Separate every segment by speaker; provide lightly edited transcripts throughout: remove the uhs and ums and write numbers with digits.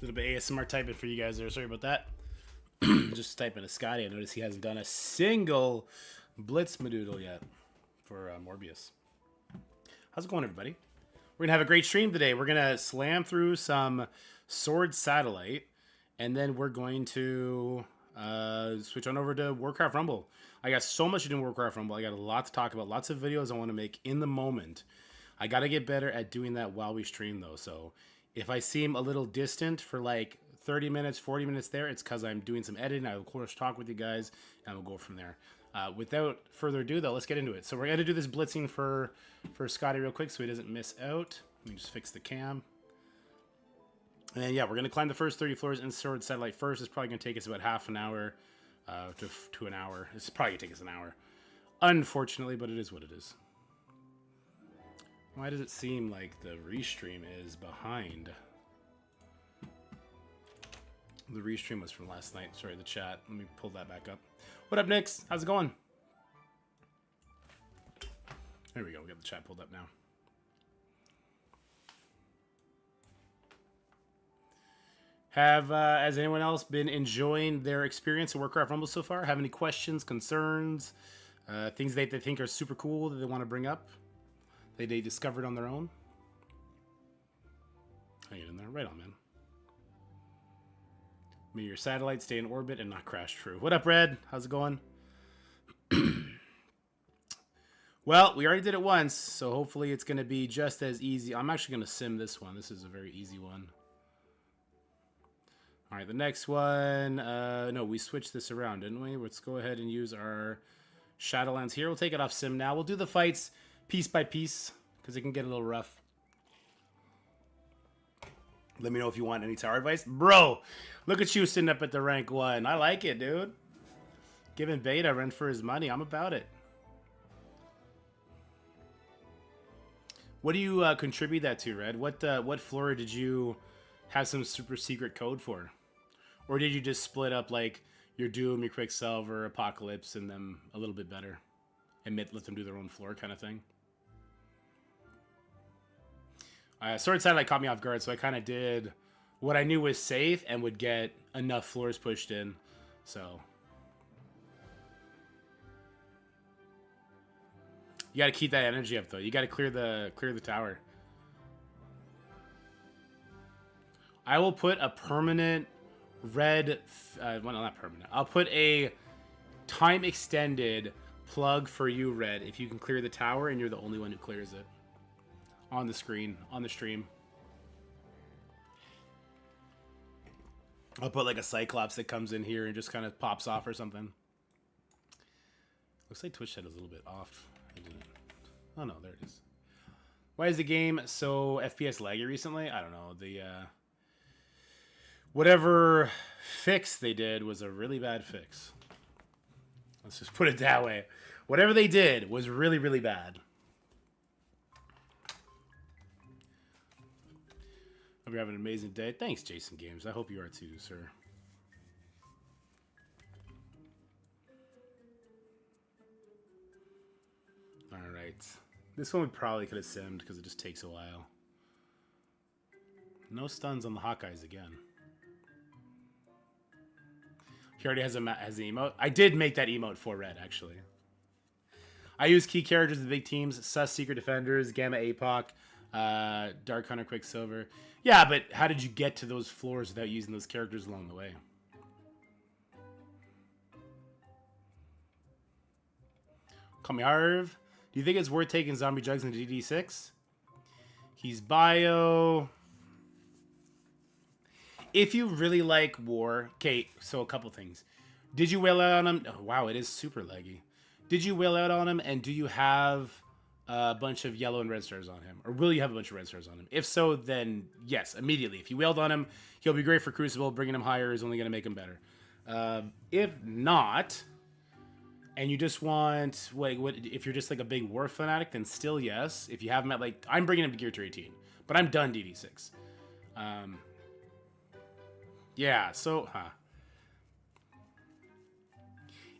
Speaker 1: little bit ASMR typing for you guys there. Sorry about that. Just typing to Scotty. I noticed he hasn't done a single Blitz Madoodle yet for Morbius. How's it going, everybody? We're going to have a great stream today. We're going to slam through some Sword Satellite, and then we're going to switch on over to Warcraft Rumble. I got so much to do in Warcraft Rumble. I got a lot to talk about, lots of videos I want to make in the moment. I got to get better at doing that while we stream, though. So if I seem a little distant for like 30 minutes, 40 minutes there, it's because I'm doing some editing. I will, of course, talk with you guys, and we'll go from there. Without further ado, though, let's get into it. So we're going to do this blitzing for Scotty real quick so he doesn't miss out. Let me just fix the cam. And yeah, we're going to climb the first 30 floors in Sword Satellite first. It's probably going to take us about half an hour to an hour. It's probably going to take us an hour. Unfortunately, but it is what it is. Why does it seem like the restream is behind? The restream was from last night. Sorry, the chat. Let me pull that back up. What up, Nix? How's it going? There we go. We got the chat pulled up now. Has anyone else been enjoying their experience at Warcraft Rumble so far? Have any questions, concerns, things they think are super cool that they want to bring up? They discovered on their own? Hang it in there. Right on, man. May your satellite stay in orbit and not crash. True. What up, Red? How's it going? Well, we already did it once, so hopefully it's going to be just as easy. I'm actually going to sim this one. This is a very easy one. All right, the next one. No, we switched this around, didn't we? Let's go ahead and use our Shadowlands here. We'll take it off sim now. We'll do the fights piece by piece because it can get a little rough. Let me know if you want any tower advice. Bro, look at you sitting up at the rank 1. I like it, dude. Giving Beta rent for his money. I'm about it. What do you contribute that to, Red? What floor did you have some super secret code for? Or did you just split up like your Doom, your Quicksilver, Apocalypse, and them a little bit better? And let them do their own floor kind of thing? Sword Satellite caught me off guard, so I kind of did what I knew was safe and would get enough floors pushed in. So you got to keep that energy up, though. You got to clear the tower. I will put a permanent red. Well, not permanent. I'll put a time extended plug for you, Red, if you can clear the tower and you're the only one who clears it. On the screen, on the stream. I'll put like a Cyclops that comes in here and just kind of pops off or something. Looks like Twitch chat is a little bit off. I didn't. Oh no, there it is. Why is the game so FPS laggy recently? I don't know. The whatever fix they did was a really bad fix. Let's just put it that way. Whatever they did was really, really bad. Hope you're having an amazing day. Thanks, Jason Games. I hope you are too, sir. All right. This one we probably could have simmed because it just takes a while. No stuns on the Hawkeyes again. He already has an emote. I did make that emote for Red, actually. I use key characters in big teams. Sus Secret Defenders, Gamma APOC, Dark Hunter Quicksilver. Yeah, but how did you get to those floors without using those characters along the way? Call me Harv. Do you think it's worth taking Zombie Jugs into DD6? He's bio. If you really like War... Okay, so a couple things. Did you wail out on him? Oh, wow, it is super laggy. Did you wail out on him, and do you have a bunch of yellow and red stars on him? Or will you have a bunch of red stars on him? If so, then yes, immediately. If you wailed on him, he'll be great for Crucible. Bringing him higher is only going to make him better. If not, and you just want... what if you're just like a big War fanatic, then still yes. If you have him at like... I'm bringing him to Gear Tier 18, but I'm done DD6. Yeah, so...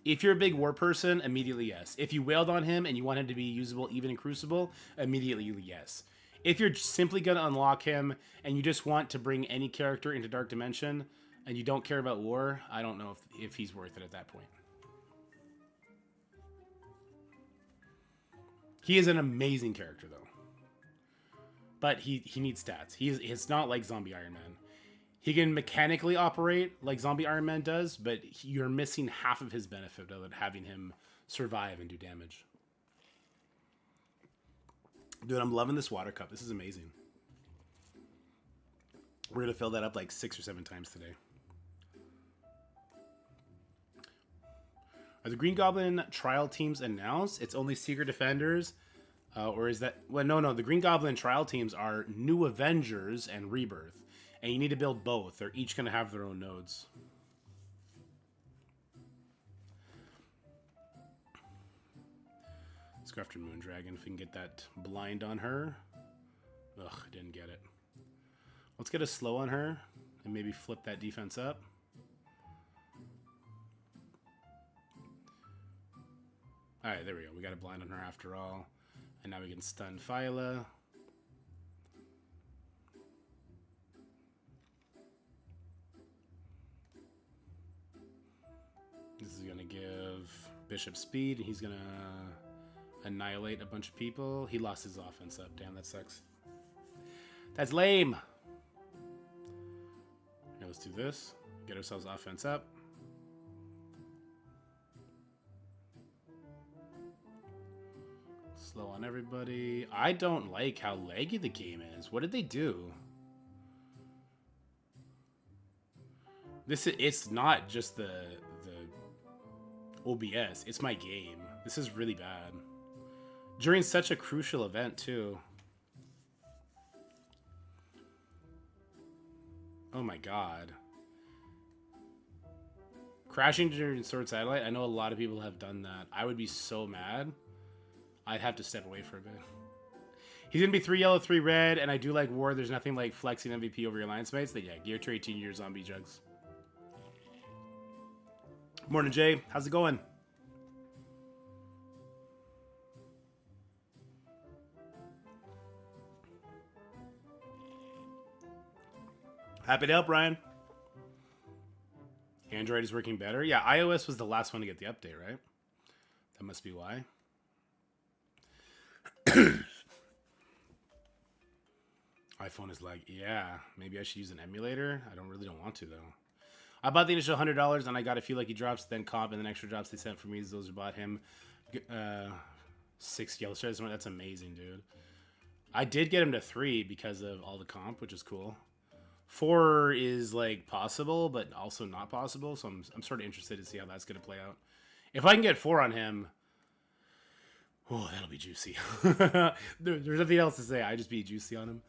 Speaker 1: If you're a big War person, immediately yes. If you wailed on him and you want him to be usable even in Crucible, immediately yes. If you're simply going to unlock him and you just want to bring any character into Dark Dimension and you don't care about war, I don't know if he's worth it at that point. He is an amazing character, though. But he needs stats. It's not like Zombie Iron Man. He can mechanically operate like Zombie Iron Man does, but you're missing half of his benefit of it, having him survive and do damage. Dude, I'm loving this water cup. This is amazing. We're going to fill that up like 6 or 7 times today. Are the Green Goblin trial teams announced? It's only Secret Defenders? Or is that... Well, no. The Green Goblin trial teams are New Avengers and Rebirth. And you need to build both. They're each going to have their own nodes. Let's go after Moondragon if we can get that blind on her. Ugh, didn't get it. Let's get a slow on her and maybe flip that defense up. Alright, there we go. We got a blind on her after all. And now we can stun Phyla. This is going to give Bishop speed. He's going to annihilate a bunch of people. He lost his offense up. Damn, that sucks. That's lame. Here, let's do this. Get ourselves offense up. Slow on everybody. I don't like how laggy the game is. What did they do? It's not just the OBS. It's my game. This is really bad. During such a crucial event, too. Oh my god. Crashing during Sword Satellite? I know a lot of people have done that. I would be so mad. I'd have to step away for a bit. He's going to be 3 yellow, 3 red, and I do like war. There's nothing like flexing MVP over your alliance mates. But yeah, gear to 18 years zombie jugs. Morning, Jay. How's it going? Happy to help, Ryan. Android is working better. Yeah, iOS was the last one to get the update, right? That must be why. iPhone is like, yeah, maybe I should use an emulator. I really don't want to, though. I bought the initial $100 and I got a few lucky drops, then comp, and then extra drops they sent for me. Those who bought him 6 yellow stars. That's amazing, dude. I did get him to 3 because of all the comp, which is cool. 4 is like possible, but also not possible. So I'm sort of interested to see how that's going to play out. If I can get 4 on him, oh, that'll be juicy. There's nothing else to say. I just be juicy on him.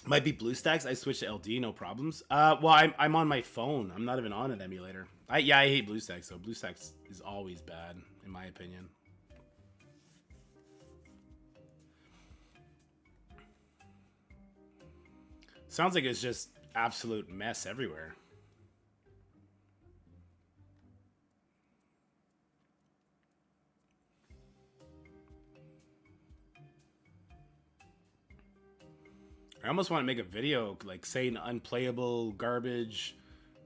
Speaker 1: Might be BlueStacks. I switched to LD, no problems. Well, I'm on my phone. I'm not even on an emulator. I hate BlueStacks, though. BlueStacks is always bad, in my opinion. Sounds like it's just absolute mess everywhere. I almost want to make a video like saying unplayable garbage.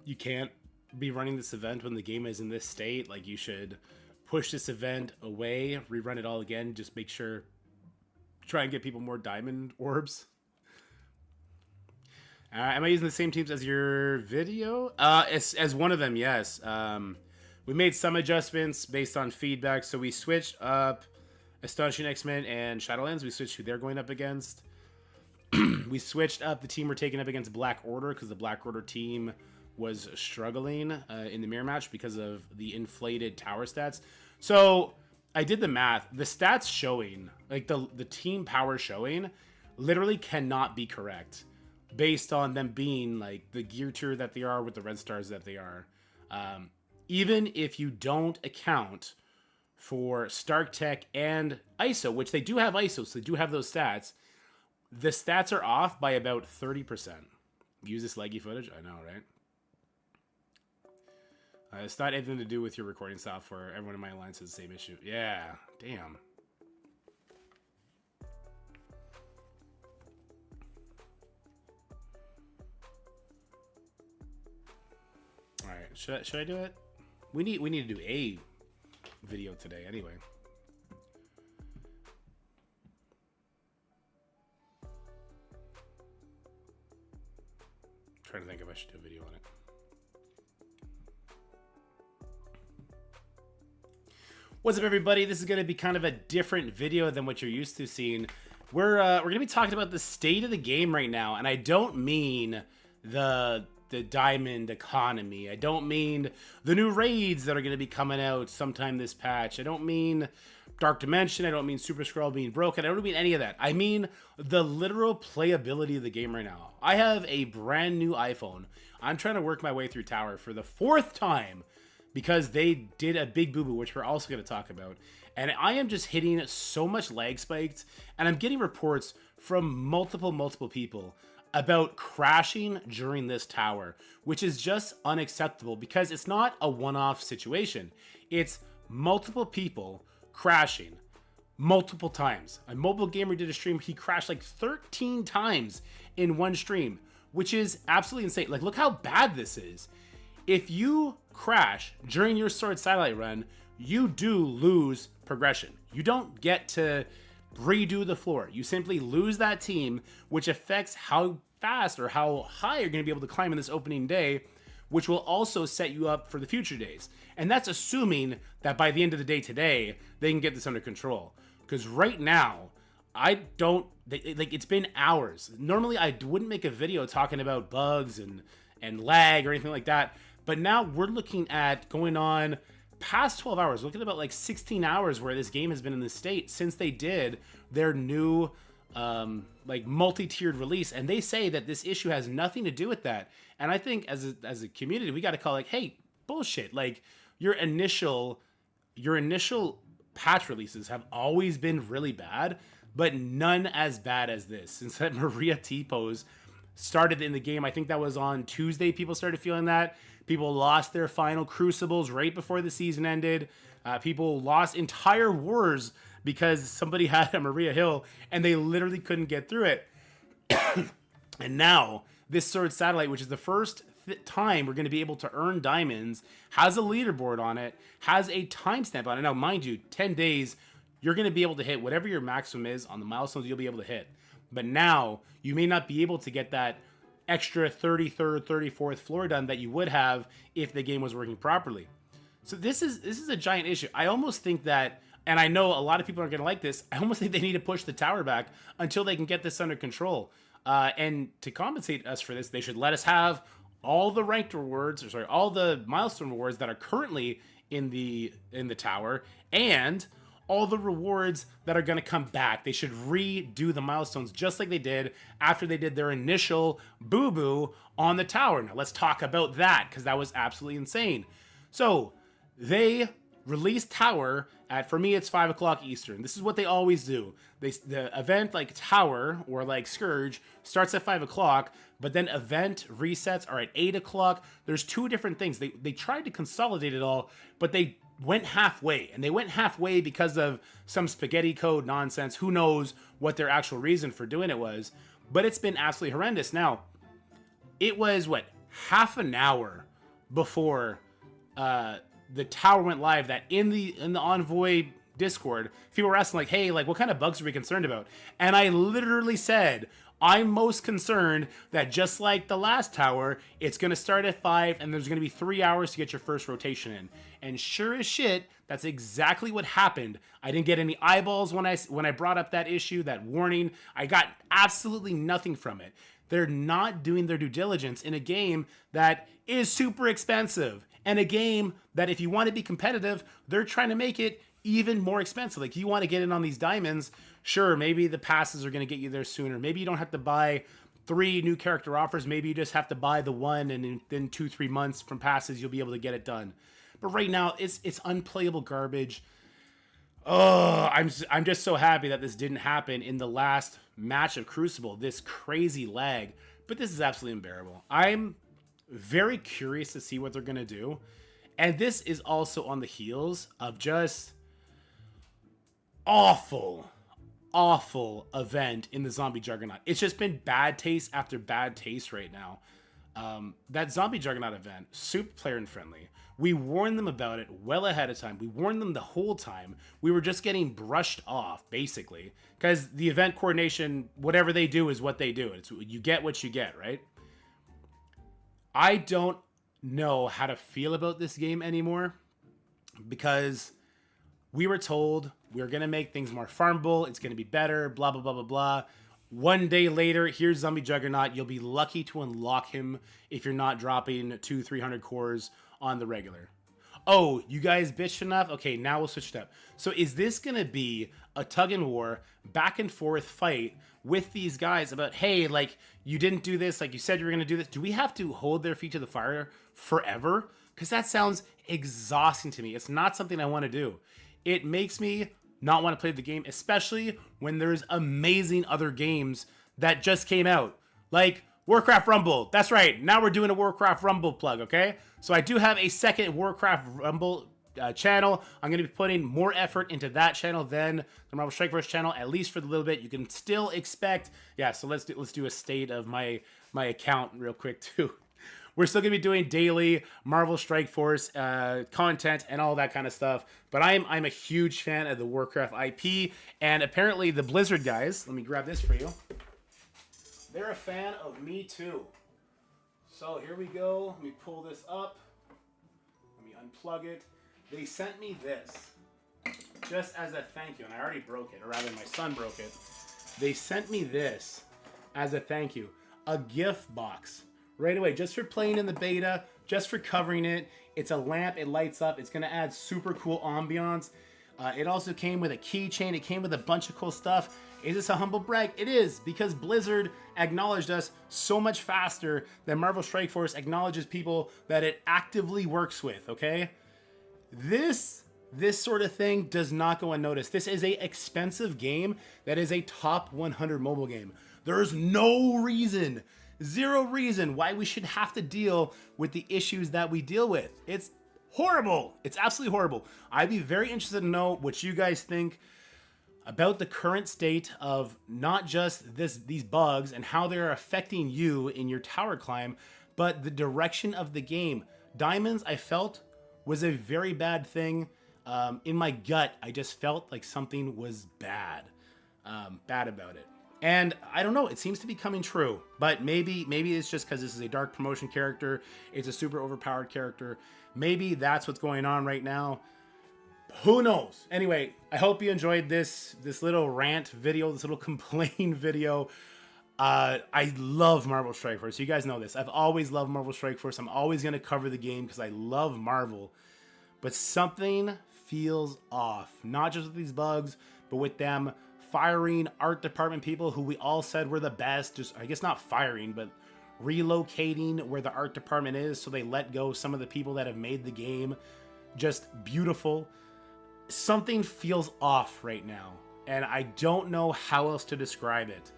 Speaker 1: You can't be running this event when the game is in this state. Like, you should push this event away, rerun it all again. Just make sure, try and get people more diamond orbs. Am I using the same teams as your video? As one of them, yes. We made some adjustments based on feedback. So we switched up Astonishing X-Men and Shadowlands. We switched who they're going up against. We switched up the team we're taking up against Black Order because the Black Order team was struggling in the mirror match because of the inflated tower stats. So I did the math. The stats showing, like the team power showing, literally cannot be correct based on them being like the gear tier that they are with the red stars that they are. Even if you don't account for Stark Tech and ISO, which they do have ISO, so they do have those stats, the stats are off by about 30%. Use this leggy footage? I know, right? It's not anything to do with your recording software. Everyone in my alliance has the same issue. Yeah, damn. right, should I do it? We need to do a video today anyway. I'm trying to think if I should do a video on it. What's up, everybody? This is going to be kind of a different video than what you're used to seeing. We're going to be talking about the state of the game right now, and I don't mean the diamond economy. I don't mean the new raids that are going to be coming out sometime this patch. I don't mean Dark Dimension. I don't mean Super Scroll being broken. I don't mean any of that. I mean the literal playability of the game right now. I have a brand new iPhone. I'm trying to work my way through Tower for the 4th time because they did a big boo-boo, which we're also going to talk about. And I am just hitting so much lag spikes, and I'm getting reports from multiple people about crashing during this tower, which is just unacceptable because it's not a one-off situation. It's multiple people crashing multiple times. A mobile gamer did a stream, he crashed like 13 times in one stream, which is absolutely insane. Like, look how bad this is. If you crash during your Sword Satellite run, you do lose progression. You don't get to redo the floor. You simply lose that team, which affects how fast or how high you're going to be able to climb in this opening day, which will also set you up for the future days. And that's assuming that by the end of the day today, they can get this under control. Because right now, it's been hours. Normally, I wouldn't make a video talking about bugs and lag or anything like that. But now we're looking at going on past 12 hours, looking at about like 16 hours where this game has been in this state since they did their new like multi-tiered release, and they say that this issue has nothing to do with that. And I think as a community, we got to call like, hey, bullshit. Like your initial patch releases have always been really bad, but none as bad as this. Since that Maria T-pose started in the game, I think that was on Tuesday, people started feeling that. People lost their final crucibles right before the season ended. People lost entire wars because somebody had a Maria Hill and they literally couldn't get through it. And now this Sword Satellite, which is the first time we're going to be able to earn diamonds, has a leaderboard on it, has a timestamp on it. Now, mind you, 10 days, you're going to be able to hit whatever your maximum is on the milestones you'll be able to hit. But now you may not be able to get that extra 33rd, 34th floor done that you would have if the game was working properly. So this is a giant issue. I almost think that, and I know a lot of people aren't going to like this, I almost think they need to push the tower back until they can get this under control. And to compensate us for this, they should let us have all the ranked rewards, all the milestone rewards that are currently in the tower, and all the rewards that are going to come back. They should redo the milestones just like they did after they did their initial boo-boo on the tower. Now let's talk about that, because that was absolutely insane. So they released Tower at, for me, it's 5 o'clock Eastern. This is what they always do. The event like Tower or like Scourge starts at 5 o'clock, but then event resets are at 8 o'clock. There's two different things. They tried to consolidate it all, but they went halfway, and they went halfway because of some spaghetti code nonsense. Who knows what their actual reason for doing it was, but it's been absolutely horrendous. Now, it was what, half an hour before the tower went live that in the Envoy Discord, people were asking like, hey, like what kind of bugs are we concerned about? And I literally said, I'm most concerned that just like the last tower, it's going to start at 5 and there's going to be 3 hours to get your first rotation in. And sure as shit, that's exactly what happened. I didn't get any eyeballs when I brought up that issue, that warning. I got absolutely nothing from it. They're not doing their due diligence in a game that is super expensive, and a game that if you want to be competitive, they're trying to make it even more expensive. Like, you want to get in on these diamonds, sure, maybe the passes are going to get you there sooner. Maybe you don't have to buy 3 new character offers. Maybe you just have to buy the one, and then 2-3 months from passes, you'll be able to get it done. But right now, it's unplayable garbage. Oh, I'm just so happy that this didn't happen in the last match of Crucible, this crazy lag. But this is absolutely unbearable. I'm very curious to see what they're going to do. And this is also on the heels of just awful event in the Zombie Juggernaut. It's just been bad taste after bad taste right now. That Zombie Juggernaut event, super player and friendly. We warned them about it well ahead of time. We warned them the whole time. We were just getting brushed off, basically, because the event coordination, whatever they do is what they do. It's you get what you get, right? I don't know how to feel about this game anymore because we were told we were going to make things more farmable. It's going to be better, blah, blah, blah, blah, blah. One day later, here's Zombie Juggernaut. You'll be lucky to unlock him if you're not dropping 200-300 cores on the regular. Oh, you guys bitched enough? Okay, now we'll switch it up. So is this going to be a tug and war, back and forth fight with these guys about, hey, like, you didn't do this, like you said you were going to do this? Do we have to hold their feet to the fire forever? Because that sounds exhausting to me. It's not something I want to do. It makes me not want to play the game, especially when there's amazing other games that just came out. Like Warcraft Rumble. That's right. Now we're doing a Warcraft Rumble plug, okay? So I do have a second Warcraft Rumble channel. I'm going to be putting more effort into that channel than the Marvel Strike Force channel, at least for the little bit. You can still expect... Yeah, so let's do a state of my account real quick, too. We're still going to be doing daily Marvel Strike Force content and all that kind of stuff. But I'm a huge fan of the Warcraft IP. And apparently the Blizzard guys, let me grab this for you. They're a fan of me too. So here we go. Let me pull this up. Let me unplug it. They sent me this just as a thank you. And I already broke it, or rather my son broke it. They sent me this as a thank you. A gift box. Right away, just for playing in the beta, just for covering it. It's a lamp, it lights up. It's going to add super cool ambiance. It also came with a keychain. It came with a bunch of cool stuff. Is this a humble brag? It is, because Blizzard acknowledged us so much faster than Marvel Strike Force acknowledges people that it actively works with, okay? This sort of thing does not go unnoticed. This is a expensive game that is a top 100 mobile game. There is no reason, zero reason why we should have to deal with the issues that we deal with. It's horrible. It's absolutely horrible. I'd be very interested to know what you guys think about the current state of not just these bugs and how they're affecting you in your tower climb, but the direction of the game. Diamonds, I felt, was a very bad thing. In my gut, I just felt like something was bad about it. And I don't know, it seems to be coming true, but maybe it's just because this is a dark promotion character. It's a super overpowered character. Maybe that's what's going on right now. Who knows? Anyway, I hope you enjoyed this little rant video, this little complaint video. I love Marvel Strike Force. You guys know this. I've always loved Marvel Strike Force. I'm always going to cover the game because I love Marvel. But something feels off. Not just with these bugs, but with them firing art department people who we all said were the best. Just, I guess not firing, but relocating where the art department is, so they let go some of the people that have made the game just beautiful. Something feels off right now, and I don't know how else to describe it.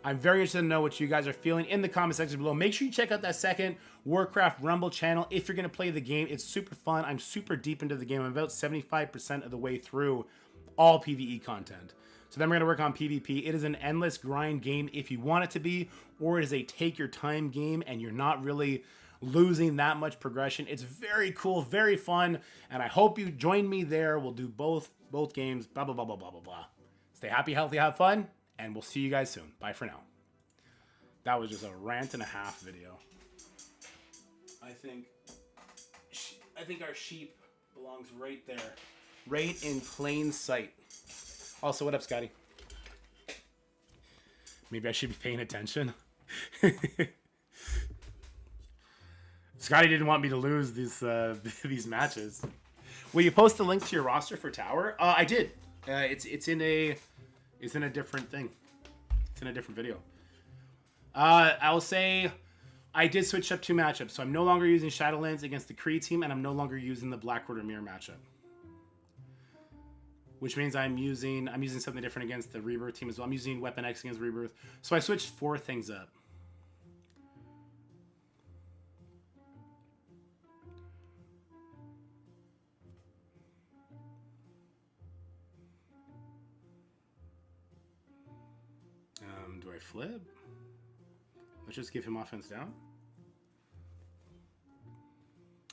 Speaker 1: I'm very interested to know what you guys are feeling in the comment section below. Make sure you check out that second Warcraft Rumble channel if you're going to play the game. It's super fun. I'm super deep into the game. I'm about 75% of the way through all PvE content. So then we're going to work on PvP. It is an endless grind game if you want it to be, or it is a take your time game and you're not really losing that much progression. It's very cool, very fun, and I hope you join me there. We'll do both games, blah, blah, blah, blah, blah, blah, blah. Stay happy, healthy, have fun, and we'll see you guys soon. Bye for now. That was just a rant and a half video. I think our sheep belongs right there, right in plain sight. Also, what up, Scotty? Maybe I should be paying attention. Scotty didn't want me to lose these matches. Will you post the link to your roster for Tower? I did. It's in a different thing. It's in a different video. I will say I did switch up 2 matchups, so I'm no longer using Shadowlands against the Kree team, and I'm no longer using the Black Order Mirror matchup. Which means I'm using something different against the Rebirth team as well. I'm using Weapon X against Rebirth. So I switched 4 things up. Do I flip? Let's just give him offense down.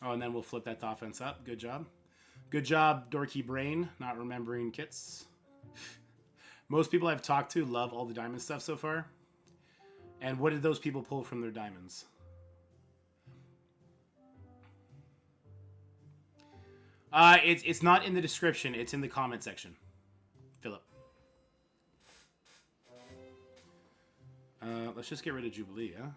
Speaker 1: Oh, and then we'll flip that offense up. Good job. Good job, dorky brain, not remembering kits. Most people I've talked to love all the diamond stuff so far. And what did those people pull from their diamonds? It's not in the description. It's in the comment section. Philip. Let's just get rid of Jubilee, yeah?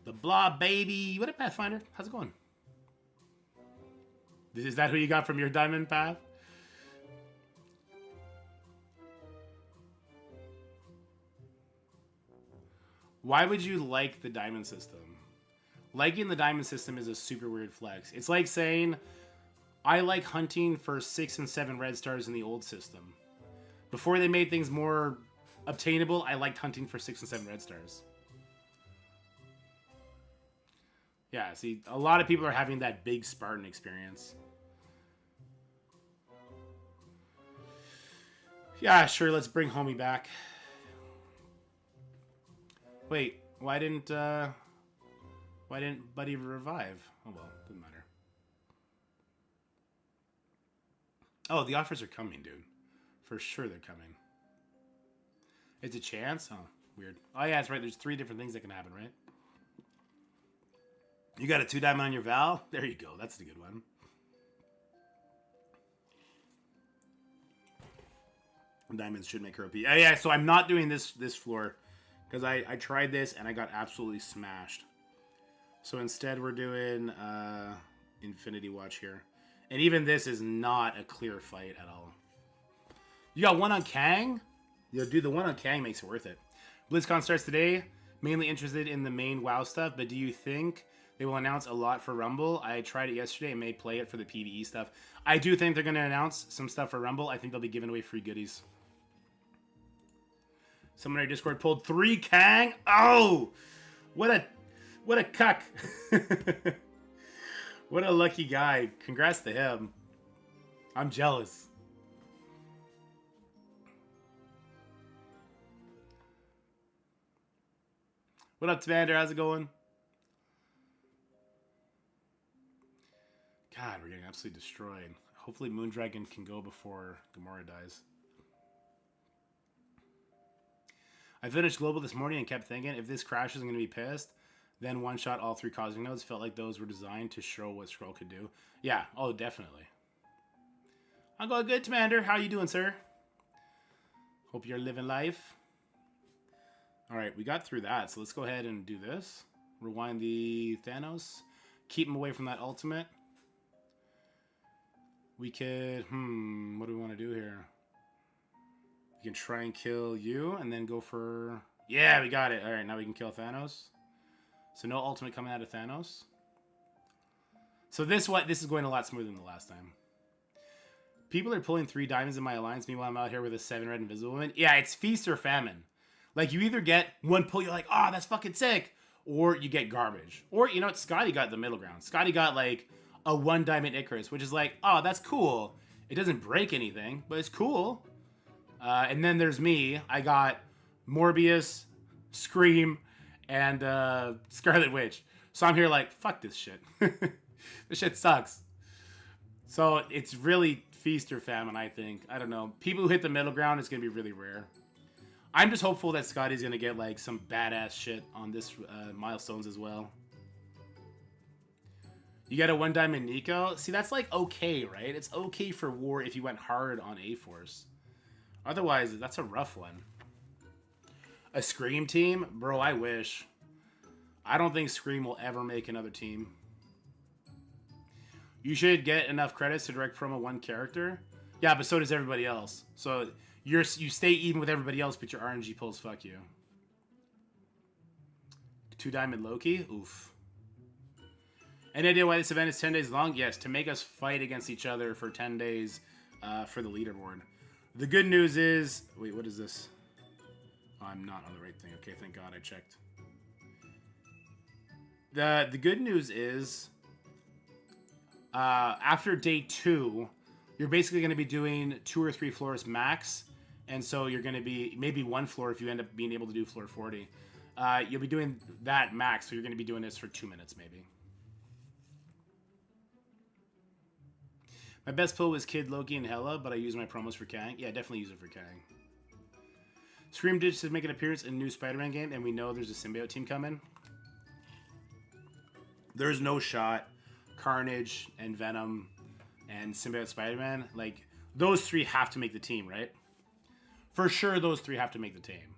Speaker 1: The blah baby. What up, Pathfinder? How's it going? Is that who you got from your diamond path? Why would you like the diamond system? Liking the diamond system is a super weird flex. It's like saying, I like hunting for 6 and 7 red stars in the old system. Before they made things more obtainable, I liked hunting for 6 and 7 red stars. Yeah, see, a lot of people are having that big Spartan experience. Yeah, sure, let's bring homie back. Wait, why didn't Buddy revive? Oh well, doesn't matter. Oh, the offers are coming, dude. For sure they're coming. It's a chance? Oh, weird. Oh yeah, that's right, there's 3 different things that can happen, right? You got a 2 diamond on your Val? There you go. That's the good one. Diamonds should make her OP. Oh, yeah, so I'm not doing this floor because I tried this and I got absolutely smashed. So instead we're doing Infinity Watch here. And even this is not a clear fight at all. You got one on Kang? Yo, dude, the one on Kang makes it worth it. BlizzCon starts today. Mainly interested in the main WoW stuff, but do you think they will announce a lot for Rumble? I tried it yesterday and may play it for the PvE stuff. I do think they're going to announce some stuff for Rumble. I think they'll be giving away free goodies. Someone on our Discord pulled 3 Kang. Oh! What a cuck. What a lucky guy. Congrats to him. I'm jealous. What up, Tvander? How's it going? God, we're getting absolutely destroyed. Hopefully Moondragon can go before Gamora dies. I finished Global this morning and kept thinking, if this crashes, I'm going to be pissed. Then one-shot all 3 causing nodes. Felt like those were designed to show what Skrull could do. Yeah, oh, definitely. I'm going good, Commander. How you doing, sir? Hope you're living life. All right, we got through that, so let's go ahead and do this. Rewind the Thanos. Keep him away from that ultimate. We could, what do we want to do here? We can try and kill you and then go for... Yeah, we got it. All right, now we can kill Thanos. So no ultimate coming out of Thanos. So this is going a lot smoother than the last time. People are pulling 3 diamonds in my alliance. Meanwhile, I'm out here with a 7 red invisible woman. Yeah, it's feast or famine. Like, you either get one pull, you're like, oh, that's fucking sick. Or you get garbage. Or, you know what? Scotty got the middle ground. Scotty got, like, a 1 diamond Icarus, which is like, oh, that's cool. It doesn't break anything, but it's cool. And then there's me. I got Morbius, Scream, and Scarlet Witch. So I'm here like, fuck this shit. This shit sucks. So it's really feast or famine, I think. I don't know. People who hit the middle ground is going to be really rare. I'm just hopeful that Scotty's going to get like some badass shit on this milestones as well. You got a 1 diamond Nico? See, that's like okay, right? It's okay for war if you went hard on A-Force. Otherwise, that's a rough one. A Scream team? Bro, I wish. I don't think Scream will ever make another team. You should get enough credits to direct promo 1 character. Yeah, but so does everybody else. So you stay even with everybody else, but your RNG pulls fuck you. 2 diamond Loki? Oof. Any idea why this event is 10 days long? Yes, to make us fight against each other for 10 days for the leaderboard. The good news is... Wait, what is this? Oh, I'm not on the right thing. Okay, thank God I checked. The good news is... after day 2, you're basically going to be doing 2 or 3 floors max. And so you're going to be maybe one floor if you end up being able to do floor 40. You'll be doing that max, so you're going to be doing this for 2 minutes maybe. My best pull was Kid, Loki, and Hela, but I use my promos for Kang. Yeah, definitely use it for Kang. Scream Ditch to make an appearance in a new Spider-Man game, and we know there's a symbiote team coming. There's no shot. Carnage and Venom and Symbiote Spider-Man, like, those three have to make the team, right? For sure, those three have to make the team.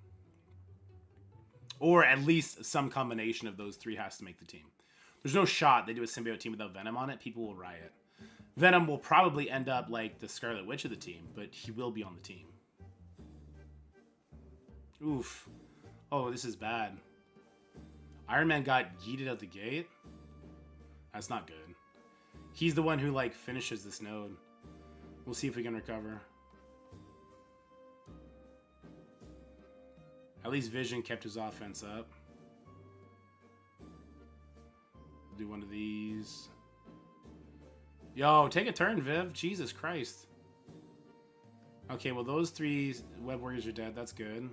Speaker 1: Or at least some combination of those three has to make the team. There's no shot they do a symbiote team without Venom on it. People will riot. Venom will probably end up like the Scarlet Witch of the team, but he will be on the team. Oof. Oh, this is bad. Iron Man got yeeted out the gate? That's not good. He's the one who, like, finishes this node. We'll see if we can recover. At least Vision kept his offense up. Do one of these. Yo, take a turn, Viv. Jesus Christ. Okay, well, those three Web Warriors are dead. That's good.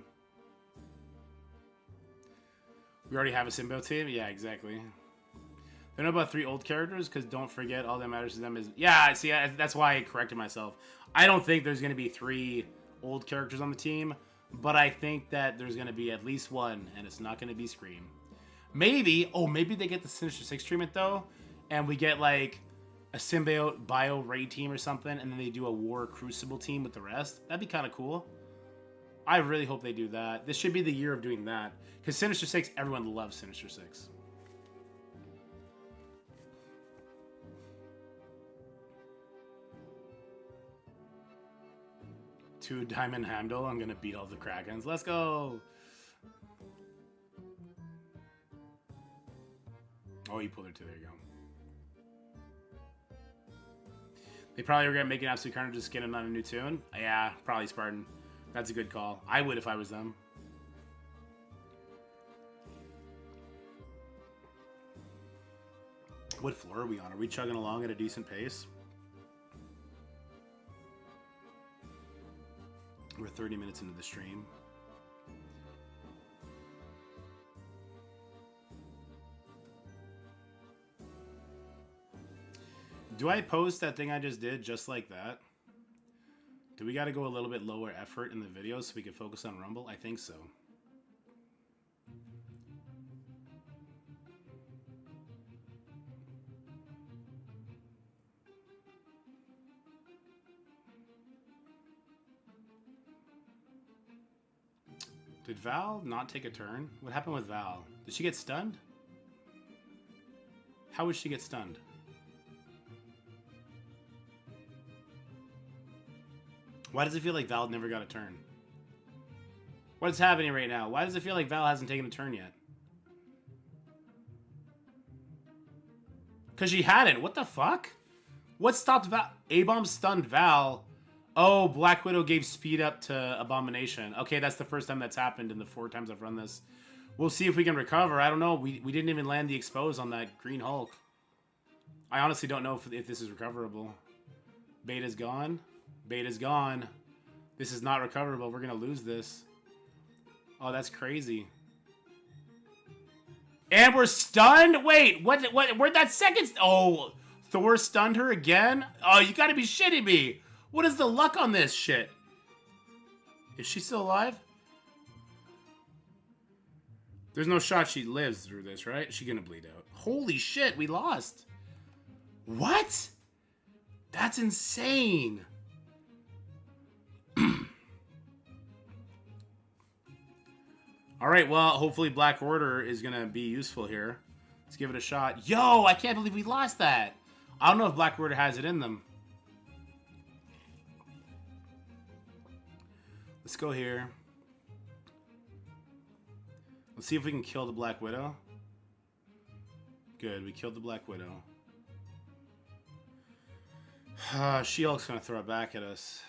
Speaker 1: We already have a symbiote team? Yeah, exactly. They know about 3 old characters, because don't forget, all that matters to them is... Yeah, see, that's why I corrected myself. I don't think there's going to be 3 old characters on the team, but I think that there's going to be at least one, and it's not going to be Scream. Maybe, maybe they get the Sinister Six treatment, though, and we get, like, a symbiote bio raid team or something, and then they do a War Crucible team with the rest. That'd be kind of cool. I really hope they do that. This should be the year of doing that, because Sinister Six, everyone loves Sinister Six. To Diamond Hamdol, I'm gonna beat all the Krakens. Let's go! Oh, you pulled her too. There you go. They probably were gonna make an absolute carnage to skin him on a new tune. Yeah, probably Spartan. That's a good call. I would if I was them. What floor are we on? Are we chugging along at a decent pace? We're 30 minutes into the stream. Do I post that thing I just did just like that? Do we got to go a little bit lower effort in the video so we can focus on Rumble? I think so. Did Val not take a turn? What happened with Val? Did she get stunned? How would she get stunned? Why does it feel like Val never got a turn? What is happening right now? Why does it feel like Val hasn't taken a turn yet? Because she hadn't. What the fuck? What stopped Val? A-Bomb stunned Val. Oh, Black Widow gave speed up to Abomination. Okay, that's the first time that's happened in the 4 times I've run this. We'll see if we can recover. I don't know. We didn't even land the expose on that Green Hulk. I honestly don't know if this is recoverable. Beta's gone. Beta's gone. This is not recoverable. We're going to lose this. Oh, that's crazy. And we're stunned? Wait, what? Where'd that second... Oh, Thor stunned her again? Oh, you got to be shitting me. What is the luck on this shit? Is she still alive? There's no shot she lives through this, right? She's gonna bleed out. Holy shit, we lost. What? That's insane. Alright, well, hopefully Black Order is gonna be useful here. Let's give it a shot. Yo, I can't believe we lost that. I don't know if Black Order has it in them. Let's go here. Let's see if we can kill the Black Widow. Good, we killed the Black Widow. She-Hulk's gonna throw it back at us.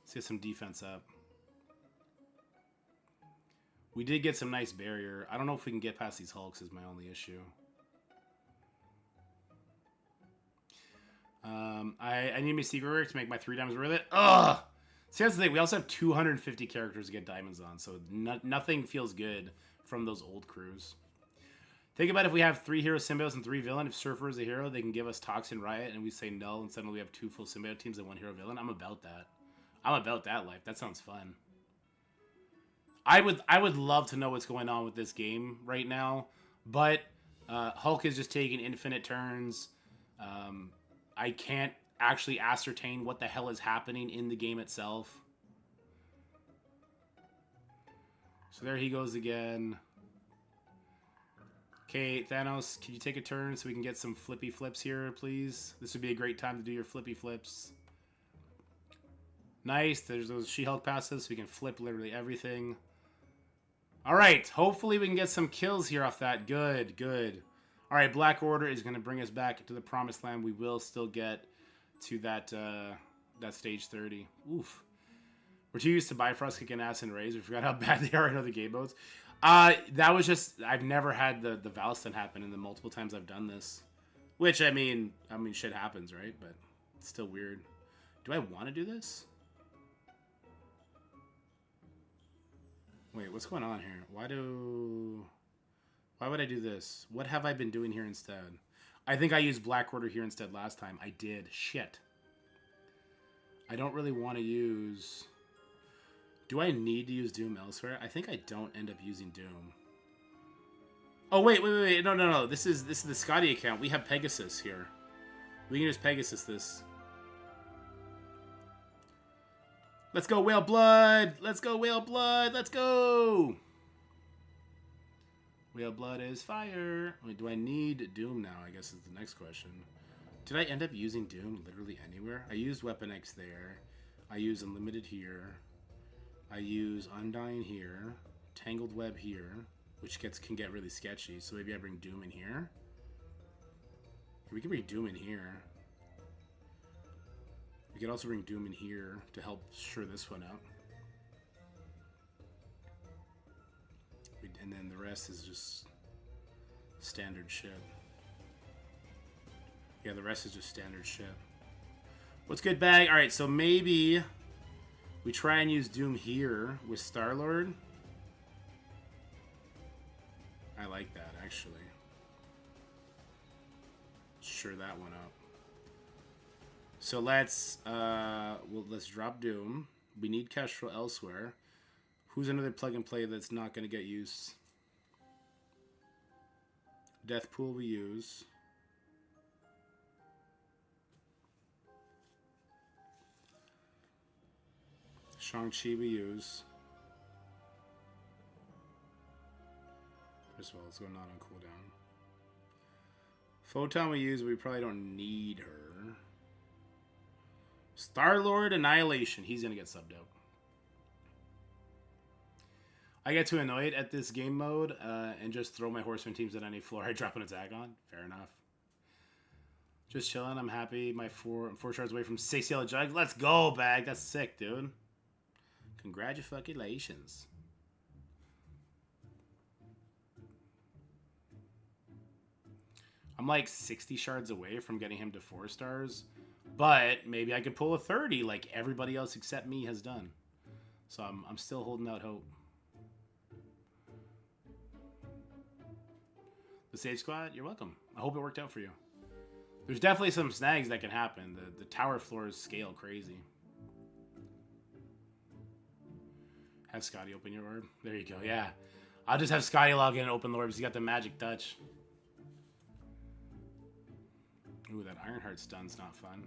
Speaker 1: Let's get some defense up. We did get some nice barrier. I don't know if we can get past these Hulks is my only issue. I need my secret work to make my 3 diamonds worth it. Ugh! See, that's the thing. We also have 250 characters to get diamonds on, so nothing feels good from those old crews. Think about if we have 3 hero symbiotes and 3 villain. If Surfer is a hero, they can give us Toxin Riot, and we say null, and suddenly we have 2 full symbiote teams and 1 hero villain. I'm about that. I'm about that life. That sounds fun. I would love to know what's going on with this game right now, but Hulk is just taking infinite turns. I can't actually ascertain what the hell is happening in the game itself. So there he goes again. Okay, Thanos, can you take a turn so we can get some flippy flips here, please? This would be a great time to do your flippy flips. Nice, there's those She-Hulk passes, so we can flip literally everything. Alright, hopefully we can get some kills here off that. Good, good. Alright, Black Order is going to bring us back to the Promised Land. We will still get to that that stage 30. Oof. We're too used to Bifrost kicking ass and Rays. We forgot how bad they are in other game modes. That was just... I've never had the Valston happen in the multiple times I've done this. Which, I mean, shit happens, right? But it's still weird. Do I want to do this? Wait, what's going on here? Why would I do this? What have I been doing here instead? I think I used Black Order here instead last time. I did. Shit. I don't really want to use... Do I need to use Doom elsewhere? I think I don't end up using Doom. Oh, wait. No. This is the Scotty account. We have Pegasus here. We can just Pegasus this. Let's go, Whale Blood! Let's go, Whale Blood! Let's go! Whale Blood is fire. Wait, do I need Doom now? I guess is the next question. Did I end up using Doom literally anywhere? I used Weapon X there. I use Unlimited here. I use Undying here. Tangled Web here, which can get really sketchy. So maybe I bring Doom in here. We can bring Doom in here. We could also bring Doom in here to help sure this one out. And then the rest is just standard shit. Yeah, the rest is just standard shit. What's good, Bag? Alright, so maybe we try and use Doom here with Star-Lord. I like that, actually. Sure that one up. So let's drop Doom. We need Kestrel elsewhere. Who's another plug and play that's not going to get used? Deathpool we use. Shang-Chi we use. First of all, let's go not on cooldown. Photon we use, but we probably don't need her. Star-Lord Annihilation. He's going to get subbed out. I get too annoyed at this game mode and just throw my Horseman teams at any floor I drop an attack on. Fair enough. Just chilling. I'm happy. I'm 4 shards away from 6 yellow jugs. Let's go, Bag. That's sick, dude. Congratulations. I'm like 60 shards away from getting him to 4 stars. But maybe I could pull a 30 like everybody else except me has done. So I'm still holding out hope. The Save Squad, you're welcome. I hope it worked out for you. There's definitely some snags that can happen. The tower floors scale crazy. Have Scotty open your orb. There you go, yeah. I'll just have Scotty log in and open the orb because he got the magic touch. Ooh, that Ironheart stun's not fun.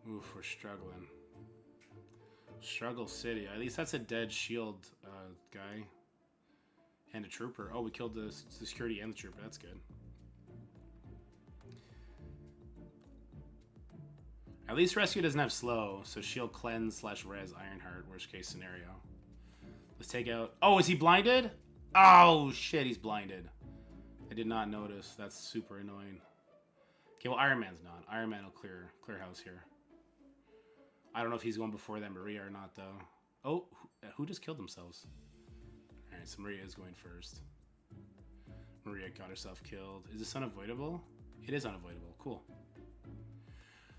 Speaker 1: Oof, we're struggling. Struggle City. At least that's a dead shield guy. And a trooper. Oh, we killed the security and the trooper. That's good. At least Rescue doesn't have slow, so shield cleanse / res Ironheart, worst case scenario. Let's take out... Oh, is he blinded? Oh, shit, he's blinded. I did not notice. That's super annoying. Okay, well, Iron Man's not. Iron Man will clear house here. I don't know if he's going before that Maria or not, though. Oh, who just killed themselves? All right, so Maria is going first. Maria got herself killed. Is this unavoidable? It is unavoidable. Cool.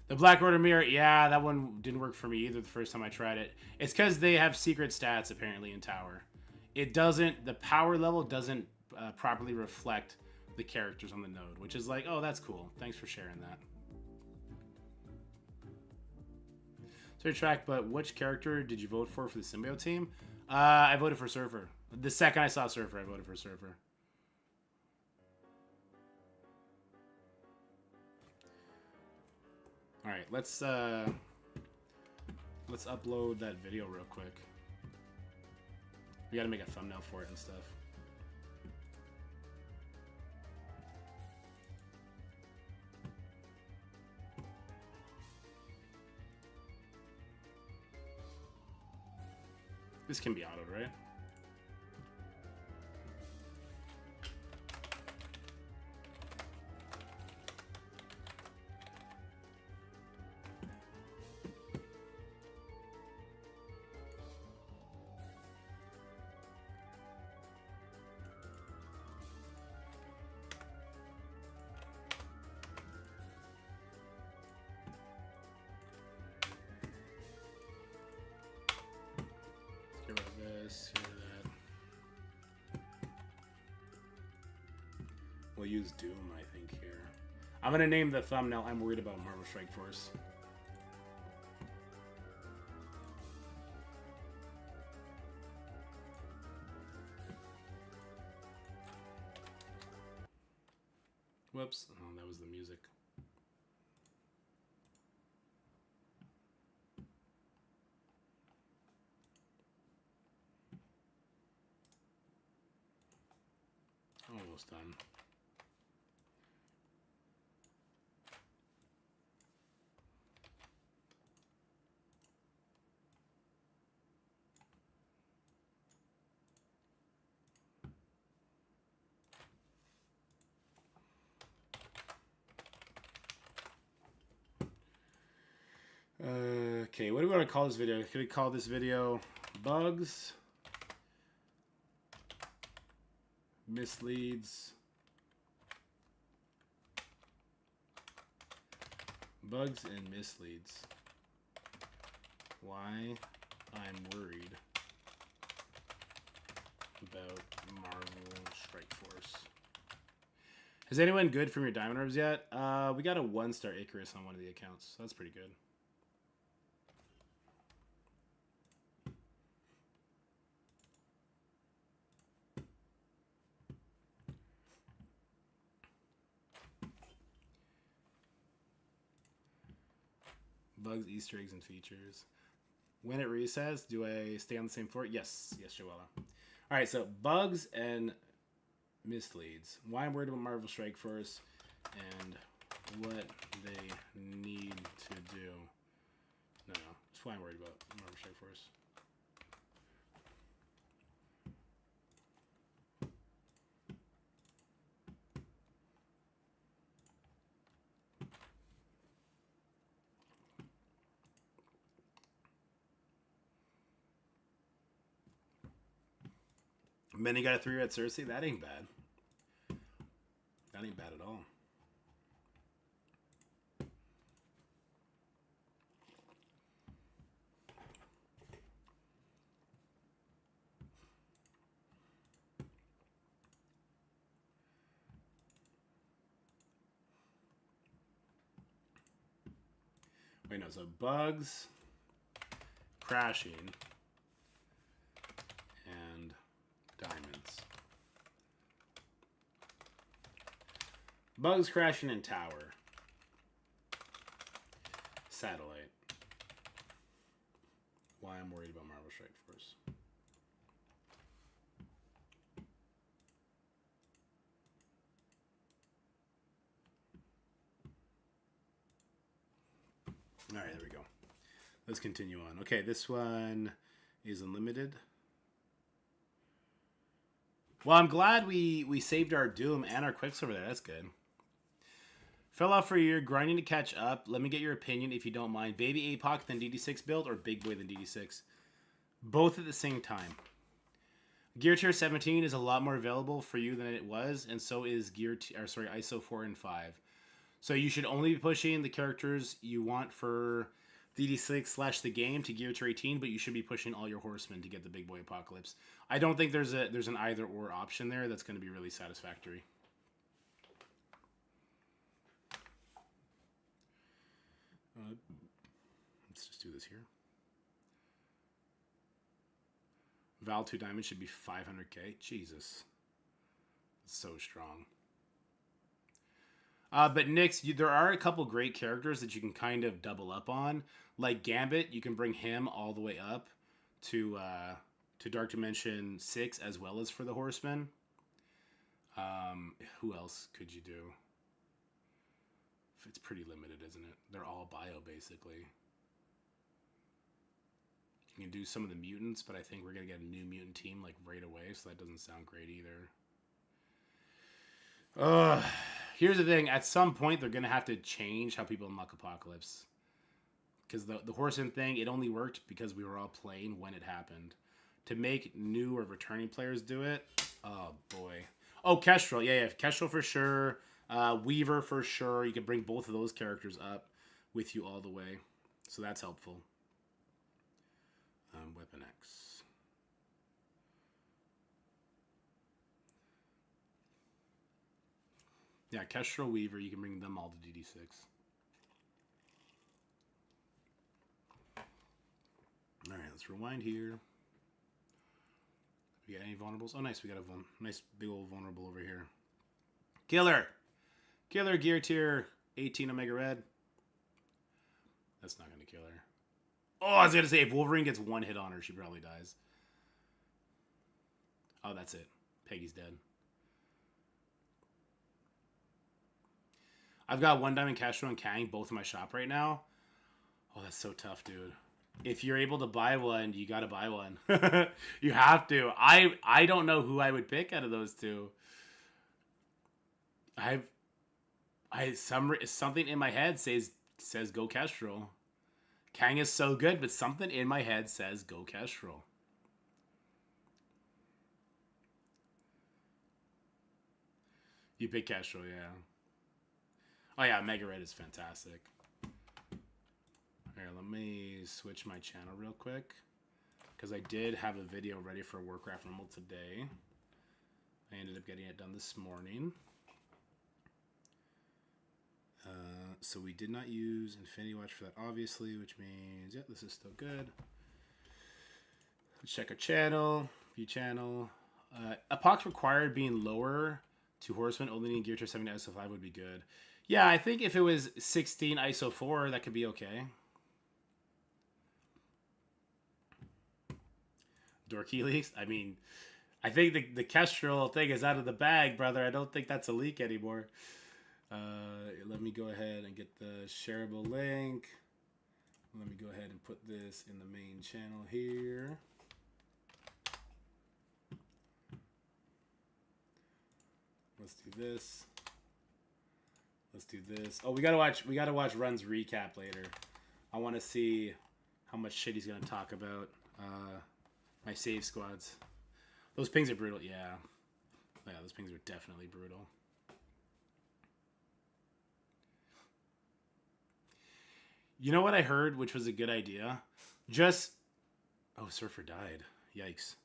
Speaker 1: The Black Order mirror. Yeah, that one didn't work for me either the first time I tried it. It's because they have secret stats, apparently, in Tower. It doesn't... The power level doesn't properly reflect the characters on the node, which is like, oh, that's cool. Thanks for sharing that. Sorry, Track, but which character did you vote for the Symbiote team? I voted for Surfer. The second I saw Surfer, I voted for Surfer. All right, let's upload that video real quick. We gotta make a thumbnail for it and stuff. This can be autoed, right? We'll use Doom, I think, here. I'm going to name the thumbnail I'm worried about Marvel Strike Force. Whoops. Oh, that was the music. Almost done. Okay, what do we want to call this video? Could we call this video Bugs, Misleads, Bugs and Misleads. Why I'm worried about Marvel Strike Force. Has anyone good from your Diamond Orbs yet? We got a 1-star Icarus on one of the accounts, so that's pretty good. Bugs, Easter eggs, and features. When it resets, do I stay on the same floor? Yes. Yes, Joella. All right, so Bugs and Misleads. Why I'm worried about Marvel Strike Force and what they need to do. No. That's why I'm worried about Marvel Strike Force. And then you got a 3-red Cersei. That ain't bad. That ain't bad at all. Wait, no. So Bugs, Crashing, and Diamonds. Bugs, Crashing, and Tower. Satellite. Why I'm worried about Marvel Strike Force. All right, there we go. Let's continue on. Okay, this one is unlimited. Well, I'm glad we saved our Doom and our Quicksilver there. That's good. Fell off for a year, grinding to catch up. Let me get your opinion if you don't mind. Baby APOC then DD6 build or Big Boy then DD6? Both at the same time. Gear tier 17 is a lot more available for you than it was, and so is ISO 4 and 5. So you should only be pushing the characters you want for DD6 / the game to gear tier 18, but you should be pushing all your horsemen to get the Big Boy Apocalypse. I don't think there's an either or option there that's going to be really satisfactory. Let's just do this here. Val 2 Diamond should be 500k. Jesus. That's so strong. But Nyx, there are a couple great characters that you can kind of double up on. Like Gambit, you can bring him all the way up to Dark Dimension 6 as well as for the Horsemen. Who else could you do? It's pretty limited, isn't it? They're all bio, basically. You can do some of the mutants, but I think we're going to get a new mutant team like right away, so that doesn't sound great either. Here's the thing. At some point, they're going to have to change how people unlock Apocalypse. Because the Horseman thing, it only worked because we were all playing when it happened. To make new or returning players do it, oh boy. Oh, Kestrel. Yeah. Kestrel for sure. Weaver for sure. You can bring both of those characters up with you all the way. So that's helpful. Weapon X. Yeah, Kestrel, Weaver, you can bring them all to DD6. Alright, let's rewind here. We got any vulnerables? Oh, nice. We got a nice big old vulnerable over here. Killer gear tier 18 Omega Red. That's not going to kill her. Oh, I was going to say, if Wolverine gets one hit on her, she probably dies. Oh, that's it. Peggy's dead. I've got 1 Diamond Castro and Kang both in my shop right now. Oh, that's so tough, dude. If you're able to buy one, you got to buy one. You have to. I don't know who I would pick out of those two. Something in my head says go Kestrel. Kang is so good, but something in my head says go Kestrel. You pick Kestrel, yeah. Oh yeah, Mega Red is fantastic. Here, let me switch my channel real quick. Because I did have a video ready for Warcraft Rumble today. I ended up getting it done this morning. So we did not use Infinity Watch for that, obviously, which means, yeah, this is still good. Let's check our channel, view channel. Apox required being lower to Horseman, only needing Gear Tier 7 to ISO 5 would be good. Yeah, I think if it was 16 ISO 4, that could be okay. Dork leaks? I mean, I think the Kestrel thing is out of the bag, brother. I don't think that's a leak anymore. Let me go ahead and get the shareable link. Let me go ahead and put this in the main channel here. Let's do this. Let's do this. Oh, we gotta watch Run's recap later. I want to see how much shit he's gonna talk about. My save squads. Those pings are brutal. Yeah, those pings are definitely brutal. You know what I heard, which was a good idea? Oh, Surfer died. Yikes.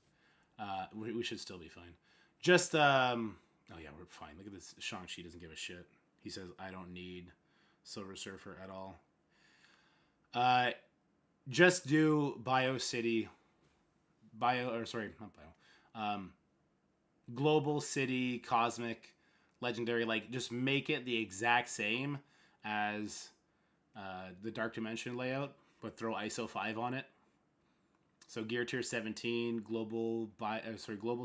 Speaker 1: We should still be fine. Oh yeah, we're fine. Look at this. Shang-Chi doesn't give a shit. He says, I don't need Silver Surfer at all. Just do Bio City. Global City, Cosmic, Legendary. Like, just make it the exact same as the Dark Dimension layout, but throw ISO 5 on it. So Gear Tier 17, Global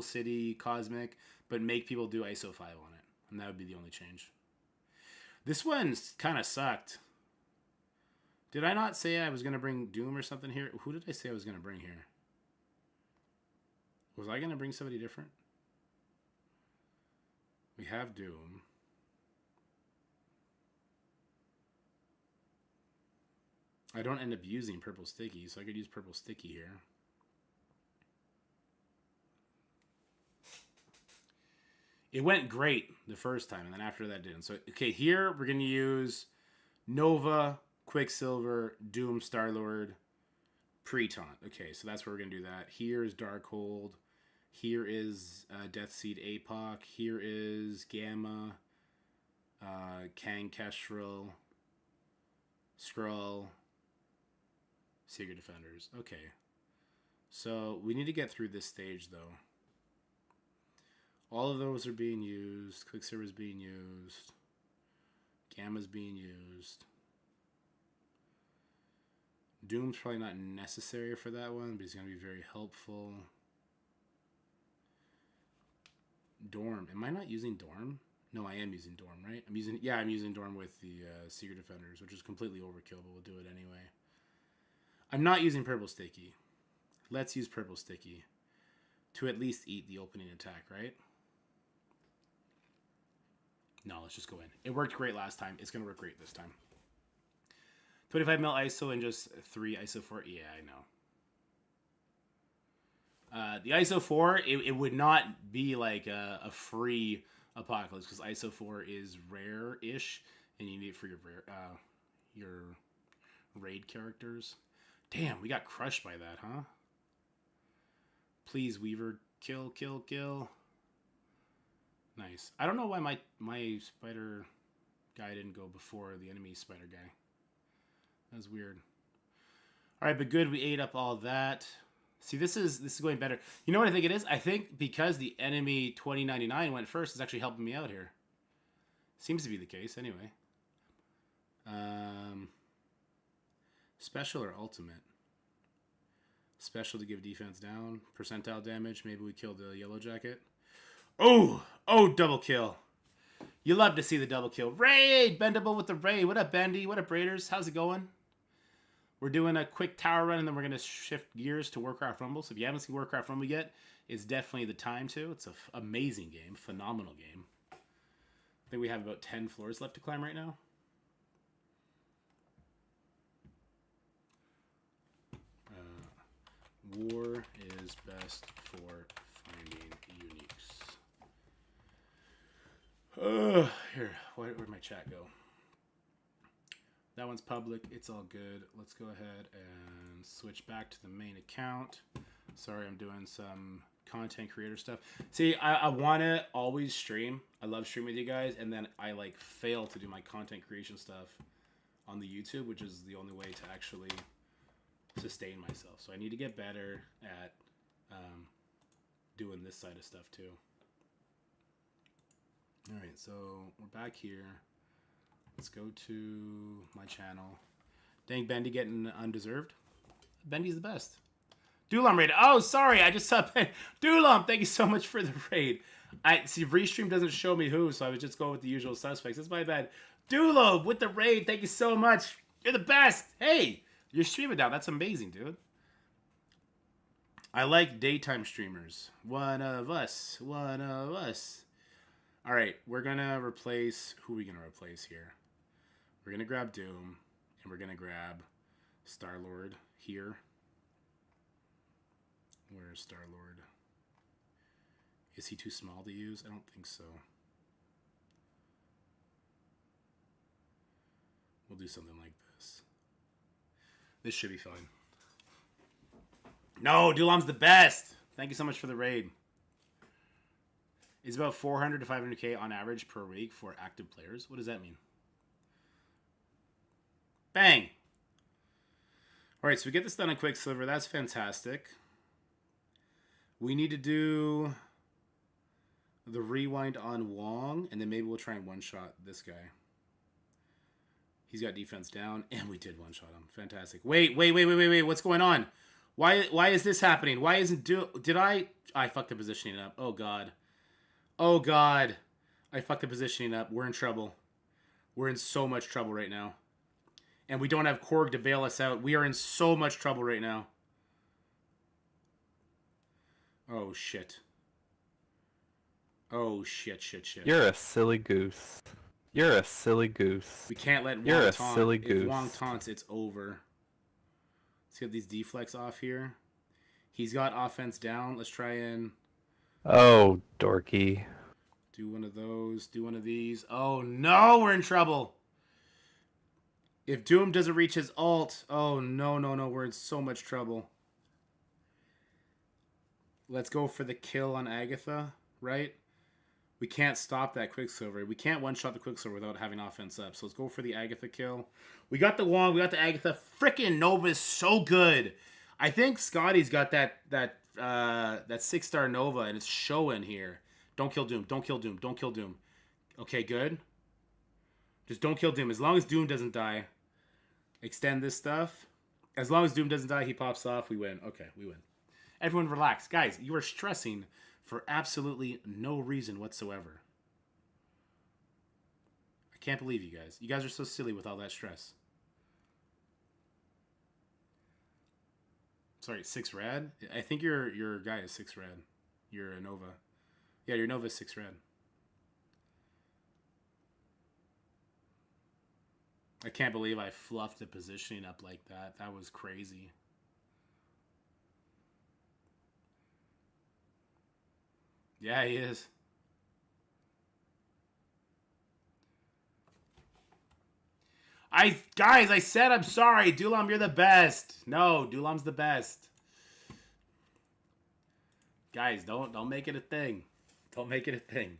Speaker 1: City, Cosmic, but make people do ISO 5 on it. And that would be the only change. This one's kind of sucked. Did I not say I was going to bring Doom or something here? Who did I say I was going to bring here? Was I going to bring somebody different? We have Doom. I don't end up using purple sticky, so I could use purple sticky here. It went great the first time, and then after that it didn't. So, okay, here we're going to use Nova, Quicksilver, Doom, Star-Lord, Pre-Taunt. Okay, so that's where we're going to do that. Here is Darkhold. Here is Deathseed APOC. Here is Gamma, Kang Kestrel, Skrull, Secret Defenders. Okay. So we need to get through this stage, though. All of those are being used. Quicksilver is being used. Gamma's being used. Doom's probably not necessary for that one, but he's going to be very helpful. Dorm. Am I not using Dorm? No, I am using Dorm, right? I'm using Dorm with the Secret Defenders, which is completely overkill, but we'll do it anyway. I'm not using Purple Sticky. Let's use Purple Sticky to at least eat the opening attack, right? No, let's just go in. It worked great last time. It's going to work great this time. 25 mil ISO and just 3 ISO 4. Yeah, I know. The ISO 4, it would not be like a free Apocalypse because ISO 4 is rare-ish, and you need it for your raid characters. Damn, we got crushed by that, huh? Please, Weaver, kill, kill, kill. Nice. I don't know why my spider guy didn't go before the enemy spider guy. That's weird. All right, but good. We ate up all that. See, this is going better. You know what I think it is? I think because the enemy 2099 went first, it's actually helping me out here. Seems to be the case, anyway. Special or ultimate? Special to give defense down. Percentile damage. Maybe we kill the yellow jacket. Oh, double kill. You love to see the double kill. Raid! Bendable with the raid. What up, Bendy? What up, Raiders? How's it going? We're doing a quick tower run, and then we're going to shift gears to Warcraft Rumble. So if you haven't seen Warcraft Rumble yet, it's definitely the time to. It's an amazing game. Phenomenal game. I think we have about 10 floors left to climb right now. War is best for finding uniques. Here, where'd my chat go? That one's public. It's all good. Let's go ahead and switch back to the main account. Sorry, I'm doing some content creator stuff. See, I want to always stream. I love streaming with you guys, and then I fail to do my content creation stuff on the YouTube, which is the only way to actually sustain myself. So I need to get better at doing this side of stuff too. All right, so we're back here. Let's go to my channel. Dang, Bendy getting undeserved. Bendy's the best. Dulom raid. Oh, sorry, I just saw Ben. Dulom, thank you so much for the raid. I see Restream doesn't show me who, so I would just go with the usual suspects. That's my bad. Dulom with the raid. Thank you so much. You're the best. Hey, you're streaming now. That's amazing, dude. I like daytime streamers. One of us. One of us. All right, we're gonna replace. Who are we gonna replace here? We're going to grab Doom, and we're going to grab Star-Lord here. Where's Star-Lord? Is he too small to use? I don't think so. We'll do something like this. This should be fine. No, Dulom's the best! Thank you so much for the raid. It's about 400 to 500k on average per week for active players. What does that mean? Bang! Alright, so we get this done on Quicksilver. That's fantastic. We need to do the rewind on Wong, and then maybe we'll try and one-shot this guy. He's got defense down, and we did one-shot him. Fantastic. Wait. What's going on? Why is this happening? Why isn't did I fucked the positioning up. Oh, God. Oh, God. I fucked the positioning up. We're in trouble. We're in so much trouble right now. And we don't have Korg to bail us out. We are in so much trouble right now. Oh, shit. Oh, shit.
Speaker 2: You're a silly goose. You're a silly goose.
Speaker 1: We can't let Wong
Speaker 2: You're a
Speaker 1: taunt.
Speaker 2: silly goose.
Speaker 1: If Wong taunts, it's over. Let's get these deflects off here. He's got offense down. Let's try and
Speaker 2: Oh, dorky.
Speaker 1: do one of those. Do one of these. Oh, no, we're in trouble. If Doom doesn't reach his ult, oh, no, no, no, we're in so much trouble. Let's go for the kill on Agatha, right? We can't stop that Quicksilver. We can't one-shot the Quicksilver without having offense up. So let's go for the Agatha kill. We got the Wong. We got the Agatha. Frickin' Nova is so good. I think Scotty's got that 6-star Nova, and it's showing here. Don't kill Doom. Don't kill Doom. Don't kill Doom. Okay, good. Just don't kill Doom. As long as Doom doesn't die. Extend this stuff. As long as Doom doesn't die, he pops off. We win. Okay, we win. Everyone relax. Guys, you are stressing for absolutely no reason whatsoever. I can't believe you guys. You guys are so silly with all that stress. Sorry, 6 rad? I think your guy is 6 rad. You're a Nova. Yeah, your Nova is 6 rad. I can't believe I fluffed the positioning up like that. That was crazy. Yeah, he is. Guys, I said I'm sorry. Dulam, you're the best. No, Dulam's the best. Guys, don't make it a thing. Don't make it a thing.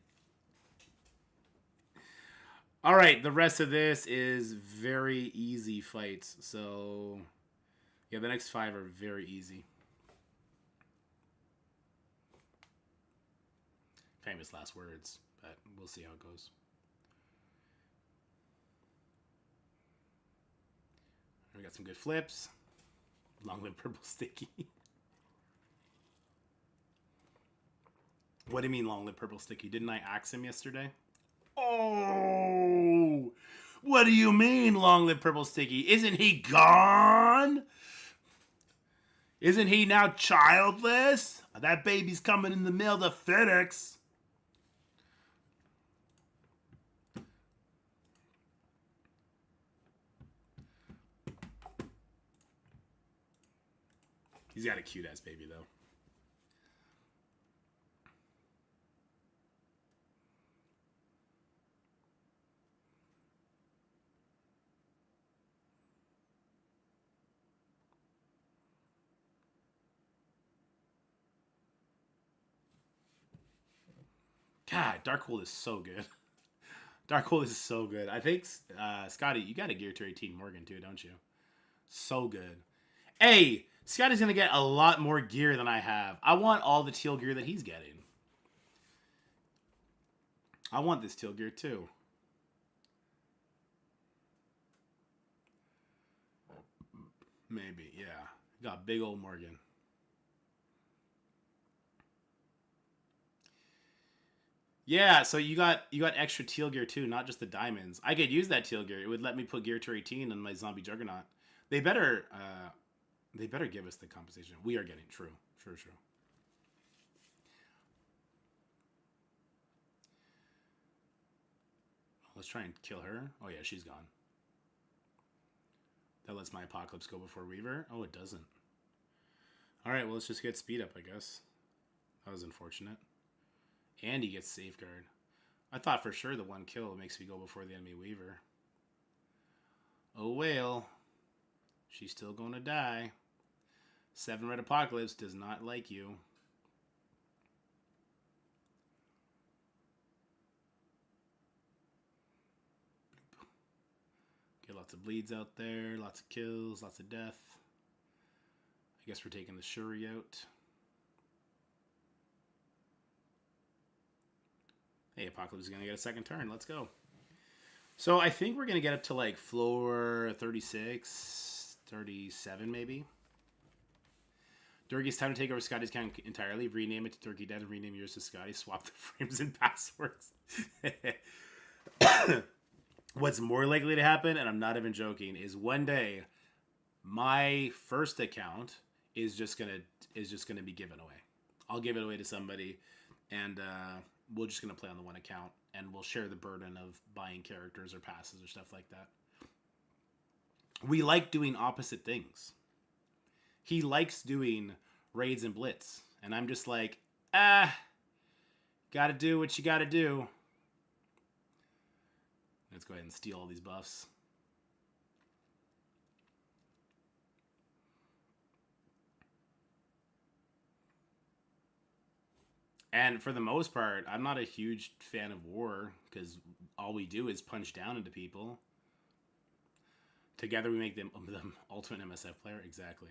Speaker 1: All right, the rest of this is very easy fights. So, yeah, the next 5 are very easy. Famous last words, but we'll see how it goes. We got some good flips. Long live purple sticky. What do you mean long live purple sticky? Didn't I axe him yesterday? Oh! What do you mean long live purple sticky? Isn't he gone? Isn't he now childless? That baby's coming in the mail to FedEx. He's got a cute ass baby though. God, Darkhold is so good. Darkhold is so good. I think, Scotty, you got a Gear to 18 Morgan too, don't you? So good. Hey, Scotty's going to get a lot more gear than I have. I want all the teal gear that he's getting. I want this teal gear too. Maybe, yeah. Got big old Morgan. Yeah, so you got extra teal gear too, not just the diamonds. I could use that teal gear. It would let me put Gear Tier 18 on my zombie juggernaut. They better give us the compensation. We are getting true. True. Let's try and kill her. Oh yeah, she's gone. That lets my Apocalypse go before Weaver. Oh, it doesn't. Alright, well let's just get speed up, I guess. That was unfortunate. And he gets Safeguard. I thought for sure the one kill makes me go before the enemy Weaver. Oh well. She's still going to die. 7 Red Apocalypse does not like you. Get lots of bleeds out there. Lots of kills. Lots of death. I guess we're taking the Shuri out. Hey, Apocalypse is going to get a second turn. Let's go. So I think we're going to get up to like floor 36, 37 maybe. Durkey's time to take over Scotty's account entirely. Rename it to Turkey Dad and rename yours to Scotty. Swap the frames and passwords. What's more likely to happen, and I'm not even joking, is one day my first account is just gonna be given away. I'll give it away to somebody, and we're just gonna play on the one account, and we'll share the burden of buying characters or passes or stuff like that. We like doing opposite things. He likes doing raids and blitz. And I'm just like, gotta do what you gotta do. Let's go ahead and steal all these buffs. And for the most part, I'm not a huge fan of war because all we do is punch down into people. Together we make them the ultimate MSF player. Exactly.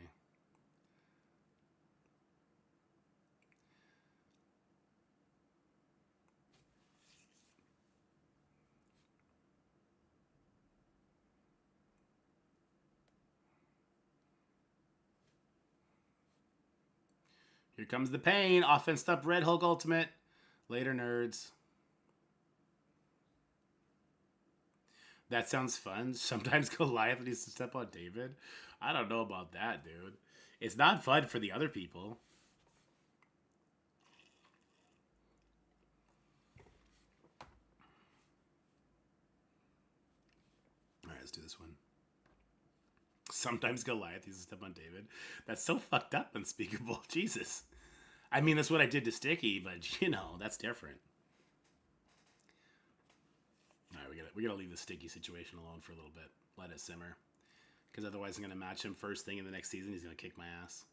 Speaker 1: Here comes the pain. Offense up Red Hulk Ultimate. Later, nerds. That sounds fun. Sometimes Goliath needs to step on David. I don't know about that, dude. It's not fun for the other people. Alright, let's do this one. Sometimes Goliath needs to step on David. That's so fucked up, unspeakable. Jesus. I mean, that's what I did to Sticky, but, you know, that's different. Alright, we gotta leave the Sticky situation alone for a little bit. Let it simmer. Because otherwise I'm going to match him first thing in the next season. He's going to kick my ass.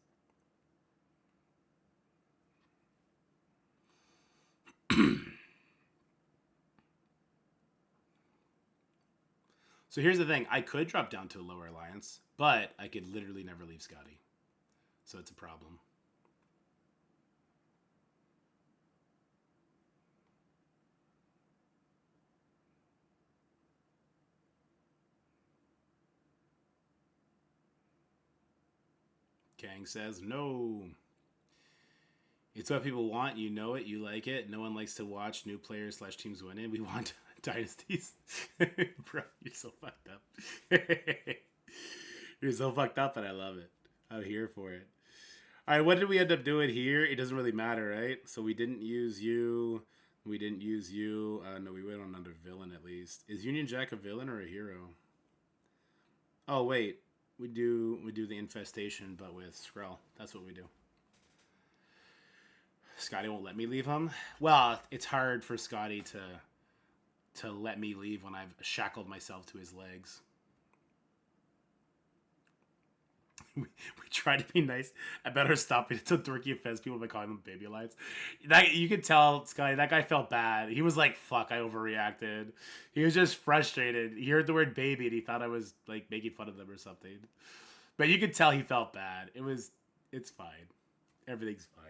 Speaker 1: So here's the thing. I could drop down to a lower alliance, but I could literally never leave Scotty. So it's a problem. Kang says, no. It's what people want. You know it. You like it. No one likes to watch new players / teams win it. We want dynasties. Bro, you're so fucked up. You're so fucked up, and I love it. I'm here for it. All right, what did we end up doing here? It doesn't really matter, right? So we didn't use you. We didn't use you. No, we went on under villain at least. Is Union Jack a villain or a hero? Oh, wait. We do the infestation, but with Skrull. That's what we do. Scotty won't let me leave him. Well, it's hard for Scotty to let me leave when I've shackled myself to his legs. we try to be nice. I better stop it until Dorky offends people by calling them baby lights. That you could tell Scotty, that guy felt bad. He was like, fuck, I overreacted. He was just frustrated. He heard the word baby and he thought I was like making fun of them or something. But you could tell he felt bad. It's fine. Everything's fine.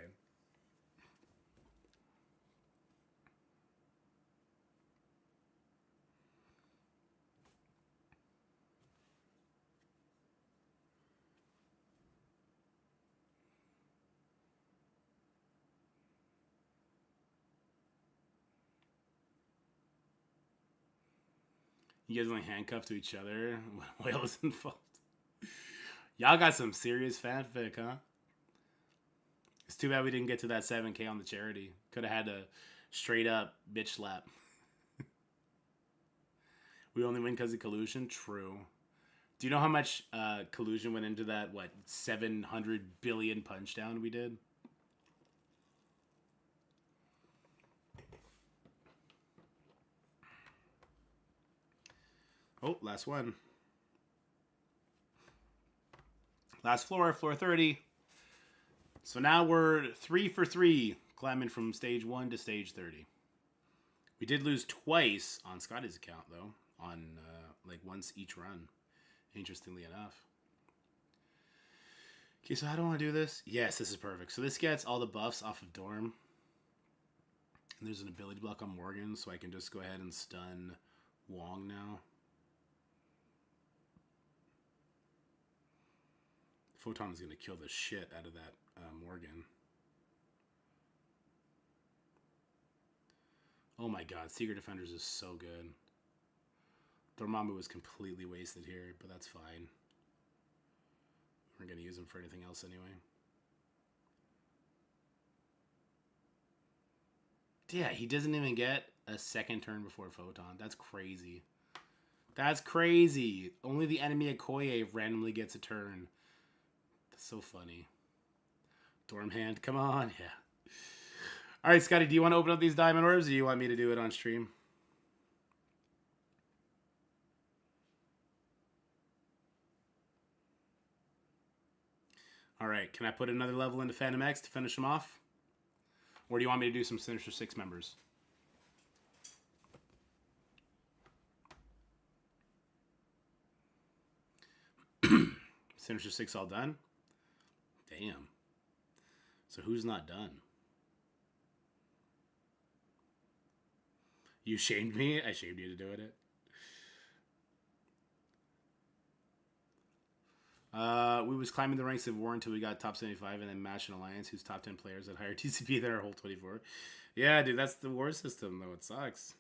Speaker 1: You guys only handcuffed to each other when Whale is involved. Y'all got some serious fanfic, huh? It's too bad we didn't get to that 7K on the charity. Could have had a straight up bitch slap. We only win because of collusion? True. Do you know how much collusion went into that, 700 billion punch down we did? Oh, last one. Last floor, floor 30. So now we're 3 for 3, climbing from stage 1 to stage 30. We did lose twice on Scotty's account, though, on once each run, interestingly enough. Okay, so how do I want to do this? Yes, this is perfect. So this gets all the buffs off of Dorm. And there's an ability block on Morgan, so I can just go ahead and stun Wong now. Photon is going to kill the shit out of that Morgan. Oh my god, Secret Defenders is so good. Dormammu was completely wasted here, but that's fine. We're going to use him for anything else anyway. Yeah, he doesn't even get a second turn before Photon. That's crazy. That's crazy. Only the enemy Okoye randomly gets a turn. That's so funny. Dorm hand, come on. Yeah. All right, Scotty, do you want to open up these diamond orbs, or do you want me to do it on stream? All right, can I put another level into Phantom X to finish them off? Or do you want me to do some Sinister Six members? Sinister Six all done? Damn. So who's not done? You shamed me? I shamed you to doing it. We was climbing the ranks of war until we got top 75 and then matched an alliance whose top 10 players had higher TCP than our whole 24. Yeah, dude, that's the war system, though. It sucks.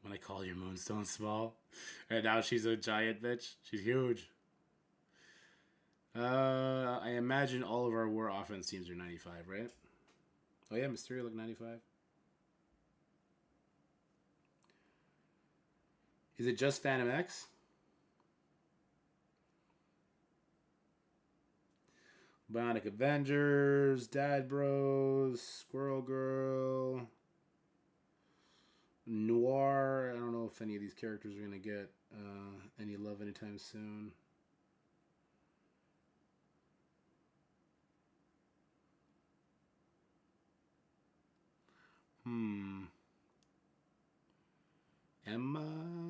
Speaker 1: When I call your moonstone small. And now she's a giant bitch. She's huge. I imagine all of our war offense teams are 95, right? Oh yeah, Mysterio look 95. Is it just Phantom X? Bionic Avengers, Dad Bros, Squirrel Girl, Noir. I don't know if any of these characters are going to get any love anytime soon. Emma,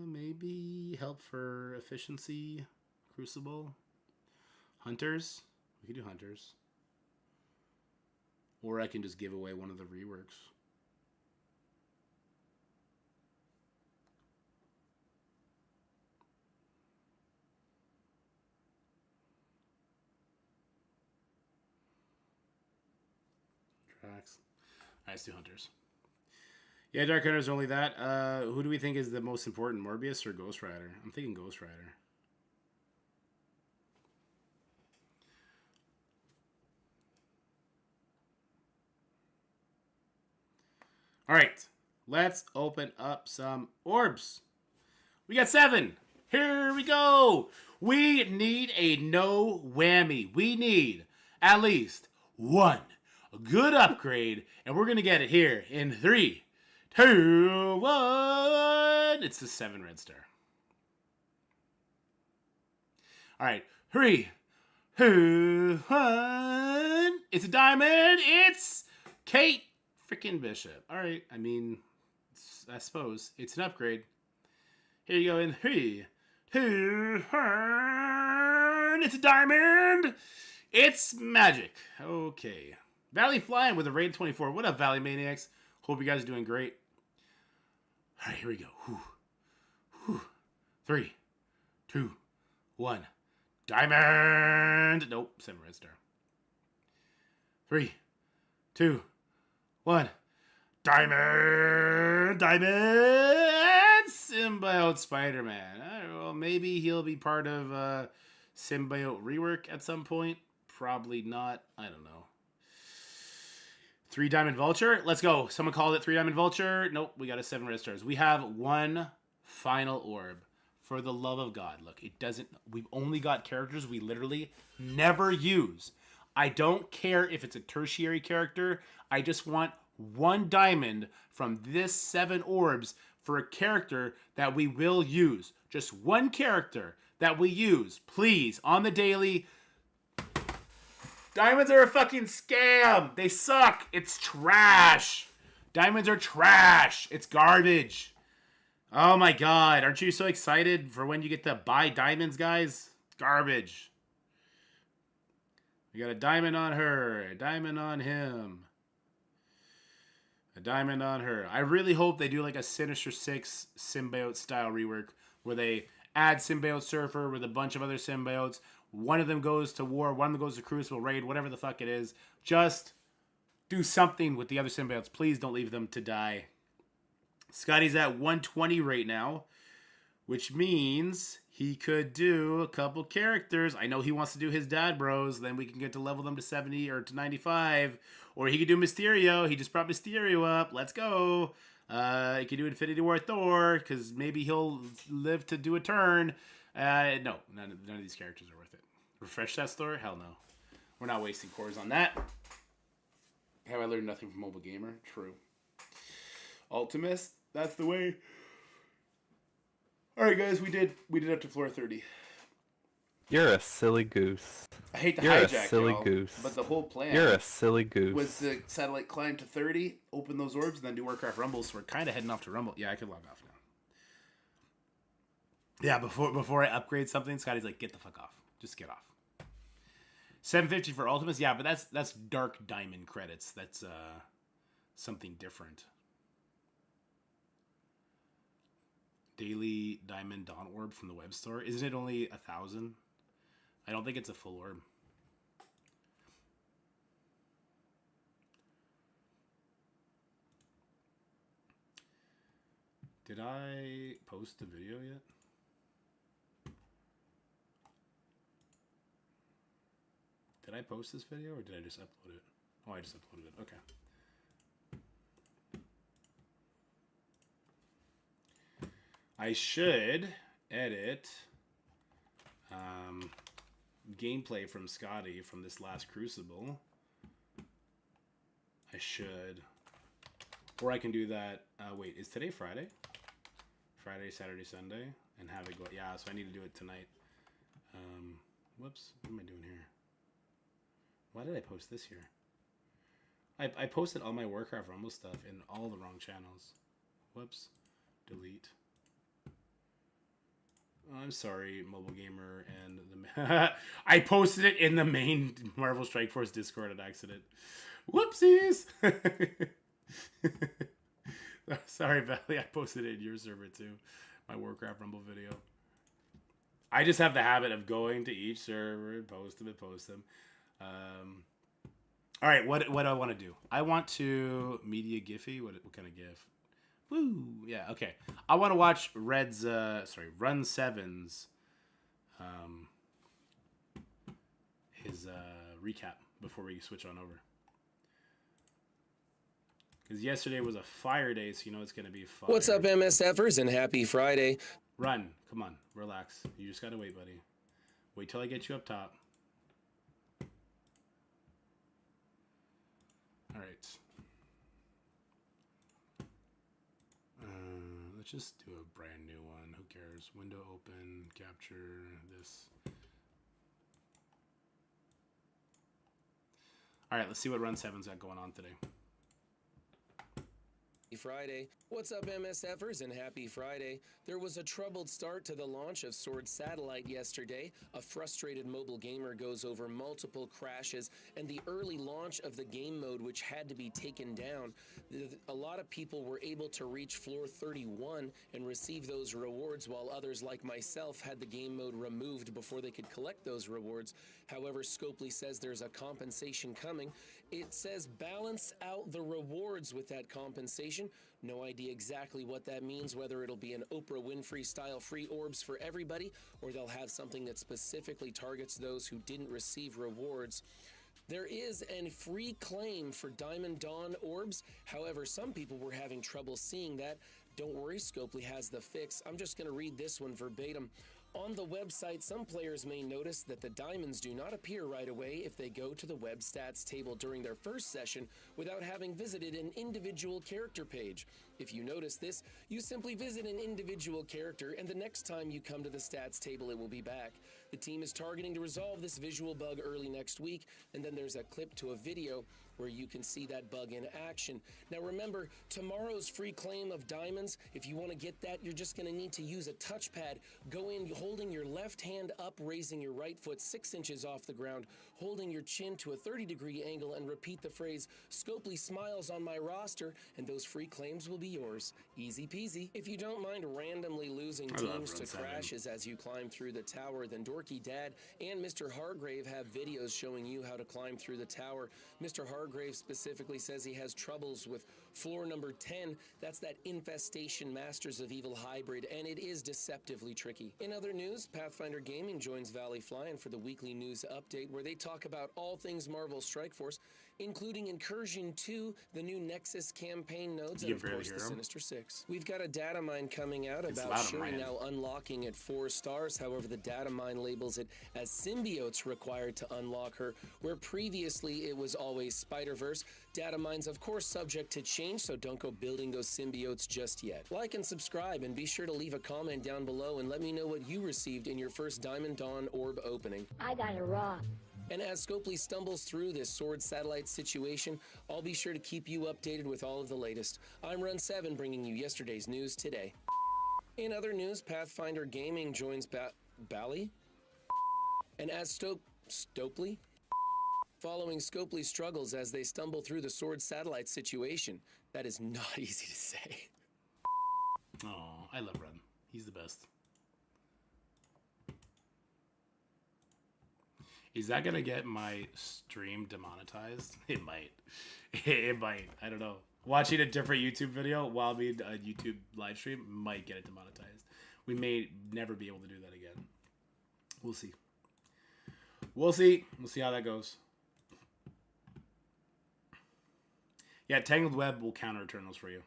Speaker 1: maybe help for efficiency. Crucible. Hunters. We could do Hunters. Or I can just give away one of the reworks. Tracks. Alright, let's do Hunters. Yeah, Dark Hunter's only that. Who do we think is the most important, Morbius or Ghost Rider? I'm thinking Ghost Rider. All right, let's open up some orbs. We got 7. Here we go. We need a no whammy. We need at least one good upgrade, and we're going to get it here in 3, 2, 1. It's the 7 red star. All right, 3, 2, 1. It's a diamond. It's Kate freaking Bishop. All right, I mean, I suppose it's an upgrade. Here you go in 3, 2, 1. It's a diamond. It's magic. Okay. Valley flying with a raid 24. What up, Valley Maniacs? Hope you guys are doing great. All right, here we go. Whew. Whew. 3, 2, 1. Diamond. Nope, 7 red star. 3, 2, 1. Diamond. Symbiote Spider-Man. Well, maybe he'll be part of Symbiote rework at some point. Probably not. I don't know. 3 Diamond Vulture. Let's go. Someone called it 3 Diamond Vulture. Nope, we got a 7 red stars. We have one final orb. For the love of God. Look, it doesn't... We've only got characters we literally never use. I don't care if it's a tertiary character. I just want 1 diamond from this 7 orbs for a character that we will use. Just 1 character that we use. Please, on the daily... Diamonds are a fucking scam. They suck. It's trash. Diamonds are trash. It's garbage. Oh my god. Aren't you so excited for when you get to buy diamonds, guys? Garbage. We got a diamond on her. A diamond on him. A diamond on her. I really hope they do like a Sinister Six symbiote style rework where they add Symbiote Surfer with a bunch of other symbiotes. One of them goes to war, one of them goes to Crucible Raid, whatever the fuck it is. Just do something with the other symbiotes. Please don't leave them to die. Scotty's at 120 right now, which means he could do a couple characters. I know he wants to do his Dad Bros, then we can get to level them to 70 or to 95. Or he could do Mysterio. He just brought Mysterio up. Let's go. He could do Infinity War Thor, because maybe he'll live to do a turn. No, none of these characters are worth it. Refresh that store? Hell no. We're not wasting cores on that. Have I learned nothing from Mobile Gamer? True. Ultimus, that's the way. All right, guys, we did up to floor 30.
Speaker 2: You're a silly goose.
Speaker 1: I hate to
Speaker 2: You're a
Speaker 1: hijack
Speaker 2: silly
Speaker 1: y'all,
Speaker 2: goose.
Speaker 1: but the whole plan
Speaker 2: You're a silly goose.
Speaker 1: was the satellite climb to 30, open those orbs, and then do Warcraft Rumble. So we're kind of heading off to Rumble. Yeah, I could log off now. Yeah, before I upgrade something, Scotty's like, get the fuck off. Just get off. 750 for Ultimus. Yeah, but that's Dark Diamond credits. That's something different. Daily Diamond Dawn Orb from the web store. Isn't it only 1,000? I don't think it's a full orb. Did I post the video yet? Did I post this video or did I just upload it? Oh, I just uploaded it. Okay. I should edit gameplay from Scotty from this last Crucible. I should. Or I can do that. Wait, is today Friday? Friday, Saturday, Sunday? And have it go. Yeah, so I need to do it tonight. Whoops. What am I doing here? Why did I post this here? I posted all my Warcraft Rumble stuff in all the wrong channels. Whoops. Delete. I'm sorry, Mobile Gamer and the... I posted it in the main Marvel Strike Force Discord on accident. Whoopsies! Sorry, Valley. I posted it in your server too. My Warcraft Rumble video. I just have the habit of going to each server and post them. All right, what do I want to do? I want to media Giphy. What kind of GIF? Woo! Yeah, okay. I want to watch Run 7's his recap before we switch on over. Because yesterday was a fire day, so you know it's going to be fire.
Speaker 3: What's up, MSFers, and happy Friday.
Speaker 1: Run. Come on. Relax. You just got to wait, buddy. Wait till I get you up top. All right. Let's just do a brand new one. Who cares? Window open, capture this. All right, let's see what Run 7's got going on today.
Speaker 3: Friday. What's up, MSFers, and happy Friday. There was a troubled start to the launch of Sword Satellite yesterday. A frustrated mobile gamer goes over multiple crashes and the early launch of the game mode, which had to be taken down. A lot of people were able to reach floor 31 and receive those rewards, while others like myself had the game mode removed before they could collect those rewards. However, Scopely says there's a compensation coming. It says balance out the rewards with that compensation. No idea exactly what that means, whether it'll be an Oprah Winfrey style free orbs for everybody, or they'll have something that specifically targets those who didn't receive rewards. There is a free claim for Diamond Dawn orbs. However, some people were having trouble seeing that. Don't worry, Scopely has the fix. I'm just going to read this one verbatim. On the website, some players may notice that the diamonds do not appear right away if they go to the web stats table during their first session without having visited an individual character page. If you notice this, you simply visit an individual character, and the next time you come to the stats table, it will be back. The team is targeting to resolve this visual bug early next week, and then there's a clip to a video where you can see that bug in action. Now remember, tomorrow's free claim of diamonds, if you want to get that, you're just going to need to use a touchpad. Go in holding your left hand up, raising your right foot 6 inches off the ground, holding your chin to a 30-degree angle, and repeat the phrase, "Scopely smiles on my roster," and those free claims will be yours. Easy peasy. If you don't mind randomly losing teams to crashes as you climb through the tower, then Dorky Dad and Mr. Hargrave have videos showing you how to climb through the tower. Mr. Hargrave specifically says he has troubles with floor number 10. That's that Infestation Masters of Evil hybrid, and it is deceptively tricky. In other news, Pathfinder Gaming joins Valley Flying for the weekly news update, where they talk about all things Marvel Strike Force. including Incursion 2, the new Nexus campaign nodes,
Speaker 1: You
Speaker 3: and
Speaker 1: can
Speaker 3: of
Speaker 1: barely
Speaker 3: course
Speaker 1: hear
Speaker 3: the
Speaker 1: 'em.
Speaker 3: Sinister Six. We've got a data mine coming out
Speaker 1: It's
Speaker 3: about
Speaker 1: loud on my
Speaker 3: Shuri
Speaker 1: end.
Speaker 3: now unlocking at 4 stars. However, the data mine labels it as symbiotes required to unlock her, where previously it was always Spider-Verse. Data mine's of course subject to change, so don't go building those symbiotes just yet. Like and subscribe, and be sure to leave a comment down below and let me know what you received in your first Diamond Dawn orb opening.
Speaker 4: I got it raw.
Speaker 3: And as Scopely stumbles through this Sword Satellite situation, I'll be sure to keep you updated with all of the latest. I'm Run7, bringing you yesterday's news today. In other news, Pathfinder Gaming joins Bally? And as Stopely? Following Scopely's struggles as they stumble through the Sword Satellite situation. That is not easy to say.
Speaker 1: Oh, I love Run. He's the best. Is that gonna get my stream demonetized? It might. It might. I don't know. Watching a different YouTube video while being a YouTube live stream might get it demonetized. We may never be able to do that again. We'll see. We'll see. We'll see how that goes. Yeah, Tangled Web will counter Eternals for you.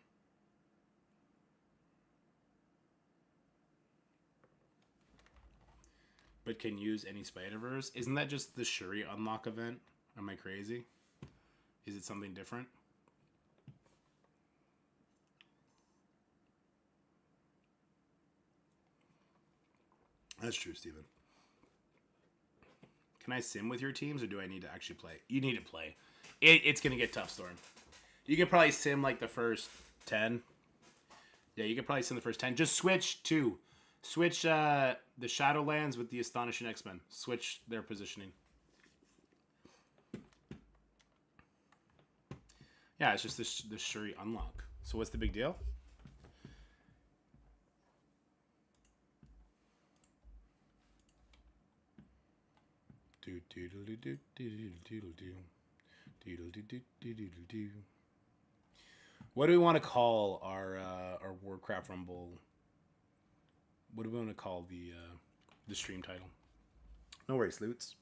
Speaker 1: But can use any Spider-Verse. Isn't that just the Shuri unlock event? Am I crazy? Is it something different? That's true, Steven. Can I sim with your teams, or do I need to actually play? You need to play. It's going to get tough, Storm. You can probably sim like the first 10. Yeah, you can probably sim the first 10. Just switch to... Switch the Shadowlands with the Astonishing X-Men. Switch their positioning. Yeah, it's just the Shuri unlock. So what's the big deal? What do we want to call our Warcraft Rumble? What do we want to call the stream title? No worries, Loots.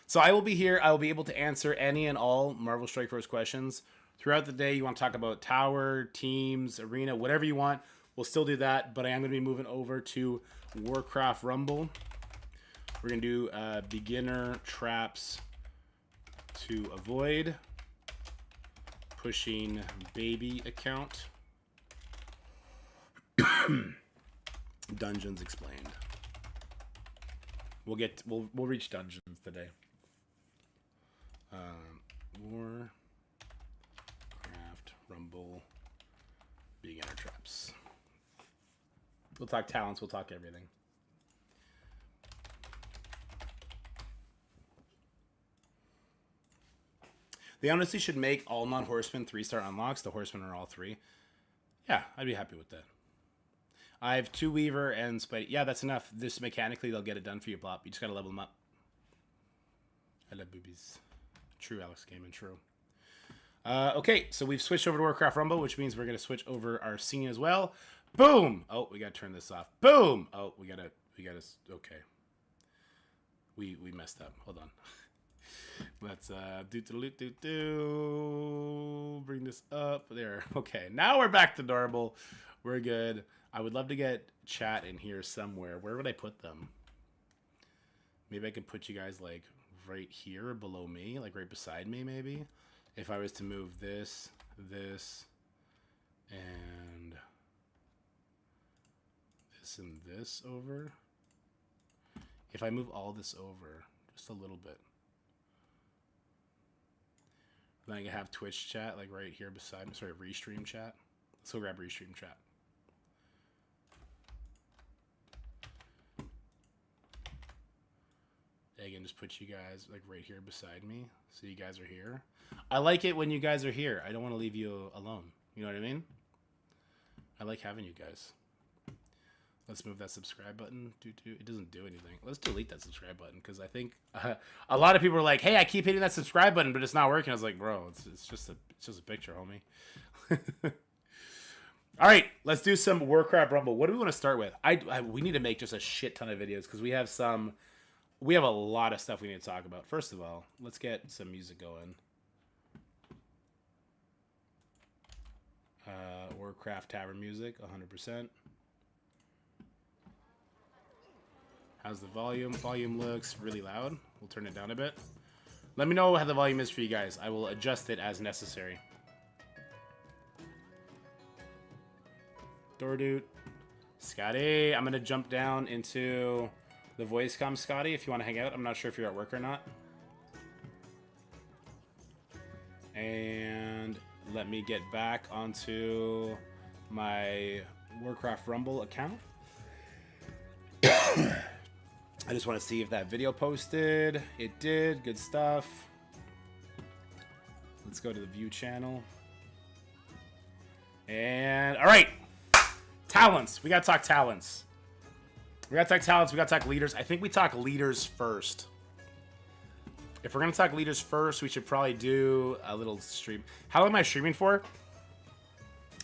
Speaker 1: So I will be here. I will be able to answer any and all Marvel Strike Force questions throughout the day. You want to talk about Tower, Teams, Arena, whatever you want. We'll still do that, but I am going to be moving over to Warcraft Rumble. We're going to do beginner traps to avoid, pushing baby account. Dungeons explained. We'll reach dungeons today. Warcraft Rumble beginner traps. We'll talk talents. We'll talk everything. They honestly should make all non-horsemen 3-star unlocks. The horsemen are all 3. Yeah, I'd be happy with that. I have 2 Weaver and Spidey. Yeah, that's enough. This mechanically, they'll get it done for you, Plop. You just gotta level them up. I love boobies. True, Alex Gaiman, true. Okay, so we've switched over to Warcraft Rumble, which means we're gonna switch over our scene as well. Boom! Oh, we gotta turn this off. Boom! Oh, we gotta. Okay. We messed up. Hold on. Let's bring this up there. Okay, now we're back to normal. We're good. I would love to get chat in here somewhere. Where would I put them? Maybe I could put you guys like right here below me, like right beside me maybe. If I was to move this, and this over. If I move all this over just a little bit. Then I can have Twitch chat like right here beside me. Sorry, Restream chat. Let's go grab Restream chat. Again, just put you guys like right here beside me, so you guys are here. I like it when you guys are here. I don't want to leave you alone. You know what I mean? I like having you guys. Let's move that subscribe button. It doesn't do anything. Let's delete that subscribe button, because I think a lot of people are like, "Hey, I keep hitting that subscribe button, but it's not working." I was like, "Bro, it's just a picture, homie." All right, let's do some Warcraft Rumble. What do we want to start with? We need to make just a shit ton of videos, because we have a lot of stuff we need to talk about. First of all, let's get some music going. Warcraft Tavern music, 100%. How's the volume? Volume looks really loud. We'll turn it down a bit. Let me know how the volume is for you guys. I will adjust it as necessary. Dordoot. Scotty, I'm going to jump down into the voice comm, Scotty, if you want to hang out. I'm not sure if you're at work or not. And let me get back onto my Warcraft Rumble account. I just want to see if that video posted. It did. Good stuff. Let's go to the view channel. And all right. Talents. We got to talk talents. We got to talk talents. We got to talk leaders. I think we talk leaders first. If we're going to talk leaders first, we should probably do a little stream. How long am I streaming for?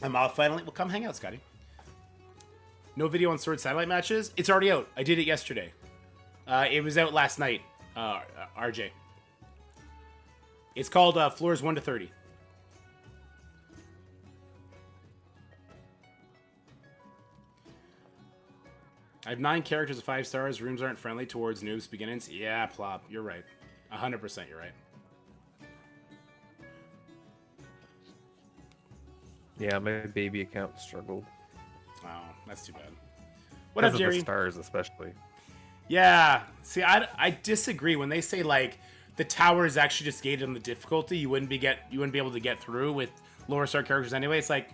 Speaker 1: I'm out finally. Well, come hang out, Scotty. No video on Sword Satellite matches? It's already out. I did it yesterday. It was out last night, RJ. It's called Floors 1 to 30. I have 9 characters of 5 stars. Rooms aren't friendly towards noobs beginnings. Yeah, Plop. You're right. 100% you're right.
Speaker 2: Yeah, my baby account struggled.
Speaker 1: Oh, that's too bad. What up, Jerry?
Speaker 2: The stars, especially.
Speaker 1: Yeah. See, I disagree when they say like the tower is actually just gated on the difficulty. You wouldn't be able to get through with lower star characters anyway. It's like,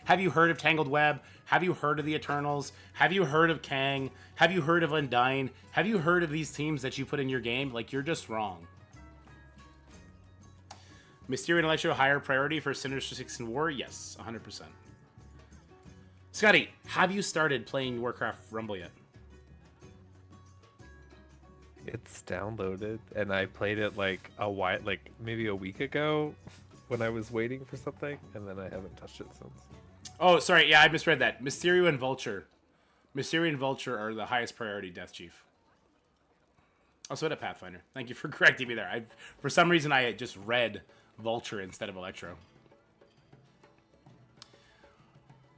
Speaker 1: have you heard of Tangled Web? Have you heard of the Eternals? Have you heard of Kang? Have you heard of Undyne? Have you heard of these teams that you put in your game? Like, you're just wrong. Mysterio and Electro higher priority for Sinister Six in War? Yes, 100%. Scotty, have you started playing Warcraft Rumble yet?
Speaker 2: It's downloaded, and I played it like maybe a week ago when I was waiting for something, and then I haven't touched it since.
Speaker 1: Oh, sorry. Yeah, I misread that. Mysterio and Vulture. Mysterio and Vulture are the highest priority Death Chief. Also, at a Pathfinder. Thank you for correcting me there. For some reason, I just read Vulture instead of Electro.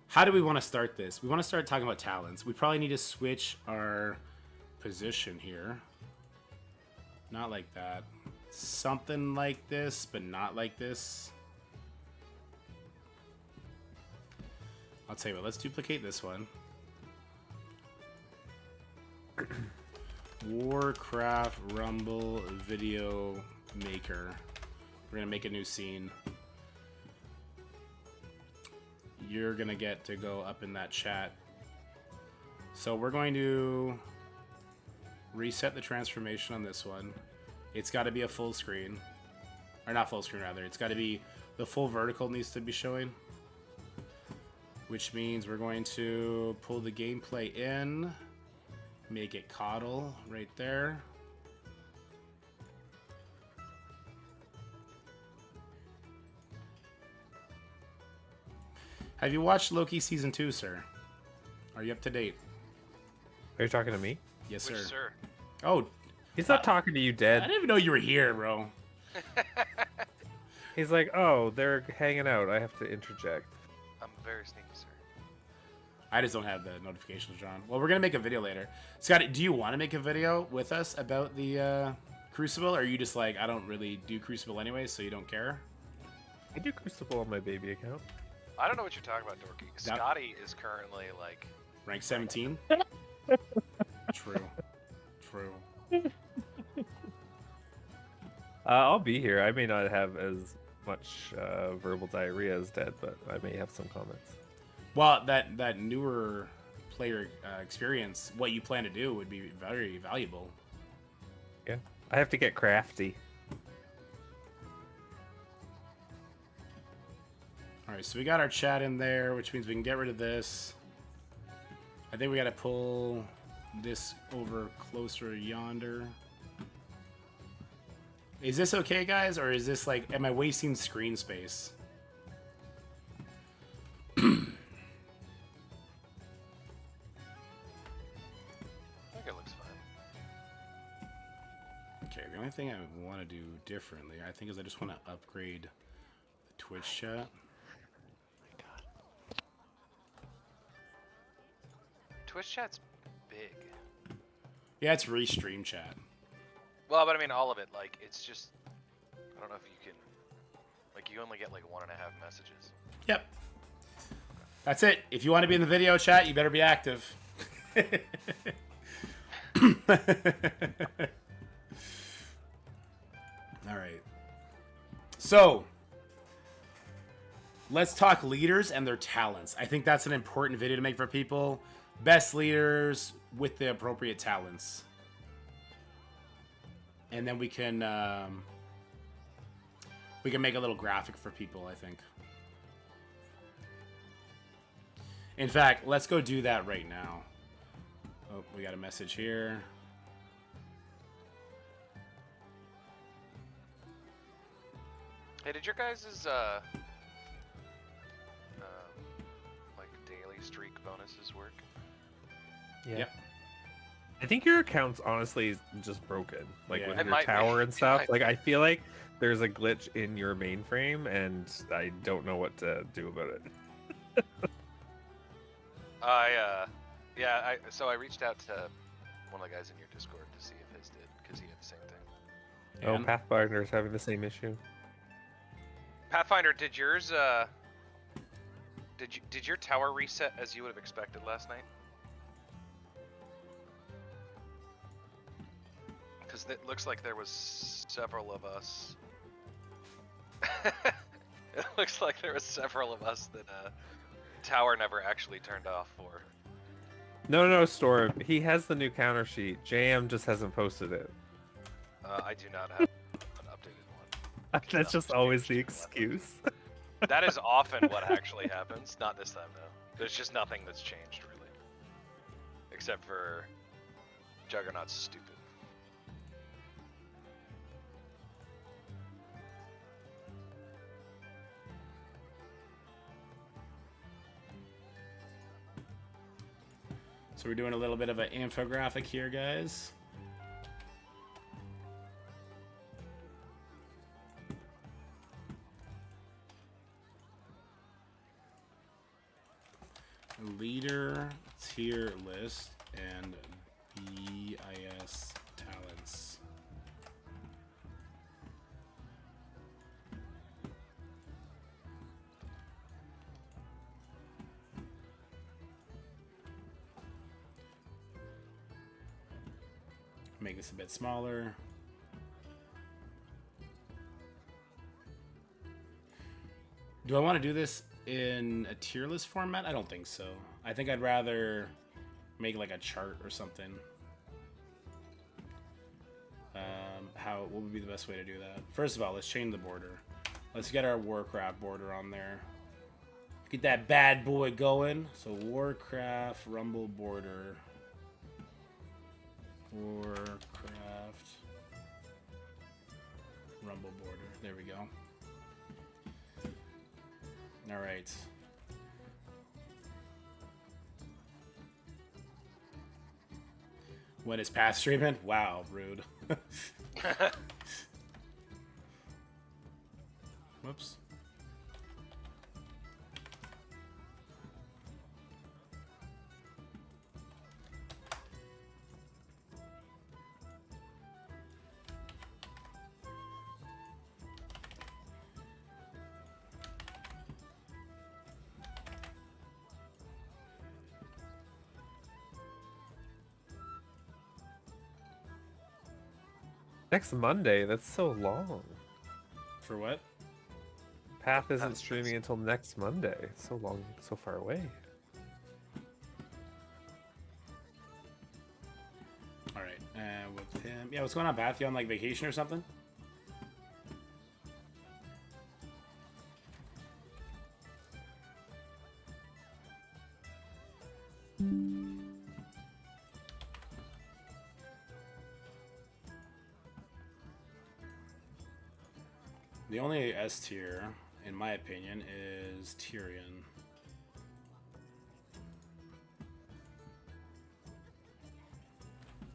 Speaker 1: How do we want to start this? We want to start talking about talents. We probably need to switch our position here. Not like that. Something like this, but not like this. I'll tell you what, let's duplicate this one. Warcraft Rumble Video Maker. We're going to make a new scene. You're going to get to go up in that chat. So we're going to reset the transformation on this one. It's got to be a full screen. Or not full screen, rather. It's got to be, the full vertical needs to be showing. Which means we're going to pull the gameplay in. Make it coddle right there. Have you watched Loki Season 2, sir? Are you up to date?
Speaker 2: Are you talking to me?
Speaker 1: Yes,
Speaker 4: Which
Speaker 1: sir.
Speaker 4: sir?
Speaker 1: Oh,
Speaker 2: He's not talking to you,
Speaker 1: I
Speaker 2: Dead.
Speaker 1: didn't even know you were here, bro.
Speaker 2: He's like, oh, they're hanging out. I have to interject.
Speaker 4: I'm very sneaky, sir.
Speaker 1: I just don't have the notifications drawn. Well, we're going to make a video later. Scott, do you want to make a video with us about the Crucible? Or are you just like, I don't really do Crucible anyway, so you don't care?
Speaker 2: I do Crucible on my baby account.
Speaker 4: I don't know what you're talking about, Dorky. Scotty is currently like
Speaker 1: Rank 17? True. True.
Speaker 2: I'll be here. I may not have as much verbal diarrhea as Dead, but I may have some comments.
Speaker 1: Well, that newer player experience, what you plan to do would be very valuable.
Speaker 2: Yeah. I have to get crafty.
Speaker 1: Alright, so we got our chat in there, which means we can get rid of this. I think we got to pull this over closer yonder. Is this okay, guys? Or is this like, am I wasting screen space?
Speaker 4: I think it looks fine.
Speaker 1: Okay, the only thing I want to do differently, I think, is I just want to upgrade the Twitch chat.
Speaker 4: Twitch chat's big.
Speaker 1: Yeah, it's restream chat.
Speaker 4: Well, but I mean all of it. Like it's just, I don't know if you can, like you only get like 1.5 messages.
Speaker 1: Yep. That's it. If you want to be in the video chat, you better be active. All right. So, let's talk leaders and their talents. I think that's an important video to make for people. Best leaders with the appropriate talents. And then we can make a little graphic for people, I think. In fact, let's go do that right now. Oh, we got a message here.
Speaker 4: Hey, did your guys' like daily streak bonuses work?
Speaker 2: Yeah.
Speaker 1: Yep.
Speaker 2: I think your account's honestly just broken. Like
Speaker 1: Yeah.
Speaker 2: with
Speaker 4: It
Speaker 2: your
Speaker 4: might be.
Speaker 2: tower and
Speaker 4: It
Speaker 2: stuff.
Speaker 4: might
Speaker 2: Like I feel like there's a glitch in your mainframe, and I don't know what to do about it.
Speaker 4: So I reached out to one of the guys in your Discord to see if his did, because he had the same thing.
Speaker 2: Oh,
Speaker 1: And-
Speaker 2: Pathfinder's having the same issue.
Speaker 4: Pathfinder, did yours did your tower reset as you would have expected last night? Because it looks like there was several of us. It looks like there was several of us that tower never actually turned off for.
Speaker 2: No, Storm. He has the new counter sheet. JM just hasn't posted it.
Speaker 4: I do not have an updated one.
Speaker 2: That's just always the excuse.
Speaker 4: That is often what actually happens. Not this time though. There's just nothing that's changed really, except for Juggernaut's stupid.
Speaker 1: So we're doing a little bit of an infographic here, guys. Leader tier list and BIS talents. Make this a bit smaller. Do I want to do this in a tier list format? I don't think so. I think I'd rather make like a chart or something. What would be the best way to do that? First of all, let's change the border. Let's get our Warcraft border on there. Get that bad boy going. So Warcraft Rumble border. Warcraft Rumble border. There we go. All right. When is past streaming? Wow, rude. Whoops.
Speaker 2: Next Monday? That's so long.
Speaker 1: For what?
Speaker 2: Path isn't streaming until next Monday. It's so long, so far away.
Speaker 1: All right. And with him, yeah. What's going on, Path? You on like vacation or something? The only S tier, in my opinion, is Tyrion.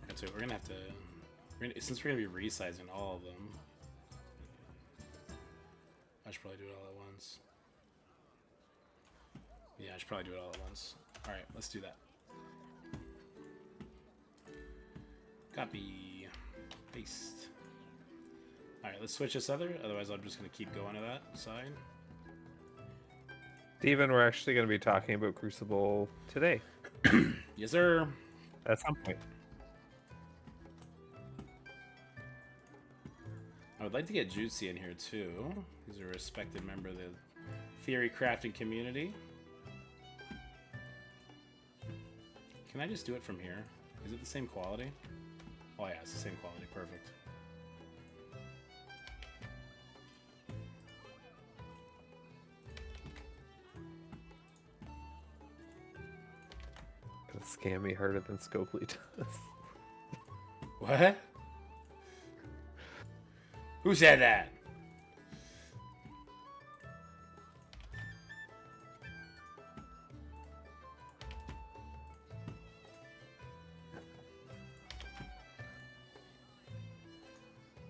Speaker 1: And so we're gonna have to, since we're gonna be resizing all of them, I should probably do it all at once. Yeah, I should probably do it all at once. All right, let's do that. Copy. Paste. Alright, let's switch this other. Otherwise, I'm just going to keep going to that side.
Speaker 2: Steven, we're actually going to be talking about Crucible today.
Speaker 1: Yes, sir.
Speaker 2: At some point.
Speaker 1: I would like to get Juicy in here, too. He's a respected member of the theory crafting community. Can I just do it from here? Is it the same quality? Oh yeah, it's the same quality. Perfect.
Speaker 2: Gonna scam me harder than Scopely does.
Speaker 1: What? Who said that?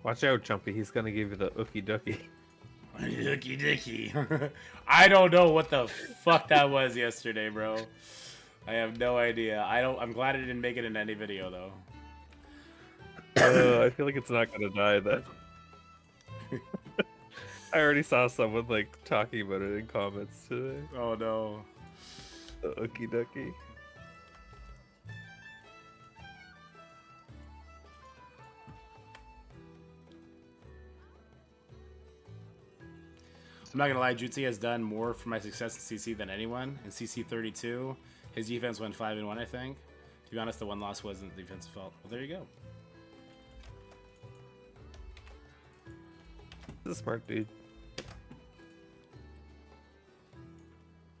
Speaker 2: Watch out, Jumpy. He's gonna give you the ookie dookie.
Speaker 1: Dookie dicky. I don't know what the fuck that was yesterday, bro. I have no idea. I'm glad I didn't make it in any video though.
Speaker 2: I feel like it's not gonna die then. I already saw someone like talking about it in comments today.
Speaker 1: Oh no.
Speaker 2: The ookie dookie.
Speaker 1: I'm not gonna lie, Jutsi has done more for my success in CC than anyone. In CC 32, his defense went 5-1, I think. To be honest, the one loss wasn't the defensive fault. Well, there you go.
Speaker 2: He's a smart dude.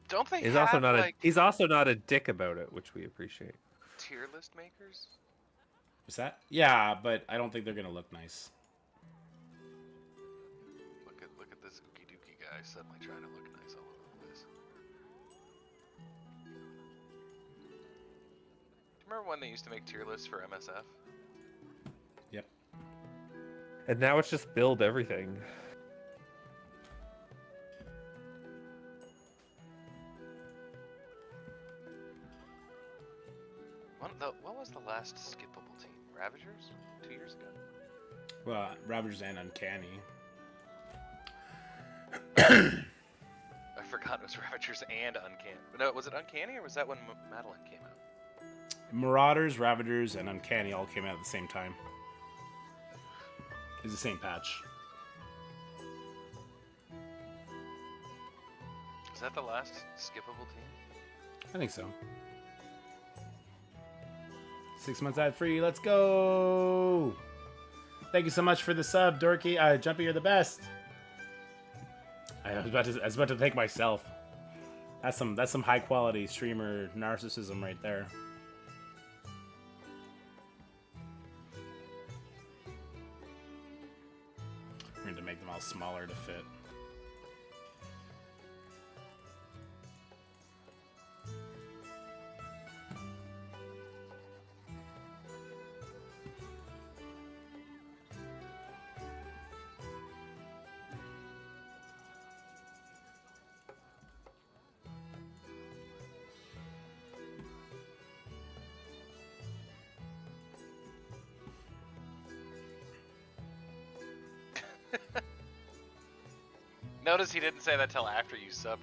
Speaker 4: Don't they
Speaker 2: He's
Speaker 4: have,
Speaker 2: also not
Speaker 4: like,
Speaker 2: he's also not a dick about it, which we appreciate.
Speaker 4: tier list makers?
Speaker 1: What's that? Yeah, but I don't think they're gonna look nice.
Speaker 4: Look at this ookie dookie guy suddenly trying to look nice all over the place. Do you remember when they used to make tier lists for MSF?
Speaker 1: Yep.
Speaker 2: And now it's just build everything.
Speaker 4: What was the last skippable team? Ravagers? 2 years ago?
Speaker 1: Well, Ravagers and Uncanny.
Speaker 4: I forgot it was Ravagers and Uncanny. No, was it Uncanny or was that when Madeline came out?
Speaker 1: Marauders, Ravagers, and Uncanny all came out at the same time. It's the same patch.
Speaker 4: Is that the last skippable team?
Speaker 1: I think so. 6 months ad free. Let's go. Thank you so much for the sub, Dorky. Jumpy, you're the best. I was about to thank myself. That's some high quality streamer narcissism right there. We're going to make them all smaller to fit.
Speaker 4: Notice he didn't say that till after you subbed.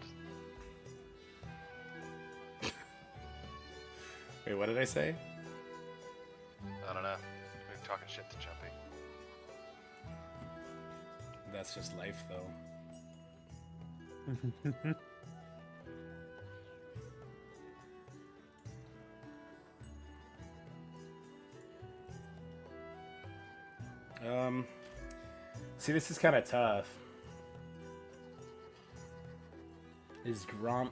Speaker 1: Wait, what did I say?
Speaker 4: I don't know. We're talking shit to Jumpy.
Speaker 1: That's just life, though. See, this is kind of tough. Is Grom...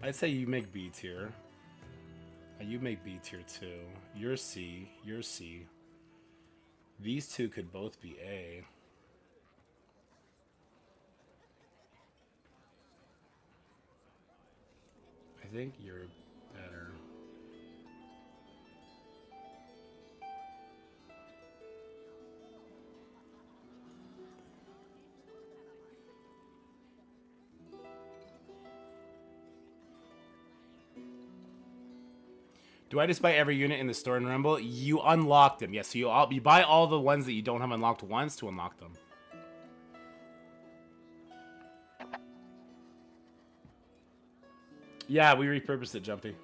Speaker 1: I'd say you make B tier. You make B tier too. You're C. You're C. These two could both be A. I think you're better. Do I just buy every unit in the store in Rumble? You unlock them. Yes, so you buy all the ones that you don't have unlocked once to unlock them. Yeah, we repurposed it, Jumpy.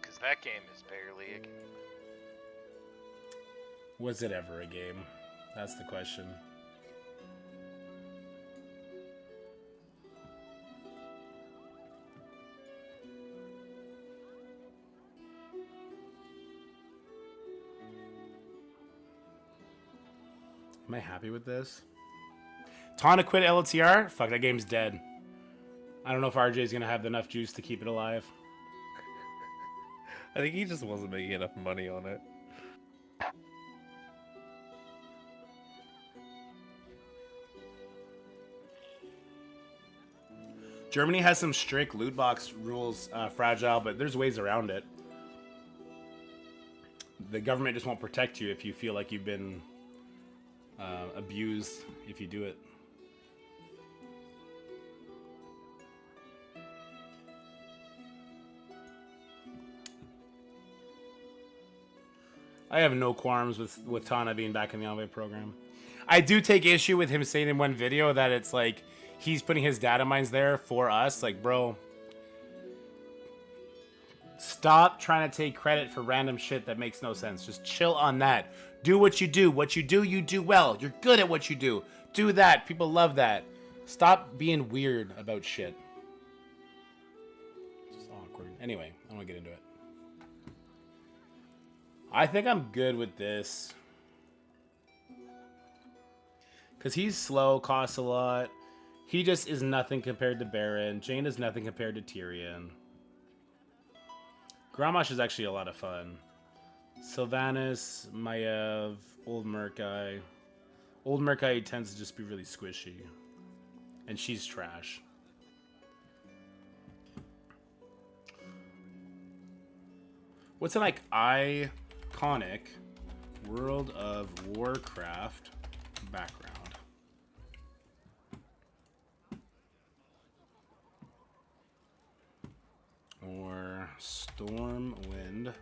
Speaker 4: Because that game is barely a game.
Speaker 1: Was it ever a game? That's the question. Am I happy with this? Tana quit LTR? Fuck, that game's dead. I don't know if RJ's gonna have enough juice to keep it alive.
Speaker 2: I think he just wasn't making enough money on it.
Speaker 1: Germany has some strict loot box rules, Fragile, but there's ways around it. The government just won't protect you if you feel like you've been abused if you do it. I have no qualms with Tana being back in the Envoy program. I do take issue with him saying in one video that it's like he's putting his data mines there for us. Like, bro, stop trying to take credit for random shit that makes no sense. Just chill on that. Do what you do. What you do, you do well. You're good at what you do. Do that. People love that. Stop being weird about shit. It's awkward. Anyway, I don't want to get into it. I think I'm good with this. Because he's slow, costs a lot. He just is nothing compared to Baron. Jane is nothing compared to Tyrion. Grommash is actually a lot of fun. Sylvanas, Maiev, Old Murkai. Old Murkai tends to just be really squishy. And she's trash. What's an iconic World of Warcraft background? Or Stormwind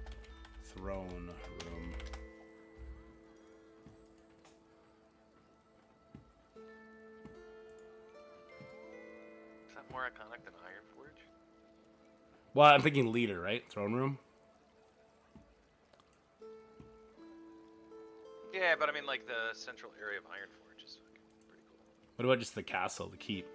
Speaker 1: Throne Room.
Speaker 4: Is that more iconic than Ironforge?
Speaker 1: Well, I'm thinking leader, right? Throne Room?
Speaker 4: Yeah, but I mean, like, the central area of Ironforge is fucking pretty cool.
Speaker 1: What about just the castle, the keep?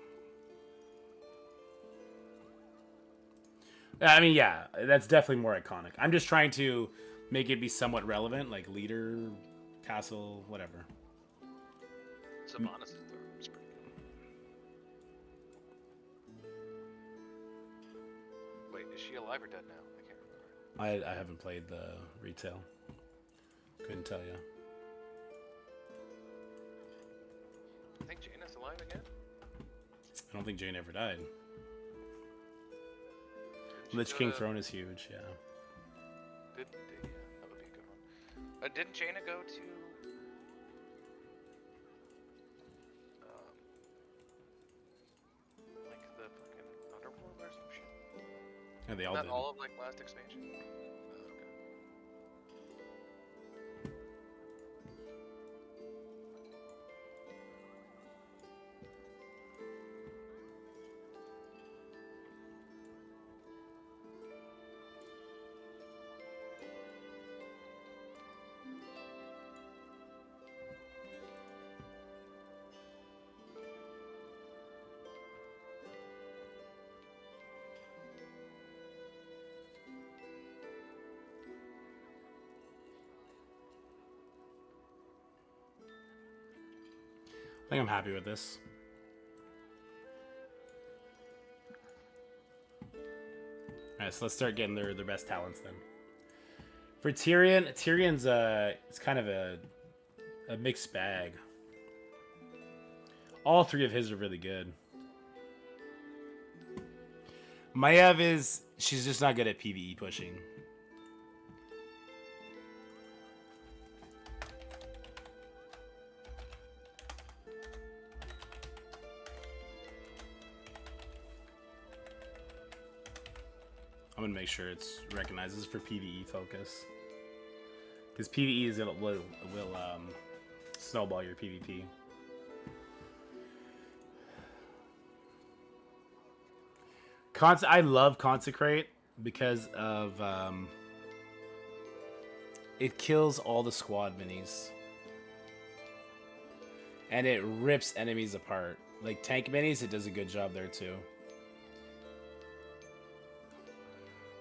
Speaker 1: I mean, yeah, that's definitely more iconic. I'm just trying to make it be somewhat relevant, like leader, castle, whatever.
Speaker 4: Sylvanas is pretty good. Wait, is she alive or dead now? I can't remember.
Speaker 1: I haven't played the retail. Couldn't tell you.
Speaker 4: I think Jaina's alive again?
Speaker 1: I don't think Jane ever died.
Speaker 4: Didn't she
Speaker 1: Lich
Speaker 4: go
Speaker 1: King
Speaker 4: to-
Speaker 1: Throne is huge, yeah.
Speaker 4: Yeah, that would be a good one. Didn't Jaina go to... like the fucking Underworld or some shit?
Speaker 1: Yeah, they all
Speaker 4: Not
Speaker 1: did.
Speaker 4: all of like last expansion? Okay.
Speaker 1: I think I'm happy with this. Alright, so let's start getting their best talents then. For Tyrion, Tyrion's it's kind of a mixed bag. All three of his are really good. Maiev she's just not good at PvE pushing. I'm gonna make sure it's recognizes for PvE focus, because PvE is will snowball your PvP. I love Consecrate because of it kills all the squad minis. And it rips enemies apart. Like tank minis, it does a good job there too.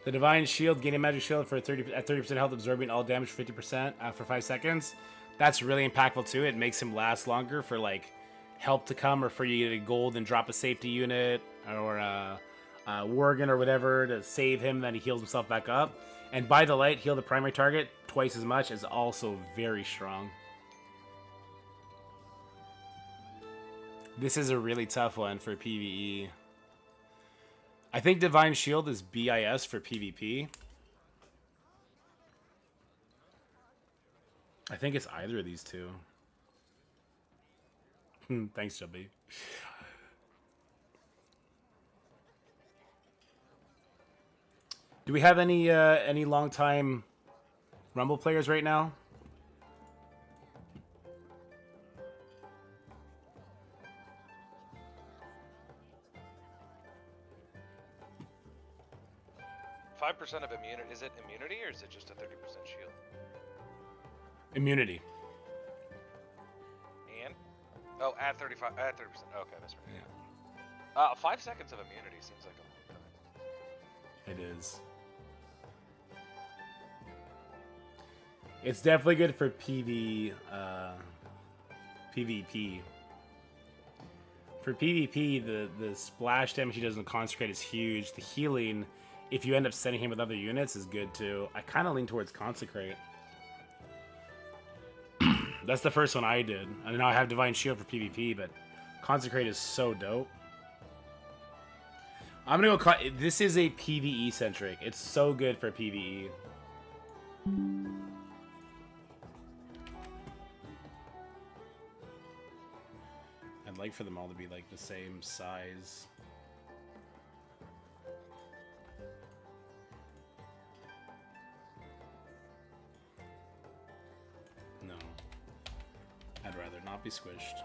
Speaker 1: The Divine Shield, gaining magic shield for 30% health, absorbing all damage for 50% for 5 seconds. That's really impactful too. It makes him last longer for like help to come, or for you to get a gold and drop a safety unit, or Worgen or whatever to save him. Then he heals himself back up. And by delight, heal the primary target twice as much is also very strong. This is a really tough one for PvE. I think Divine Shield is BIS for PvP. I think it's either of these two. Thanks, Chubby. Do we have any long-time Rumble players right now?
Speaker 4: % of immunity. Is it immunity or is it just a 30% shield?
Speaker 1: Immunity.
Speaker 4: And? Oh, at 35. At 30%. Okay, that's right.
Speaker 1: Yeah.
Speaker 4: 5 seconds of immunity seems like a long time.
Speaker 1: It is. It's definitely good for PvP. For PvP, the splash damage he does in Consecrate is huge. The healing, if you end up sending him with other units, is good too. I kind of lean towards Consecrate. That's the first one I did. I know I have Divine Shield for PvP, but Consecrate is so dope. I'm gonna go. This is a PvE centric. It's so good for PvE. I'd like for them all to be like the same size. No. I'd rather not be squished.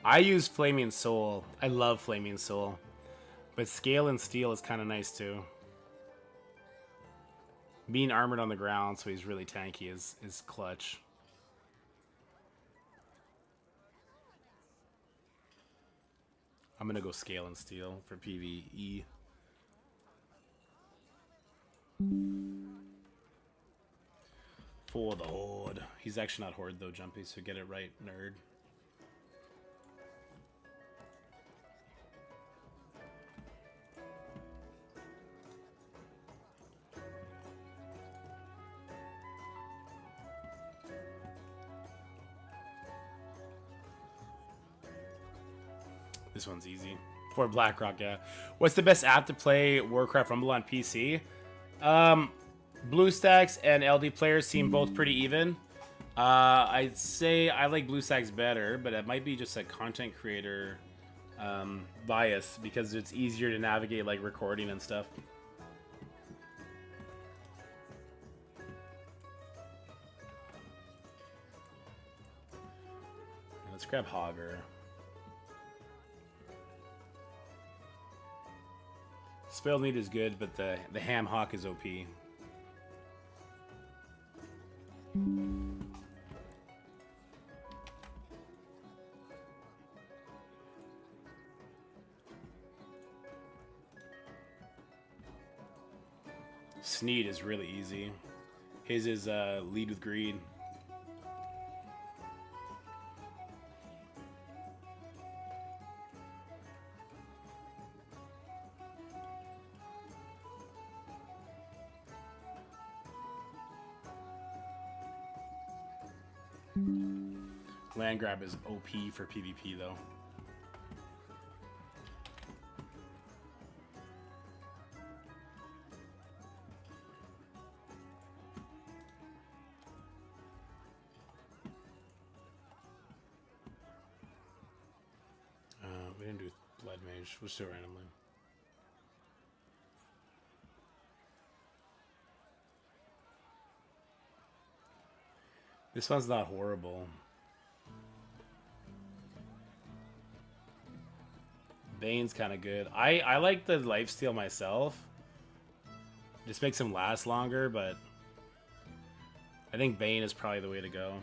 Speaker 1: I use Flaming Soul. I love Flaming Soul. But Scale and Steel is kind of nice too. Being armored on the ground, so he's really tanky, is clutch. I'm gonna go Scale and Steel for PvE. For the Horde. He's actually not Horde though, Jumpy, so get it right, nerd. This one's easy. For BlackRock, yeah. What's the best app to play Warcraft Rumble on PC? BlueStacks and LD players seem both pretty even. I'd say I like BlueStacks better, but it might be just a content creator bias because it's easier to navigate like recording and stuff. Let's grab Hogger. Spell Need is good, but the Ham Hawk is OP. Sneed is really easy. His is Lead with Greed. Land grab is OP for PvP though. We didn't do Blood Mage. We'll just do it randomly. This one's not horrible. Bane's kind of good. I like the lifesteal myself. Just makes him last longer, but I think Bane is probably the way to go.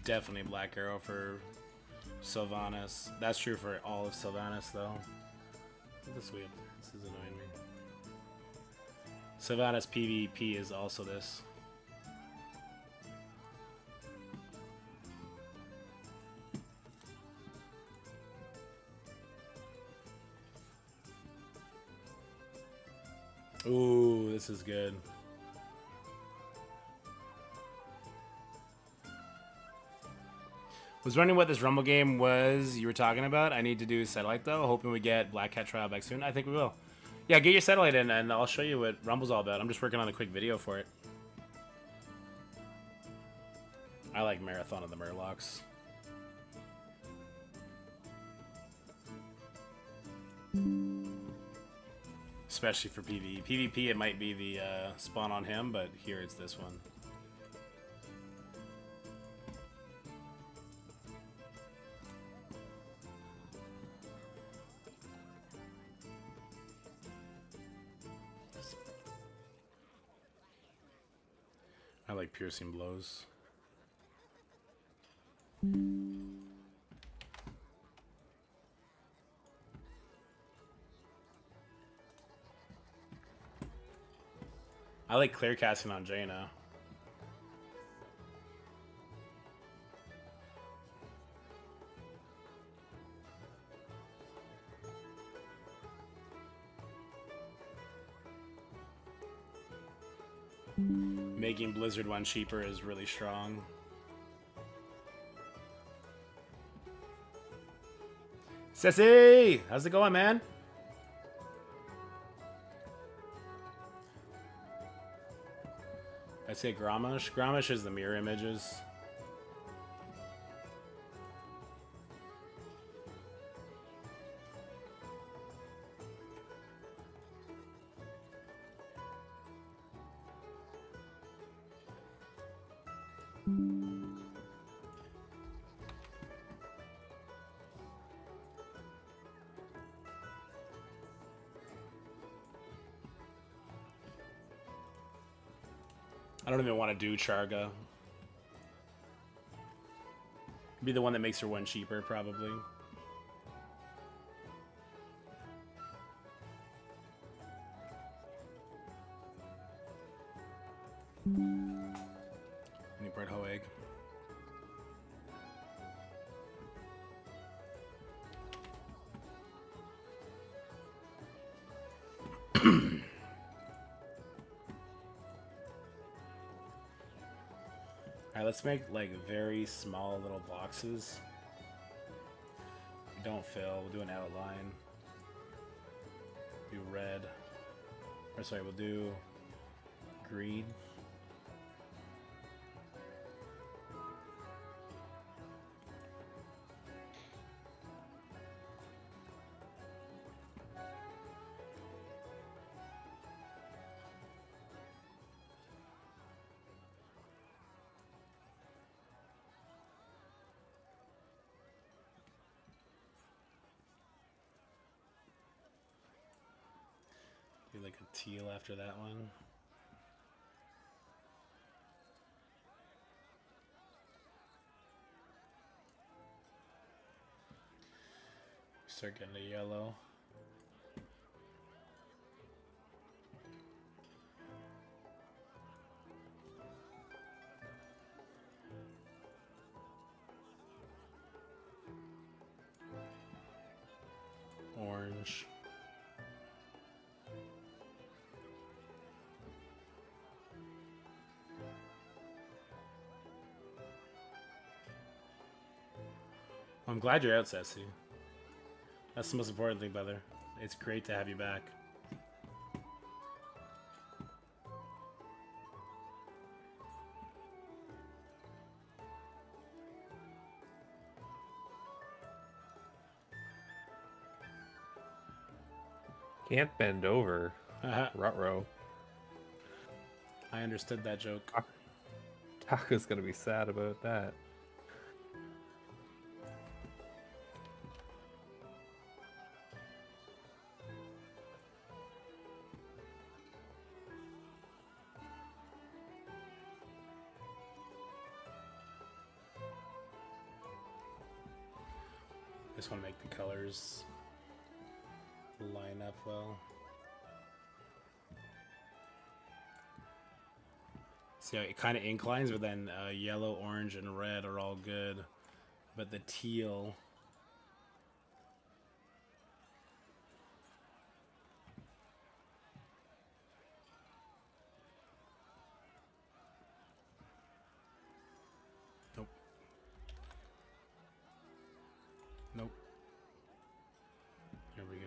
Speaker 1: Definitely Black Arrow for Sylvanas. That's true for all of Sylvanas, though. Get this way up there. This is annoying me. Sylvanas PvP is also this. Ooh, this is good. Was wondering what this Rumble game was you were talking about. I need to do satellite though, hoping we get Black Cat Trial back soon. I think we will. Yeah, get your satellite in and I'll show you what Rumble's all about. I'm just working on a quick video for it. I like Marathon of the Murlocs. Especially for PvE. PvP, it might be the spawn on him, but here it's this one. I like piercing blows. I like clear casting on Jaina. Making Blizzard one cheaper is really strong. Sissy! How's it going, man? I say Grommash. Grommash is the mirror images. I don't even want to do Charga. Be the one that makes her one cheaper, probably. Any bread hoe egg. Alright, let's make like very small little boxes. Don't fill, we'll do an outline. Do red. Or sorry, we'll do Greed. Do like a teal after that one. Start getting a yellow. Orange. I'm glad you're out, Sassy. That's the most important thing, brother. It's great to have you back.
Speaker 2: Can't bend over. Ruh-roh.
Speaker 1: I understood that joke.
Speaker 2: Taco's gonna be sad about that.
Speaker 1: Just want to make the colors line up well. See how it kind of inclines, but then yellow, orange, and red are all good. But the teal... Nope. Nope. Here we go.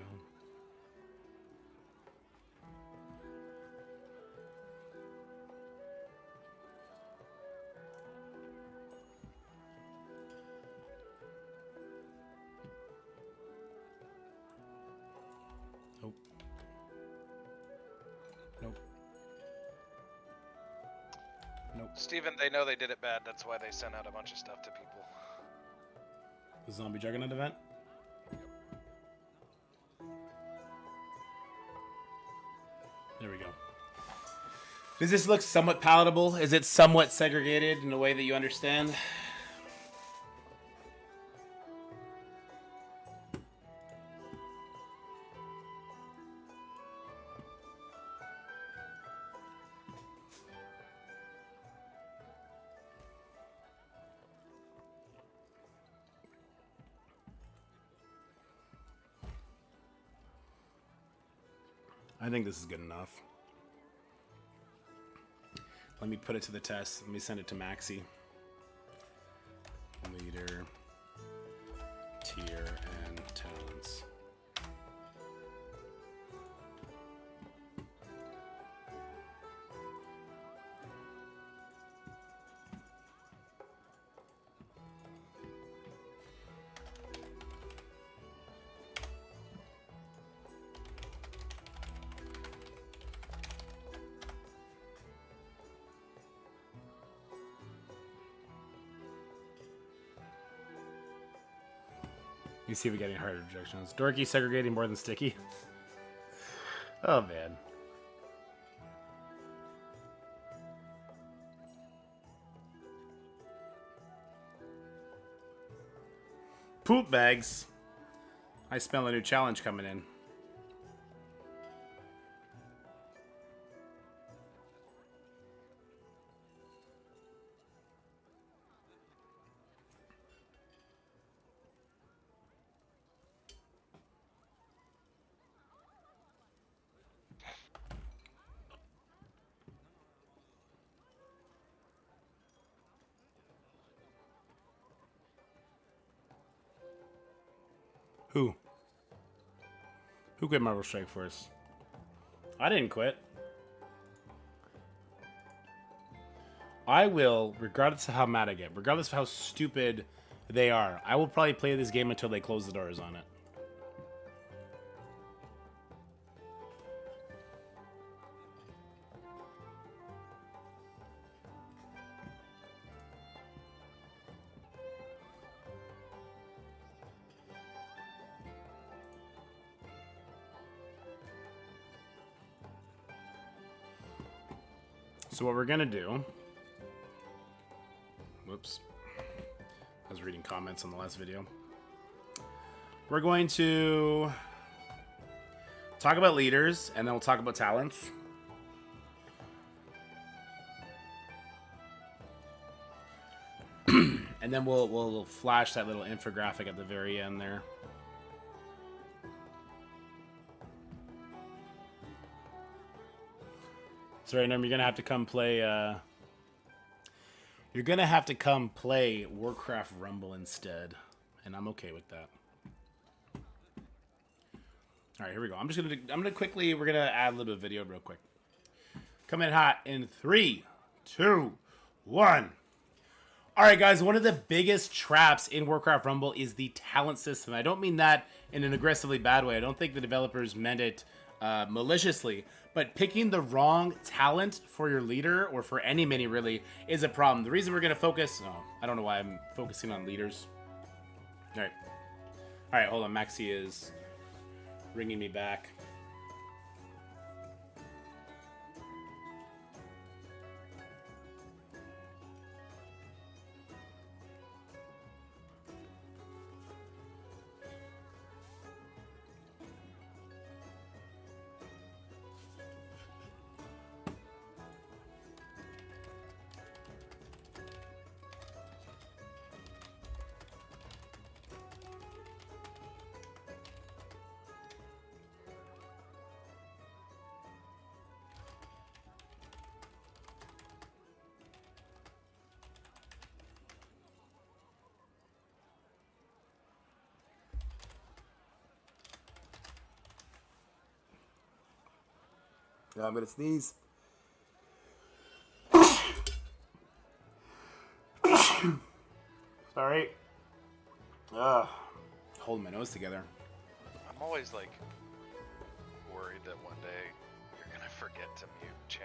Speaker 1: Nope. Nope. Nope.
Speaker 4: Steven, they know they did it bad. That's why they sent out a bunch of stuff to people.
Speaker 1: The Zombie Juggernaut event? There we go. Does this look somewhat palatable? Is it somewhat segregated in a way that you understand? I think this is good enough. Let me put it to the test. Let me send it to Maxi. Leader, tier, and talents. You see, we getting harder rejections. Dorky segregating more than sticky. Oh man. Poop bags. I smell a new challenge coming in. Who? Who quit Marvel Strike Force? I didn't quit. I will, regardless of how mad I get, regardless of how stupid they are, I will probably play this game until they close the doors on it. So what we're gonna do, whoops, I was reading comments on the last video. We're going to talk about leaders, and then we'll talk about talents. And then we'll flash that little infographic at the very end there. Sorry, Norm, you're gonna have to come play. You're gonna have to come play Warcraft Rumble instead, and I'm okay with that. All right, here we go. I'm gonna quickly. We're gonna add a little bit of video real quick. Come in hot in 3, 2, 1. All right, guys. One of the biggest traps in Warcraft Rumble is the talent system. I don't mean that in an aggressively bad way. I don't think the developers meant it maliciously. But picking the wrong talent for your leader, or for any mini really, is a problem. The reason we're going to focus... Oh, I don't know why I'm focusing on leaders. All right, hold on. Maxi is ringing me back. Now I'm gonna sneeze. Sorry. Holding my nose together.
Speaker 4: I'm always like worried that one day you're gonna forget to mute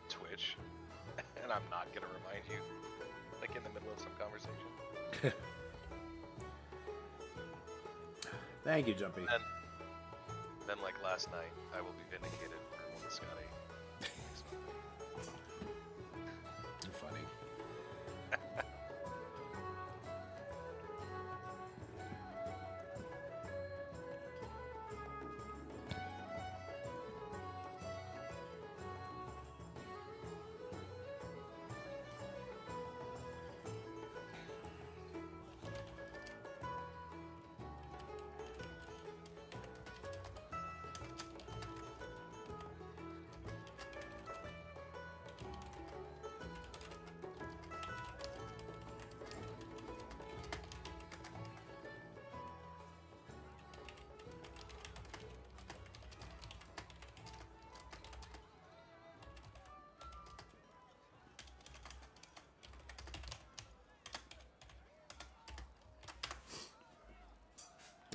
Speaker 4: Twitch, and I'm not gonna remind you, like in the middle of some conversation.
Speaker 1: Thank you, Jumpy.
Speaker 4: And then, like last night, I will be vindicated for Scotty.
Speaker 1: You're funny.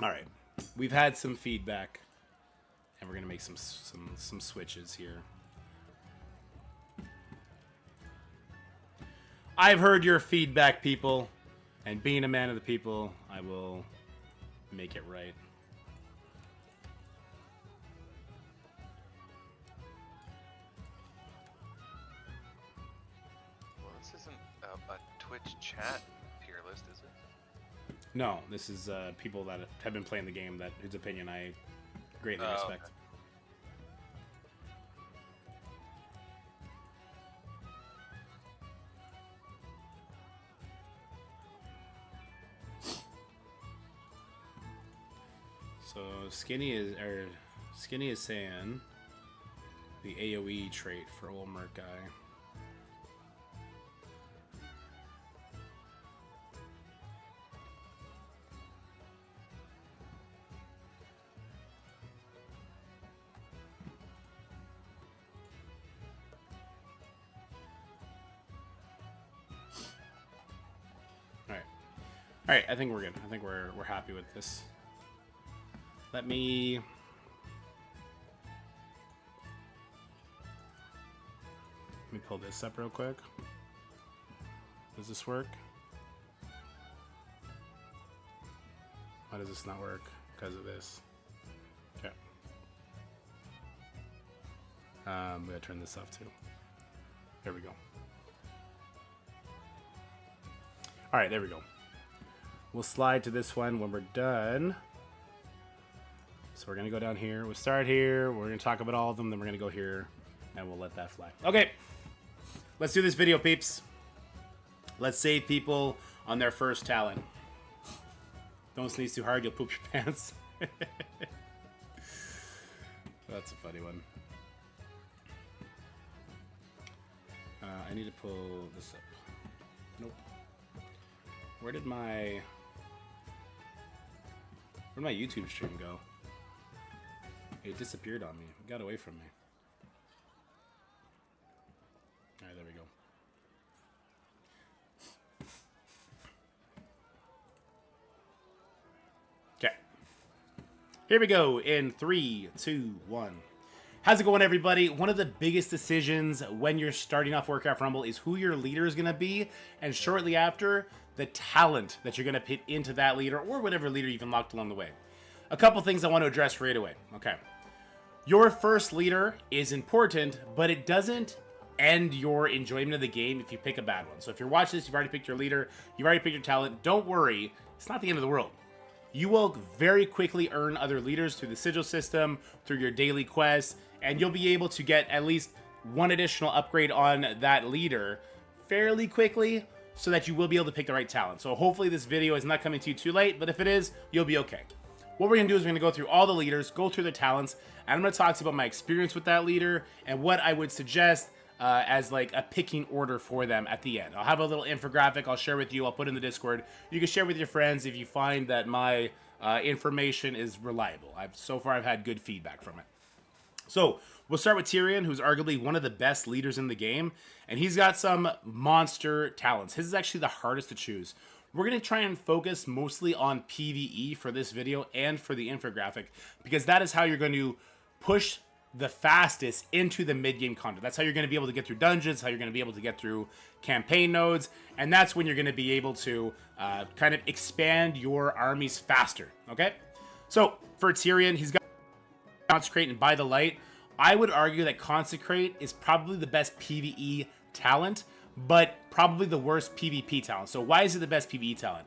Speaker 1: All right, we've had some feedback, and we're gonna make some switches here. I've heard your feedback, people, and being a man of the people, I will make it right.
Speaker 4: Well, this isn't a Twitch chat tier list, is it?
Speaker 1: No, this is people that have been playing the game, that whose opinion I greatly respect.
Speaker 4: Okay.
Speaker 1: So Skinny is saying the AoE trait for old Merc guy. right, I think we're good. I think we're happy with this. Let me pull this up real quick. Does this work? Why does this not work? Because of this. Okay. We gotta turn this off too. There we go. All right, there we go. We'll slide to this one when we're done. So we're gonna go down here. We'll start here. We're gonna talk about all of them. Then we're gonna go here, and we'll let that fly. Okay. Let's do this video, peeps. Let's save people on their first talent. Don't sneeze too hard, you'll poop your pants. That's a funny one. I need to pull this up. Nope. Where'd my YouTube stream go? It disappeared on me. It got away from me. Alright, there we go. Okay. Here we go in 3, 2, 1. How's it going, everybody? One of the biggest decisions when you're starting off Warcraft Rumble is who your leader is going to be, and shortly after, the talent that you're going to put into that leader, or whatever leader you've unlocked along the way. A couple things I want to address right away. Okay. Your first leader is important, but it doesn't end your enjoyment of the game if you pick a bad one. So if you're watching this, you've already picked your leader, you've already picked your talent, don't worry, it's not the end of the world. You will very quickly earn other leaders through the sigil system, through your daily quests, and you'll be able to get at least one additional upgrade on that leader fairly quickly so that you will be able to pick the right talent. So hopefully this video is not coming to you too late, but if it is, you'll be okay. What we're going to do is we're going to go through all the leaders, go through the talents, and I'm going to talk to you about my experience with that leader and what I would suggest as like a picking order for them at the end. I'll have a little infographic I'll share with you. I'll put in the Discord. You can share with your friends if you find that my information is reliable. So far I've had good feedback from it. So we'll start with Tyrion, who's arguably one of the best leaders in the game, and he's got some monster talents. His is actually the hardest to choose. We're going to try and focus mostly on PvE for this video and for the infographic, because that is how you're going to push the fastest into the mid-game content. That's how you're going to be able to get through dungeons, how you're going to be able to get through campaign nodes, and that's when you're going to be able to kind of expand your armies faster, okay? So, for Tyrion, he's got Consecrate and By the Light. I would argue that Consecrate is probably the best PvE talent, but probably the worst PvP talent. So why is it the best PvE talent?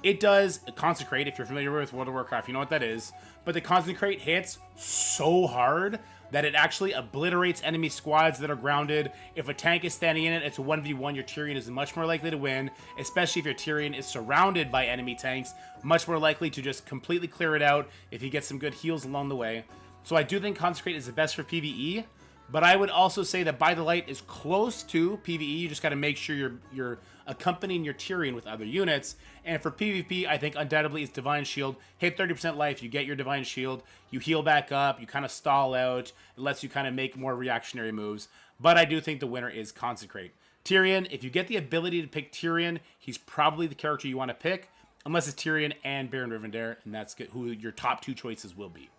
Speaker 1: It does Consecrate. If you're familiar with World of Warcraft, you know what that is. But the Consecrate hits so hard that it actually obliterates enemy squads that are grounded. If a tank is standing in it, it's a 1v1. Your Tyrion is much more likely to win, especially if your Tyrion is surrounded by enemy tanks. Much more likely to just completely clear it out if you get some good heals along the way. So I do think Consecrate is the best for PvE, but I would also say that By the Light is close to PvE. You just got to make sure you're accompanying your Tyrion with other units. And for PvP, I think undoubtedly it's Divine Shield. Hit 30% life, you get your Divine Shield, you heal back up, you kind of stall out. It lets you kind of make more reactionary moves. But I do think the winner is Consecrate. Tyrion, if you get the ability to pick Tyrion, he's probably the character you want to pick, unless it's Tyrion and Baron Rivendare, and that's who your top two choices will be.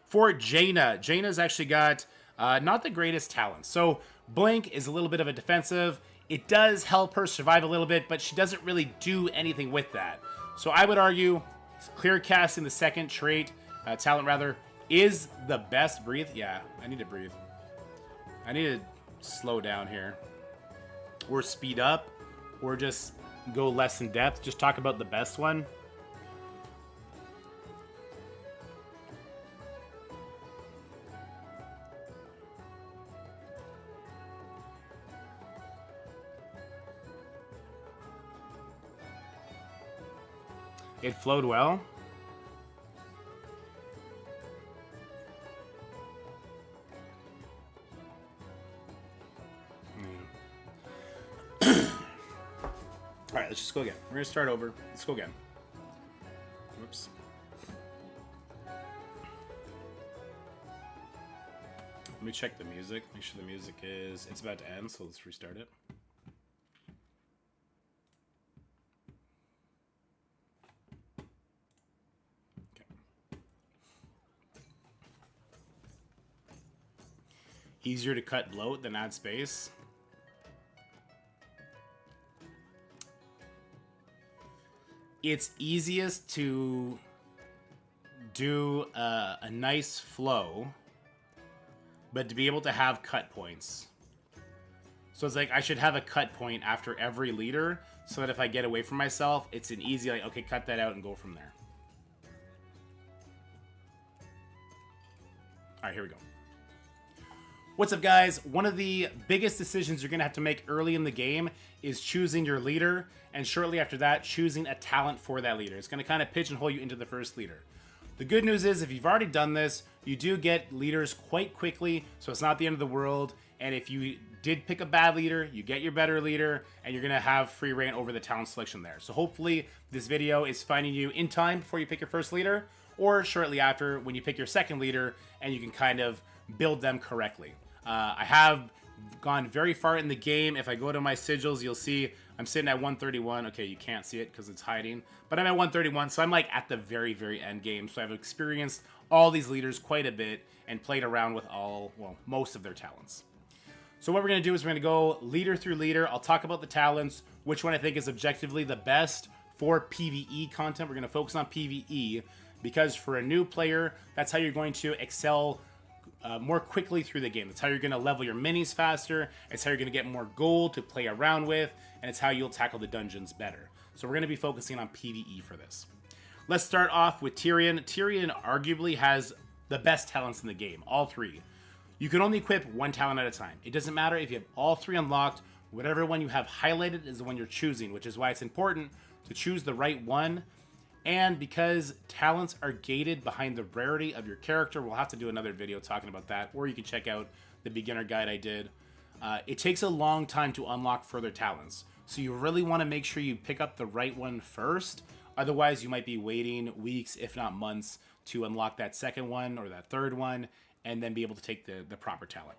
Speaker 1: For Jaina, Jaina's actually got not the greatest talent. So Blink is a little bit of a defensive. It does help her survive a little bit, but she doesn't really do anything with that. So I would argue Clear Casting, the second talent rather, is the best. Breathe? Yeah, I need to breathe. I need to slow down here. Or speed up, or just go less in depth. Just talk about the best one. It flowed well. All right, let's just go again. We're gonna start over. Let's go again. Whoops. Let me check the music. Make sure the music is... It's about to end, so let's restart it. easier to cut bloat than add space. It's easiest to do a nice flow, but to be able to have cut points. So it's like I should have a cut point after every leader, so that if I get away from myself, it's an easy, like, okay, cut that out and go from there. All right, here we go. What's up, guys? One of the biggest decisions you're going to have to make early in the game is choosing your leader, and shortly after that, choosing a talent for that leader. It's going to kind of pigeonhole you into the first leader. The good news is, if you've already done this, you do get leaders quite quickly, so it's not the end of the world. And if you did pick a bad leader, you get your better leader, and you're going to have free reign over the talent selection there. So hopefully this video is finding you in time before you pick your first leader, or shortly after when you pick your second leader, and you can kind of build them correctly. I have gone very far in the game. If I go to my sigils, you'll see I'm sitting at 131. Okay, you can't see it because it's hiding, but I'm at 131, so I'm like at the very, very end game. So I've experienced all these leaders quite a bit and played around with most of their talents. So what we're going to do is we're going to go leader through leader. I'll talk about the talents, which one I think is objectively the best for PvE content. We're going to focus on PvE because for a new player, that's how you're going to excel more quickly through the game. That's how you're going to level your minis faster. It's how you're going to get more gold to play around with, and it's how you'll tackle the dungeons better. So we're going to be focusing on PvE for this. Let's start off with Tyrion. Tyrion arguably has the best talents in the game, all three. You can only equip one talent at a time. It doesn't matter if you have all three unlocked. Whatever one you have highlighted is the one you're choosing, which is why it's important to choose the right one. And because talents are gated behind the rarity of your character, we'll have to do another video talking about that, or you can check out the beginner guide I did. It takes a long time to unlock further talents, so you really want to make sure you pick up the right one first. Otherwise, you might be waiting weeks, if not months, to unlock that second one or that third one, and then be able to take the proper talent.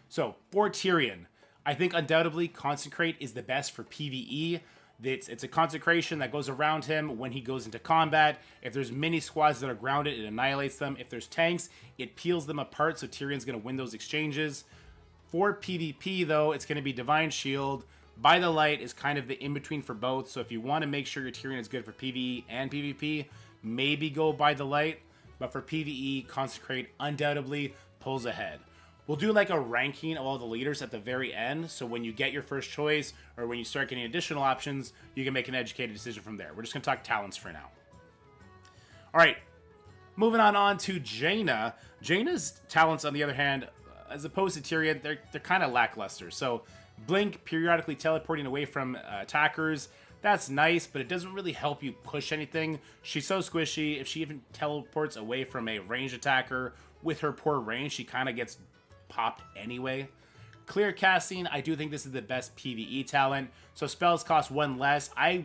Speaker 1: So, for Tyrion, I think undoubtedly Consecrate is the best for PvE. It's a consecration that goes around him when he goes into combat. If there's mini squads that are grounded, it annihilates them. If there's tanks, it peels them apart, so Tyrion's going to win those exchanges. For PvP, though, it's going to be Divine Shield. By the Light is kind of the in-between for both, so if you want to make sure your Tyrion is good for PvE and PvP, maybe go By the Light. But for PvE, Consecrate undoubtedly pulls ahead. We'll do like a ranking of all the leaders at the very end, so when you get your first choice, or when you start getting additional options, you can make an educated decision from there. We're just going to talk talents for now. Alright, moving on to Jaina. Jaina's talents, on the other hand, as opposed to Tyrion, they're kind of lackluster. So, Blink, periodically teleporting away from attackers, that's nice, but it doesn't really help you push anything. She's so squishy. If she even teleports away from a ranged attacker, with her poor range, she kind of gets popped anyway. Clear Casting, I do think this is the best PvE talent. So spells cost one less. I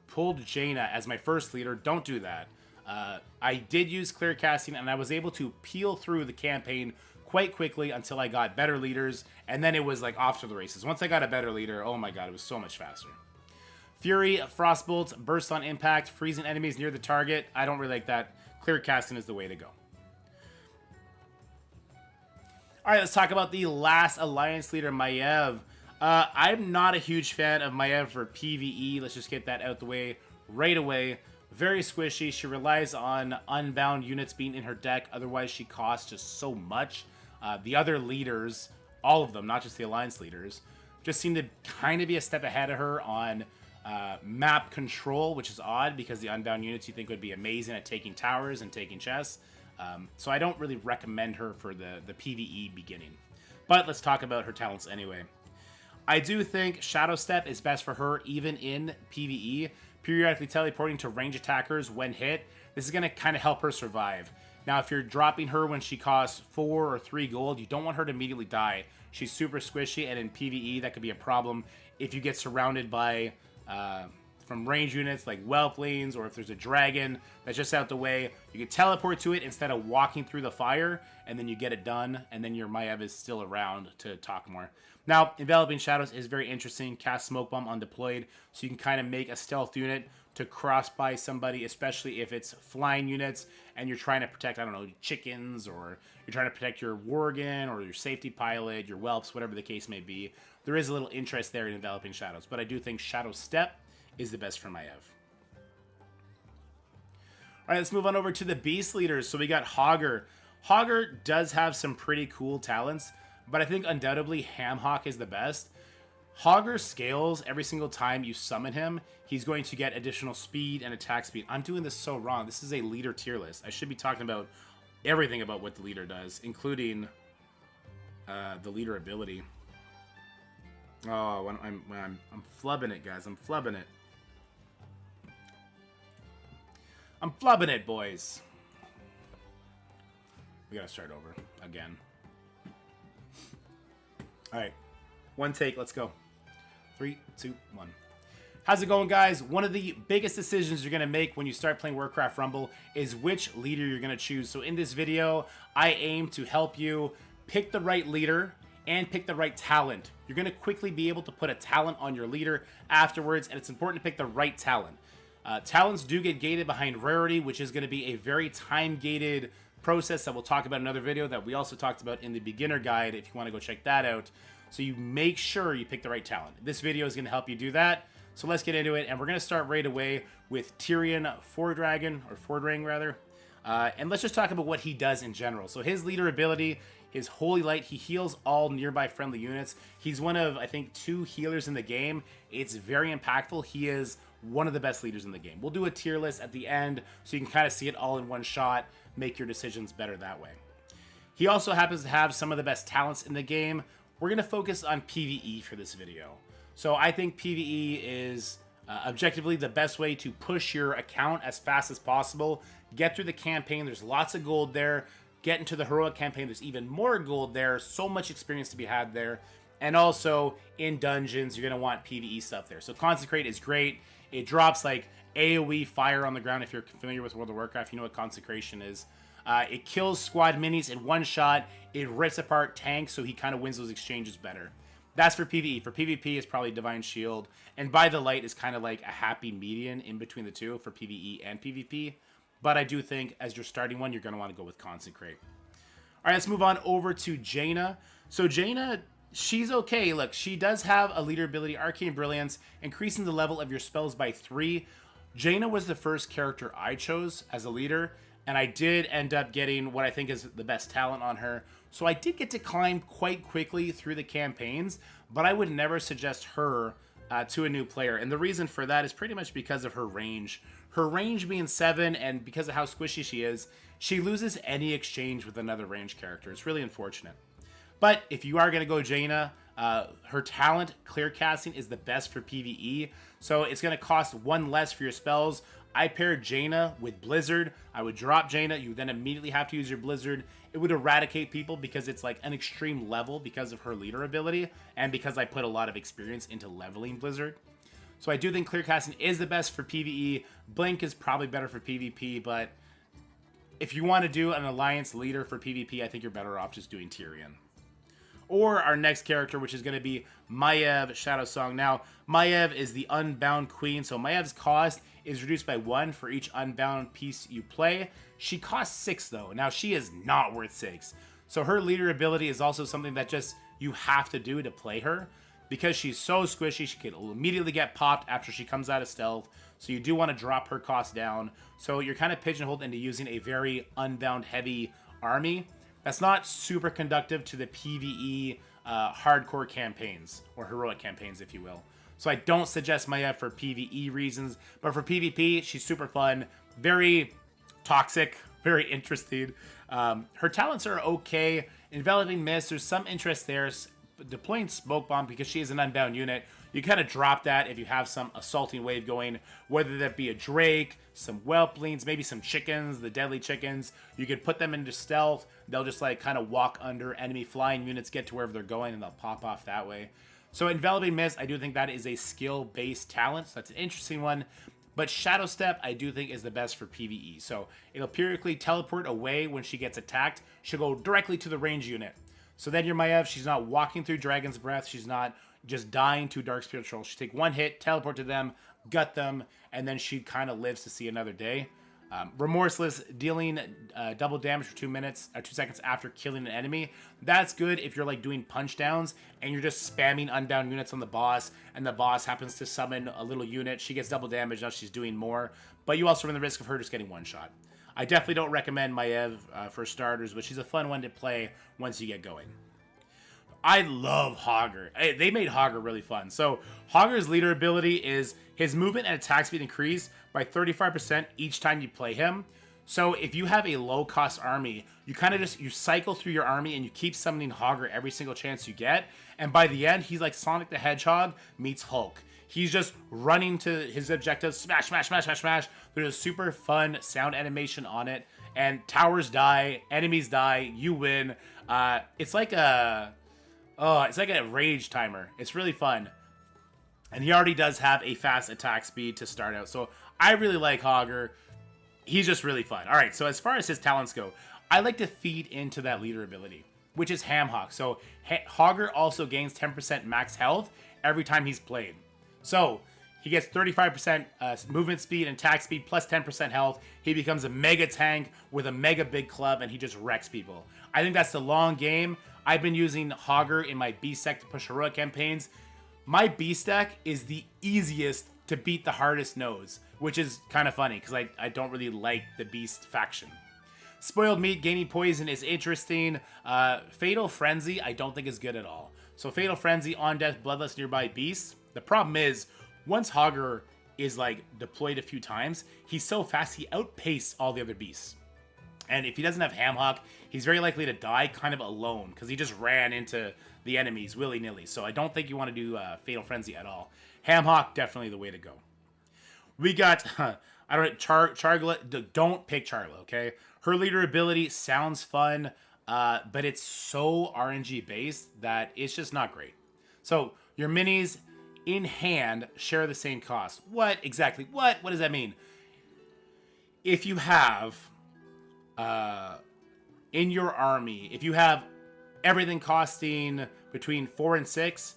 Speaker 1: pulled Jaina as my first leader. Don't do that. I did use Clear Casting, and I was able to peel through the campaign quite quickly until I got better leaders, and then it was like off to the races. Once I got a better leader, oh my god, it was so much faster. Fury, Frostbolt, Burst on Impact, freezing enemies near the target. I don't really like that. Clear Casting is the way to go. Alright, let's talk about the last Alliance leader, Maiev. I'm not a huge fan of Maiev for PvE. Let's just get that out the way right away. Very squishy. She relies on unbound units being in her deck. Otherwise, she costs just so much. The other leaders, all of them, not just the Alliance leaders, just seem to kind of be a step ahead of her on map control, which is odd because the unbound units you think would be amazing at taking towers and taking chests. So I don't really recommend her for the PvE beginning. But let's talk about her talents anyway. I do think Shadow Step is best for her even in PvE. Periodically teleporting to range attackers when hit. This is going to kind of help her survive. Now, if you're dropping her when she costs 4 or 3 gold, you don't want her to immediately die. She's super squishy, and in PvE, that could be a problem if you get surrounded by from range units like whelplings, or if there's a dragon that's just out the way, you can teleport to it instead of walking through the fire, and then you get it done, and then your Maiev is still around to talk more. Now, Enveloping Shadows is very interesting. Cast Smoke Bomb on deployed, so you can kind of make a stealth unit to cross by somebody, especially if it's flying units and you're trying to protect, I don't know, chickens, or you're trying to protect your Worgen or your safety pilot, your whelps, whatever the case may be. There is a little interest there in Enveloping Shadows, but I do think Shadow Step is the best for Maiev. All right, let's move on over to the Beast Leaders. So we got Hogger. Hogger does have some pretty cool talents, but I think undoubtedly Hamhawk is the best. Hogger scales every single time you summon him. He's going to get additional speed and attack speed. I'm doing this so wrong. This is a leader tier list. I should be talking about everything about what the leader does, including the leader ability. Oh, I'm flubbing it, guys. I'm flubbing it. I'm flubbing it, boys. We gotta start over again. All right, one take. Let's go. 3, 2, 1. How's it going, guys? One of the biggest decisions you're going to make when you start playing Warcraft Rumble is which leader you're going to choose. So in this video, I aim to help you pick the right leader and pick the right talent. You're going to quickly be able to put a talent on your leader afterwards, and it's important to pick the right talent. Talents do get gated behind rarity, which is going to be a very time-gated process that we'll talk about in another video that we also talked about in the beginner guide if you want to go check that out. So you make sure you pick the right talent. This video is going to help you do that. So let's get into it, and we're going to start right away with Tyrion Fordrang rather. And let's just talk about what he does in general. So his leader ability, his Holy Light, he heals all nearby friendly units. He's one of, I think, 2 healers in the game. It's very impactful. He is one of the best leaders in the game. We'll do a tier list at the end so you can kind of see it all in one shot, make your decisions better that way. He also happens to have some of the best talents in the game. We're going to focus on PvE for this video. So I think PvE is objectively the best way to push your account as fast as possible. Get through the campaign. There's lots of gold there. Get into the heroic campaign. There's even more gold there. So much experience to be had there. And also in dungeons, you're going to want PvE stuff there. So Consecrate is great. It drops like AoE fire on the ground. If you're familiar with World of Warcraft, you know what Consecration is. It kills squad minis in one shot. It rips apart tanks, so he kind of wins those exchanges better. That's for PvE. For PvP, it's probably Divine Shield. And By the Light is kind of like a happy median in between the two for PvE and PvP. But I do think as your starting one, you're going to want to go with Consecrate. All right, let's move on over to Jaina. So Jaina, she's okay. Look, she does have a leader ability, Arcane Brilliance, increasing the level of your spells by 3. Jaina was the first character I chose as a leader, and I did end up getting what I think is the best talent on her. So I did get to climb quite quickly through the campaigns, but I would never suggest her to a new player. And the reason for that is pretty much because of her range. Her range being 7, and because of how squishy she is, she loses any exchange with another range character. It's really unfortunate. But if you are going to go Jaina, her talent, Clear Casting, is the best for PvE. So it's going to cost 1 less for your spells. I paired Jaina with Blizzard. I would drop Jaina. You then immediately have to use your Blizzard. It would eradicate people because it's like an extreme level because of her leader ability and because I put a lot of experience into leveling Blizzard. So I do think Clear Casting is the best for PvE. Blink is probably better for PvP, but if you want to do an alliance leader for PvP, I think you're better off just doing Tyrion. Or our next character, which is going to be Maiev Shadowsong. Now, Maiev is the Unbound Queen, so Maev's cost is reduced by 1 for each Unbound piece you play. She costs 6, though. Now, she is not worth 6. So her leader ability is also something that just you have to do to play her. Because she's so squishy, she can immediately get popped after she comes out of stealth. So you do want to drop her cost down. So you're kind of pigeonholed into using a very Unbound heavy army. That's not super conductive to the PvE hardcore campaigns, or heroic campaigns, if you will. So I don't suggest Maiev for PvE reasons, but for PvP, she's super fun, very toxic, very interesting. Her talents are okay. Enveloping Mist, there's some interest there. Deploying Smoke Bomb, because she is an Unbound unit, you kind of drop that if you have some assaulting wave going, whether that be a Drake, some Whelplings, maybe some chickens, the deadly chickens. You can put them into stealth. They'll just like kind of walk under enemy flying units, get to wherever they're going, and they'll pop off that way. So Enveloping Mist, I do think that is a skill-based talent. So that's an interesting one. But Shadow Step, I do think is the best for PvE. So it'll periodically teleport away when she gets attacked. She'll go directly to the range unit. So then your Maiev, she's not walking through Dragon's Breath. She's not just dying to Dark Spirit Troll. She take one hit, teleport to them, gut them, and then she kind of lives to see another day. Remorseless, dealing double damage for 2 minutes or 2 seconds after killing an enemy. That's good if you're like doing punch downs and you're just spamming unbound units on the boss, and the boss happens to summon a little unit. She gets double damage, now she's doing more, but you also run the risk of her just getting one shot. I definitely don't recommend Maiev for starters, but she's a fun one to play once you get going. I love Hogger. They made Hogger really fun. So Hogger's leader ability is his movement and attack speed increase by 35% each time you play him. So if you have a low cost army, you kind of you cycle through your army and you keep summoning Hogger every single chance you get. And by the end, he's like Sonic the Hedgehog meets Hulk. He's just running to his objectives, smash, smash, smash, smash, smash. There's a super fun sound animation on it. And towers die, enemies die, you win. It's like a rage timer. It's really fun. And he already does have a fast attack speed to start out. So I really like Hogger. He's just really fun. All right, so as far as his talents go, I like to feed into that leader ability, which is Ham Hock. So Hogger also gains 10% max health every time he's played. So he gets 35% movement speed and attack speed plus 10% health. He becomes a mega tank with a mega big club, and he just wrecks people. I think that's the long game. I've been using Hogger in my Beast deck to push heroic campaigns. My Beast deck is the easiest to beat the hardest nodes, which is kind of funny because I don't really like the Beast faction. Spoiled Meat gaining poison is interesting. Fatal Frenzy I don't think is good at all. So Fatal Frenzy, on death, bloodless nearby beasts. The problem is, once Hogger is like deployed a few times, he's so fast he outpaced all the other beasts. And if he doesn't have Hamhock, he's very likely to die kind of alone because he just ran into the enemies willy-nilly. So I don't think you want to do Fatal Frenzy at all. Hamhock, definitely the way to go. We got, Chargla. Don't pick Chargla, okay? Her leader ability sounds fun, but it's so RNG based that it's just not great. So your minis in hand share the same cost. What exactly? What does that mean? If you have in your army, if you have everything costing between 4 and 6,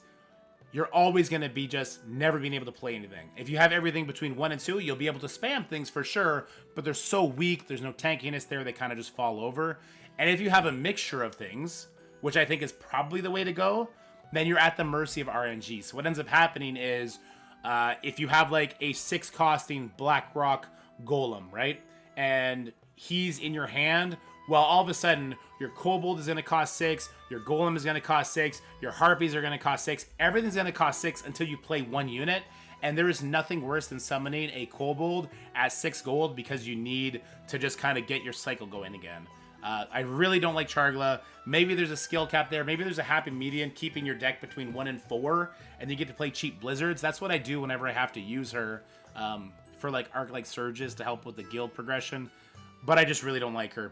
Speaker 1: you're always going to be just never being able to play anything. If you have everything between 1 and 2, you'll be able to spam things for sure, but they're so weak, there's no tankiness there, they kind of just fall over. And if you have a mixture of things, which I think is probably the way to go, then you're at the mercy of RNG. So what ends up happening is, if you have like a 6 costing Blackrock Golem, right? And he's in your hand, well, all of a sudden, your Kobold is going to cost 6, your Golem is going to cost 6, your Harpies are going to cost 6, everything's going to cost 6 until you play one unit, and there is nothing worse than summoning a Kobold at 6 gold because you need to just kind of get your cycle going again. I really don't like Chargla. Maybe there's a skill cap there, maybe there's a happy median keeping your deck between 1 and 4, and you get to play cheap Blizzards. That's what I do whenever I have to use her for like Arc-like Surges to help with the guild progression, but I just really don't like her.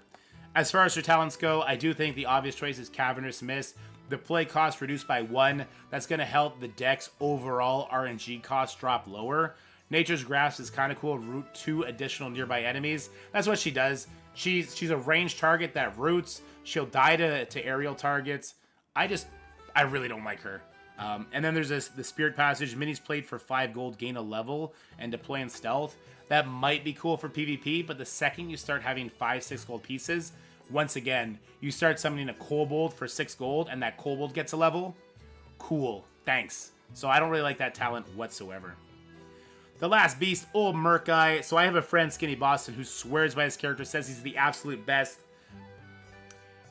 Speaker 1: As far as her talents go, I do think the obvious choice is Cavernous Mist. The play cost reduced by 1. That's going to help the deck's overall RNG cost drop lower. Nature's Grasp is kind of cool. Root 2 additional nearby enemies. That's what she does. She's a ranged target that roots. She'll die to aerial targets. I really don't like her. And then there's the Spirit Passage. Minis played for 5 gold, gain a level, and deploy in stealth. That might be cool for PvP, but the second you start having 5-6 gold pieces, once again, you start summoning a Kobold for 6 gold, and that Kobold gets a level. Cool, thanks. So I don't really like that talent whatsoever. The last beast, old Merc guy. So I have a friend, Skinny Boston, who swears by his character, says he's the absolute best.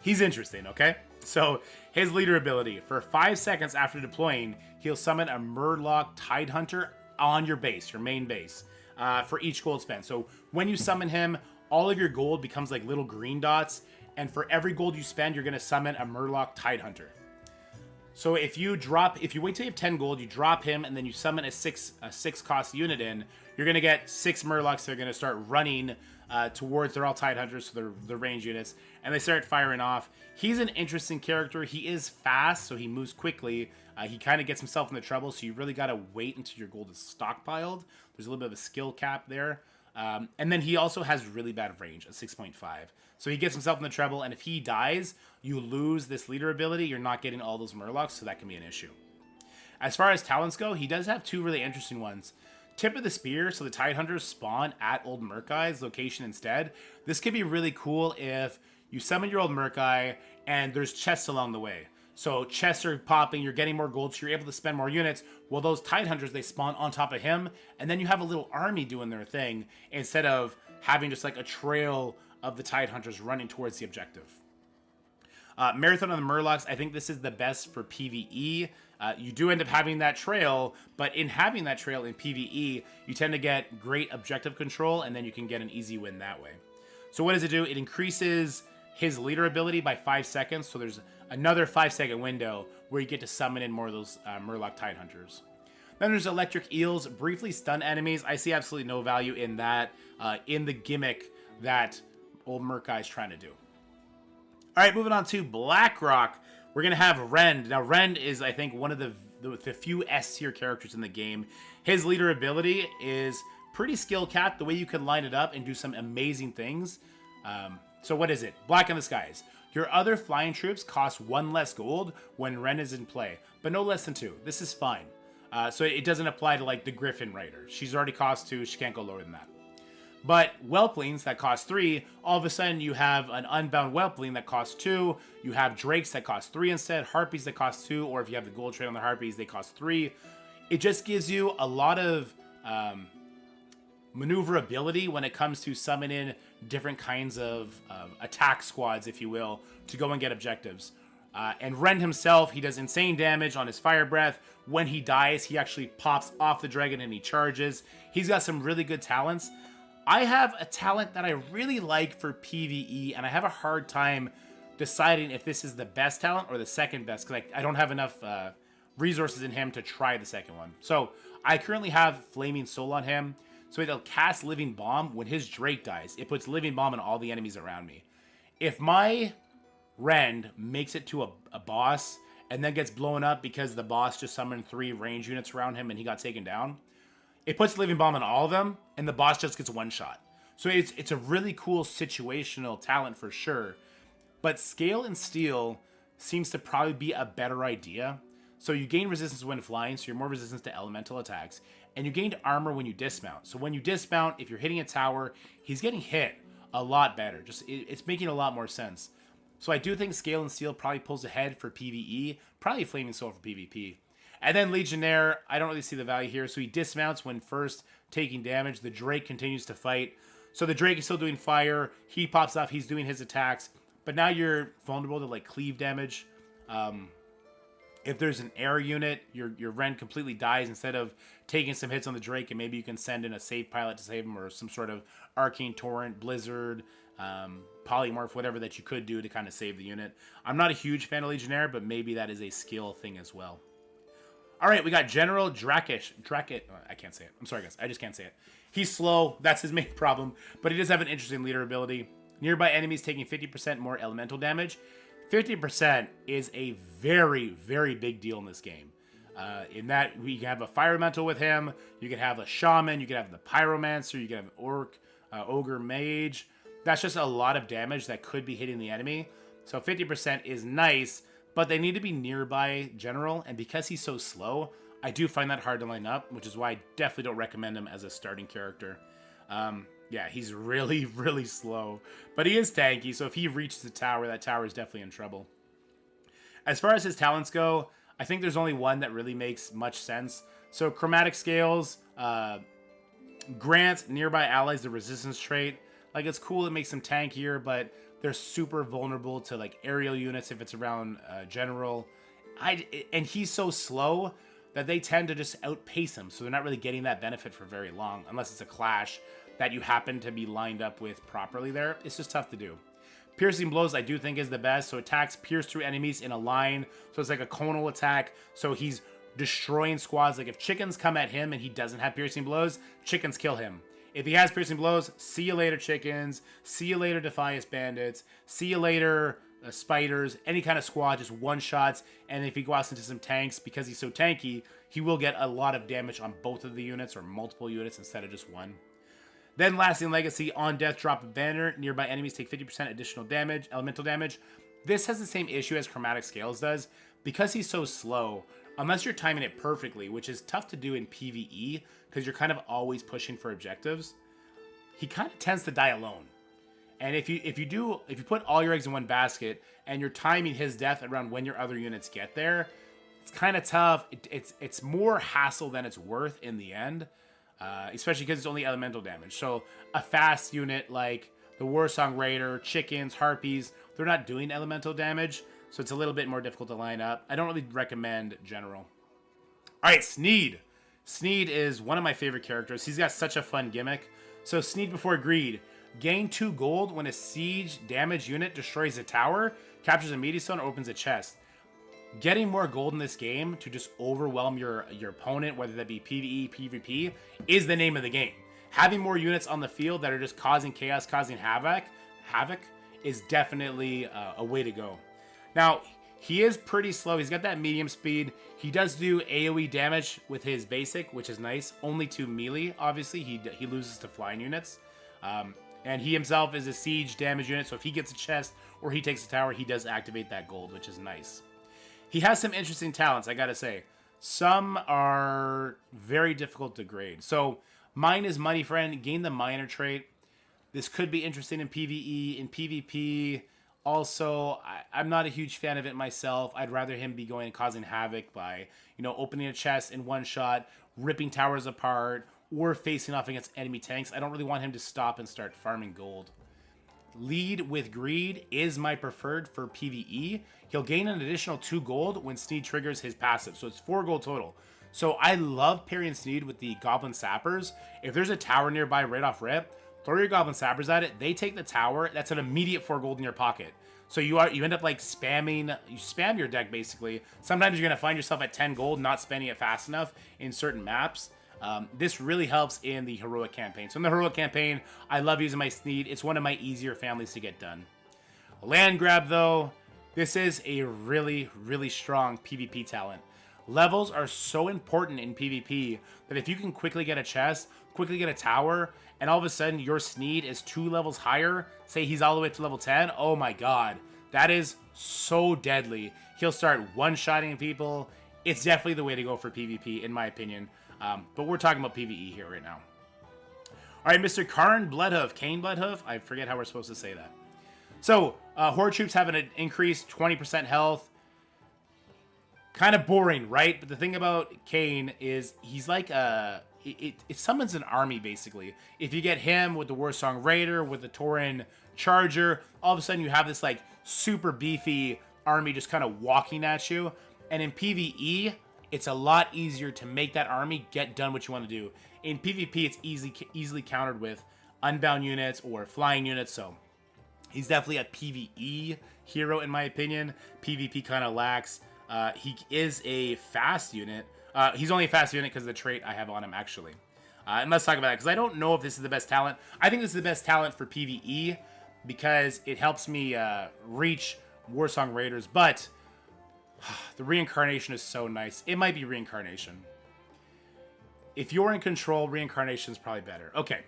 Speaker 1: He's interesting, okay? So his leader ability, for 5 seconds after deploying, he'll summon a Murloc Tidehunter on your base, your main base, for each gold spent. So when you summon him, all of your gold becomes like little green dots, and for every gold you spend, you're going to summon a Murloc Tidehunter. So if you wait till you have 10 gold, you drop him, and then you summon a six cost unit in, you're gonna get 6 Murlocs. They're gonna start running towards. They're all Tidehunters, so they're range units, and they start firing off. He's an interesting character. He is fast, so he moves quickly. He kind of gets himself into trouble, so you really gotta wait until your gold is stockpiled. There's a little bit of a skill cap there. And then he also has really bad range at 6.5. So he gets himself in the trouble, and if he dies, you lose this leader ability. You're not getting all those Murlocs, so that can be an issue. As far as talents go, he does have 2 really interesting ones. Tip of the Spear, so the Tidehunters spawn at Old Murkai's location instead. This could be really cool if you summon your Old Murkai, and there's chests along the way. So chests are popping, you're getting more gold, so you're able to spend more units. Well, those Tidehunters, they spawn on top of him, and then you have a little army doing their thing, instead of having just like a trail of the Tidehunters running towards the objective. Marathon on the Murlocs, I think this is the best for PvE. You do end up having that trail, but in having that trail in PvE, you tend to get great objective control, and then you can get an easy win that way. So what does it do? It increases his leader ability by 5 seconds, so there's another 5-second window where you get to summon in more of those Murloc Tidehunters. Then there's Electric Eels, briefly stun enemies. I see absolutely no value in that, in the gimmick that Old Murkai is trying to do. All right, moving on to Blackrock. We're going to have Rend. Now, Rend is, I think, one of the few S-tier characters in the game. His leader ability is pretty skill-capped, the way you can line it up and do some amazing things. So what is it? Black in the Skies. Your other flying troops cost 1 less gold when Ren is in play, but no less than 2. This is fine. So it doesn't apply to like the Griffin Rider. She's already cost 2. She can't go lower than that. But Whelplings that cost 3, all of a sudden you have an Unbound Whelpling that costs 2. You have Drakes that cost 3 instead. Harpies that cost 2, or if you have the gold trade on the Harpies, they cost 3. It just gives you a lot of maneuverability when it comes to summoning different kinds of attack squads, if you will, to go and get objectives. And Rend himself, he does insane damage on his Fire Breath. When he dies, he actually pops off the dragon and he charges. He's got some really good talents. I have a talent that I really like for PvE, and I have a hard time deciding if this is the best talent or the second best, because I don't have enough resources in him to try the second one. So I currently have Flaming Soul on him. So it'll cast Living Bomb when his Drake dies. It puts Living Bomb on all the enemies around me. If my Rend makes it to a boss and then gets blown up because the boss just summoned 3 range units around him and he got taken down, it puts Living Bomb on all of them and the boss just gets one shot. So it's a really cool situational talent for sure. But Scale and Steel seems to probably be a better idea. So you gain resistance when flying, so you're more resistant to elemental attacks. And you gained armor when you dismount. So when you dismount, if you're hitting a tower, he's getting hit a lot better. It's making a lot more sense. So I do think Scale and Steel probably pulls ahead for PvE, probably Flaming Soul for PvP. And then Legionnaire, I don't really see the value here. So he dismounts when first taking damage. The Drake continues to fight. So the Drake is still doing fire. He pops off. He's doing his attacks. But now you're vulnerable to like cleave damage. If there's an air unit, your Ren completely dies. Instead of taking some hits on the Drake, and maybe you can send in a save pilot to save him, or some sort of Arcane Torrent, Blizzard, Polymorph, whatever that you could do to kind of save the unit. I'm not a huge fan of Legionnaire, but maybe that is a skill thing as well. All right, we got General Drakish. I can't say it. I'm sorry, guys. I just can't say it. He's slow. That's his main problem. But he does have an interesting leader ability. Nearby enemies taking 50% more elemental damage. 50% is a very, very big deal in this game. In that, we can have a fire elemental with him. You can have a shaman. You can have the pyromancer. You can have orc, ogre, mage. That's just a lot of damage that could be hitting the enemy. So 50% is nice, but they need to be nearby general. And because he's so slow, I do find that hard to line up, which is why I definitely don't recommend him as a starting character. Yeah, he's really, really slow. But he is tanky, so if he reaches the tower, that tower is definitely in trouble. As far as his talents go, I think there's only one that really makes much sense. So Chromatic Scales grants nearby allies the resistance trait. Like, it's cool, it makes them tankier, but they're super vulnerable to like aerial units if it's around general. And he's so slow that they tend to just outpace him, so they're not really getting that benefit for very long, unless it's a clash that you happen to be lined up with properly there. It's just tough to do. Piercing Blows, I do think, is the best. So attacks pierce through enemies in a line. So it's like a conal attack. So he's destroying squads. Like if chickens come at him and he doesn't have Piercing Blows, chickens kill him. If he has Piercing Blows, see you later, chickens. See you later, Defias Bandits. See you later, spiders. Any kind of squad, just one-shots. And if he goes into some tanks, because he's so tanky, he will get a lot of damage on both of the units or multiple units instead of just one. Then Lasting Legacy, on death, drop a banner. Nearby enemies take 50% additional damage, elemental damage. This has the same issue as Chromatic Scales does. Because he's so slow, unless you're timing it perfectly, which is tough to do in PvE, because you're kind of always pushing for objectives, he kind of tends to die alone. And if you put all your eggs in one basket, and you're timing his death around when your other units get there, it's kind of tough. It's more hassle than it's worth in the end. Especially because it's only elemental damage. So a fast unit like the Warsong Raider, Chickens, Harpies, they're not doing elemental damage. So it's a little bit more difficult to line up. I don't really recommend General. Alright, Sneed. Sneed is one of my favorite characters. He's got such a fun gimmick. So Sneed before Greed. Gain 2 gold when a siege damage unit destroys a tower, captures a meaty stone, or opens a chest. Getting more gold in this game to just overwhelm your opponent, whether that be PvE, PvP, is the name of the game. Having more units on the field that are just causing chaos, causing havoc is definitely a way to go. Now, he is pretty slow. He's got that medium speed. He does do AoE damage with his basic, which is nice. Only to melee, obviously. He loses to flying units. And he himself is a siege damage unit, so if he gets a chest or he takes a tower, he does activate that gold, which is nice. He has some interesting talents, I gotta say. Some are very difficult to grade. So, mine is Money Friend. Gain the Miner trait. This could be interesting in PvE. In PvP, also, I'm not a huge fan of it myself. I'd rather him be going and causing havoc by, opening a chest in one shot, ripping towers apart, or facing off against enemy tanks. I don't really want him to stop and start farming gold. Lead with Greed is my preferred for PvE. He'll gain an additional 2 gold when Sneed triggers his passive, so it's 4 gold total. So I love pairing Sneed with the Goblin Sappers. If there's a tower nearby right off rip, throw your Goblin Sappers at it. They take the tower. That's an immediate 4 gold in your pocket. So you end up like spamming. You spam your deck basically. Sometimes you're gonna find yourself at 10 gold, not spending it fast enough in certain maps. This really helps in the Heroic campaign. So in the Heroic campaign, I love using my Sneed. It's one of my easier families to get done. Land Grab, though, this is a really, really strong PvP talent. Levels are so important in PvP that if you can quickly get a chest, quickly get a tower, and all of a sudden your Sneed is 2 levels higher, say he's all the way to level 10, oh my god, that is so deadly. He'll start one-shotting people. It's definitely the way to go for PvP, in my opinion. But we're talking about PvE here right now. Alright, Mr. Karn Bloodhoof. Kane Bloodhoof? I forget how we're supposed to say that. So, Horde troops have an increased 20% health. Kind of boring, right? But the thing about Kane is he's like it summons an army, basically. If you get him with the Warsong Raider, with the Tauren Charger, all of a sudden you have this like super beefy army just kind of walking at you. And in PvE, it's a lot easier to make that army get done what you want to do. In PvP, it's easily countered with unbound units or flying units, so he's definitely a PvE hero in my opinion. PvP kind of lacks. He is a fast unit. He's only a fast unit because of the trait I have on him, actually. And let's talk about that, because I don't know if this is the best talent. I think this is the best talent for PvE because it helps me reach Warsong Raiders, but the reincarnation is so nice. It might be reincarnation. If you're in control, reincarnation is probably better. Okay,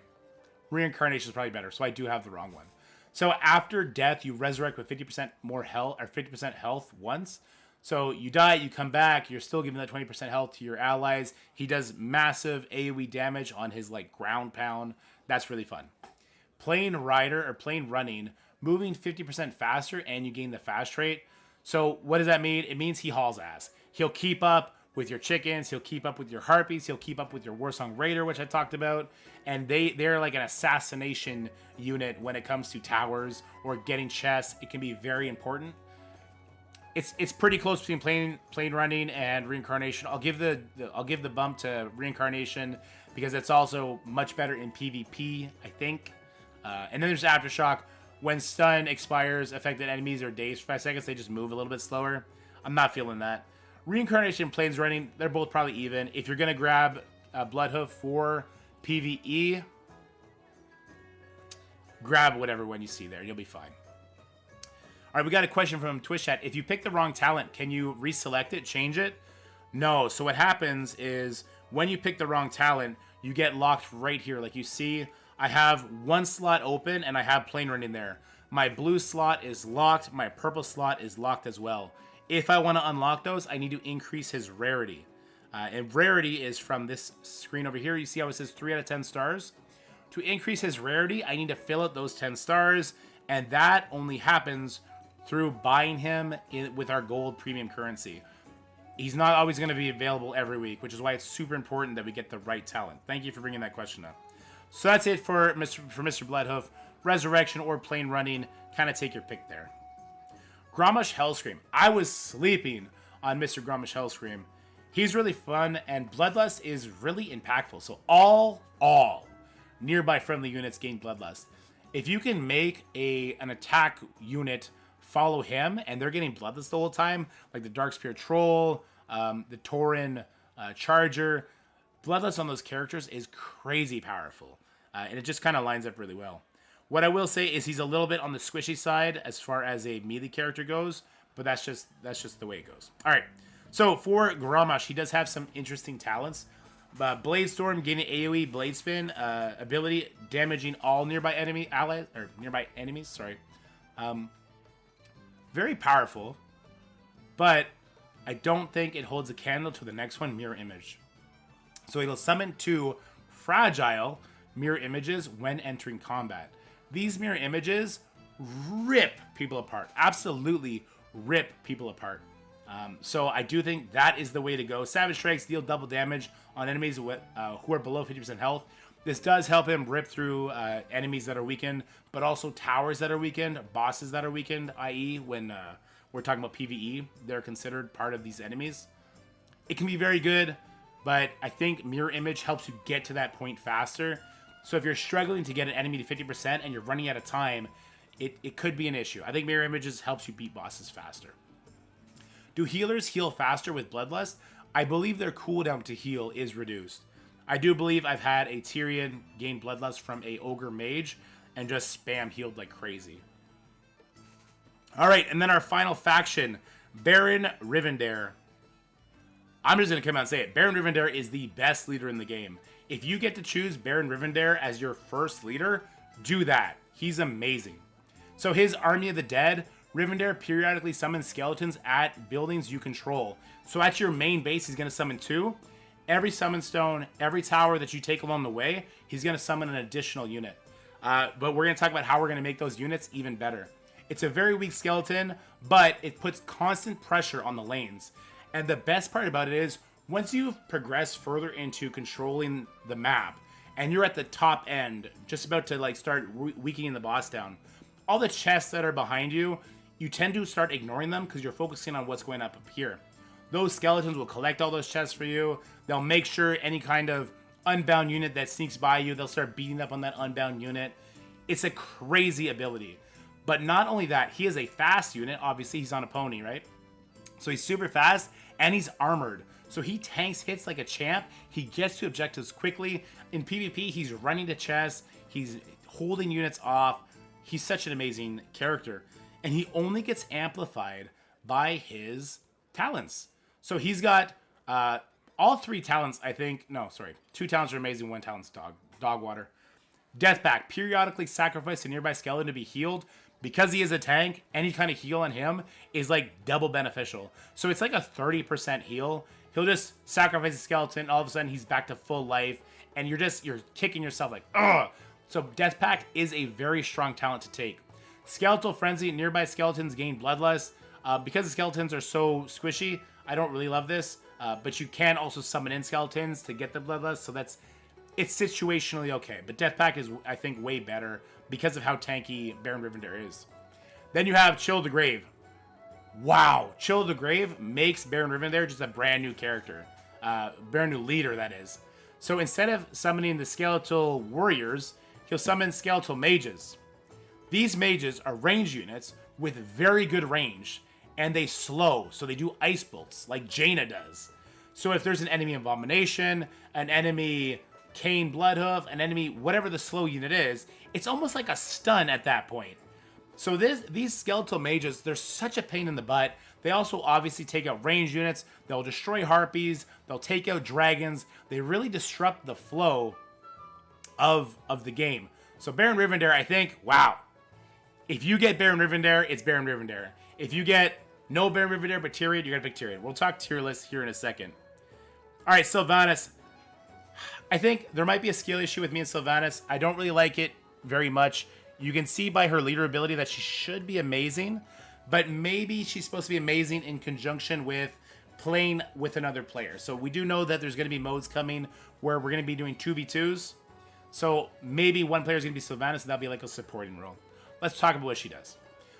Speaker 1: reincarnation is probably better, so I do have the wrong one. So after death, you resurrect with 50% more health, or 50% health once. So you die, you come back, you're still giving that 20% health to your allies. He does massive AoE damage on his like ground pound. That's really fun. Plain Rider or Plain Running, moving 50% faster, and you gain the fast trait. So what does that mean? It means he hauls ass. He'll keep up with your chickens. He'll keep up with your harpies. He'll keep up with your Warsong Raider, which I talked about. And they're like an assassination unit when it comes to towers or getting chests. It can be very important. It's pretty close between plain running and reincarnation. I'll give the bump to reincarnation because it's also much better in PvP, I think. And then there's Aftershock. when stun expires, affected enemies are dazed for 5 seconds, they just move a little bit slower. I'm not feeling that. Reincarnation and Plains Running, they're both probably even. If you're going to grab Bloodhoof for PvE, grab whatever one you see there. You'll be fine. All right, we got a question from Twitch chat. If you pick the wrong talent, can you reselect it, change it? No. So what happens is when you pick the wrong talent, you get locked right here. Like you see, I have one slot open and I have Plane Running there. My blue slot is locked. My purple slot is locked as well. If I want to unlock those, I need to increase his rarity. And rarity is from this screen over here. You see how it says 3 out of 10 stars? To increase his rarity, I need to fill out those 10 stars. And that only happens through buying him with our gold premium currency. He's not always going to be available every week, which is why it's super important that we get the right talent. Thank you for bringing that question up. So that's it for Mr. Bloodhoof. Resurrection or Plane Running, kind of take your pick there. Grommash Hellscream. I was sleeping on Mr. Grommash Hellscream. He's really fun, and Bloodlust is really impactful. So all nearby friendly units gain Bloodlust. If you can make an attack unit follow him, and they're getting Bloodlust the whole time, like the Darkspear Troll, the Tauren Charger, Bloodlust on those characters is crazy powerful, and it just kind of lines up really well. What I will say is he's a little bit on the squishy side as far as a melee character goes, but that's just the way it goes. All right, so for Grommash, he does have some interesting talents. Blade Storm, gaining AoE Blade Spin ability, damaging all nearby enemies. Sorry. Very powerful, but I don't think it holds a candle to the next one, Mirror Image. So it'll summon 2 fragile mirror images when entering combat. These mirror images rip people apart. Absolutely rip people apart. So I do think that is the way to go. Savage Strikes deal double damage on enemies who are below 50% health. This does help him rip through enemies that are weakened, but also towers that are weakened, bosses that are weakened, i.e. when we're talking about PvE, they're considered part of these enemies. It can be very good, but I think Mirror Image helps you get to that point faster. So if you're struggling to get an enemy to 50% and you're running out of time, it could be an issue. I think Mirror Images helps you beat bosses faster. Do healers heal faster with Bloodlust? I believe their cooldown to heal is reduced. I do believe I've had a Tyrion gain Bloodlust from a Ogre Mage and just spam healed like crazy. All right, and then our final faction, Baron Rivendare. I'm just going to come out and say it. Baron Rivendare is the best leader in the game. If you get to choose Baron Rivendare as your first leader, do that. He's amazing. So his Army of the Dead, Rivendare periodically summons skeletons at buildings you control. So at your main base, he's going to summon 2. Every summon stone, every tower that you take along the way, he's going to summon an additional unit. But we're going to talk about how we're going to make those units even better. It's a very weak skeleton, but it puts constant pressure on the lanes. And the best part about it is, once you've progressed further into controlling the map, and you're at the top end, just about to start weakening the boss down, all the chests that are behind you, you tend to start ignoring them because you're focusing on what's going up here. Those skeletons will collect all those chests for you. They'll make sure any kind of unbound unit that sneaks by you, they'll start beating up on that unbound unit. It's a crazy ability. But not only that, he is a fast unit. Obviously, he's on a pony, right? So he's super fast, and he's armored. So he tanks hits like a champ. He gets to objectives quickly. In PvP, he's running to chests. He's holding units off. He's such an amazing character. And he only gets amplified by his talents. So he's got all 3 talents, I think. No, sorry. 2 talents are amazing. 1 talent's dog water. Deathback. Periodically sacrifice a nearby skeleton to be healed. Because he is a tank, any kind of heal on him is double beneficial. So it's like a 30% heal. He'll just sacrifice a skeleton. All of a sudden, he's back to full life. And you're kicking yourself ugh. So Deathpact is a very strong talent to take. Skeletal Frenzy. Nearby skeletons gain Bloodlust. Because the skeletons are so squishy, I don't really love this. But you can also summon in skeletons to get the Bloodlust. So it's situationally okay. But Deathpact is, I think, way better because of how tanky Baron Rivendare is. Then you have Chill the Grave. Wow. Chill the Grave makes Baron Rivendare just a brand new character. Brand new leader, that is. So instead of summoning the skeletal warriors, he'll summon skeletal mages. These mages are range units with very good range, and they slow, so they do ice bolts like Jaina does. So if there's an enemy Abomination, an enemy Cain Bloodhoof, an enemy whatever the slow unit is, it's almost like a stun at that point. So these skeletal mages, they're such a pain in the butt. They also obviously take out range units. They'll destroy harpies. They'll take out dragons. They really disrupt the flow of the game. So Baron Rivendare, I think, wow. If you get Baron Rivendare, it's Baron Rivendare. If you get no Baron Rivendare but Tyrion, you're going to pick Tyrion. We'll talk tier list here in a second. All right, Sylvanas. I think there might be a skill issue with me and Sylvanas. I don't really like it very much. You can see by her leader ability that she should be amazing, but maybe she's supposed to be amazing in conjunction with playing with another player. So we do know that there's going to be modes coming where we're going to be doing 2v2s. So maybe one player is going to be Sylvanas, and that'll be like a supporting role. Let's talk about what she does.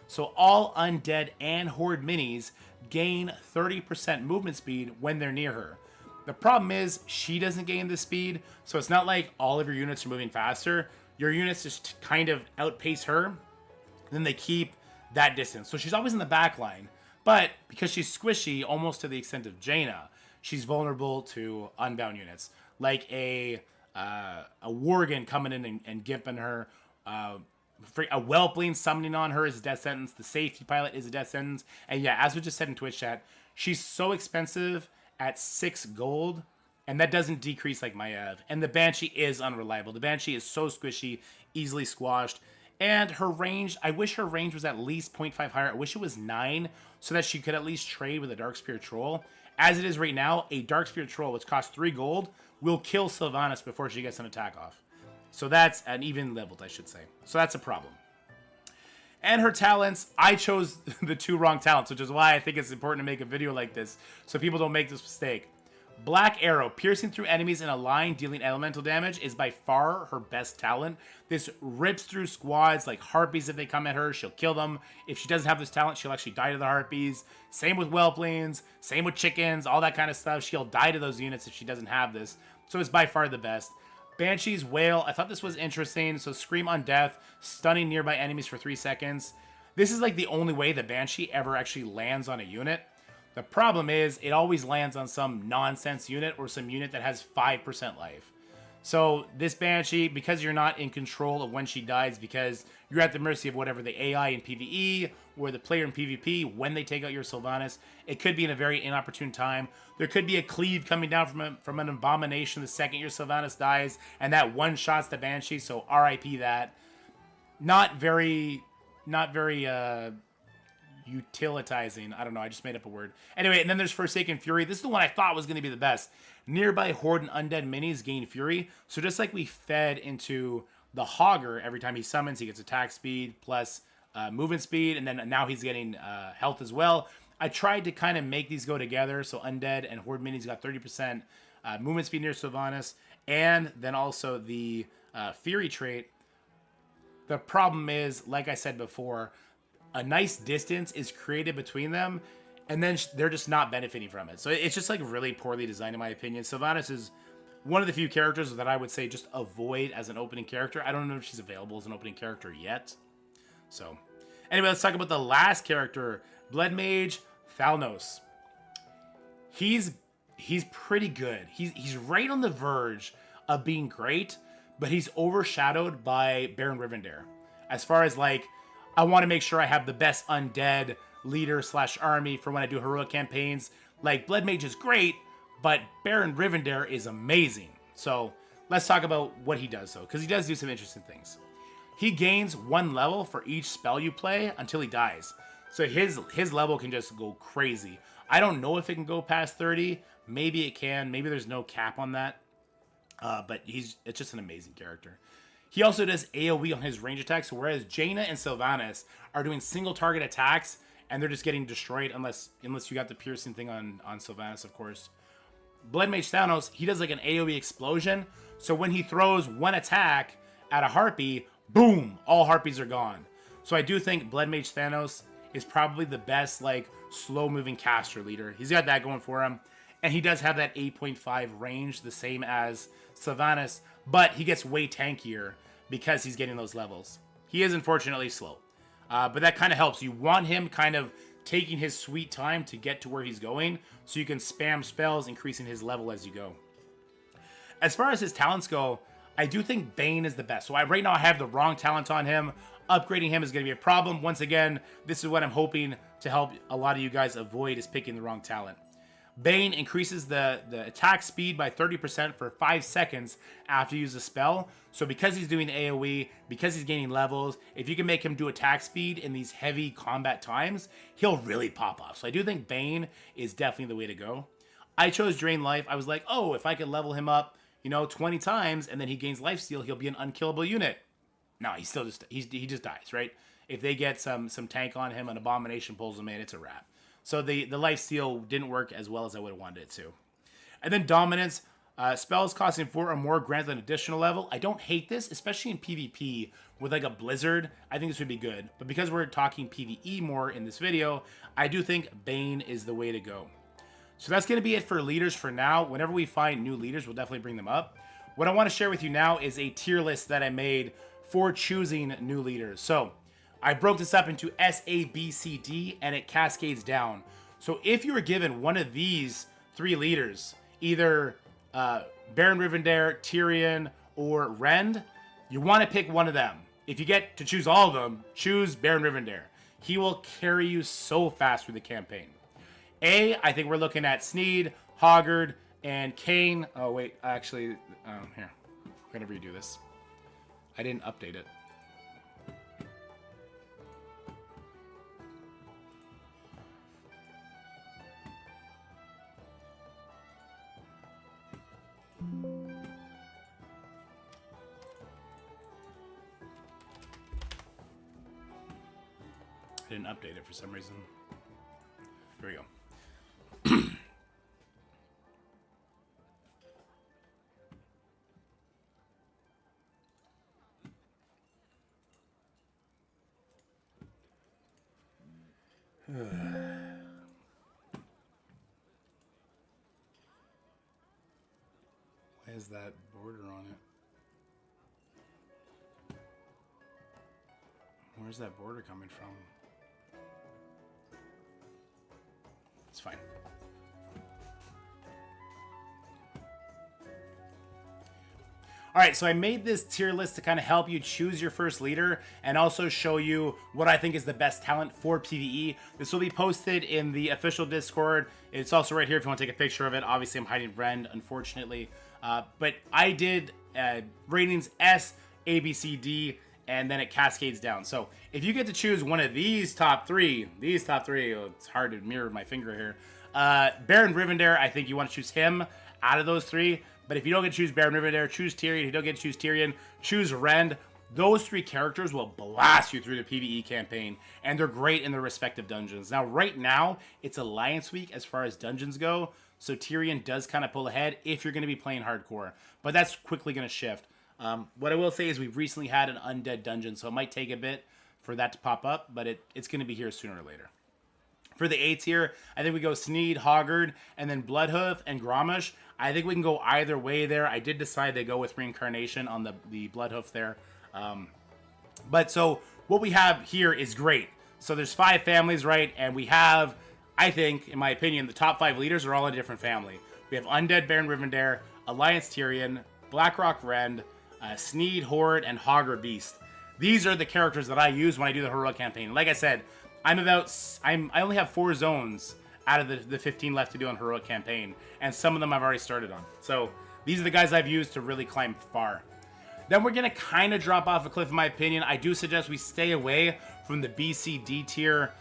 Speaker 1: So all undead and horde minis gain 30% movement speed when they're near her. The problem is she doesn't gain the speed, so it's not like all of your units are moving faster. Your units just kind of outpace her, then they keep that distance. So she's always in the back line, but because she's squishy, almost to the extent of Jaina, she's vulnerable to unbound units, like a Worgen coming in and gimping her. A Whelpling summoning on her is a death sentence. The safety pilot is a death sentence. And yeah, as we just said in Twitch chat, she's so expensive at 6 gold, and that doesn't decrease like Maiev. And the Banshee is unreliable. The Banshee is so squishy, easily squashed. And her range, I wish her range was at least 0.5 higher. I wish it was 9 so that she could at least trade with a Darkspear Troll. As it is right now, a Darkspear Troll, which costs 3 gold, will kill Sylvanas before she gets an attack off. So that's an even leveled, I should say. So that's a problem. And her talents, I chose the 2 wrong talents, which is why I think it's important to make a video like this so people don't make this mistake. Black Arrow, piercing through enemies in a line, dealing elemental damage, is by far her best talent. This rips through squads like harpies. If they come at her, she'll kill them. If she doesn't have this talent, she'll actually die to the harpies. Same with whelplings, same with chickens, all that kind of stuff. She'll die to those units if she doesn't have this. So it's by far the best. Banshee's Wail, I thought this was interesting. So Scream on Death, stunning nearby enemies for 3 seconds. This is like the only way the Banshee ever actually lands on a unit. The problem is it always lands on some nonsense unit or some unit that has 5% life. So this Banshee, because you're not in control of when she dies, because you're at the mercy of whatever the AI in PvE or the player in PvP when they take out your Sylvanas, it could be in a very inopportune time. There could be a cleave coming down from an abomination the second your Sylvanas dies, and that one shots the Banshee, so RIP that. Not very utilitizing. I don't know, I just made up a word. Anyway, and then there's Forsaken Fury. This is the one I thought was going to be the best. Nearby horde and undead minis gain fury. So just like we fed into the Hogger, every time he summons, he gets attack speed plus movement speed, and then now he's getting health as well. I tried to kind of make these go together. So undead and horde minis got 30% movement speed near Sylvanas, and then also the fury trait. The problem is, like I said before, a nice distance is created between them, and then they're just not benefiting from it. So it's just like really poorly designed in my opinion. Sylvanas is one of the few characters that I would say just avoid as an opening character. I don't know if she's available as an opening character yet. So anyway, let's talk about the last character, Blood Mage Thalnos. He's pretty good. He's right on the verge of being great, but he's overshadowed by Baron Rivendare. As far as like, I want to make sure I have the best undead leader / army for when I do heroic campaigns. Like, Blood Mage is great, but Baron Rivendare is amazing. So let's talk about what he does though, because he does do some interesting things. He gains 1 level for each spell you play until he dies. So his level can just go crazy. I don't know if it can go past 30. Maybe it can. Maybe there's no cap on that. But it's just an amazing character. He also does AoE on his range attacks, whereas Jaina and Sylvanas are doing single target attacks, and they're just getting destroyed unless you got the piercing thing on Sylvanas, of course. Blood Mage Thanos, he does like an AoE explosion, so when he throws one attack at a harpy, boom, all harpies are gone. So I do think Blood Mage Thanos is probably the best like slow-moving caster leader. He's got that going for him, and he does have that 8.5 range, the same as Sylvanas, but he gets way tankier because he's getting those levels. He is unfortunately slow. But that kind of helps. You want him kind of taking his sweet time to get to where he's going, so you can spam spells, increasing his level as you go. As far as his talents go, I do think Bane is the best. So right now I have the wrong talent on him. Upgrading him is going to be a problem. Once again, this is what I'm hoping to help a lot of you guys avoid, is picking the wrong talent. Bane increases the attack speed by 30% for 5 seconds after you use a spell. So because he's doing AoE, because he's gaining levels, if you can make him do attack speed in these heavy combat times, he'll really pop off. So I do think Bane is definitely the way to go. I chose Drain Life. I was like, oh, if I could level him up, 20 times and then he gains lifesteal, he'll be an unkillable unit. No, he just dies, right? If they get some tank on him, an Abomination pulls him in, it's a wrap. So the lifesteal didn't work as well as I would have wanted it to. And then Dominance, spells costing 4 or more grant an additional level. I don't hate this, especially in PvP with like a Blizzard. I think this would be good. But because we're talking PvE more in this video, I do think Bane is the way to go. So that's going to be it for leaders for now. Whenever we find new leaders, we'll definitely bring them up. What I want to share with you now is a tier list that I made for choosing new leaders. So I broke this up into S, A, B, C, D, and it cascades down. So if you were given one of these 3 leaders, either Baron Rivendare, Tyrion, or Rend, you want to pick one of them. If you get to choose all of them, choose Baron Rivendare. He will carry you so fast through the campaign. A, I think we're looking at Sneed, Hoggard, and Kane. Oh, wait, actually, here. I'm going to redo this. I didn't update it. I didn't update it for some reason. Here we go. Why is that border on it? Where's that border coming from? It's fine. All right, so I made this tier list to kind of help you choose your first leader and also show you what I think is the best talent for PvE. This will be posted in the official Discord. It's also right here if you want to take a picture of it. Obviously, I'm hiding Rend, unfortunately. But I did ratings S, A, B, C, D, and then it cascades down. So if you get to choose one of these top three, oh, it's hard to mirror my finger here. Baron Rivendare, I think you want to choose him out of those 3. But if you don't get to choose Baron Rivendare, choose Tyrion. If you don't get to choose Tyrion, choose Rend. Those 3 characters will blast you through the PvE campaign, and they're great in their respective dungeons. Now, right now, it's Alliance Week as far as dungeons go, so Tyrion does kind of pull ahead if you're going to be playing hardcore. But that's quickly going to shift. What I will say is we've recently had an undead dungeon, so it might take a bit for that to pop up, but it's going to be here sooner or later. For the A tier, I think we go Sneed, Hoggard, and then Bloodhoof and Grommash. I think we can go either way there. I did decide to go with Reincarnation on the Bloodhoof there. But so what we have here is great. So there's 5 families, right? And we have, I think, in my opinion, the top 5 leaders are all in a different family. We have Undead Baron Rivendare, Alliance Tyrion, Blackrock Rend, Sneed Horde, and Hoggard Beast. These are the characters that I use when I do the heroic campaign. Like I said, I only have 4 zones out of the 15 left to do on heroic campaign, and some of them I've already started on. So these are the guys I've used to really climb far. Then we're gonna kind of drop off a cliff in my opinion. I do suggest we stay away from the B, C, D tier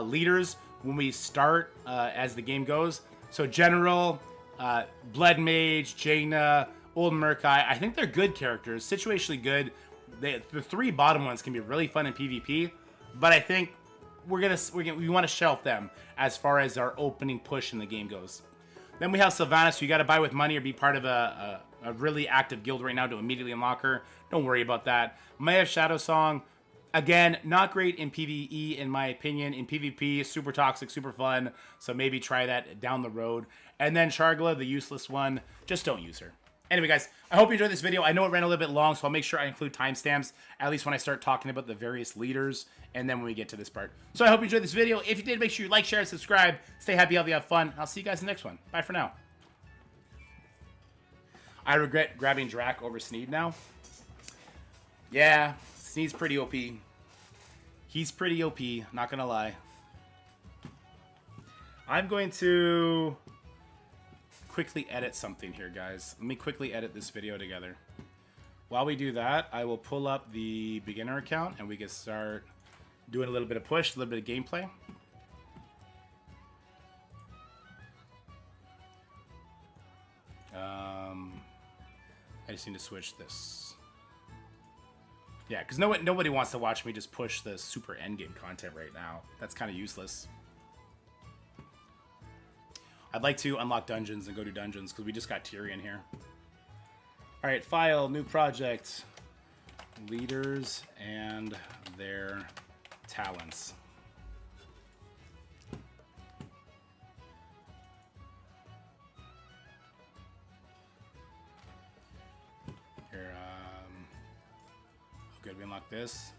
Speaker 1: leaders when we start as the game goes. So General, Blood Mage, Jaina, Old Murkai, I think they're good characters, situationally good. The 3 bottom ones can be really fun in PvP, but I think we want to shelf them as far as our opening push in the game goes. Then we have Sylvanas, so you got to buy with money or be part of a really active guild right now to immediately unlock her. Don't worry about that. Maya Shadow Song, again, not great in PvE in my opinion. In PvP, super toxic, super fun, so maybe try that down the road. And then Shargla, the useless one, just don't use her. Anyway, guys, I hope you enjoyed this video. I know it ran a little bit long, so I'll make sure I include timestamps, at least when I start talking about the various leaders, and then when we get to this part. So I hope you enjoyed this video. If you did, make sure you like, share, and subscribe. Stay happy, healthy, have fun. I'll see you guys in the next one. Bye for now. I regret grabbing Drac over Sneed now. Yeah, Sneed's pretty OP. He's pretty OP, not gonna lie. I'm going to quickly edit something here, guys. Let me quickly edit this video together. While we do that, I will pull up the beginner account and we can start doing a little bit of push, a little bit of gameplay. I just need to switch this. Yeah, because nobody wants to watch me just push the super endgame content right now. That's kind of useless. I'd like to unlock dungeons and go to dungeons because we just got Tyrion here. All right, file, new project, leaders and their talents. Here, good, we unlock this.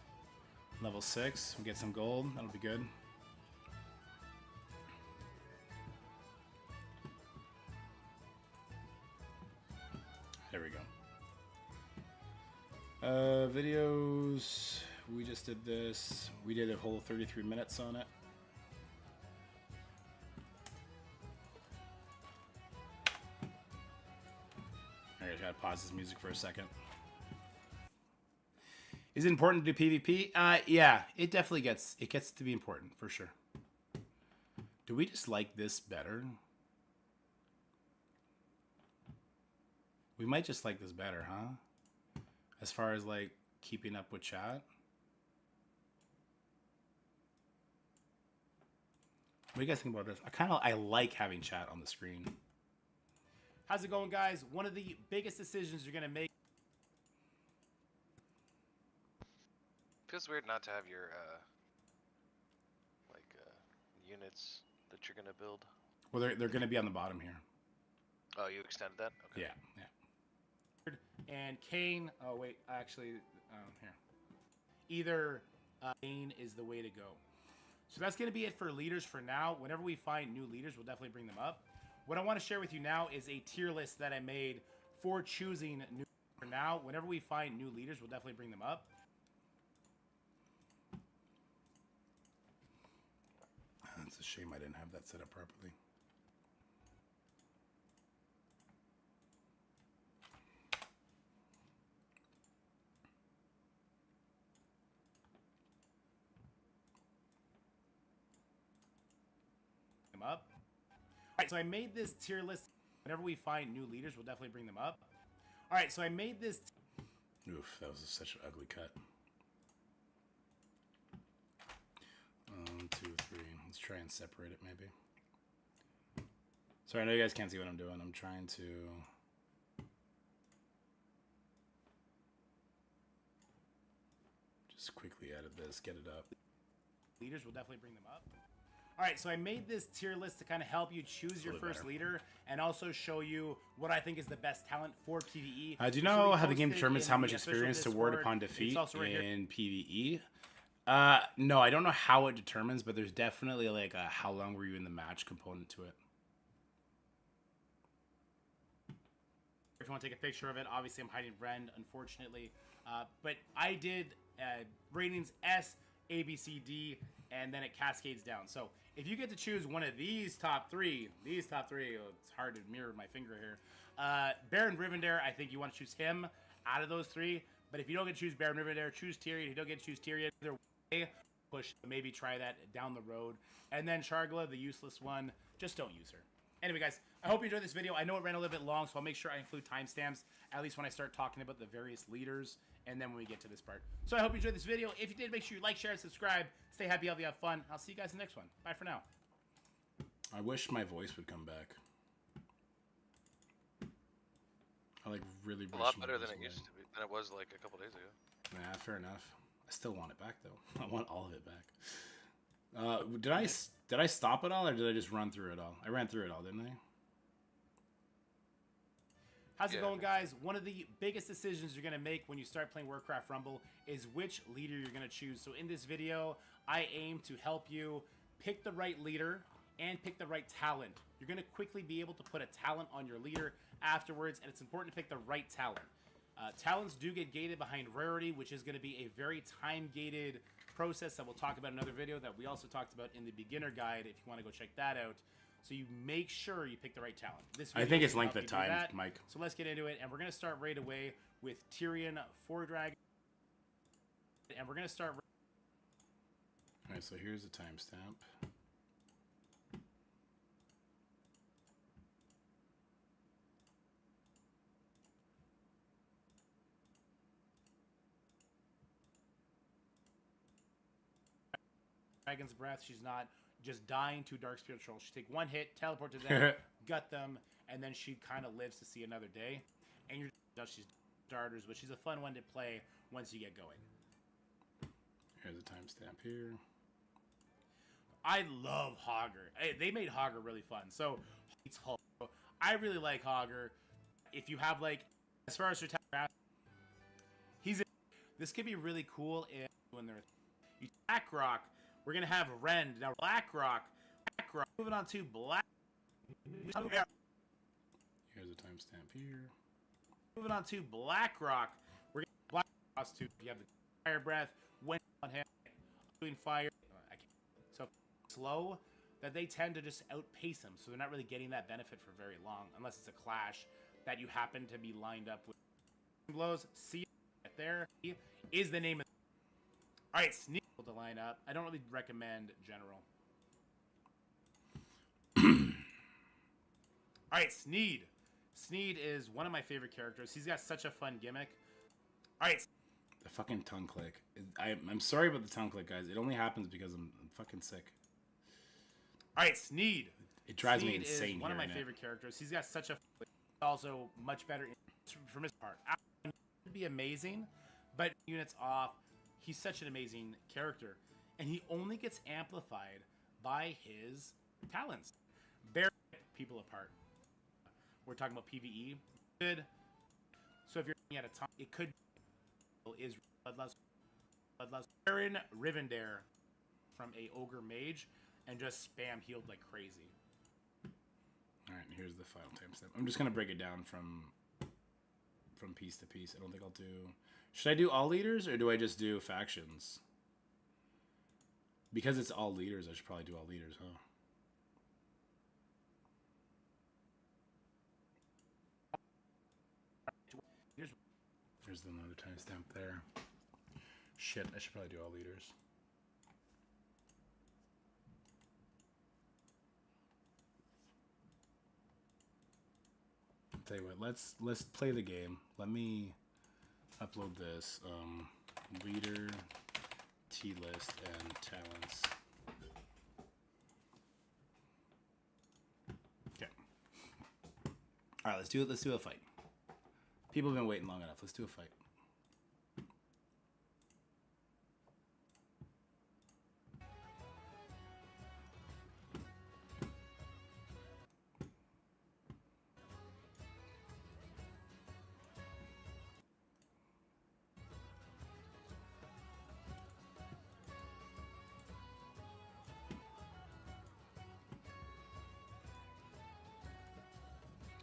Speaker 1: Level 6, we get some gold, that'll be good. There we go. Videos. We just did this. We did a whole 33 minutes on it. Alright, I gotta pause this music for a second. Is it important to do PvP? Yeah, it definitely gets to be important for sure. Do we just like this better? We might just like this better, huh? As far as like keeping up with chat. What do you guys think about this? I like having chat on the screen. How's it going, guys? One of the biggest decisions you're gonna make.
Speaker 4: Feels weird not to have your units that you're gonna build.
Speaker 1: Well, they're gonna be on the bottom here.
Speaker 4: Oh, you extended that? Okay.
Speaker 1: Yeah. And Kane, oh wait, actually, here. Either Kane is the way to go. So that's going to be it for leaders for now. Whenever we find new leaders, we'll definitely bring them up. What I want to share with you now is a tier list that I made for choosing new for now. Whenever we find new leaders, we'll definitely bring them up. It's a shame I didn't have that set up properly. Up. Alright, so I made this tier list. Whenever we find new leaders, we'll definitely bring them up. Alright, so I made this. Oof, that was such an ugly cut. 1, 2, 3. Let's try and separate it maybe. Sorry, I know you guys can't see what I'm doing. I'm trying to. Just quickly edit this, get it up. Leaders, we'll definitely bring them up. Alright, so I made this tier list to kind of help you choose your first leader and also show you what I think is the best talent for PvE. Do you know how the game determines how much experience to award upon defeat in PvE? No, I don't know how it determines, but there's definitely like a how long were you in the match component to it. If you want to take a picture of it, obviously I'm hiding Rend, unfortunately. But I did ratings S, A, B, C, D, and then it cascades down. So if you get to choose one of these top three, oh, it's hard to mirror my finger here. Baron Rivendare, I think you want to choose him out of those three. But if you don't get to choose Baron Rivendare, choose Tyrion. If you don't get to choose Tyrion, either way, push, maybe try that down the road. And then Shargla, the useless one, just don't use her. Anyway, guys, I hope you enjoyed this video. I know it ran a little bit long, so I'll make sure I include timestamps, at least when I start talking about the various leaders, and then when we get to this part. So I hope you enjoyed this video. If you did, make sure you like, share, and subscribe. Stay happy, healthy, have fun. I'll see you guys in the next one. Bye for now. I wish my voice would come back. I really wish
Speaker 4: a lot better than it used to be, than it was like a couple days ago.
Speaker 1: Nah, fair enough. I still want it back, though. I want all of it back. Did I stop it all, or did I just run through it all? I ran through it all, didn't I? How's it
Speaker 4: Yeah.
Speaker 1: going, guys? One of the biggest decisions you're going to make when you start playing Warcraft Rumble is which leader you're going to choose. So in this video, I aim to help you pick the right leader and pick the right talent. You're going to quickly be able to put a talent on your leader afterwards, and it's important to pick the right talent. Talents do get gated behind rarity, which is going to be a very time-gated process that we'll talk about in another video that we also talked about in the beginner guide if you want to go check that out. So you make sure you pick the right talent. This
Speaker 5: I think it's
Speaker 1: will
Speaker 5: length
Speaker 1: help
Speaker 5: of
Speaker 1: you do
Speaker 5: time,
Speaker 1: that.
Speaker 5: Mike.
Speaker 1: So let's get into it, and we're going to start right away with Tyrion 4 Dragon. And we're going to start...
Speaker 5: Alright, so here's the timestamp.
Speaker 1: Dragon's Breath. She's not just dying to Dark Spiritual. She take one hit, teleport to them, gut them, and then she kind of lives to see another day. And you're she's starters, but she's a fun one to play once you get going.
Speaker 5: Here's the timestamp here.
Speaker 1: I love Hogger. They made Hogger really fun. So it's Hulk. I really like Hogger. If you have like, as far as your talent, this could be really cool when they're Blackrock. We're gonna have Rend now. Blackrock. Moving on to Black.
Speaker 5: Here's the timestamp here.
Speaker 1: Moving on to Blackrock. We're gonna Black Cross to you have the fire breath when on him doing fire. I can't. So slow that they tend to just outpace him, so they're not really getting that benefit for very long unless it's a clash that you happen to be lined up with. Blows. See right there is the name of. All right, Sneak to line up. I don't really recommend General. All right, Sneed. Sneed is one of my favorite characters. He's got such a fun gimmick. All right.
Speaker 5: The fucking tongue click. I'm sorry about the tongue click, guys. It only happens because I'm fucking sick.
Speaker 1: All right, Sneed.
Speaker 5: It drives me
Speaker 1: Sneed
Speaker 5: insane.
Speaker 1: Is one of my favorite characters. He's got such a also much better from his part. Would be amazing, but units off. He's such an amazing character, and he only gets amplified by his talents. Bear people apart. We're talking about PvE. Good. So if you're looking at a time, it could is Bloodlust Baron Rivendare from a Ogre Mage and just spam healed like crazy.
Speaker 5: Alright, here's the final timestamp. I'm just gonna break it down from piece to piece. I don't think I'll do... Should I do all leaders, or do I just do factions? Because it's all leaders, I should probably do all leaders, huh? There's another timestamp there. Shit, I should probably do all leaders. I'll tell you what, let's play the game. Let me upload this. Leader, T-list, and talents. Okay. Alright, let's do it. Let's do a fight. People have been waiting long enough. Let's do a fight.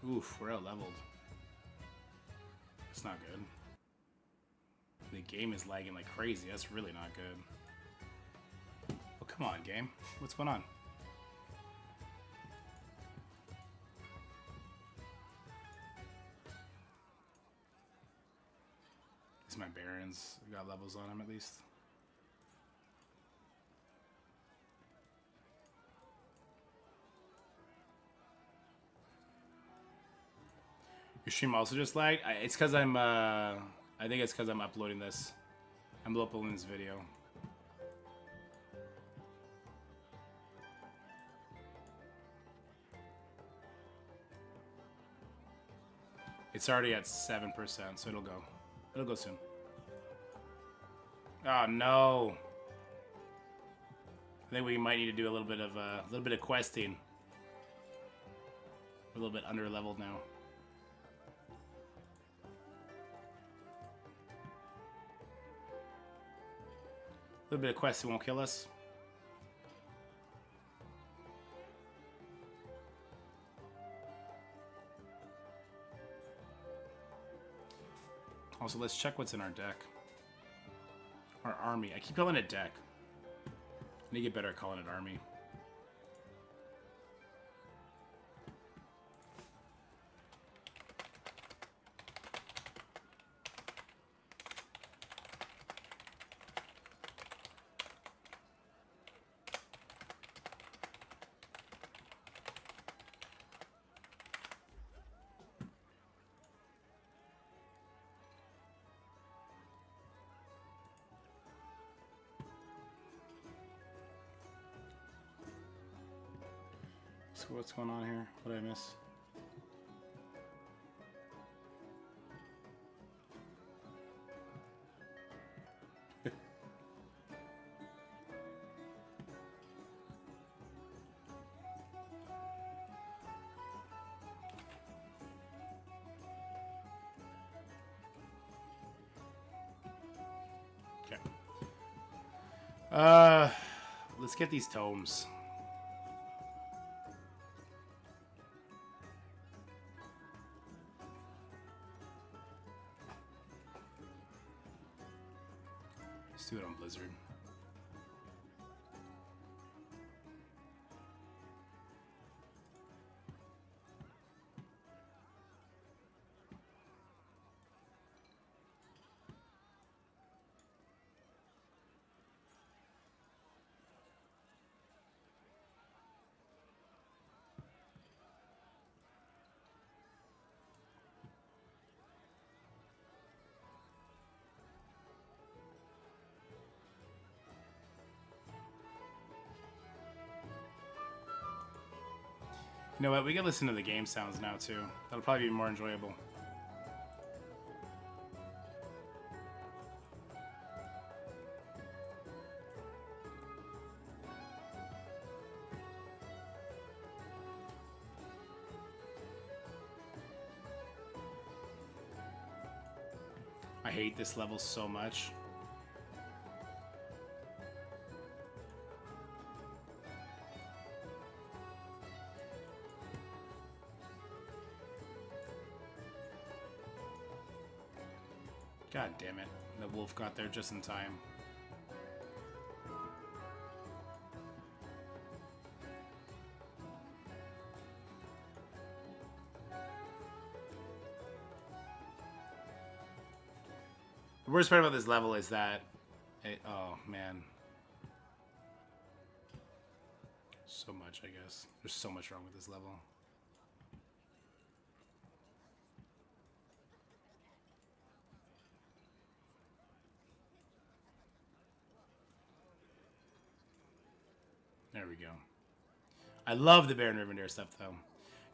Speaker 5: Oof, we're out leveled. That's not good. The game is lagging like crazy. That's really not good. Oh, come on, game. What's going on? Is my Barons got levels on him at least? Your stream also just lagged? It's because I'm, I think it's because I'm uploading this. I'm uploading this video. It's already at 7%, so it'll go. It'll go soon. Oh no! I think we might need to do a little bit of questing. We're a little bit under leveled now.
Speaker 1: little bit of quest that won't kill us. Also, let's check what's in our deck. Our army. I keep calling it deck. I need to get better at calling it army. So what's going on here? What did I miss? Okay. Let's get these tomes. Let's do it on Blizzard. You know what? We can listen to the game sounds now too. That'll probably be more enjoyable. I hate this level so much. God damn it. The wolf got there just in time. The worst part about this level is that oh man. So much, I guess. There's so much wrong with this level. There we go. I love the Baron Rivendare stuff, though.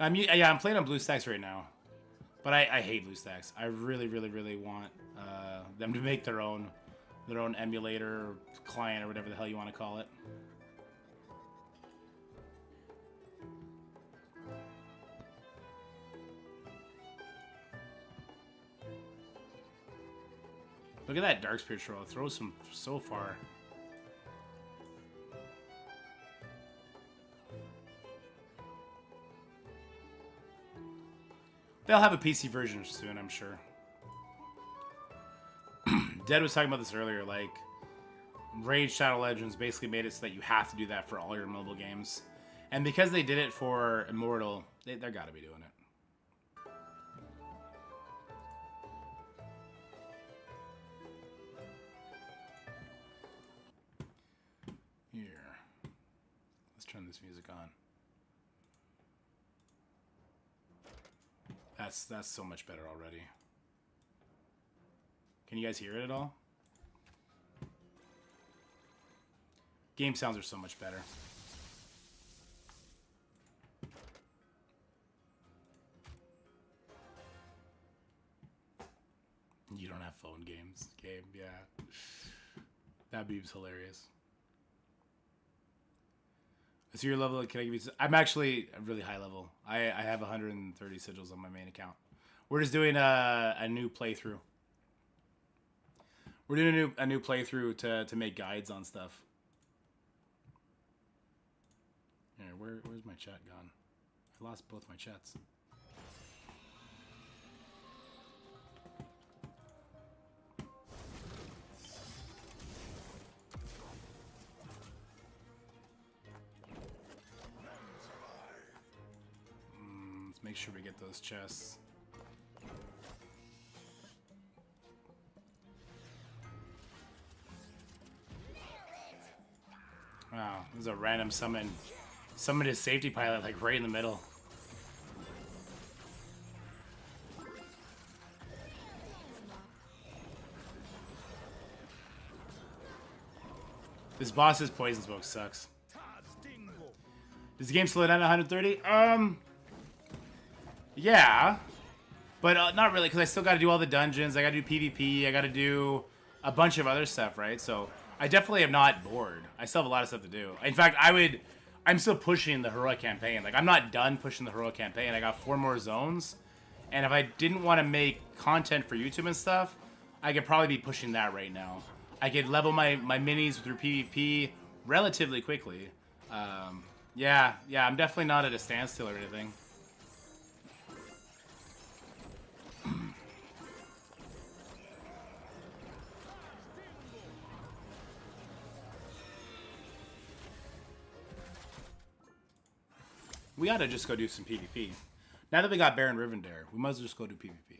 Speaker 1: I'm playing on BlueStacks right now, but I hate BlueStacks. I really, really, really want them to make their own emulator or client or whatever the hell you want to call it. Look at that Dark Spirit Troll. It throws them so far. They'll have a PC version soon, I'm sure. Dead was talking about this earlier, like, Rage Shadow Legends basically made it so that you have to do that for all your mobile games. And because they did it for Immortal, they're gotta be doing it. Here. Let's turn this music on. That's so much better already. Can you guys hear it at all? Game sounds are so much better. You don't have phone games, Gabe, yeah. That beam's hilarious. So your level, can I give you... I'm actually a really high level. I have 130 sigils on my main account. We're just doing a new playthrough.
Speaker 5: We're doing a new playthrough to make guides on stuff. Here, where's my chat gone? I lost both my chats. Let's make sure we get those chests. Wow, this is a random summon. Summoned his safety pilot like right in the middle. This boss's poison smoke sucks. Does the game slow down at 130? Yeah. But not really, because I still got to do all the dungeons. I got to do PvP. I got to do a bunch of other stuff, right? So I definitely am not bored. I still have a lot of stuff to do. In fact, I'm still pushing the heroic campaign. Like, I'm not done pushing the heroic campaign. I got 4 more zones. And if I didn't want to make content for YouTube and stuff, I could probably be pushing that right now. I could level my minis through PvP relatively quickly. Yeah, I'm definitely not at a standstill or anything. We gotta just go do some PvP. Now that we got Baron Rivendare, we might as well just go do PvP.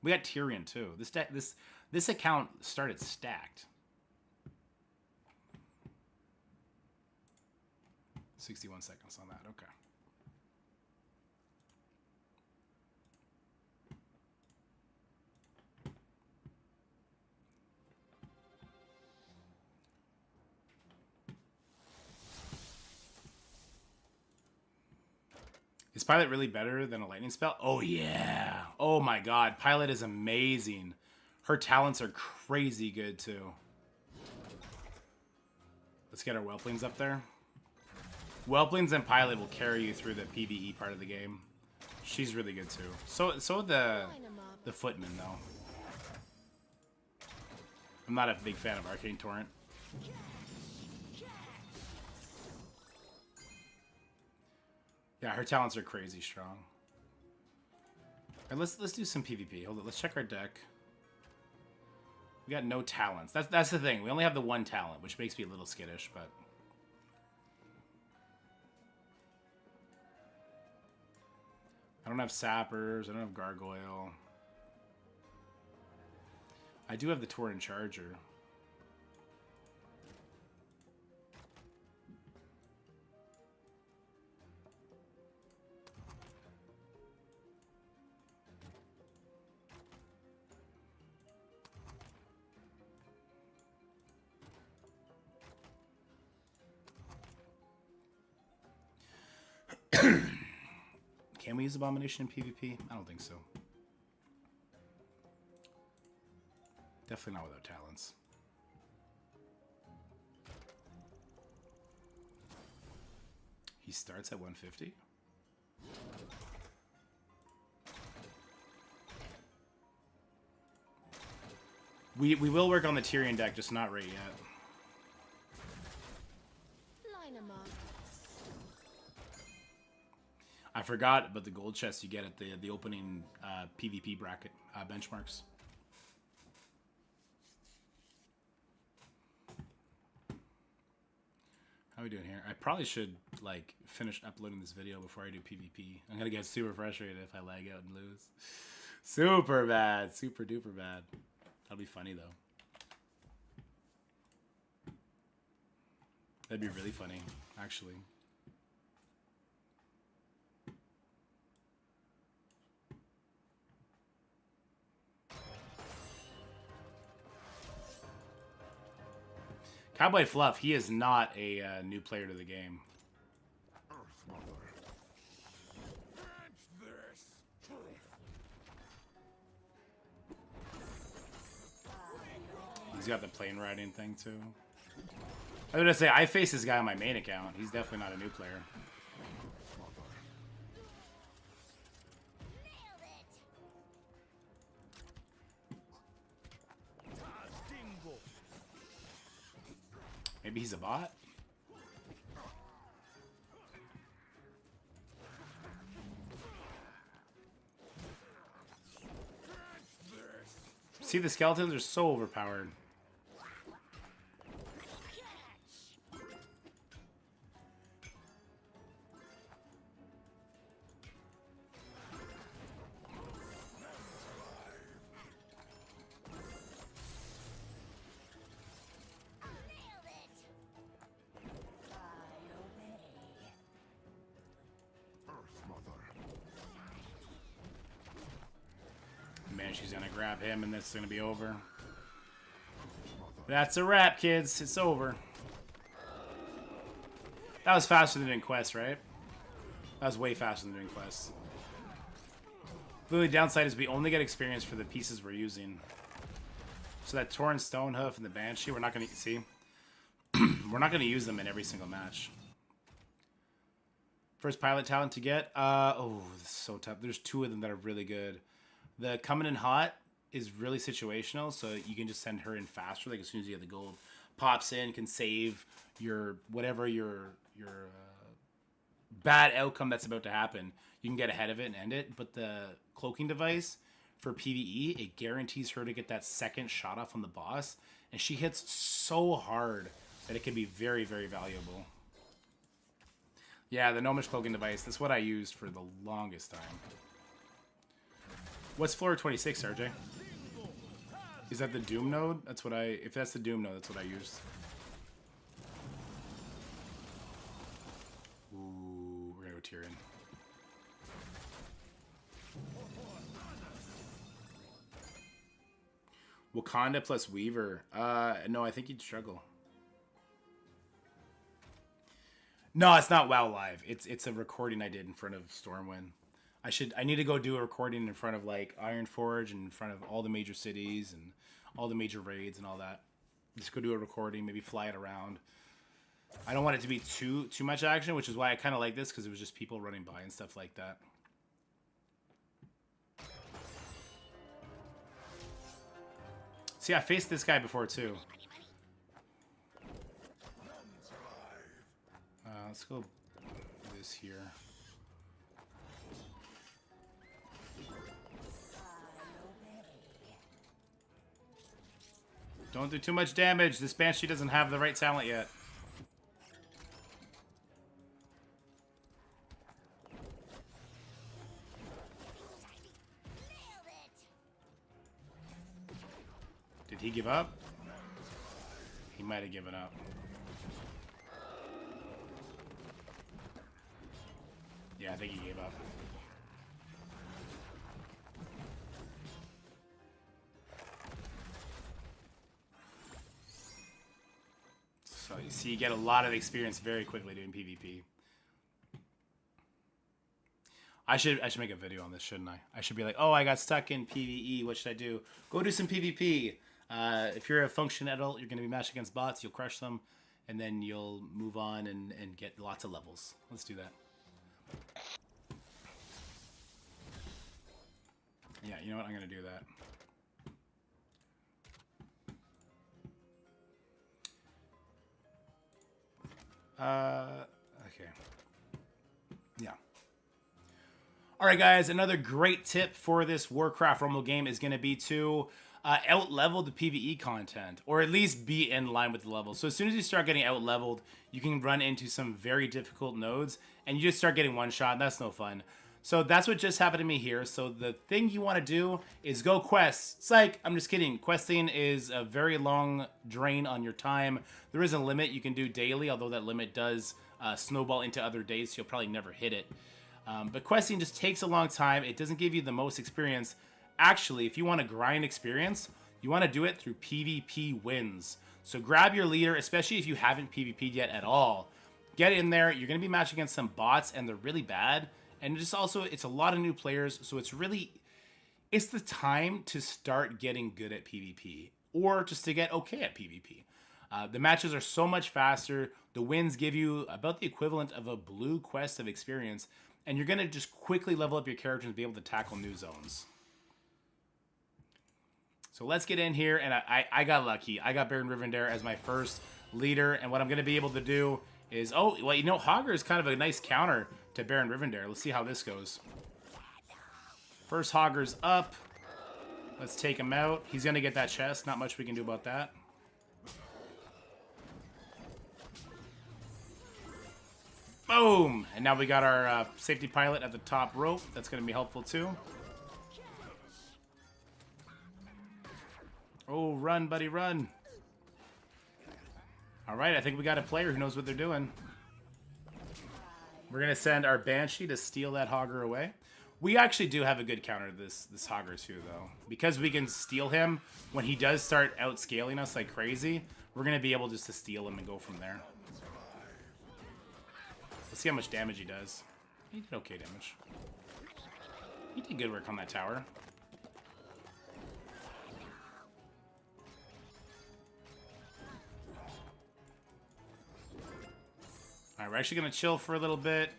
Speaker 5: We got Tyrion too. This account started stacked. 61 seconds on that. Okay. Is Pilot really better than a lightning spell? Oh yeah. Oh my god. Pilot is amazing. Her talents are crazy good too. Let's get our Whelplings up there. Whelplings and Pilot will carry you through the PvE part of the game. She's really good too. So the Footman though. I'm not a big fan of Arcane Torrent. Yeah, her talents are crazy strong. All right, let's do some PvP. Hold on, let's check our deck. We got no talents. That's the thing. We only have the 1 talent, which makes me a little skittish, but I don't have Sappers, I don't have Gargoyle. I do have the Tauren Charger. Can we use Abomination in PvP? I don't think so. Definitely not without talents. He starts at 150? We will work on the Tyrion deck, just not right yet. I forgot about the gold chest you get at the opening PvP bracket benchmarks. How are we doing here? I probably should like finish uploading this video before I do PvP. I'm gonna get super frustrated if I lag out and lose. Super bad, super duper bad. That'll be funny though. That'd be really funny, actually. Cowboy Fluff, he is not a new player to the game. He's got the plane riding thing too. I was gonna say, I face this guy on my main account. He's definitely not a new player. Maybe he's a bot? See, the skeletons are so overpowered. Man, she's gonna grab him and that's gonna be over. That's a wrap, kids. It's over. That was faster than doing quests, right? That was way faster than doing quests. The only downside is we only get experience for the pieces we're using. So that Torn Stonehoof and the Banshee, we're not gonna see. We're not gonna use them in every single match. First pilot talent to get. Oh, this is so tough. There's two of them that are really good. The coming in hot is really situational, so you can just send her in faster. Like as soon as you get the gold, pops in, can save your whatever your bad outcome that's about to happen. You can get ahead of it and end it. But the cloaking device for PvE, it guarantees her to get that second shot off on the boss, and she hits so hard that it can be very, very valuable. Yeah, the Gnomish cloaking device. That's what I used for the longest time. What's floor 26, RJ? Is that the Doom node? That's what I... If that's the Doom node, that's what I used. Ooh, we're gonna go Tyrion. Wakanda plus Weaver. No, I think you'd struggle. No, it's not WoW Live. It's a recording I did in front of Stormwind. I need to go do a recording in front of like Ironforge and in front of all the major cities and all the major raids and all that. Just go do a recording, maybe fly it around. I don't want it to be too much action, which is why I kind of like this, because it was just people running by and stuff like that. See, I faced this guy before too. Let's go do this here. Don't do too much damage. This Banshee doesn't have the right talent yet. Did he give up? He might have given up. Yeah, I think he gave up. So you see, you get a lot of experience very quickly doing PvP. I should make a video on this, shouldn't I? I should be like, oh, I got stuck in PvE. What should I do? Go do some PvP. If you're a function adult, you're going to be matched against bots. You'll crush them, and then you'll move on and get lots of levels. Let's do that. Yeah, you know what? I'm going to do that. Okay. Yeah. All right, guys. Another great tip for this Warcraft Rumble game is going to be to out-level the PvE content, or at least be in line with the level. So as soon as you start getting out-leveled, you can run into some very difficult nodes, and you just start getting one-shot, and that's no fun. So that's what just happened to me here. So the thing you want to do is go quest. Psych, I'm just kidding. Questing is a very long drain on your time. There is a limit you can do daily, although that limit does snowball into other days, so you'll probably never hit it. But questing just takes a long time. It doesn't give you the most experience. Actually, if you want to grind experience, you want to do it through PvP wins. So grab your leader, especially if you haven't PvP'd yet at all. Get in there. You're going to be matched against some bots, and they're really bad. And just also, it's a lot of new players, so it's the time to start getting good at PvP, or just to get okay at PvP. The matches are so much faster. The wins give you about the equivalent of a blue quest of experience, and you're going to just quickly level up your character and be able to tackle new zones. So let's get in here, and I got lucky. I got Baron Rivendare as my first leader. And what I'm going to be able to do is... Oh, well, you know, Hogger is kind of a nice counter to Baron Rivendare. Let's see how this goes. First Hogger's up. Let's take him out. He's going to get that chest. Not much we can do about that. Boom! And now we got our safety pilot at the top rope. That's going to be helpful too. Oh, run, buddy, run. All right, I think we got a player who knows what they're doing. We're going to send our Banshee to steal that Hogger away. We actually do have a good counter to this Hogger too, though. Because we can steal him when he does start outscaling us like crazy, we're going to be able just to steal him and go from there. Let's see how much damage he does. He did okay damage. He did good work on that tower. Alright, we're actually going to chill for a little bit.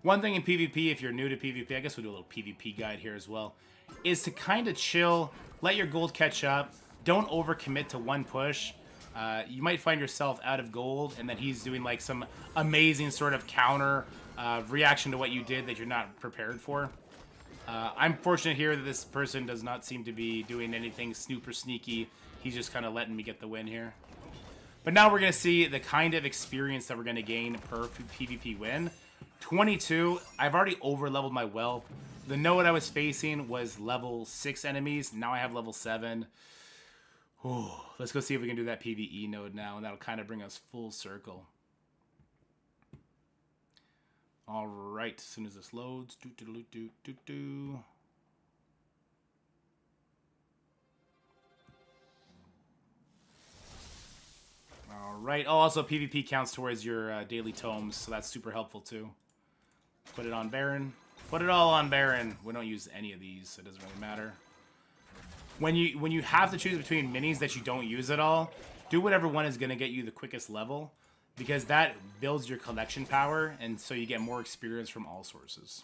Speaker 5: One thing in PvP, if you're new to PvP, I guess we'll do a little PvP guide here as well, is to kind of chill, let your gold catch up, don't overcommit to one push. You might find yourself out of gold, and then he's doing like some amazing sort of counter reaction to what you did that you're not prepared for. I'm fortunate here that this person does not seem to be doing anything super sneaky. He's just kind of letting me get the win here. But now we're going to see the kind of experience that we're going to gain per PvP win. 22, I've already over-leveled my whelp. The node I was facing was level 6 enemies. Now I have level 7. Ooh, let's go see if we can do that PvE node now, and that'll kind of bring us full circle. All right, as soon as this loads. All right. Oh, also PvP counts towards your daily tomes, so that's super helpful too. Put it on Baron. Put it all on Baron. We don't use any of these, so it doesn't really matter. When you have to choose between minis that you don't use at all, do whatever one is going to get you the quickest level, because that builds your collection power, and so you get more experience from all sources.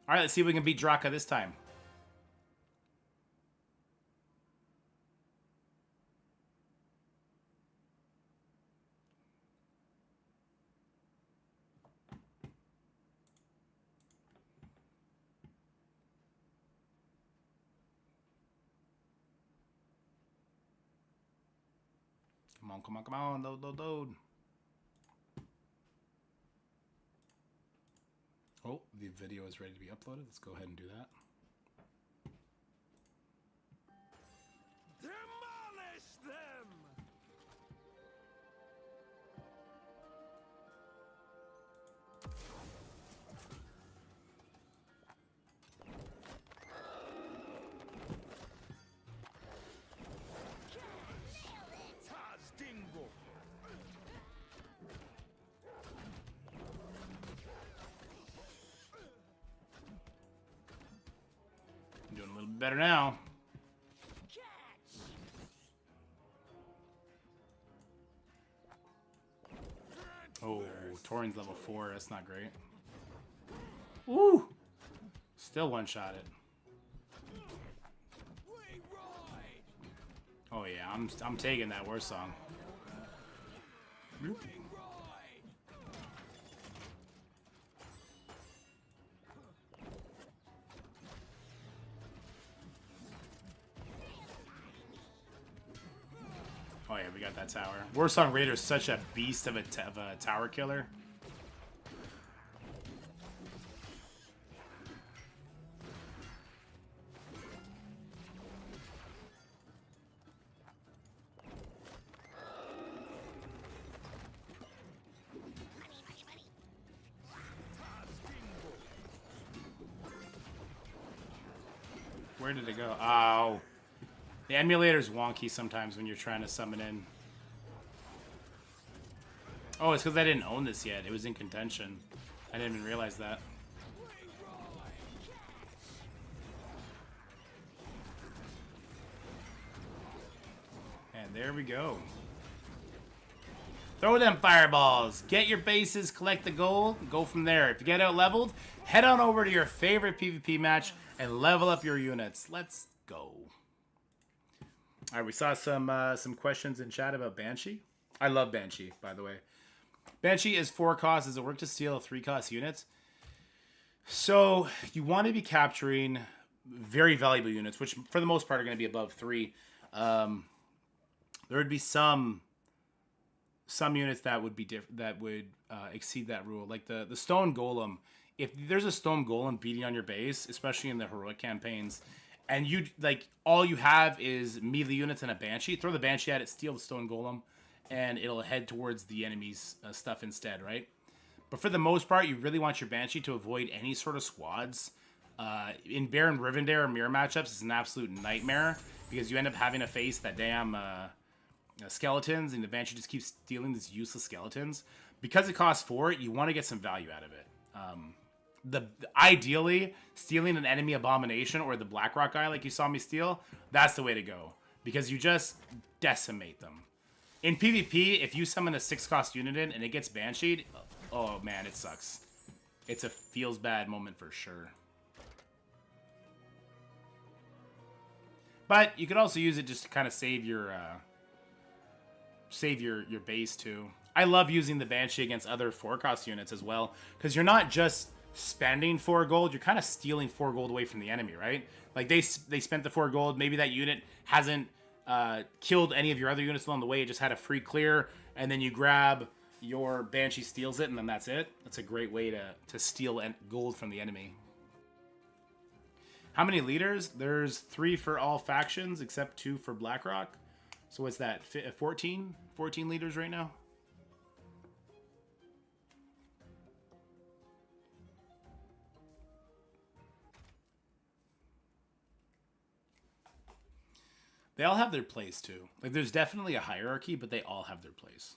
Speaker 5: All right, let's see if we can beat Draka this time. Come on, load. Oh, the video is ready to be uploaded. Let's go ahead and do that.
Speaker 6: Demolish them!
Speaker 5: I'm doing a little better now. Oh, Torin's level 4. That's not great. Woo! Still one-shot it. Oh yeah, I'm taking that war song. Oh yeah, we got that tower. Warsong Raider is such a beast of a tower killer. Where did it go? Oh. The emulator's wonky sometimes when you're trying to summon in. Oh, it's because I didn't own this yet. It was in contention. I didn't even realize that. And there we go. Throw them fireballs. Get your bases, collect the gold, go from there. If you get out leveled, head on over to your favorite PvP match and level up your units. Let's go. All right, we saw some questions in chat about Banshee. I love Banshee, by the way. Banshee is 4 cost. Does it work to steal 3 cost units? So you want to be capturing very valuable units, which for the most part are going to be above 3. There would be some units that would be exceed that rule, like the stone golem. If there's a stone golem beating on your base, especially in the heroic campaigns, and you like all you have is melee units and a banshee, throw the banshee at it, steal the stone golem, and it'll head towards the enemy's stuff instead, right? But for the most part, you really want your banshee to avoid any sort of squads. In Baron Rivendare or mirror matchups, it's an absolute nightmare because you end up having to face that damn skeletons, and the banshee just keeps stealing these useless skeletons. Because it costs 4, you want to get some value out of it. Ideally, stealing an enemy abomination or the Blackrock guy like you saw me steal, that's the way to go because you just decimate them. In PvP, if you summon a 6-cost unit in and it gets bansheed, oh man, it sucks. It's a feels bad moment for sure. But you could also use it just to kind of save your base too. I love using the Banshee against other 4-cost units as well, because you're not just spending 4 gold, you're kind of stealing 4 gold away from the enemy, right? Like they spent the 4 gold, maybe that unit hasn't killed any of your other units along the way, it just had a free clear, and then you grab your Banshee, steals it, and then that's it. That's a great way to steal gold from the enemy. How many leaders? There's 3 for all factions except 2 for Blackrock. So what's that? 14? 14 leaders right now? They all have their place too. Like there's definitely a hierarchy, but they all have their place.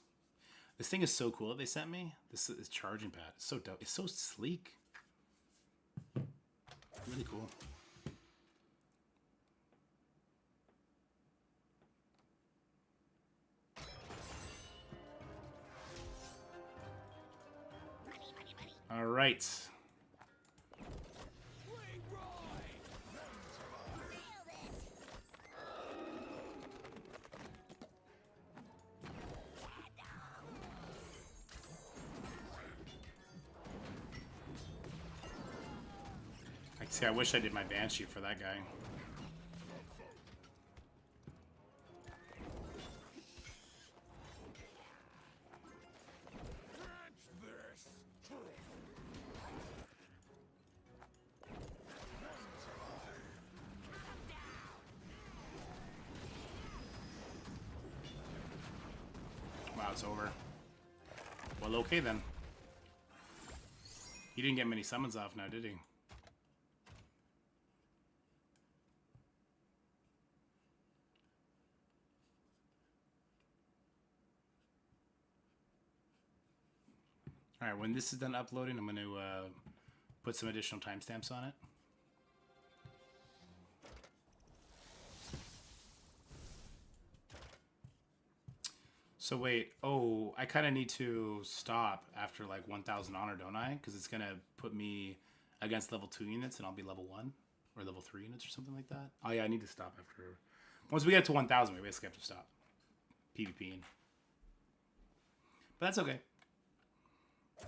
Speaker 5: This thing is so cool that they sent me. This is charging pad. It's so dope. It's so sleek. Really cool. All right. See, I wish I did my Banshee for that guy. Wow, it's over. Well, okay then. He didn't get many summons off now, did he? Alright, when this is done uploading, I'm going to put some additional timestamps on it. So wait, oh, I kind of need to stop after like 1,000 honor, don't I? Because it's going to put me against level 2 units and I'll be level 1 or level 3 units or something like that. Oh yeah, I need to stop after... Once we get to 1,000, we basically have to stop PvPing. But that's okay.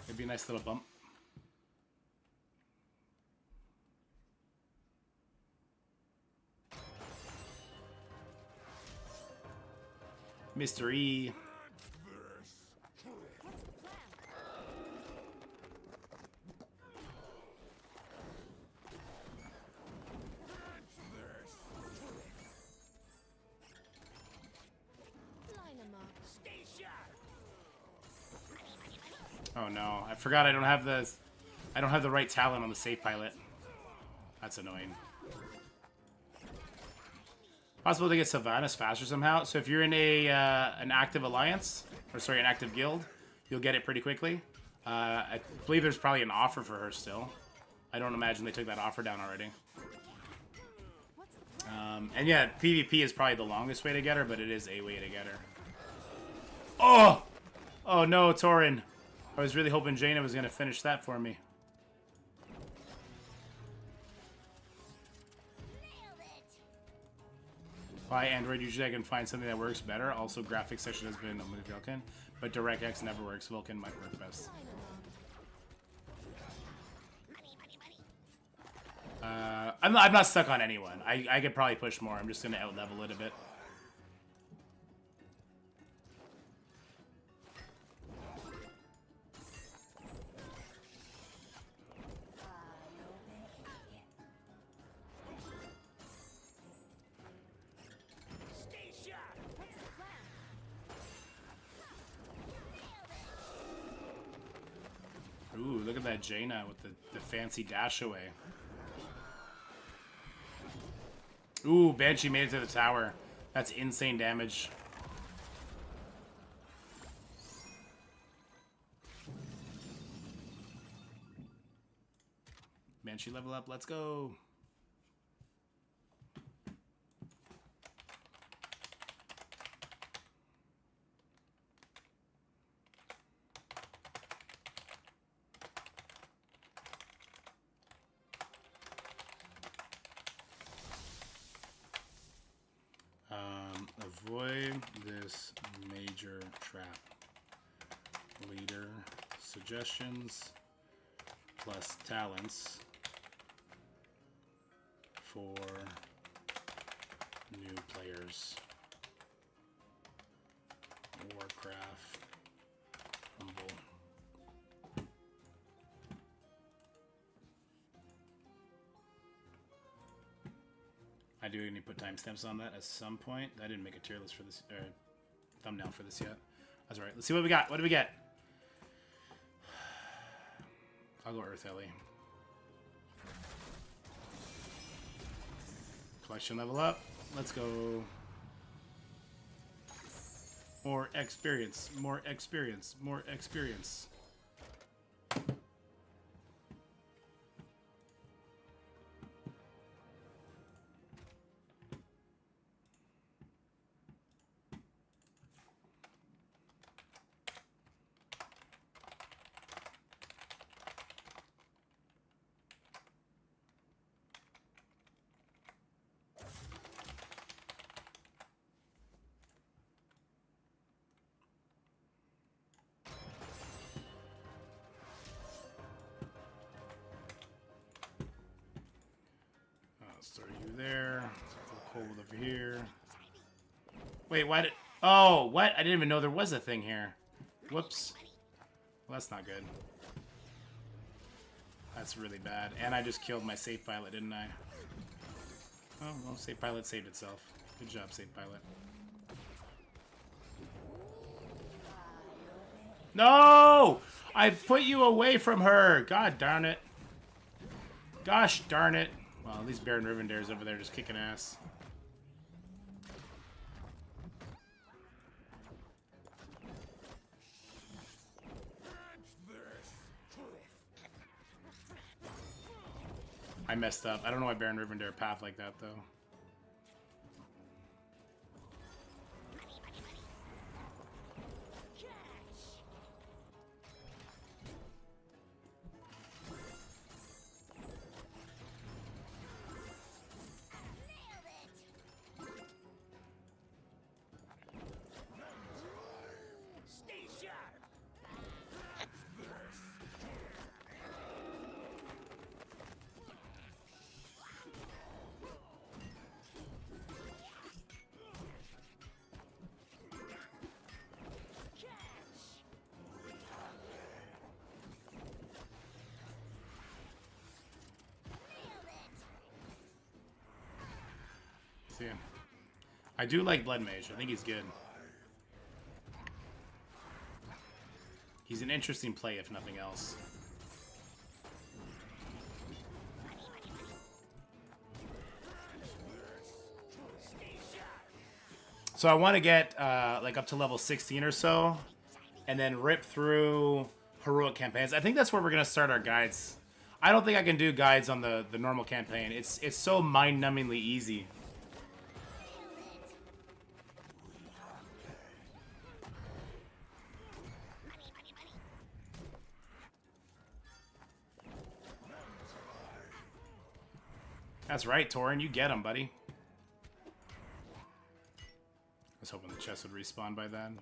Speaker 5: It'd be a nice little bump. Mr. E. Oh no, I forgot I don't have the right talent on the safe pilot. That's annoying. Possible to get Sylvanas faster somehow. So if you're in an active alliance, or sorry, an active guild, you'll get it pretty quickly. I believe there's probably an offer for her still. I don't imagine they took that offer down already. And yeah, PvP is probably the longest way to get her, but it is a way to get her. Oh! Oh no, Torin. I was really hoping Jaina was going to finish that for me. By Android, usually I can find something that works better. Also, graphics section has been with Vulkan, but DirectX never works. Vulkan might work best. I'm not stuck on anyone. I could probably push more. I'm just gonna out level it a bit. Ooh, look at that Jaina with the fancy dash away. Ooh, Banshee made it to the tower. That's insane damage. Banshee level up, let's go. Avoid this major trap. Leader suggestions plus talents for new players. Warcraft Rumble. I do need to put timestamps on that at some point. I didn't make a tier list for this, or thumbnail for this yet. That's all right. Let's see what we got. What do we get? I'll go Earth Ellie. Collection level up. Let's go. More experience. More experience. More experience. Start you there. Cold over here. Wait, why did... Oh, what? I didn't even know there was a thing here. Whoops. Well, that's not good. That's really bad. And I just killed my save pilot, didn't I? Oh, well, save pilot saved itself. Good job, save pilot. No! I put you away from her! God darn it. Gosh darn it. Well, at least Baron Rivendare's over there just kicking ass. I messed up. I don't know why Baron Rivendare path like that, though. See him. I do like Blood Mage. I think he's good. He's an interesting play, if nothing else. So I want to get like up to level 16 or so, and then rip through heroic campaigns. I think that's where we're gonna start our guides. I don't think I can do guides on the normal campaign. It's so mind-numbingly easy. That's right, Torin. You get him, buddy. was hoping the chest would respawn by then.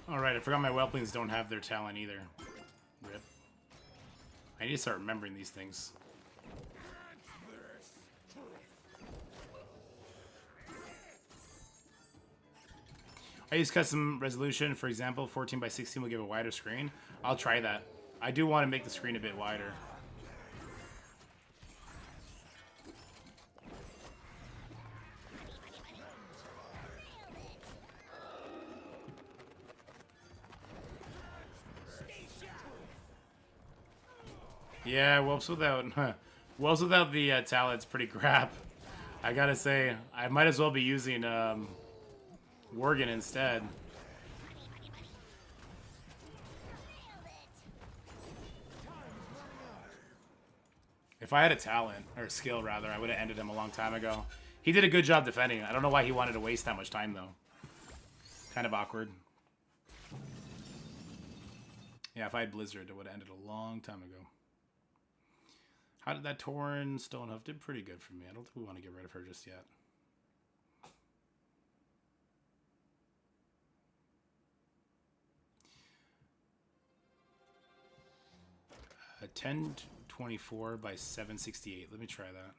Speaker 5: Alright, I forgot my whelplings don't have their talent either. Rip. I need to start remembering these things. I use custom resolution, for example, 14 by 16 will give a wider screen. I'll try that. I do want to make the screen a bit wider. Yeah, whelps without the talent's pretty crap. I gotta say, I might as well be using Worgen instead. If I had a talent, or a skill rather, I would have ended him a long time ago. He did a good job defending. I don't know why he wanted to waste that much time though. Kind of awkward. Yeah, if I had Blizzard, it would have ended a long time ago. How did that Torn Stonehoof did pretty good for me. I don't think we want to get rid of her just yet. 1024 by 768. Let me try that.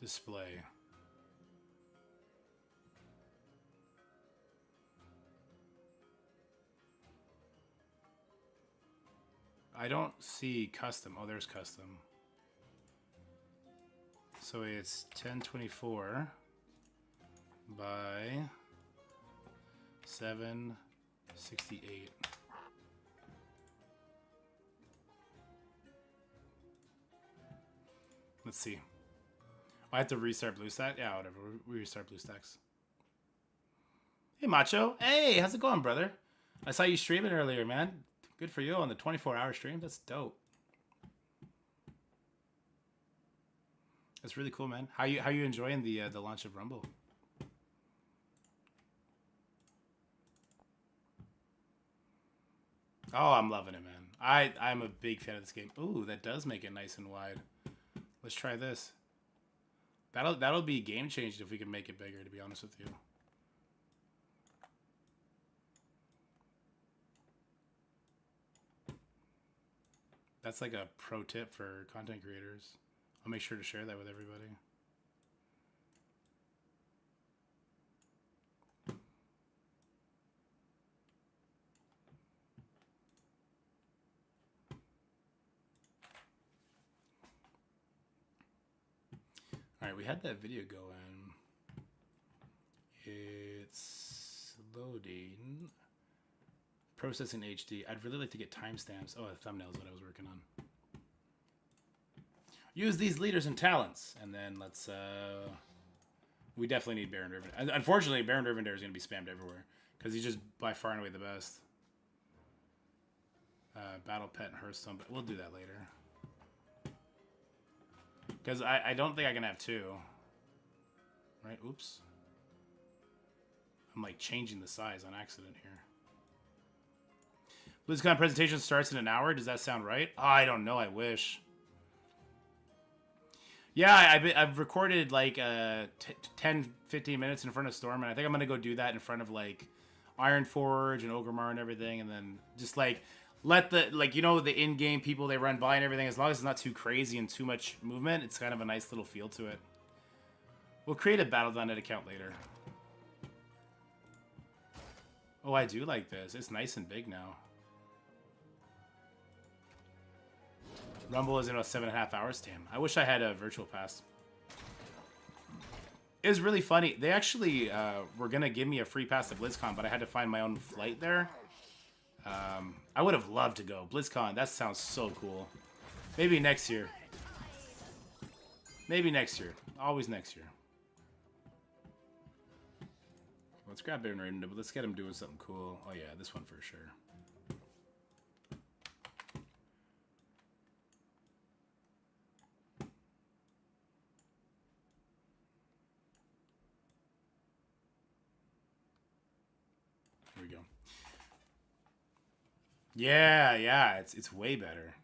Speaker 5: Display. I don't see custom. Oh, there's custom. So it's 1024 by 768. Let's see. I have to restart BlueStack? Yeah, whatever. We restart BlueStacks. Hey, Macho. Hey, how's it going, brother? I saw you streaming earlier, man. Good for you on the 24-hour stream. That's dope. That's really cool, man. How you enjoying the launch of Rumble? Oh, I'm loving it, man. I'm a big fan of this game. Ooh, that does make it nice and wide. Let's try this. That'll be game changing if we can make it bigger, to be honest with you. That's like a pro tip for content creators. I'll make sure to share that with everybody. All right, we had that video going. It's loading. Processing HD. I'd really like to get timestamps. Oh, the thumbnail is what I was working on. Use these leaders and talents. And then let's... we definitely need Baron Rivendare. Unfortunately, Baron Rivendare is going to be spammed everywhere. Because he's just by far and away the best. Battle Pet and Hearthstone. But we'll do that later. Because I don't think I can have two. Right? Oops. I'm like changing the size on accident here. BlizzCon presentation starts in an hour. Does that sound right? Oh, I don't know. I wish. Yeah, I've recorded like 10, 15 minutes in front of Storm, and I think I'm going to go do that in front of like Ironforge and Ogremar and everything, and then just like let the, like, you know, the in-game people, they run by and everything, as long as it's not too crazy and too much movement, it's kind of a nice little feel to it. We'll create a Battle.net account later. Oh, I do like this. It's nice and big now. Rumble is in about 7.5 hours. Damn, I wish I had a virtual pass. It was really funny. They actually were going to give me a free pass to BlizzCon, but I had to find my own flight there. I would have loved to go. BlizzCon, that sounds so cool. Maybe next year. Maybe next year. Always next year. Let's grab Baron Raiden, but let's get him doing something cool. Oh yeah, this one for sure. Here we go. Yeah, it's way better.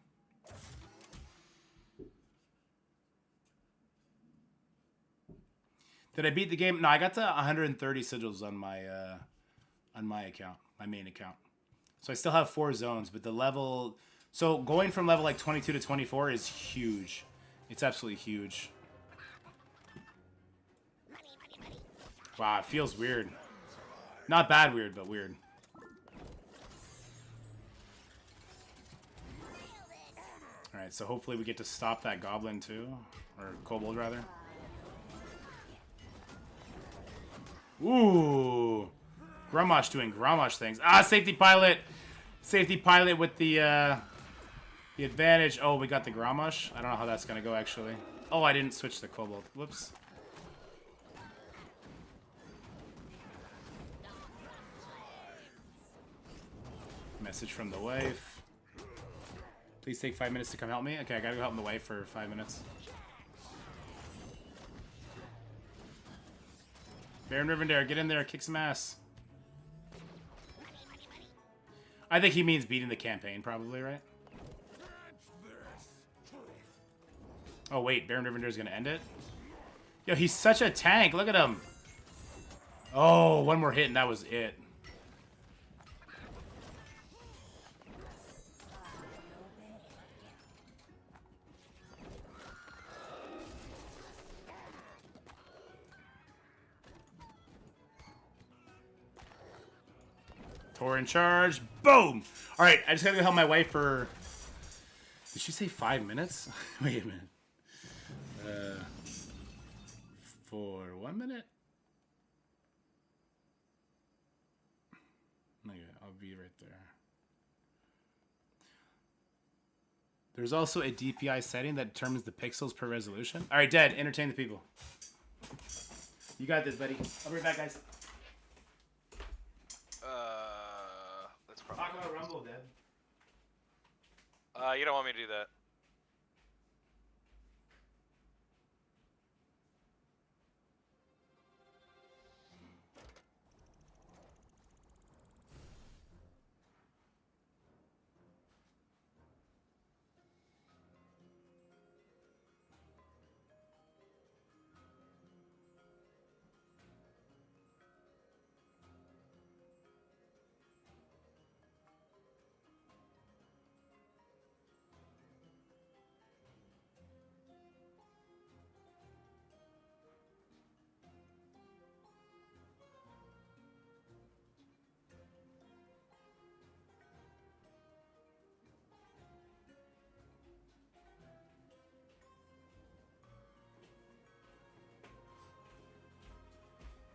Speaker 5: Did I beat the game? No, I got to 130 sigils on my account, my main account. So I still have 4 zones, but the level... So going from level like 22 to 24 is huge. It's absolutely huge. Wow, it feels weird. Not bad weird, but weird. Alright, so hopefully we get to stop that goblin too. Or kobold, rather. Ooh. Grummosh doing Grummosh things. Ah, safety pilot! Safety pilot with the advantage. Oh, we got the Grummosh. I don't know how that's going to go, actually. Oh, I didn't switch the kobold. Whoops. Message from the wife. Please take 5 minutes to come help me. Okay, I gotta go help the wife for 5 minutes. Baron Rivendare, get in there, kick some ass. I think he means beating the campaign, probably, right? Oh, wait, Baron Rivendare's gonna end it? Yo, he's such a tank, look at him! Oh, one more hit and that was it. Tor in charge. Boom! Alright, I just gotta go help my wife for... Did she say 5 minutes? Wait a minute. For 1 minute? Okay, I'll be right there. There's also a DPI setting that determines the pixels per resolution. Alright, Dead, entertain the people. You got this, buddy. I'll be right back, guys.
Speaker 4: That's probably
Speaker 5: Talk about Rumble, Dead.
Speaker 4: You don't want me to do that.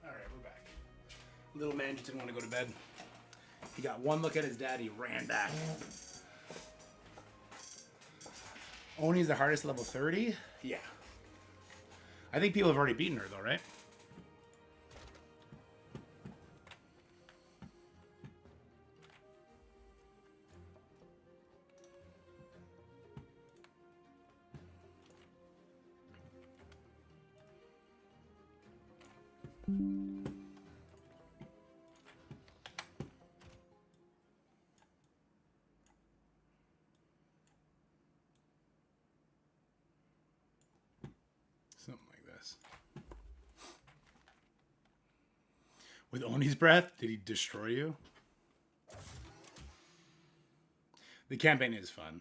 Speaker 5: Alright, we're back. Little man just didn't want to go to bed. He got one look at his dad, he ran back. Oni's the hardest level 30? Yeah. I think people have already beaten her though, right? Something like this. With Oni's breath, did he destroy you? The campaign is fun.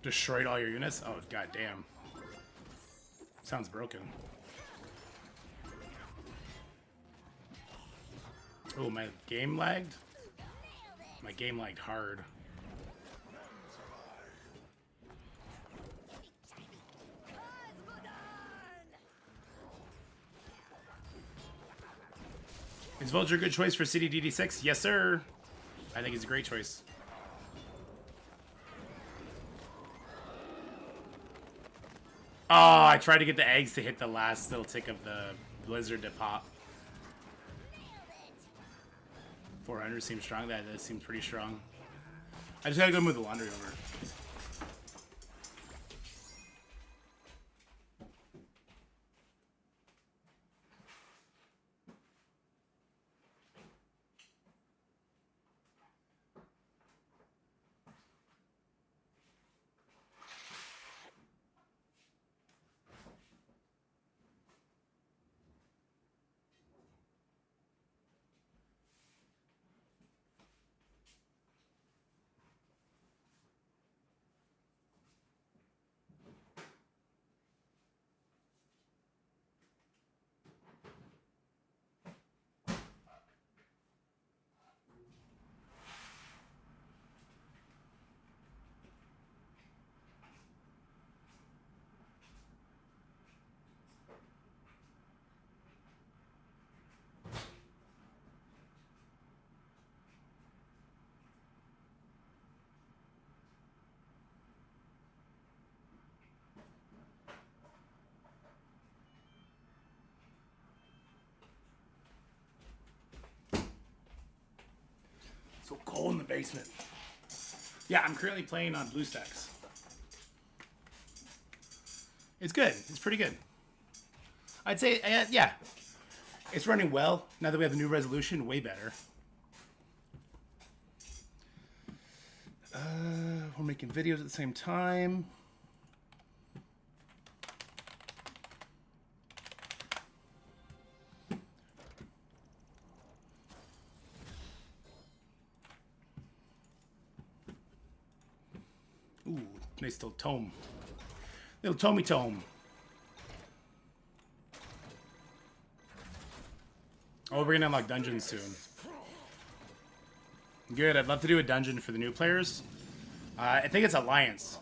Speaker 5: Destroyed all your units? Oh, god damn. Sounds broken. Oh, my game lagged? My game lagged hard. Is Vulture a good choice for CDDD6? Yes, sir. I think it's a great choice. Oh, I tried to get the eggs to hit the last little tick of the blizzard to pop. 400 seems strong. That seems pretty strong. I just gotta go move the laundry over. So cold in the basement. Yeah, I'm currently playing on BlueStacks. It's good. It's pretty good. I'd say, yeah. It's running well. Now that we have the new resolution, way better. We're making videos at the same time. Ooh, nice little tome. Little Tommy tome. Oh, we're gonna unlock dungeons soon. Good, I'd love to do a dungeon for the new players. I think it's Alliance.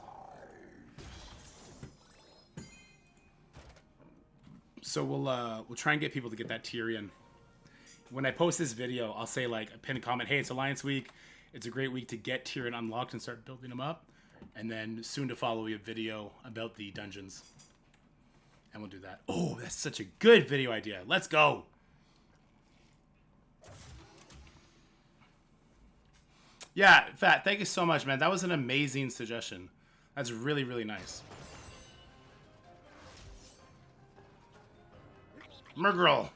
Speaker 5: So we'll try and get people to get that tier in. When I post this video, I'll say like a pinned comment, hey, it's Alliance week. It's a great week to get tier and unlocked and start building them up. And then soon to follow a video about the dungeons. And we'll do that. Oh, that's such a good video idea. Let's go. Yeah, Fat, thank you so much, man. That was an amazing suggestion. That's really, really nice. Murgrel.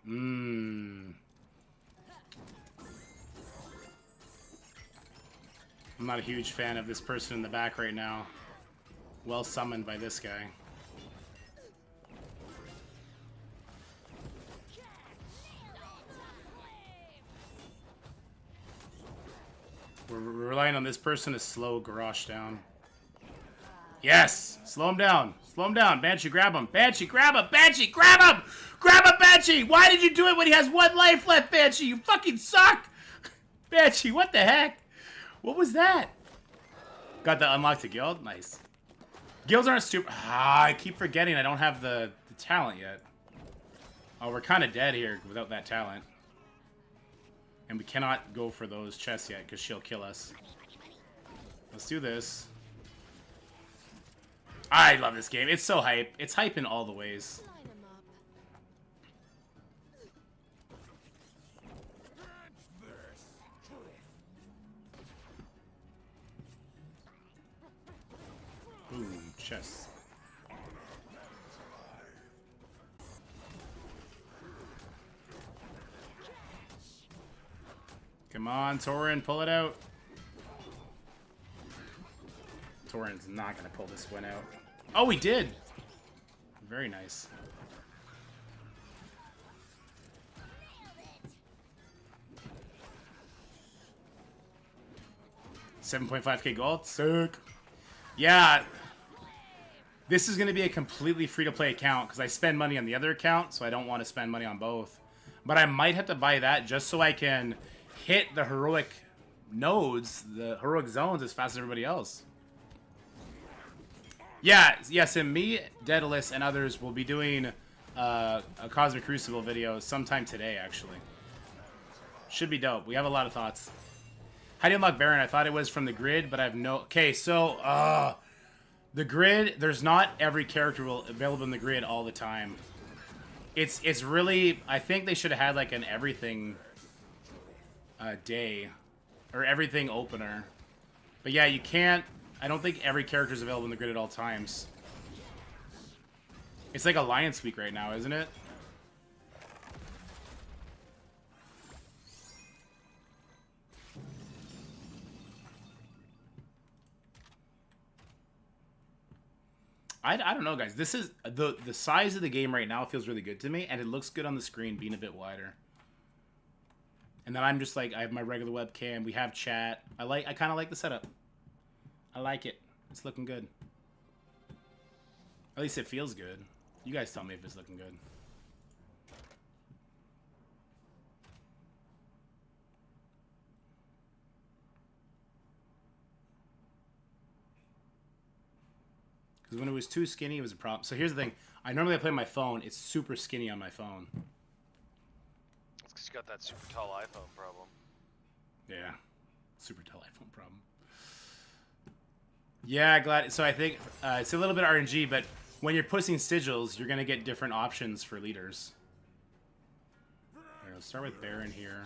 Speaker 5: Mmm. I'm not a huge fan of this person in the back right now. Well summoned by this guy. We're relying on this person to slow Garrosh down. Yes! Slow him down. Slow him down. Banshee, grab him. Banshee, grab him. Banshee, grab him! Grab him, Banshee! Why did you do it when he has 1 life left, Banshee? You fucking suck! Banshee, what the heck? What was that? Got the unlock to guild? Nice. Guilds aren't super... I keep forgetting I don't have the talent yet. Oh, we're kind of dead here without that talent. And we cannot go for those chests yet because she'll kill us. Let's do this. I love this game. It's so hype. It's hype in all the ways. Boom, chest. Come on, Torin, pull it out. Torin's not gonna pull this one out. Oh, he did! Very nice. 7.5k gold. Sick. Yeah. This is going to be a completely free-to-play account because I spend money on the other account, so I don't want to spend money on both. But I might have to buy that just so I can hit the heroic nodes, the heroic zones, as fast as everybody else. Yeah, yes, and me, Daedalus, and others will be doing a Cosmic Crucible video sometime today, actually. Should be dope. We have a lot of thoughts. How do you unlock Baron? I thought it was from the grid, but I have no... Okay, so, the grid, there's not every character available in the grid all the time. It's really... I think they should have had, like, an everything day. Or everything opener. But yeah, you can't... I don't think every character is available in the grid at all times. It's like Alliance Week right now, isn't it? I don't know, guys. This is the size of the game right now feels really good to me, and it looks good on the screen being a bit wider. And then I'm just like, I have my regular webcam. We have chat. I kind of like the setup. I like it. It's looking good. At least it feels good. You guys tell me if it's looking good. Because when it was too skinny, it was a problem. So here's the thing. I normally play on my phone. It's super skinny on my phone.
Speaker 4: It's because you got that super tall iPhone problem.
Speaker 5: Yeah. Super tall iPhone problem. Yeah, glad. So I think it's a little bit RNG, but when you're pushing sigils, you're going to get different options for leaders. Right, let's start with Baron here.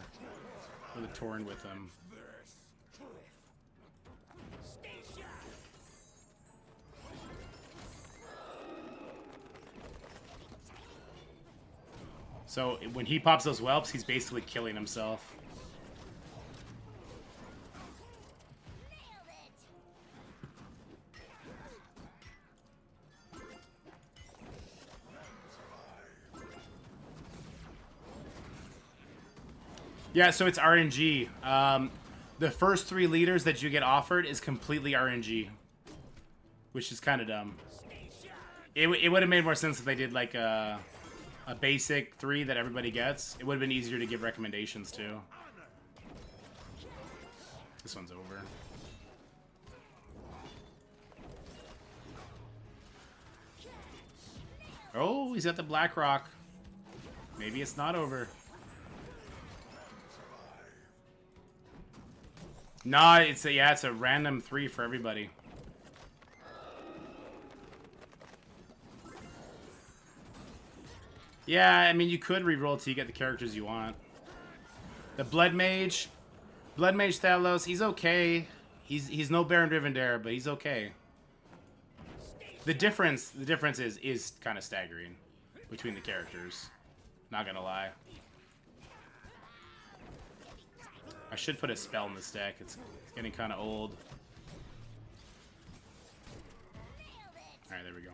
Speaker 5: Or the Torn with him. So when he pops those whelps, he's basically killing himself. Yeah, so it's RNG. The first 3 leaders that you get offered is completely RNG, which is kind of dumb. It would have made more sense if they did like a basic 3 that everybody gets. It would have been easier to give recommendations to. This one's over. Oh, he's at the Black Rock. Maybe it's not over. No, it's a random 3 for everybody. Yeah, I mean, you could reroll till you get the characters you want. The Blood Mage Thalos, he's okay. He's no Baron Rivendare, but he's okay. The difference is kind of staggering between the characters. Not gonna lie. I should put a spell in this deck. It's getting kind of old. Alright, there we go.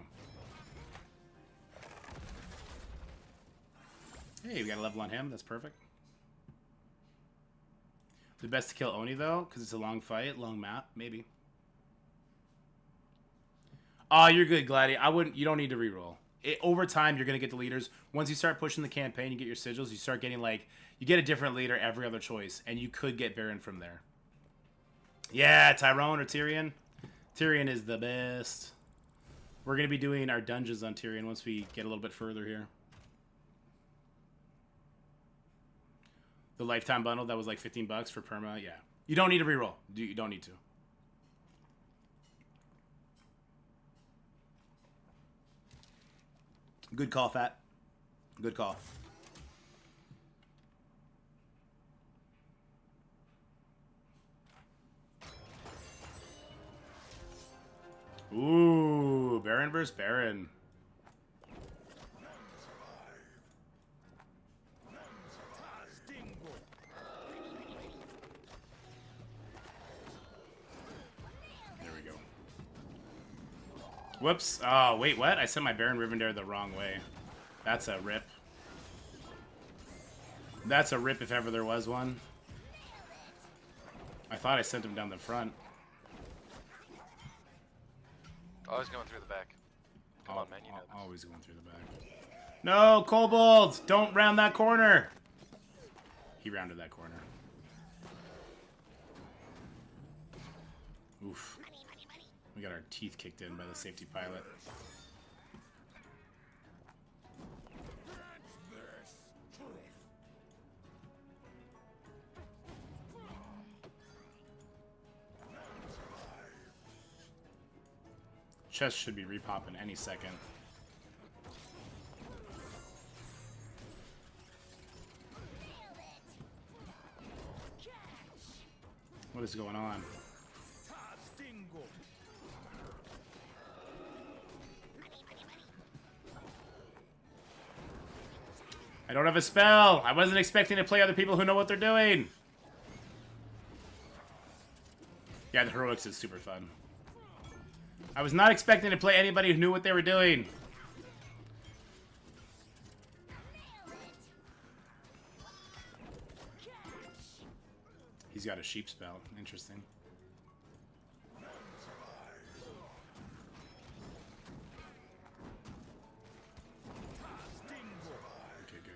Speaker 5: Hey, we got a level on him. That's perfect. The best to kill Oni, though, because it's a long fight, long map, maybe. Oh, you're good, Gladdy. You don't need to reroll. Over time, you're going to get the leaders. Once you start pushing the campaign, you get your sigils, you start getting, like, you get a different leader every other choice, and you could get Baron from there. Yeah, Tyrone or Tyrion. Tyrion is the best. We're going to be doing our dungeons on Tyrion once we get a little bit further here. The lifetime bundle that was like $15 for perma, yeah. You don't need to reroll. You don't need to. Good call, Fat. Good call. Ooh, Baron versus Baron. There we go. Whoops. Oh, wait, what? I sent my Baron Rivendare the wrong way. That's a rip. That's a rip if ever there was one. I thought I sent him down the front.
Speaker 4: Always going through the back. Come on, man, you know this.
Speaker 5: Always going through the back. No, Kobold! Don't round that corner! He rounded that corner. Oof. We got our teeth kicked in by the safety pilot. Chest should be repopping any second. What is going on? I don't have a spell. I wasn't expecting to play other people who know what they're doing. Yeah, the heroics is super fun. I was not expecting to play anybody who knew what they were doing. He's got a sheep spell. Interesting. Okay, good.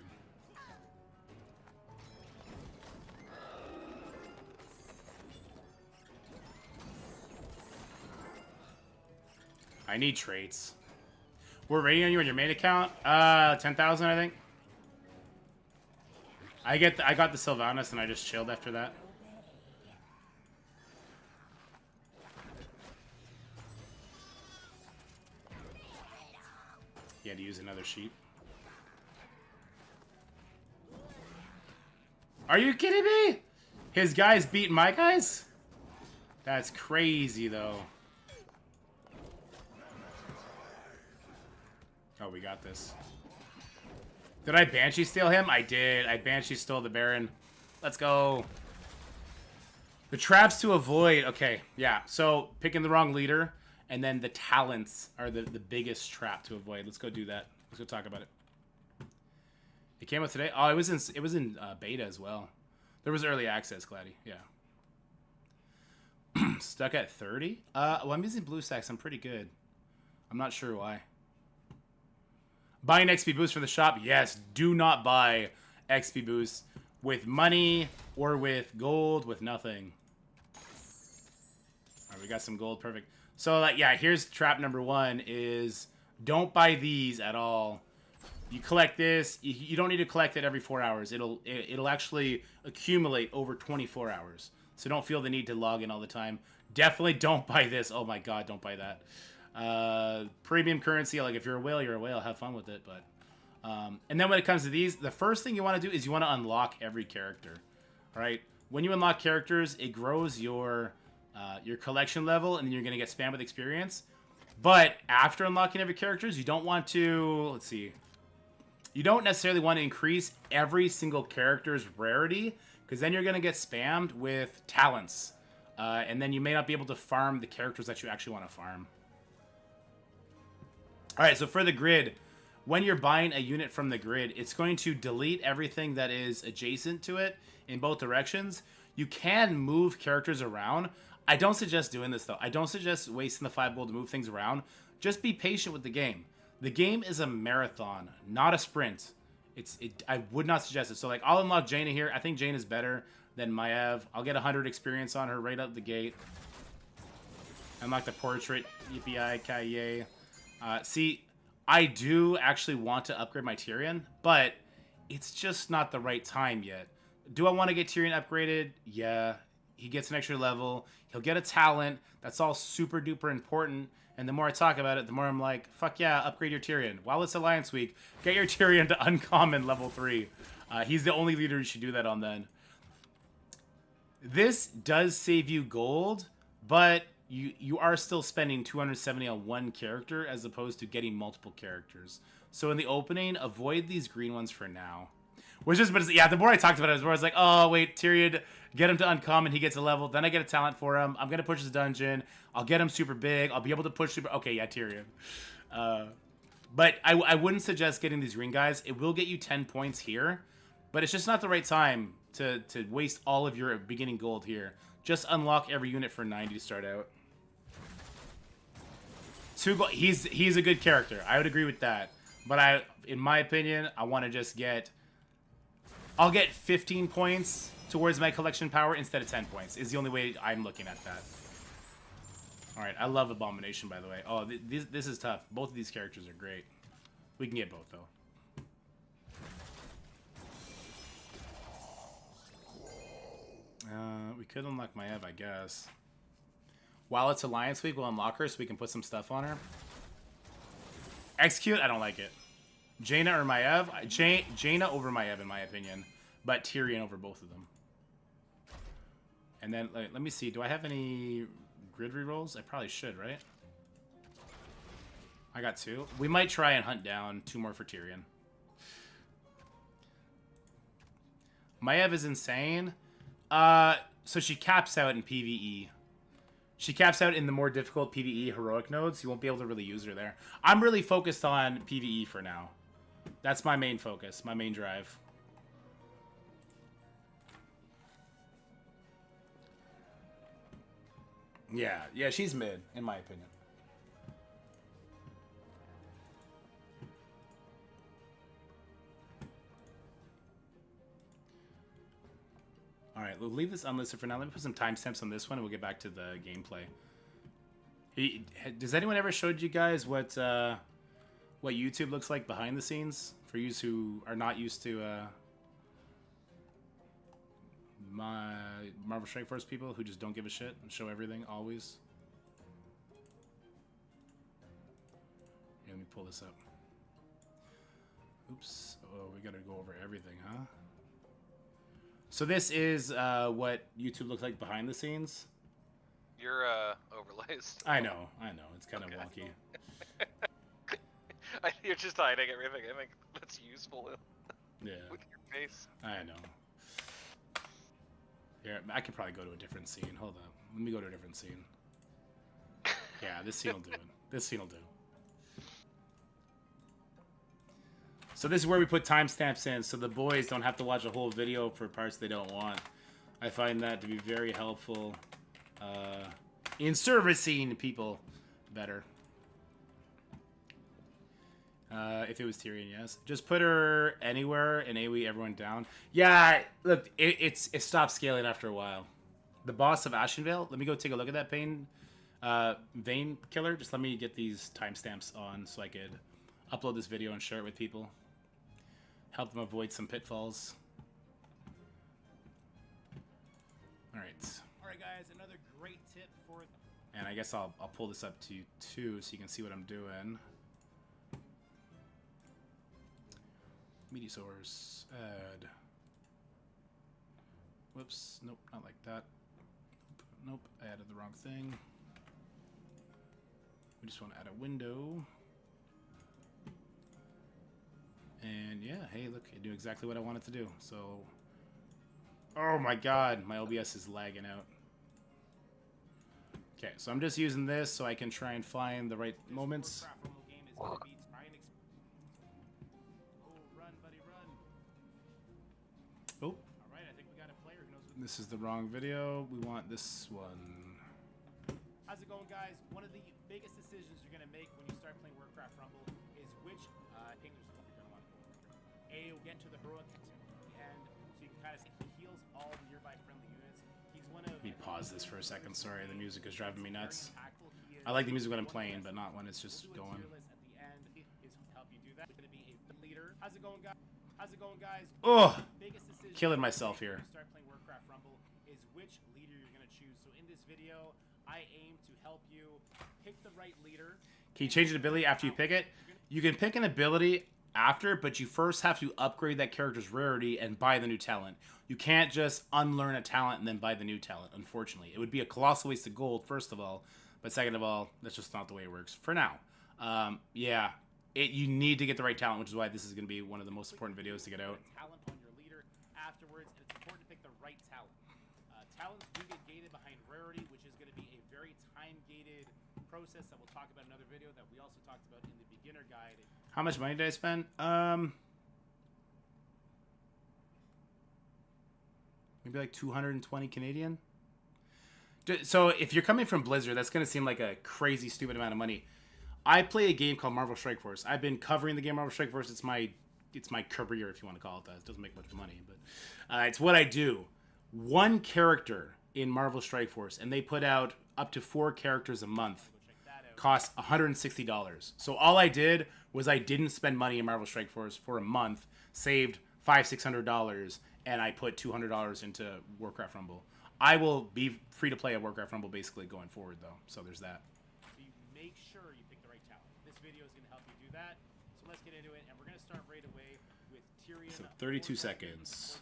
Speaker 5: I need traits. We're rating on you on your main account? 10,000, I think. I got the Sylvanas and I just chilled after that. He had to use another sheep. Are you kidding me? His guys beat my guys? That's crazy, though. Oh, we got this. Did I Banshee steal him? I did. I Banshee stole the Baron. Let's go. The traps to avoid. Okay, yeah. So, picking the wrong leader. And then the talents are the biggest trap to avoid. Let's go do that. Let's go talk about it. It came out today. Oh, it was in beta as well. There was early access, Gladdy. Yeah. Stuck at 30. Well, I'm using blue stacks. I'm pretty good. I'm not sure why. Buying XP boost from the shop. Yes. Do not buy XP boost with money or with gold. With nothing. All right, we got some gold. Perfect. So, like, yeah, here's trap number one is don't buy these at all. You collect this. You don't need to collect it every 4 hours. It'll actually accumulate over 24 hours. So don't feel the need to log in all the time. Definitely don't buy this. Oh, my God, don't buy that. Premium currency, like, if you're a whale, you're a whale. Have fun with it. But and then when it comes to these, the first thing you want to do is you want to unlock every character. All right? When you unlock characters, it grows your collection level, and then you're going to get spammed with experience. But after unlocking every characters, you don't want to, let's see, you don't necessarily want to increase every single character's rarity, because then you're going to get spammed with talents. And then you may not be able to farm the characters that you actually want to farm. Alright, so for the grid, when you're buying a unit from the grid, it's going to delete everything that is adjacent to it in both directions. You can move characters around. I don't suggest doing this, though. I don't suggest wasting the 5 gold to move things around. Just be patient with the game. The game is a marathon, not a sprint. I would not suggest it. So, like, I'll unlock Jaina here. I think Jaina's better than Maiev. I'll get 100 experience on her right out the gate. Unlock the portrait. Yippee-ki-yay. See, I do actually want to upgrade my Tyrion, but it's just not the right time yet. Do I want to get Tyrion upgraded? Yeah. He gets an extra level. He'll get a talent. That's all super duper important. And the more I talk about it, the more I'm like, fuck yeah, upgrade your Tyrion. While it's Alliance Week, get your Tyrion to uncommon level 3. He's the only leader you should do that on then. This does save you gold, but you are still spending 270 on one character as opposed to getting multiple characters. So in the opening, avoid these green ones for now. Which is, but yeah, the more I talked about it, the more I was like, oh, wait, Tyrion, get him to uncommon, he gets a level, then I get a talent for him, I'm going to push his dungeon, I'll get him super big, I'll be able to push super, okay, yeah, Tyrion. But I wouldn't suggest getting these green guys. It will get you 10 points here, but it's just not the right time to waste all of your beginning gold here. Just unlock every unit for 90 to start out. He's a good character. I would agree with that. But in my opinion, I want to just get. I'll get 15 points towards my collection power instead of 10 points. Is the only way I'm looking at that. All right, I love Abomination, by the way. Oh, this is tough. Both of these characters are great. We can get both though. We could unlock Maiev, I guess. While it's Alliance Week, we'll unlock her so we can put some stuff on her. Execute, I don't like it. Jaina or Maiev? Jaina over Maiev, in my opinion. But Tyrion over both of them. And then, let me see. Do I have any grid rerolls? I probably should, right? I got 2. We might try and hunt down 2 more for Tyrion. Maiev is insane. So she caps out in PvE. She caps out in the more difficult PvE heroic nodes. You won't be able to really use her there. I'm really focused on PvE for now. That's my main focus, my main drive. Yeah, she's mid, in my opinion. Alright, we'll leave this unlisted for now. Let me put some timestamps on this one and we'll get back to the gameplay. Does anyone ever showed you guys what YouTube looks like behind the scenes? For you who are not used to my Marvel Strike Force people who just don't give a shit and show everything always. Here, let me pull this up. Oops. Oh, we gotta go over everything, huh? So this is what YouTube looks like behind the scenes.
Speaker 4: Your overlays.
Speaker 5: I know. It's kind of wonky.
Speaker 4: You're just hiding everything. I think that's useful.
Speaker 5: Yeah.
Speaker 4: With your face.
Speaker 5: I know. Here, I could probably go to a different scene. Hold up. Let me go to a different scene. Yeah, this scene will do it. This scene will do. So this is where we put timestamps in, so the boys don't have to watch a whole video for parts they don't want. I find that to be very helpful in servicing people better. If it was Tyrion, yes. Just put her anywhere and AoE everyone down. Yeah, look, it stopped scaling after a while. The boss of Ashenvale, let me go take a look at that Vein Killer. Just let me get these timestamps on so I could upload this video and share it with people. Help them avoid some pitfalls. Alright, guys, another great tip for... And I guess I'll pull this up to you too so you can see what I'm doing. Media source, add. Whoops, nope, not like that. Nope, I added the wrong thing. We just want to add a window. And yeah, hey, look, I do exactly what I wanted to do. So, oh my god, my OBS is lagging out. Okay, so I'm just using this so I can try and find the right moments. Oh, alright, I think we got a player who knows what this is the wrong video. We want this one. How's it going, guys? One of the biggest decisions you're going to make when you start playing Warcraft Rumble is which English is you're going to want to go. A, will get to the heroic and so you can kind of see he heals all the nearby friendly units. He's one of... Let me pause this for a second. Sorry, the music is driving me nuts. I like the music when I'm playing, but not when it's just going. At the end is help you do that. Going to be a leader. How's it going, guys? How's it going, guys? Oh, killing myself here. Start playing Warcraft Rumble is which leader you're going to choose. So in this video, I aim to help you pick the right leader. Can you change an ability after you pick it? You can pick an ability after, but you first have to upgrade that character's rarity and buy the new talent. You can't just unlearn a talent and then buy the new talent, unfortunately. It would be a colossal waste of gold, first of all, but second of all, that's just not the way it works for now. Yeah, you need to get the right talent, which is why this is going to be one of the most important videos to get out. Talent on your leader afterwards, and it's important to pick the right talent. Talents do get gated behind rarity, which is going to be a very time-gated process that we'll talk about in another video that we also talked about in the beginner guide. How much money did I spend? Maybe like 220 Canadian. So if you're coming from Blizzard, that's going to seem like a crazy, stupid amount of money. I play a game called Marvel Strike Force. I've been covering the game Marvel Strike Force. It's my career, if you want to call it that. It doesn't make much money, but it's what I do. One character in Marvel Strike Force, and they put out up to 4 characters a month, costs $160. So all I did was I didn't spend money in Marvel Strike Force for a month, saved $500-600, and I put $200 into Warcraft Rumble. I will be free to play at Warcraft Rumble basically going forward, though. So there's that. So you make sure you pick the right talent. This video is going to help you do that. So let's get into it, and we're going to start right away with Tyrion. So 32 seconds.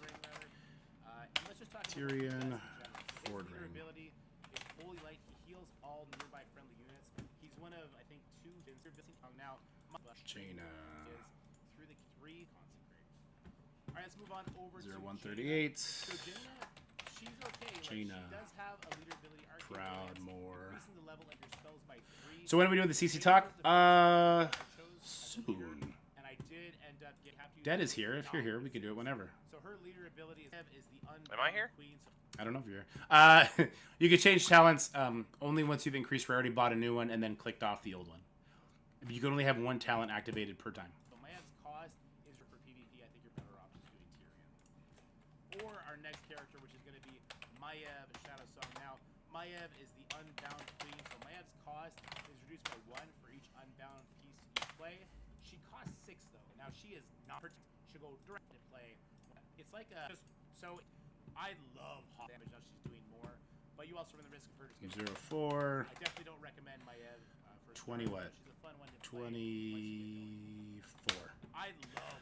Speaker 5: Let's just talk Tyrion,
Speaker 1: Ford
Speaker 5: Ring.
Speaker 1: Ability is fully light. He heals all nearby friendly units. He's one of, I think, 2 now.
Speaker 5: Jaina.
Speaker 1: Is through the 3 consecrate. All right, let's move on over to
Speaker 5: 0138.
Speaker 1: So Jaina, she's okay. Like,
Speaker 5: Jaina.
Speaker 1: she does have a leader ability.
Speaker 5: Proudmoore.
Speaker 1: Increasing the level of your spells by 3.
Speaker 5: So when are we doing the CC talk? Soon.
Speaker 1: And I did end up getting
Speaker 5: Dead is here. If you're here, we can do it whenever.
Speaker 1: So her leader ability is the
Speaker 4: Am I here?
Speaker 1: Queen. So
Speaker 5: I don't know if you're here. You can change talents only once you've increased rarity, bought a new one, and then clicked off the old one. You can only have 1 talent activated per time.
Speaker 1: So Mayev's cost is for PvP. I think you're better off just doing Tyrion. Or our next character, which is going to be Maiev Shadow Song. Now, Maiev is the Unbound Queen. So Maev's cost is reduced by 1 for each Unbound piece you play. She costs 6 though. Now she is not. She'll go direct to play. It's like a. So I love hot damage. Now she's doing more, but you also run the risk of her just getting
Speaker 5: 04.
Speaker 1: I definitely don't recommend Maiev for
Speaker 5: 20 what?
Speaker 1: She's a fun one to play.
Speaker 5: 24.
Speaker 1: I love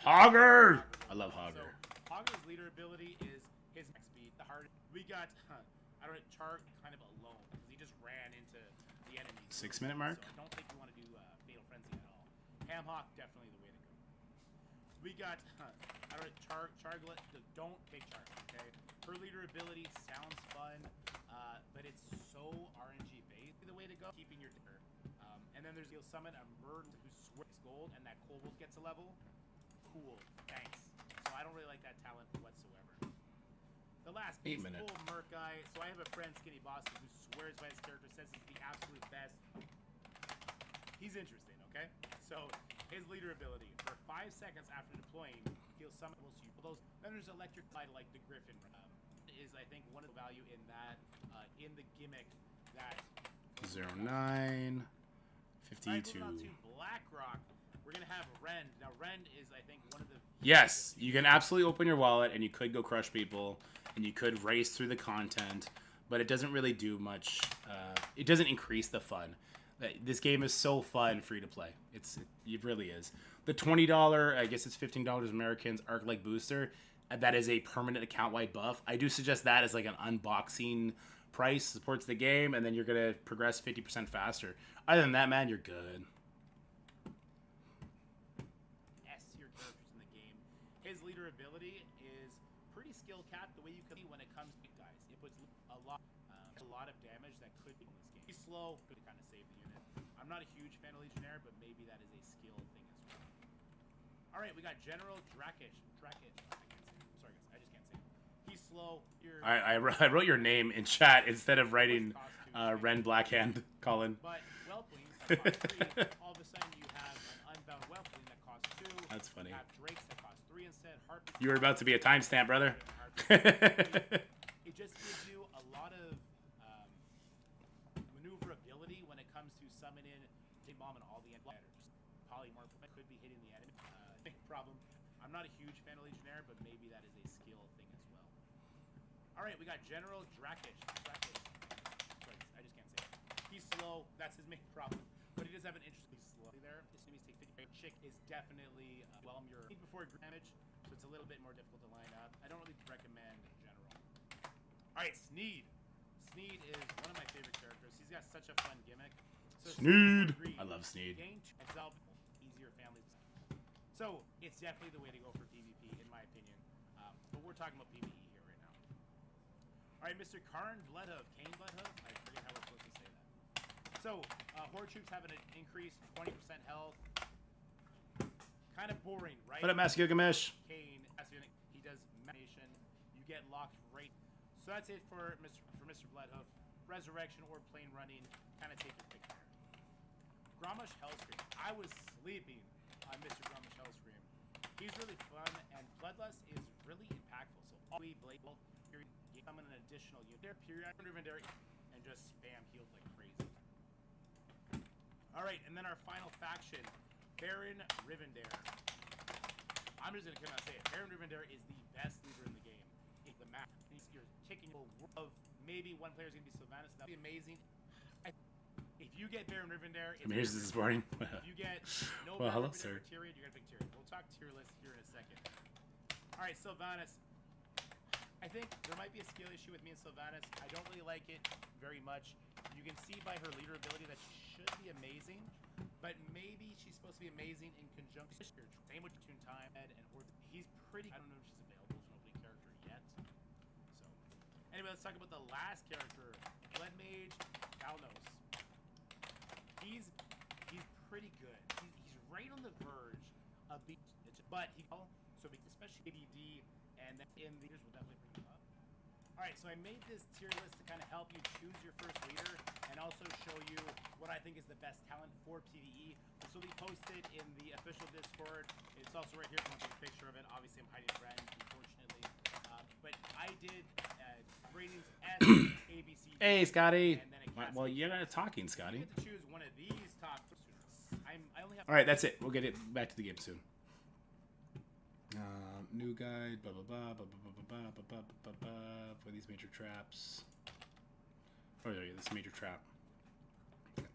Speaker 5: Hogger! I love Hogger.
Speaker 1: So, Hogger's leader ability is his max speed. The hard we got, I don't know, Char kind of alone because he just ran into the enemy.
Speaker 5: 6-minute mark.
Speaker 1: So I don't think you want to do Fatal Frenzy at all. Hamhawk definitely the way to go. We got, I don't know, Charglet. Don't take Char. Okay, her leader ability sounds fun, but it's so RNG based. The way to go, keeping your dinner. And then there's you'll summon a Murd who sweats gold, and that Kobold gets a level. Cool, thanks. So I don't really like that talent whatsoever. The last piece,
Speaker 5: 8 minute.
Speaker 1: full Merc guy. So I have a friend, Skinny Boston, who swears by his character, says he's the absolute best. He's interesting, okay? So his leader ability for 5 seconds after deploying, he'll summon those. Then there's Electric Light, like the Griffin. Is I think one of the value in that, in the gimmick that.
Speaker 5: 09. 52.
Speaker 1: Moving on to BlackRock, we're gonna have Rend. Now Rend is I think one of the.
Speaker 5: Yes, you can absolutely open your wallet and you could go crush people and you could race through the content, but it doesn't really do much. It doesn't increase the fun. This game is so fun free to play. It really is. The $20, I guess it's $15 Americans Arc-like booster. That is a permanent account-wide buff. I do suggest that as like an unboxing price. Supports the game, and then you're gonna progress 50% faster. Other than that, man, you're good.
Speaker 1: S-tier characters in the game. His leader ability is pretty skill capped. The way you can when it comes to guys, it puts a lot of damage that could be in this game. He's slow, could kind of save the unit. I'm not a huge fan of Legionnaire, but maybe that is a skill thing as well. All right, we got General Drakish. I can't say it. I'm sorry, guys. I just can't say it. He's slow.
Speaker 5: I wrote your name in chat instead of writing Ren Blackhand, Colin.
Speaker 1: But Whelplings cost 3. All of a sudden, you have an Unbound Whelpling that costs 2.
Speaker 5: That's funny.
Speaker 1: You have Drakes that cost 3 instead. Harpies
Speaker 5: You were about to be a timestamp, brother.
Speaker 1: It just gives you a lot of maneuverability when it comes to summoning Big Mom and all the end letters. Polymorph could be hitting the enemy. Big problem. I'm not a huge fan of Legionnaire, but maybe that is a skill thing as well. All right, we got General Drakish. Sorry, I just can't say it. He's slow. That's his main problem. But he does have an interesting slow there. His enemies take 50. Chick is definitely whelm your before damage, so it's a little bit more difficult to line up. I don't really recommend General. All right, Sneed. Sneed is one of my favorite characters. He's got such a fun gimmick. So
Speaker 5: Sneed. I love Sneed.
Speaker 1: Gain exalt easier families. So it's definitely the way to go for PvP, in my opinion. But we're talking about PvE here right now. All right, Mr. Karn Bloodhoof, Kane Bloodhoof. I forget how we're supposed to say that. So Horde troops have an increased 20% health. Kind of boring, right?
Speaker 5: What up, Master Gilgamesh?
Speaker 1: Kane, he does nation. You get locked right. So that's it for Mr. Bloodhoof. Resurrection or plain running, kind of take your pick there.
Speaker 5: Grommash Hellscream. I was sleeping on Mr. Grommash Hellscream. He's really fun, and Bloodlust is really impactful. So all we blade will come in an additional unit there, period, and just spam healed like crazy. Alright, and then our final faction, Baron Rivendare. I'm just gonna come out and say it. Baron Rivendare is the best leader in the game. The map. You're kicking of maybe one player's gonna be Sylvanas. That'd be amazing. If you get Baron Rivendare,
Speaker 1: I mean, here's this morning.
Speaker 5: if you get no
Speaker 1: Well, hello,
Speaker 5: Baron
Speaker 1: sir.
Speaker 5: Rivendare or Tyrion, you're gonna pick Tyrion. We'll talk tier list here in a second. Alright, Sylvanas. I think there might be a skill issue with me and Sylvanas. I don't really like it very much. You can see by her leader ability that she should be amazing, but maybe she's supposed to be amazing in conjunction. Same with Tune Time and he's pretty. I don't know if she's available as an opening character yet. So, anyway, let's talk about the last character, Blood Mage Kalnos. He's pretty good. He's right on the verge of being, but so especially ADD and then in the we'll definitely bring him up. Alright, so I made this tier list to kind of help you choose your first leader and also show you what I think is the best talent for PvE. This will be posted in the official Discord. It's also right here if you want to take a picture of it. Obviously, I'm hiding Ren, unfortunately. But I did ratings S, A, B, C, D,
Speaker 1: Hey, Scotty.
Speaker 5: and then a
Speaker 1: Well, you're not talking, Scotty.
Speaker 5: You get to choose one of these top three. I only have.
Speaker 1: All right, that's it. We'll get it back to the game soon. New guide, blah blah blah blah blah blah blah blah blah blah for these major traps. Oh yeah, this major trap. Okay.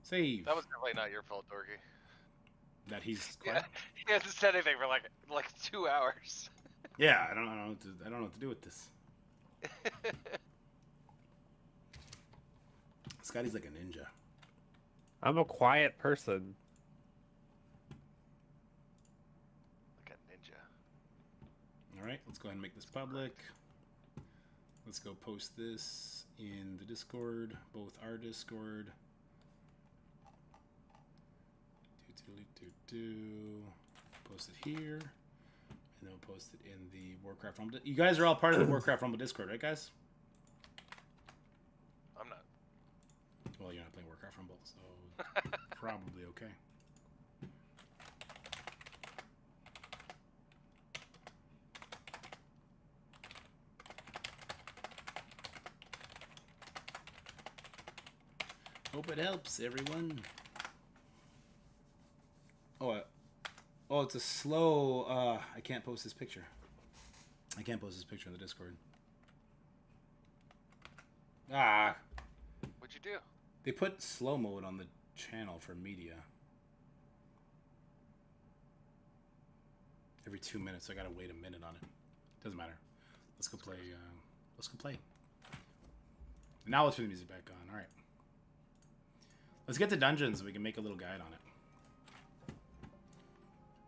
Speaker 1: Save.
Speaker 4: That was definitely not your fault, Dorky.
Speaker 1: That he's
Speaker 4: Yeah,
Speaker 1: quiet.
Speaker 4: he hasn't said anything for like 2 hours.
Speaker 1: Yeah, I don't know what to do with this. Scotty's like a ninja.
Speaker 2: I'm a quiet person.
Speaker 4: Like a ninja.
Speaker 1: All right, let's go ahead and make this public. Let's go post this in the Discord, both our Discord. Post it here, and then we'll post it in the Warcraft Rumble. You guys are all part of the Warcraft Rumble Discord, right, guys?
Speaker 4: I'm not.
Speaker 1: Well, you're not playing Warcraft Rumble, so probably okay. Hope it helps, everyone. Oh, it's a slow. I can't post this picture. I can't post this picture in the Discord. Ah.
Speaker 4: What'd you do?
Speaker 1: They put slow mode on the channel for media. Every 2 minutes, I gotta wait a minute on it. Doesn't matter. Let's go play. Let's go play. Now let's put the music back on. All right. Let's get to dungeons so we can make a little guide on it.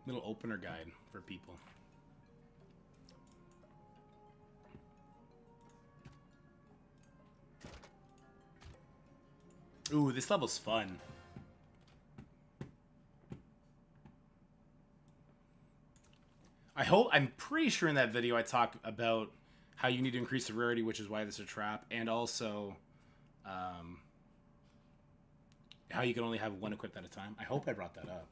Speaker 1: Little opener guide for people. Ooh, this level's fun. I'm pretty sure in that video I talked about how you need to increase the rarity, which is why this is a trap, and also how you can only have one equipped at a time. I hope I brought that up.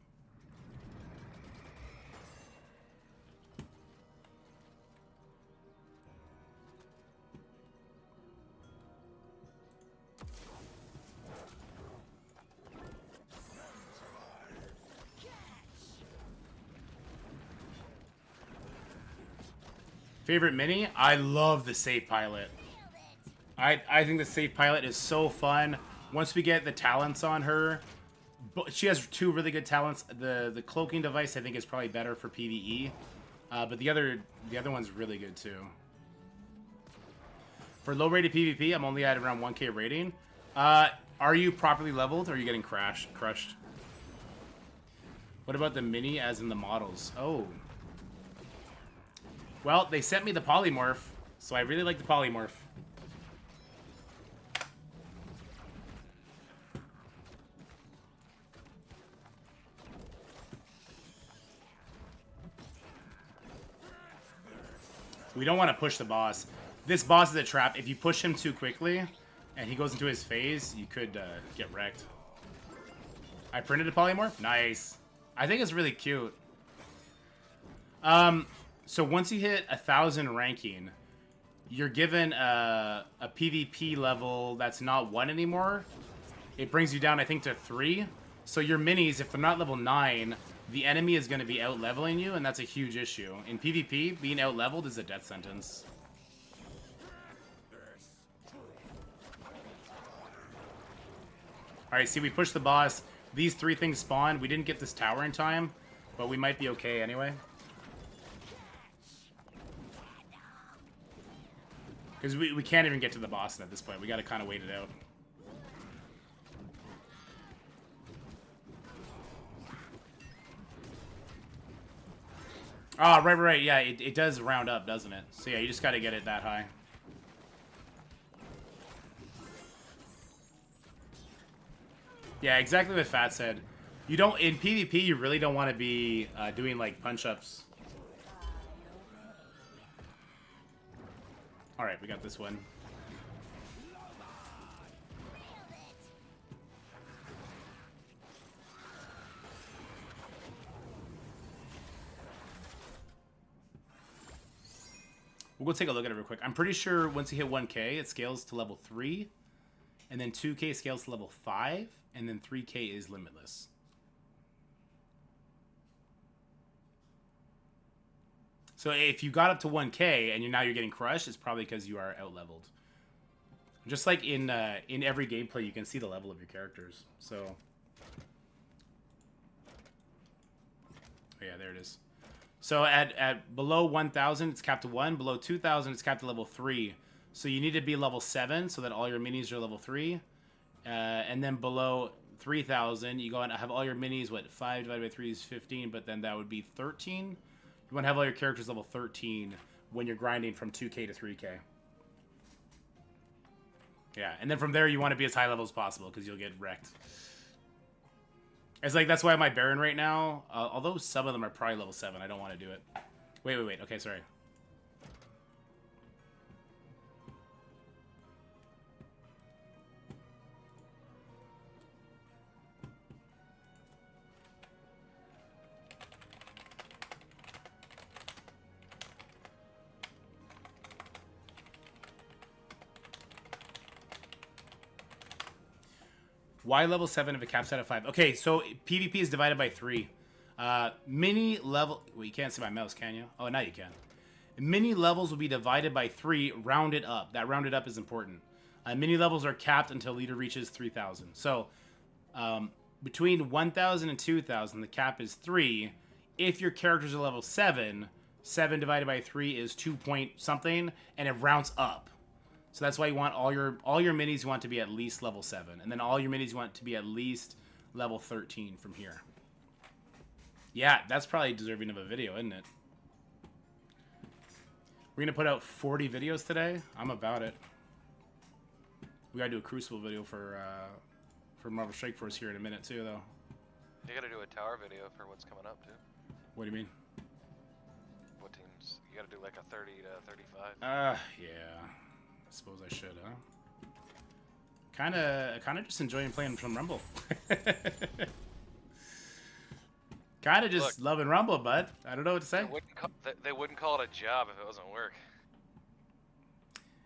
Speaker 1: Favorite mini? I love the safe pilot. I think the safe pilot is so fun. Once we get the talents on her, she has two really good talents. The cloaking device I think is probably better for PvE, but the other one's really good too. For low rated PvP, I'm only at around 1k rating. Are you properly leveled or are you getting crushed? What about the mini as in the models? Oh. Well, they sent me the polymorph, so I really like the polymorph. We don't want to push the boss. This boss is a trap. If you push him too quickly and he goes into his phase, you could get wrecked.
Speaker 5: I printed a polymorph? Nice. I think it's really cute. So once you hit 1,000 ranking, you're given a PvP level that's not 1 anymore. It brings you down, I think, to 3. So your minis, if they're not level 9, the enemy is going to be out-leveling you, and that's a huge issue. In PvP, being out-leveled is a death sentence. Alright, see, we pushed the boss. These 3 things spawned. We didn't get this tower in time, but we might be okay anyway. Because we can't even get to the boss at this point. We got to kind of wait it out. Oh, right. Yeah, it does round up, doesn't it? So yeah, you just got to get it that high. Yeah, exactly what Fat said. You don't, in PvP, you really don't want to be doing like punch-ups. Alright, we got this one. We'll go take a look at it real quick. I'm pretty sure once you hit 1k, it scales to level 3. And then 2k scales to level 5. And then 3k is limitless. So if you got up to 1k and now you're getting crushed, it's probably because you are out-leveled. Just like in every gameplay, you can see the level of your characters. So, oh yeah, there it is. So at below 1,000, it's capped to 1. Below 2,000, it's capped to level 3. So you need to be level 7 so that all your minis are level 3. And then below 3,000, you go and have all your minis, what, 5 divided by 3 is 15, but then that would be 13. You want to have all your characters level 13 when you're grinding from 2k to 3k. Yeah, and then from there, you want to be as high level as possible because you'll get wrecked. It's like, that's why my Baron right now, although some of them are probably level 7, I don't want to do it. Wait. Okay, sorry. Why level 7 if it caps out at 5? Okay, so PvP is divided by 3. Mini level... Well, you can't see my mouse, can you? Oh, now you can. Mini levels will be divided by 3, rounded up. That rounded up is important. Mini levels are capped until leader reaches 3,000. So, between 1,000 and 2,000, the cap is 3. If your characters are level 7, 7 divided by 3 is 2 point something, and it rounds up. So that's why you want all your minis you want to be at least level 7. And then all your minis you want to be at least level 13 from here. Yeah, that's probably deserving of a video, isn't it? We're going to put out 40 videos today. I'm about it. We got to do a Crucible video for Marvel Strike Force here in a minute, too, though.
Speaker 4: You gotta do a tower video for what's coming up, too.
Speaker 5: What do you mean?
Speaker 4: What teams? You gotta do like a 30 to 35.
Speaker 5: Yeah. Suppose I should, huh? Kinda just enjoying playing from Rumble. Kinda just loving Rumble, bud. I don't know what to say.
Speaker 4: They wouldn't call it a job if it wasn't work.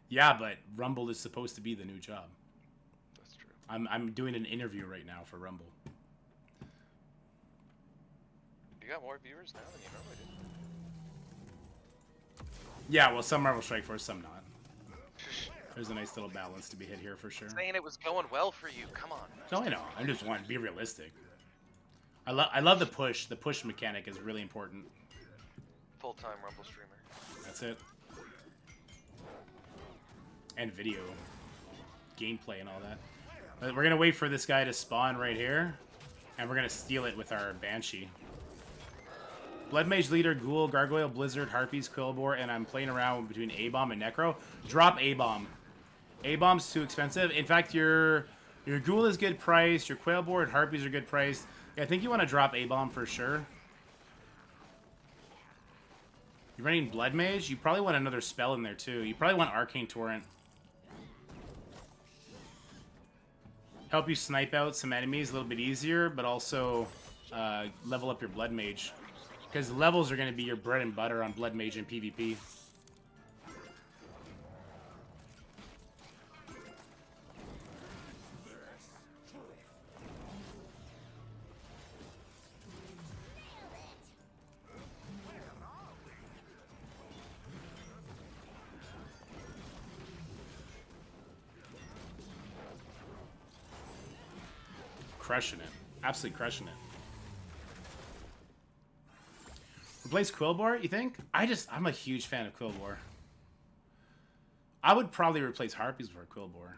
Speaker 5: Yeah, but Rumble is supposed to be the new job.
Speaker 4: That's true.
Speaker 5: I'm doing an interview right now for Rumble.
Speaker 4: You got more viewers now than you normally do.
Speaker 5: Yeah, well, some Marvel Strike Force, some not. There's a nice little balance to be hit here for sure.
Speaker 4: Saying it was going well for you. Come on.
Speaker 5: No, I know. I just want to be realistic. I love the push. The push mechanic is really important.
Speaker 4: Full-time Rumble streamer.
Speaker 5: That's it. And video. Gameplay and all that. But we're going to wait for this guy to spawn right here. And we're going to steal it with our Banshee. Blood Mage Leader, Ghoul, Gargoyle, Blizzard, Harpies, Quillbore, and I'm playing around between A-Bomb and Necro. Drop A-Bomb. A-Bomb's too expensive. In fact, your Ghoul is good price. Your Quillbore and Harpies are good price. Yeah, I think you want to drop A-Bomb for sure. You're running Blood Mage? You probably want another spell in there too. You probably want Arcane Torrent. help you snipe out some enemies a little bit easier, but also level up your blood mage. Because levels are going to be your bread and butter on blood mage and PvP. Crushing it. Absolutely crushing it. Replace Quillbore, you think? I'm a huge fan of Quillbore. I would probably replace Harpies for Quillbore.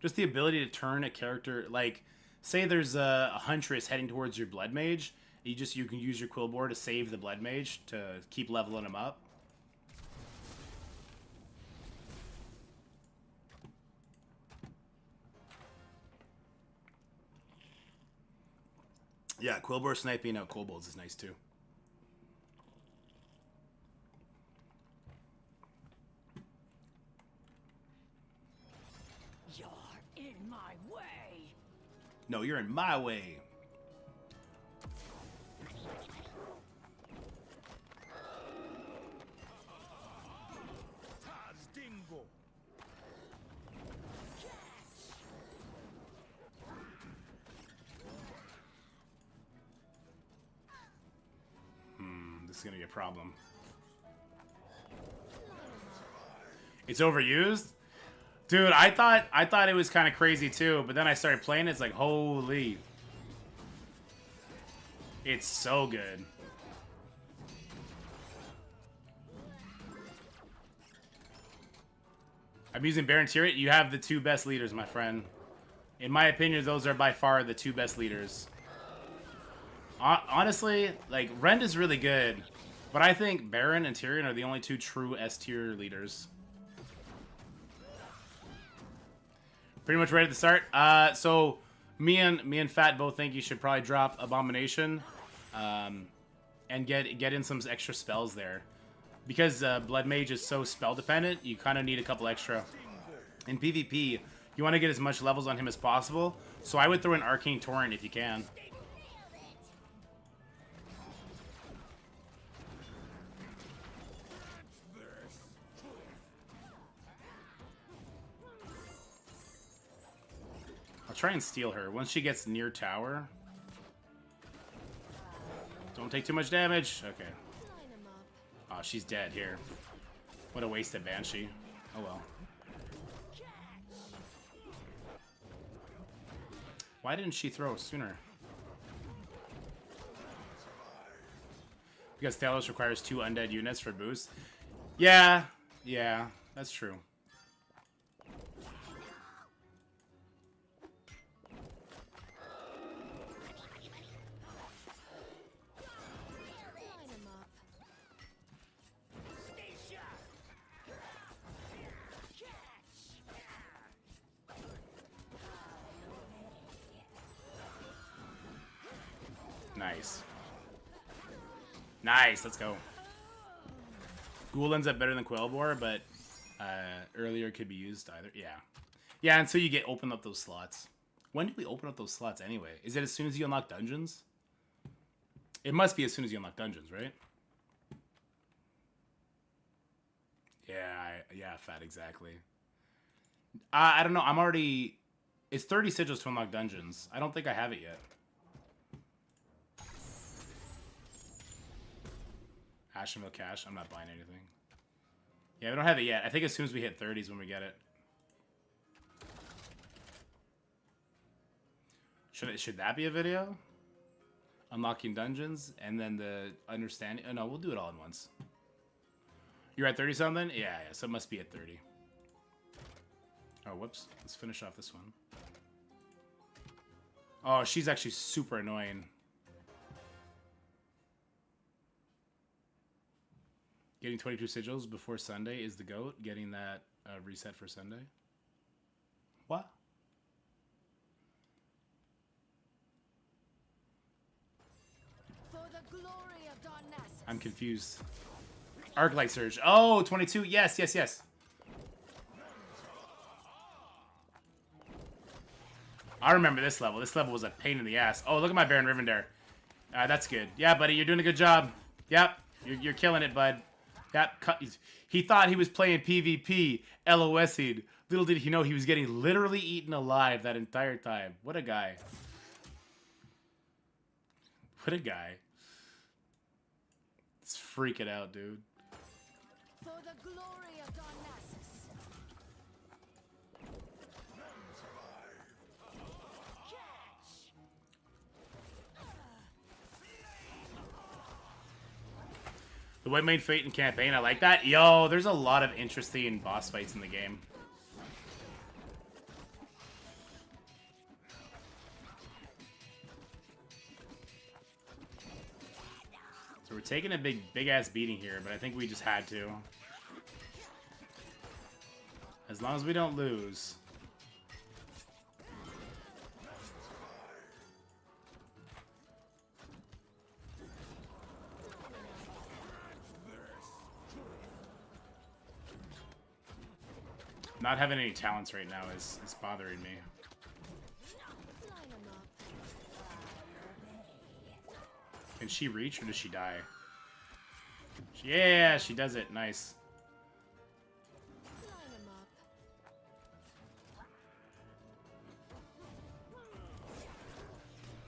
Speaker 5: Just the ability to turn a character, like, say there's a Huntress heading towards your Blood Mage. You can use your Quillbore to save the Blood Mage to keep leveling him up. Yeah, Quillbore sniping out kobolds is nice too.
Speaker 6: You're in my way.
Speaker 5: No, you're in my way.
Speaker 6: Taz Dingo.
Speaker 5: This is gonna be a problem. It's overused? Dude, I thought it was kind of crazy too, but then I started playing it, it's like, holy. It's so good. I'm using Baron Tyriot. You have the two best leaders, my friend. In my opinion, those are by far the two best leaders. Honestly, like, Rend is really good, but I think Baron and Tyrion are the only two true S-tier leaders. Pretty much ready to start. So me and Fat both think you should probably drop Abomination, and get in some extra spells there, because Blood Mage is so spell dependent. You kind of need a couple extra. In PvP, you want to get as much levels on him as possible. So I would throw in Arcane Torrent if you can. I'll try and steal her once she gets near tower. Don't take too much damage. Okay. Oh, she's dead here. What a wasted Banshee. Oh well. Why didn't she throw sooner? Because Talos requires 2 undead units for boost. Yeah, that's true. Nice. Nice, let's go. Ghoul ends up better than Quillbore, but earlier could be used either. Yeah, until you open up those slots. When do we open up those slots anyway? Is it as soon as you unlock dungeons? It must be as soon as you unlock dungeons, right? Yeah, Fat, exactly. I don't know, I'm already... It's 30 sigils to unlock dungeons. I don't think I have it yet. Ashenville Cash. I'm not buying anything. Yeah, we don't have it yet. I think as soon as we hit 30s when we get it. Should that be a video? Unlocking dungeons and then the understanding. Oh no, we'll do it all at once. You're at 30 something? Yeah, so it must be at 30. Oh, whoops. Let's finish off this one. Oh, she's actually super annoying. Getting 22 sigils before Sunday is the GOAT. Getting that reset for Sunday. What?
Speaker 7: For the glory of Darkness.
Speaker 5: I'm confused. Arclight Surge. Oh, 22. Yes, yes, yes. I remember this level. This level was a pain in the ass. Oh, look at my Baron Rivendare. That's good. Yeah, buddy, you're doing a good job. Yep, you're killing it, bud. Yep, he thought he was playing PvP. LOS'd. Little did he know he was getting literally eaten alive that entire time. What a guy. What a guy. It's freaking out, dude.
Speaker 6: For the glory of Darnassus.
Speaker 5: The White Mane Fate and campaign, I like that. Yo, there's a lot of interesting boss fights in the game. So we're taking a big ass beating here, but I think we just had to. As long as we don't lose. Not having any talents right now is bothering me.
Speaker 6: Line 'em up.
Speaker 5: Can she reach or does she die? Yeah, she does it. Nice.
Speaker 6: Line 'em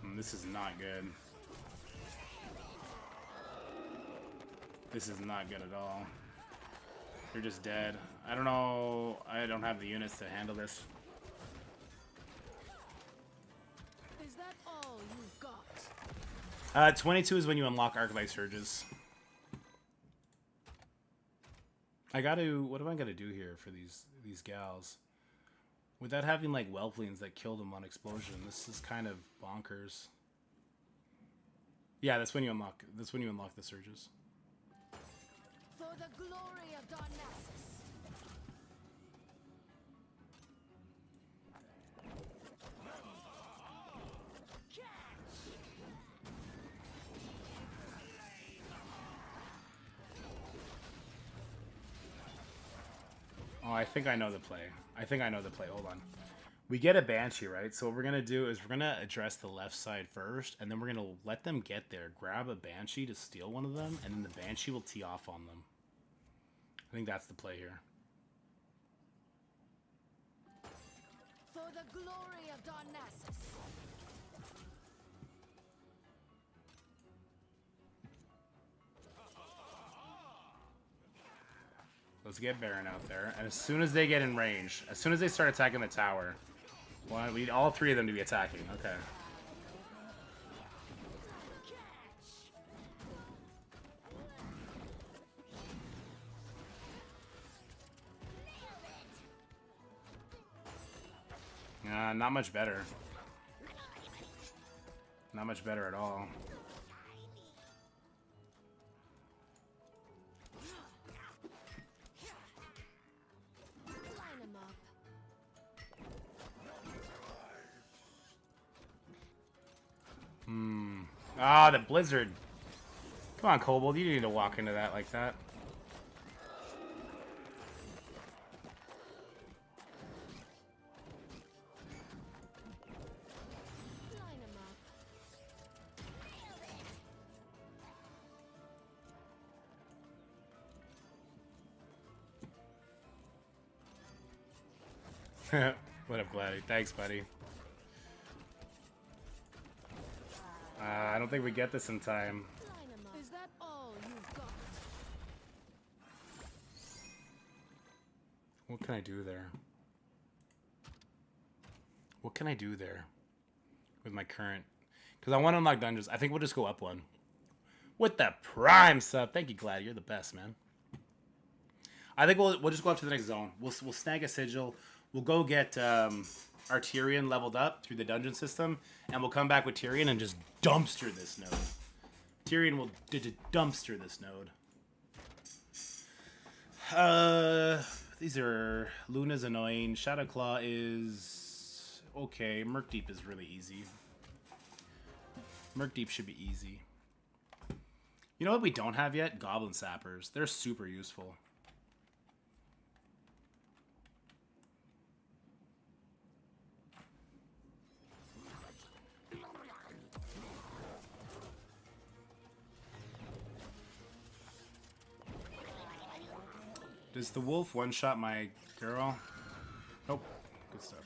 Speaker 6: up.
Speaker 5: This is not good. This is not good at all. You're just dead. I don't know. I don't have the units to handle this.
Speaker 6: Is that all you've got?
Speaker 5: 22 is when you unlock Arclight Surges. I gotta. What am I gonna do here for these gals? Without having like Whelplings that kill them on explosion, this is kind of bonkers. Yeah, that's when you unlock. That's when you unlock the surges.
Speaker 6: For the glory of Darnassus.
Speaker 5: Oh, I think I know the play. Hold on. We get a Banshee, right? So what we're going to do is we're going to address the left side first, and then we're going to let them get there, grab a Banshee to steal one of them, and then the Banshee will tee off on them. I think that's the play here.
Speaker 6: For the glory of Darnassus.
Speaker 5: Let's get Baron out there, and as soon as they get in range, as soon as they start attacking the tower, well, we need all three of them to be attacking. Okay. Not much better. Not much better at all.
Speaker 6: Line 'em up.
Speaker 5: Ah, the blizzard. Come on, Kobold. You need to walk into that like that.
Speaker 6: Line 'em up.
Speaker 5: What up, Gladdy? Thanks, buddy. I don't think we get this in time.
Speaker 6: Line 'em up. Is that all you've got?
Speaker 5: What can I do there? What can I do there with my current? Because I want to unlock dungeons. I think we'll just go up one. With the Prime sub. Thank you, Glad. You're the best, man. I think we'll just go up to the next zone. We'll snag a sigil. We'll go get our Tyrion leveled up through the dungeon system, and we'll come back with Tyrion and just dumpster this node. Tyrion will dumpster this node. These are... Luna's annoying. Shadowclaw is... okay. Murkdeep is really easy. Murkdeep should be easy. You know what we don't have yet? Goblin Sappers. They're super useful. Does the wolf one-shot my girl? Nope. Good stuff.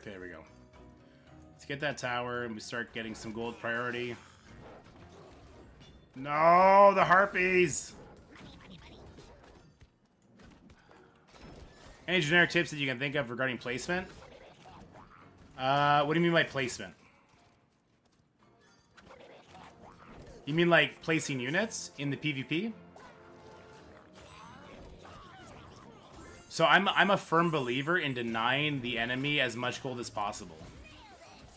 Speaker 5: Okay, there we go. Let's get that tower and we start getting some gold priority. No, the harpies! Any generic tips that you can think of regarding placement? What do you mean by placement? You mean like placing units in the PvP? So I'm a firm believer in denying the enemy as much gold as possible.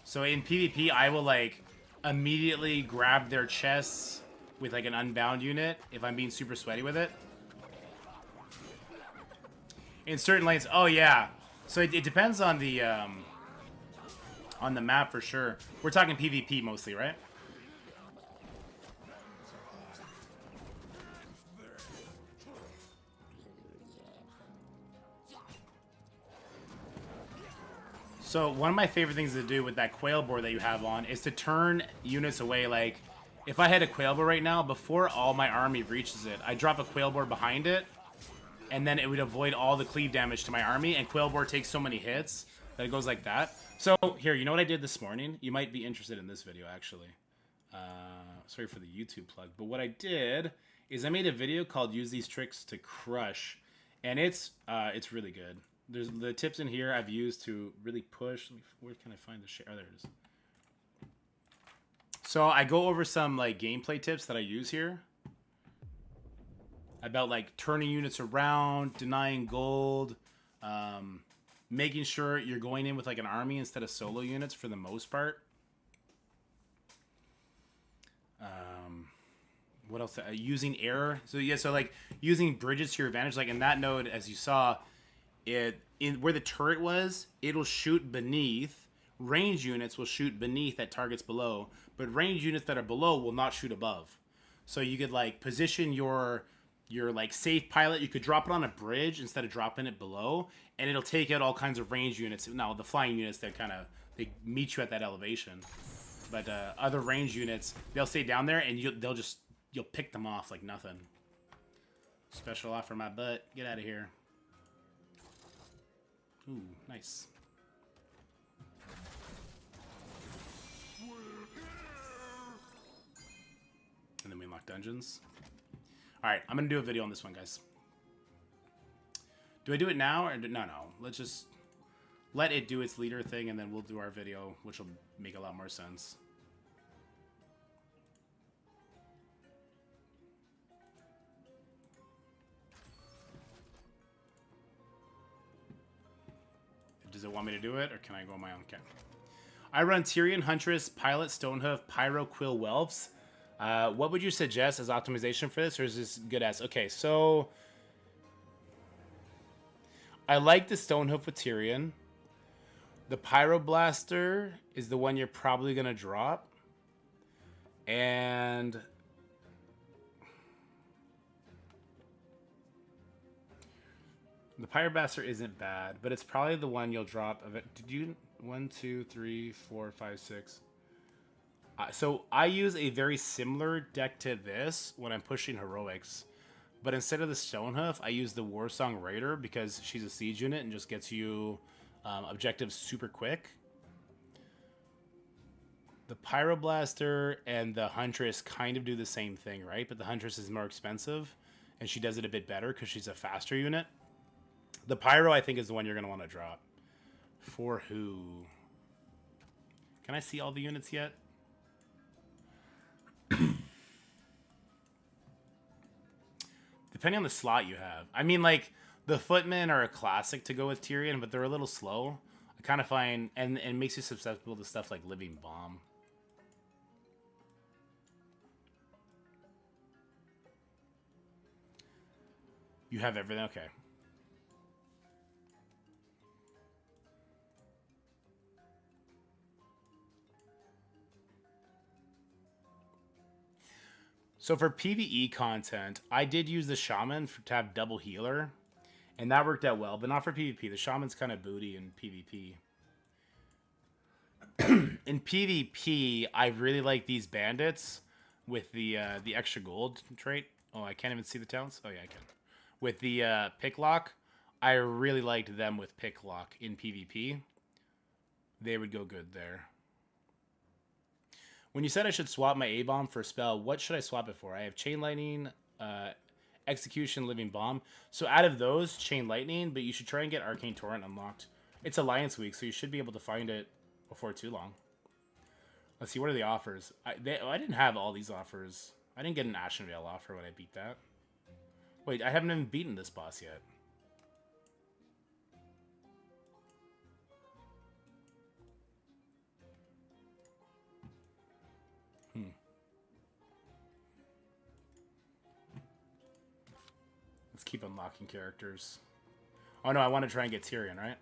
Speaker 5: So in PvP, I will like immediately grab their chests with like an unbound unit if I'm being super sweaty with it. In certain lanes, oh yeah. So it depends on the map for sure. We're talking PvP mostly, right? So one of my favorite things to do with that quail board that you have on is to turn units away. Like, if I had a quail board right now, before all my army reaches it, I drop a quail board behind it, and then it would avoid all the cleave damage to my army, and quail board takes so many hits that it goes like that. So, here, you know what I did this morning? You might be interested in this video, actually. Sorry for the YouTube plug, but what I did is I made a video called Use These Tricks to Crush, and it's really good. There's the tips in here I've used to really push. Where can I find the share? Oh, there it is. So I go over some like gameplay tips that I use here about like turning units around, denying gold, making sure you're going in with like an army instead of solo units for the most part. What else? Using air. So yeah, so like using bridges to your advantage. Like in that node, as you saw, where the turret was, it'll shoot beneath. Range units will shoot beneath at targets below, but range units that are below will not shoot above. So you could like position your like safe pilot. You could drop it on a bridge instead of dropping it below, and it'll take out all kinds of range units. Now the flying units, they meet you at that elevation, but other range units, they'll stay down there and you'll pick them off like nothing. Special offer my butt. Get out of here. Ooh, nice. And then we unlock dungeons. Alright, I'm going to do a video on this one, guys. Do I do it now? Or no. Let's just let it do its leader thing, and then we'll do our video, which will make a lot more sense. Does it want me to do it, or can I go on my own? Okay. I run Tyrion, Huntress, Pilot, Stonehoof, Pyro, Quill, Whelps. What would you suggest as optimization for this, or is this good as? Okay, so I like the Stonehoof with Tyrion. The Pyroblaster is the one you're probably going to drop. And the Pyroblaster isn't bad, but it's probably the one you'll drop of it. Did you 1, 2, 3, 4, 5, 6? So I use a very similar deck to this when I'm pushing heroics, but instead of the Stonehoof, I use the Warsong Raider because she's a siege unit and just gets you objectives super quick. The Pyroblaster and the Huntress kind of do the same thing, right? But the Huntress is more expensive, and she does it a bit better because she's a faster unit. The Pyro, I think, is the one you're going to want to drop. For who? Can I see all the units yet? Depending on the slot you have. I mean, like, The Footmen are a classic to go with Tyrion, but they're a little slow. I kind of find, and it makes you susceptible to stuff like Living Bomb. You have everything? Okay. So for PvE content, I did use the Shaman to have double healer, and that worked out well, but not for PvP. The Shaman's kind of booty in PvP. In PvP, I really like these bandits with the extra gold trait. Oh, I can't even see the talents? Oh, yeah, I can. With the picklock, I really liked them with picklock in PvP. They would go good there. When you said I should swap my A-Bomb for a spell, what should I swap it for? I have Chain Lightning, Execution, Living Bomb. So out of those, Chain Lightning, but you should try and get Arcane Torrent unlocked. It's Alliance Week, so you should be able to find it before too long. Let's see, what are the offers? I didn't have all these offers. I didn't get an Ashenvale offer when I beat that. Wait, I haven't even beaten this boss yet. Let's keep unlocking characters. Oh no, I want to try and get Tyrion, right?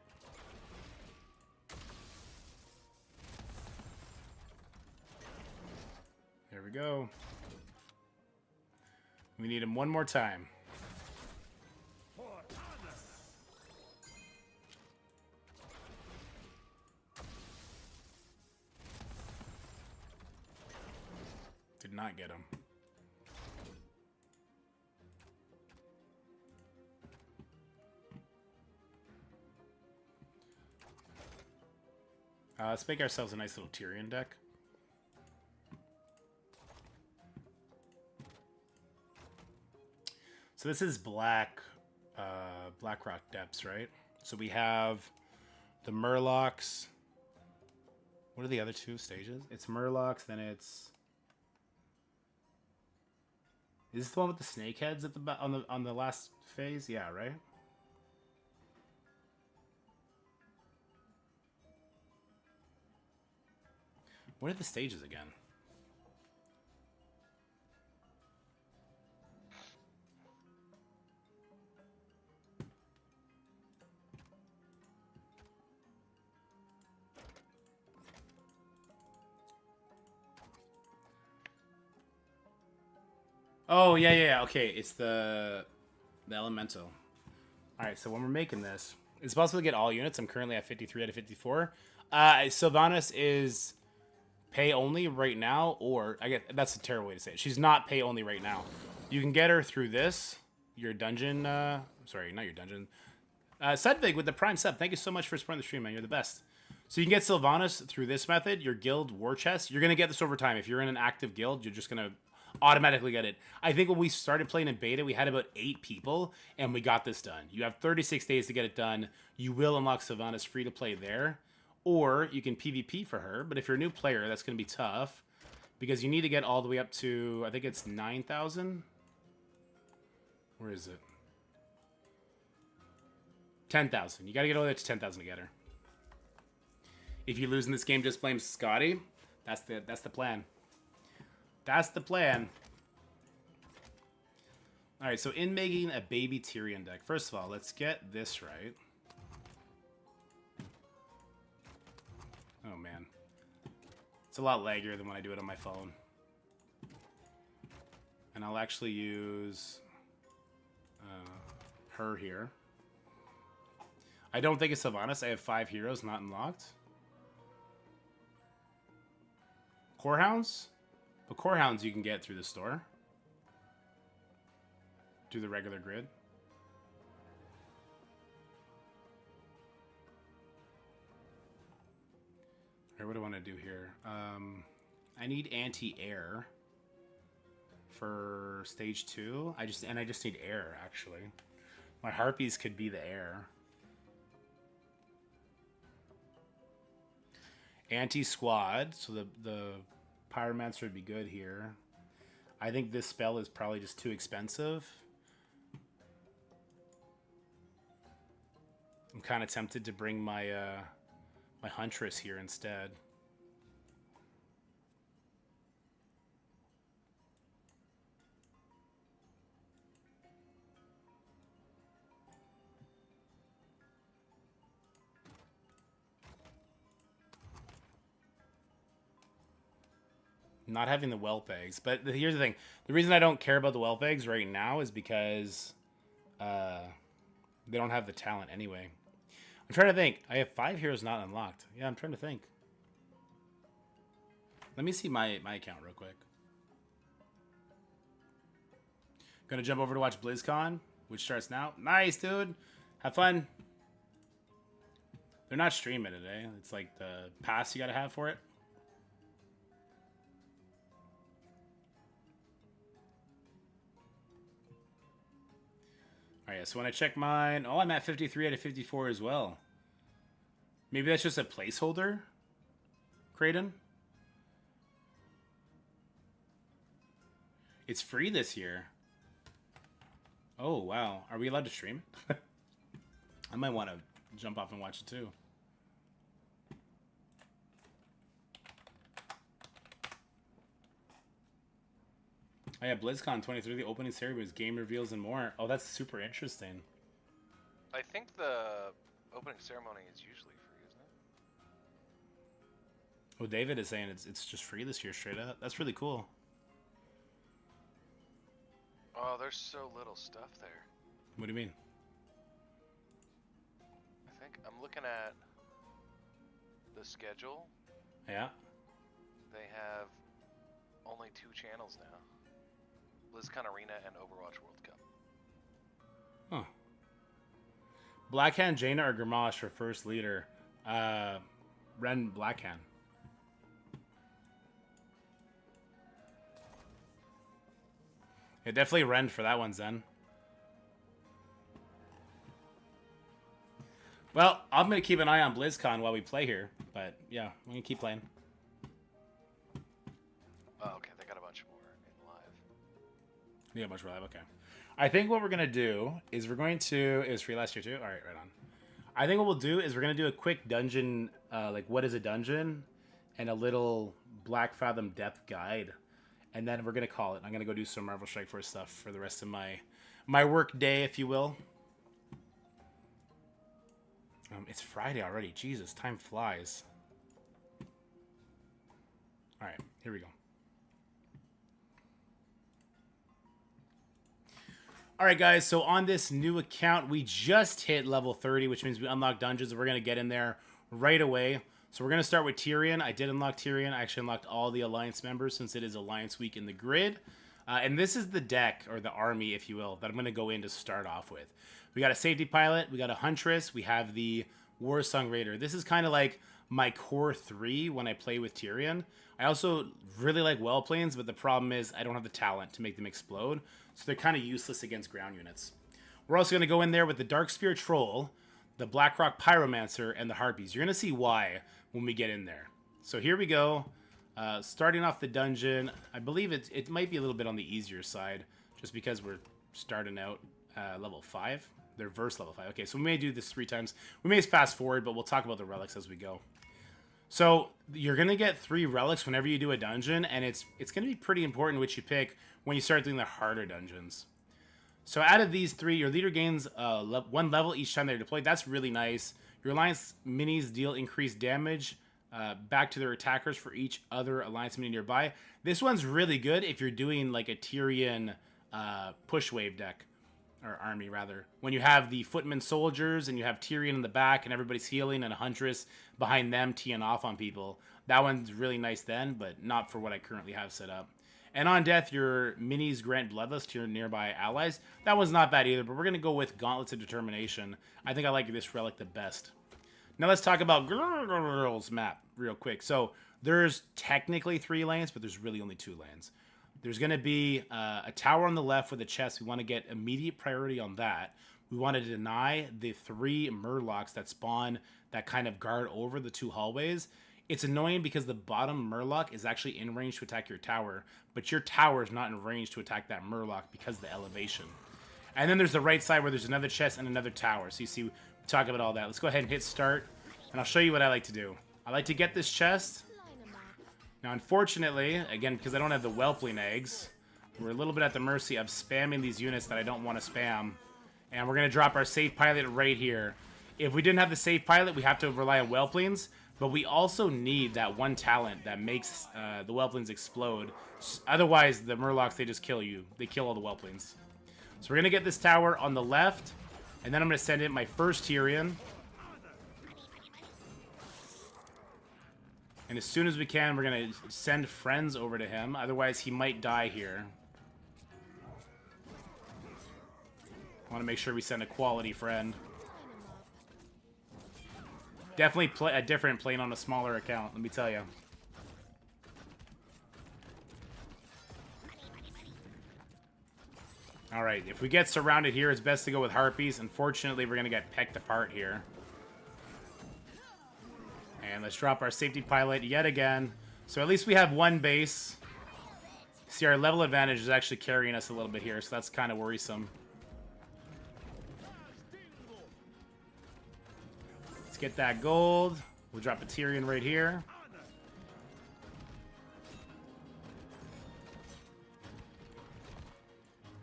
Speaker 5: There we go. We need him one more time. Did not get him. Let's make ourselves a nice little Tyrion deck. So this is Blackrock Depths, right? So we have the Murlocs. What are the other two stages? It's Murlocs, then it's... Is this the one with the snake heads at the on the last phase? Yeah, right? What are the stages again? Oh, yeah. Okay, it's the elemental. All right, so when we're making this, it's possible to get all units. I'm currently at 53 out of 54. Sylvanas is pay only right now, or I guess that's a terrible way to say it. She's not pay only right now. You can get her through this, your dungeon. Sorry, not your dungeon. Sudvig with the Prime sub. Thank you so much for supporting the stream, man. You're the best. So you can get Sylvanas through this method, your guild war chest. You're going to get this over time. If you're in an active guild, you're just going to automatically get it. I think when we started playing in beta, we had about 8 people, and we got this done. You have 36 days to get it done. You will unlock Sylvanas free to play there, or you can PvP for her. But if you're a new player, that's going to be tough because you need to get all the way up to, I think it's 9,000. Where is it? 10,000. You got to get all the way to 10,000 to get her. If you lose in this game, just blame Scotty. That's the plan. That's the plan. All right, so in making a baby Tyrion deck, first of all, let's get this right. Oh, man. It's a lot laggier than when I do it on my phone. And I'll actually use her here. I don't think it's Sylvanas. I have 5 heroes not unlocked. Corehounds? But Corehounds you can get through the store. Do the regular grid. Alright, what do I want to do here? I need anti-air for stage 2. I just need air, actually. My Harpies could be the air. Anti-squad, so the Pyromancer would be good here. I think this spell is probably just too expensive. I'm kind of tempted to bring my my Huntress here instead. Not having the whelp eggs. But here's the thing. The reason I don't care about the whelp eggs right now is because they don't have the talent anyway. I'm trying to think. I have 5 heroes not unlocked. Yeah, I'm trying to think. Let me see my account real quick. Gonna jump over to watch BlizzCon, which starts now. Nice, dude. Have fun. They're not streaming it, eh? It's like the pass you gotta have for it. Alright, so when I check mine... Oh, I'm at 53 out of 54 as well. Maybe that's just a placeholder? Kraden? It's free this year. Oh, wow. Are we allowed to stream it? I might want to jump off and watch it too. Oh yeah, BlizzCon 23, the opening ceremonies, game reveals, and more. Oh, that's super interesting.
Speaker 4: I think the opening ceremony is usually free, isn't it?
Speaker 5: Oh, David is saying it's just free this year, straight up. That's really cool.
Speaker 4: Oh, there's so little stuff there.
Speaker 5: What do you mean?
Speaker 4: I think I'm looking at the schedule.
Speaker 5: Yeah.
Speaker 4: They have only 2 channels now. BlizzCon Arena and Overwatch World Cup.
Speaker 5: Huh. Blackhand, Jaina, or Gramash for first leader? Ren Blackhand. Yeah, definitely Ren for that one, Zen. Well, I'm going to keep an eye on BlizzCon while we play here. But, yeah, we're going to keep playing.
Speaker 4: Oh, okay. They got a bunch more in live.
Speaker 5: Yeah, much more live. Okay. I think what we're going to do is we're going to... It was free last year, too? All right, right on. I think what we'll do is we're going to do a quick dungeon, like what is a dungeon, and a little Black Fathom depth guide. And then we're going to call it. I'm going to go do some Marvel Strike Force stuff for the rest of my work day, if you will. It's Friday already. Jesus, time flies. All right, here we go. All right, guys, so on this new account, we just hit level 30, which means we unlocked dungeons, and we're going to get in there right away. So we're going to start with Tyrion. I did unlock Tyrion. I actually unlocked all the Alliance members since it is Alliance Week in the grid. And this is the deck, or the army, if you will, that I'm going to go in to start off with. We got a Safety Pilot. We got a Huntress. We have the Warsong Raider. This is kind of like my core 3 when I play with Tyrion. I also really like well planes, but the problem is I don't have the talent to make them explode. So they're kind of useless against ground units. We're also going to go in there with the Darkspear Troll, the Blackrock Pyromancer, and the Harpies. You're going to see why when we get in there. So here we go. Starting off the dungeon. I believe it might be a little bit on the easier side, just because we're starting out level 5. They're verse level 5. Okay, so we may do this 3 times. We may fast forward, but we'll talk about the relics as we go. So you're going to get 3 relics whenever you do a dungeon, and it's going to be pretty important which you pick when you start doing the harder dungeons. So out of these 3, your leader gains 1 level each time they're deployed. That's really nice. Your Alliance minis deal increased damage back to their attackers for each other Alliance mini nearby. This one's really good if you're doing like a Tyrion push wave deck. Or army, rather. When you have the footman soldiers and you have Tyrion in the back and everybody's healing and a Huntress behind them teeing off on people. That one's really nice then, but not for what I currently have set up. And on death, your minis grant Bloodlust to your nearby allies. That one's not bad either, but we're going to go with Gauntlets of Determination. I think I like this relic the best. Now let's talk about Girls map real quick. So there's technically 3 lanes, but there's really only 2 lanes. There's going to be a tower on the left with a chest. We want to get immediate priority on that. We want to deny the 3 Murlocs that spawn that kind of guard over the 2 hallways. It's annoying because the bottom Murloc is actually in range to attack your tower, but your tower is not in range to attack that Murloc because of the elevation. And then there's the right side where there's another chest and another tower. So you see talk about all that. Let's go ahead and hit start, and I'll show you what I like to do. I like to get this chest. Now, unfortunately, again, because I don't have the Whelpling eggs, we're a little bit at the mercy of spamming these units that I don't want to spam. And we're going to drop our safe pilot right here. If we didn't have the safe pilot, we have to rely on Whelplings. But we also need that one talent that makes the Whelplings explode. Otherwise, the Murlocs, they just kill you. They kill all the Whelplings. So we're going to get this tower on the left. And then I'm going to send in my first Tyrion. And as soon as we can, we're going to send friends over to him. Otherwise, he might die here. I want to make sure we send a quality friend. Definitely play a different playing on a smaller account, let me tell you. Alright, if we get surrounded here, it's best to go with Harpies. Unfortunately, we're going to get pecked apart here. And let's drop our safety pilot yet again. So at least we have one base. See, our level advantage is actually carrying us a little bit here, so that's kind of worrisome. Let's get that gold. We'll drop a Tyrion right here.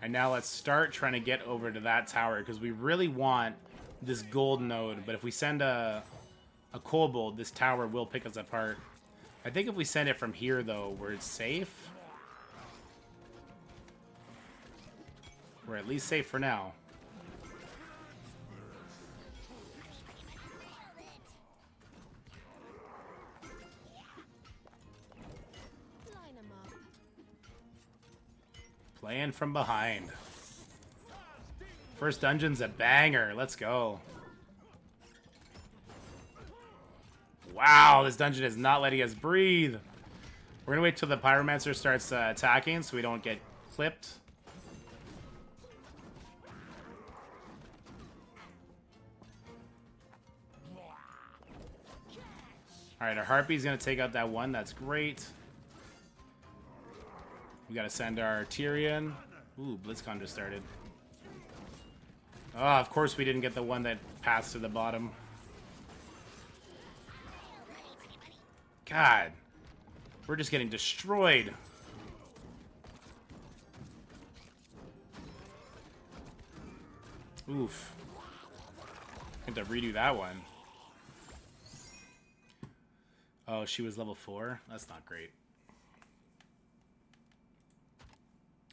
Speaker 5: And now let's start trying to get over to that tower, because we really want this gold node. But if we send a kobold, this tower will pick us apart. I think if we send it from here, though, where it's safe, we're at least safe for now. Playing from behind. First dungeon's a banger. Let's go. Wow, this dungeon is not letting us breathe. We're gonna wait till the Pyromancer starts attacking so we don't get clipped. Alright, our Harpy's gonna take out that one. That's great. We gotta send our Tyrion. Ooh, BlizzCon just started. Oh, of course we didn't get the one that passed to the bottom. God. We're just getting destroyed. Oof. I had to redo that one. Oh, she was level 4? That's not great.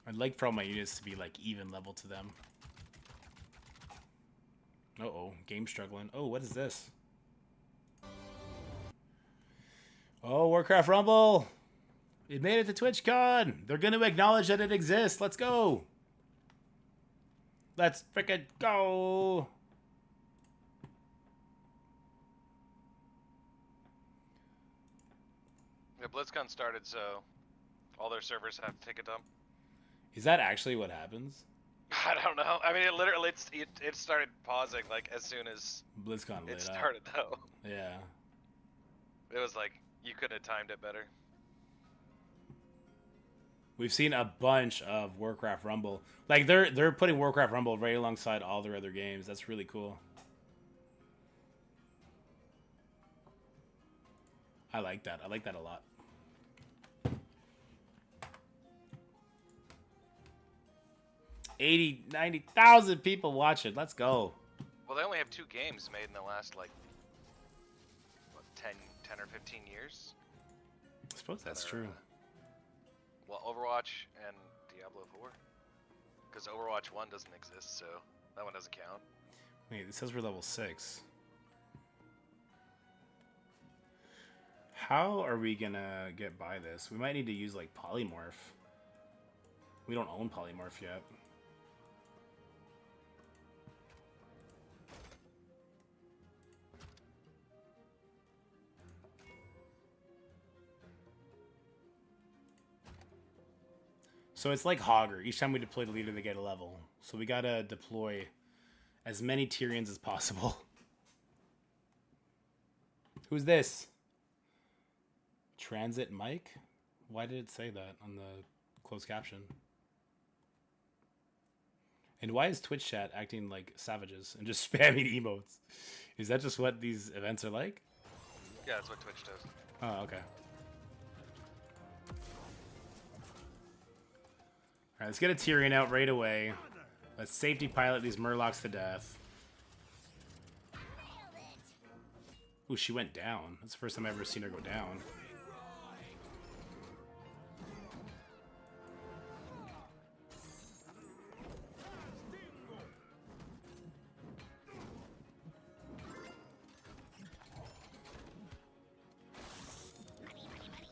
Speaker 5: I'd like for all my units to be, like, even level to them. Uh-oh. Game struggling. Oh, what is this? Oh, Warcraft Rumble! It made it to TwitchCon! They're gonna acknowledge that it exists! Let's go! Let's frickin' go!
Speaker 4: Yeah, BlizzCon started, so all their servers have to take a dump.
Speaker 5: Is that actually what happens?
Speaker 4: I don't know. I mean, it literally it started pausing like as soon as
Speaker 5: BlizzCon lit
Speaker 4: it started, though.
Speaker 5: Yeah.
Speaker 4: It was like you could have timed it better.
Speaker 5: We've seen a bunch of Warcraft Rumble. Like they're putting Warcraft Rumble right alongside all their other games. That's really cool. I like that. I like that a lot. $80,000, 90,000 people watching. Let's go.
Speaker 4: Well, they only have 2 games made in the last like what, 10 or 15 years.
Speaker 5: I suppose that's true.
Speaker 4: Well, Overwatch and Diablo 4. Because Overwatch 1 doesn't exist, so that one doesn't count.
Speaker 5: Wait, it says we're level 6. How are we gonna get by this? We might need to use like Polymorph. We don't own Polymorph yet. So it's like Hogger. Each time we deploy the leader, they get a level. So we gotta deploy as many Tyrions as possible. Who's this? Transit Mike? Why did it say that on the closed caption? And why is Twitch chat acting like savages and just spamming emotes? Is that just what these events are like?
Speaker 4: Yeah, that's what Twitch does.
Speaker 5: Oh, okay. Alright, let's get a Tyrion out right away. Let's safety pilot these Murlocs to death. Ooh, she went down. That's the first time I've ever seen her go down.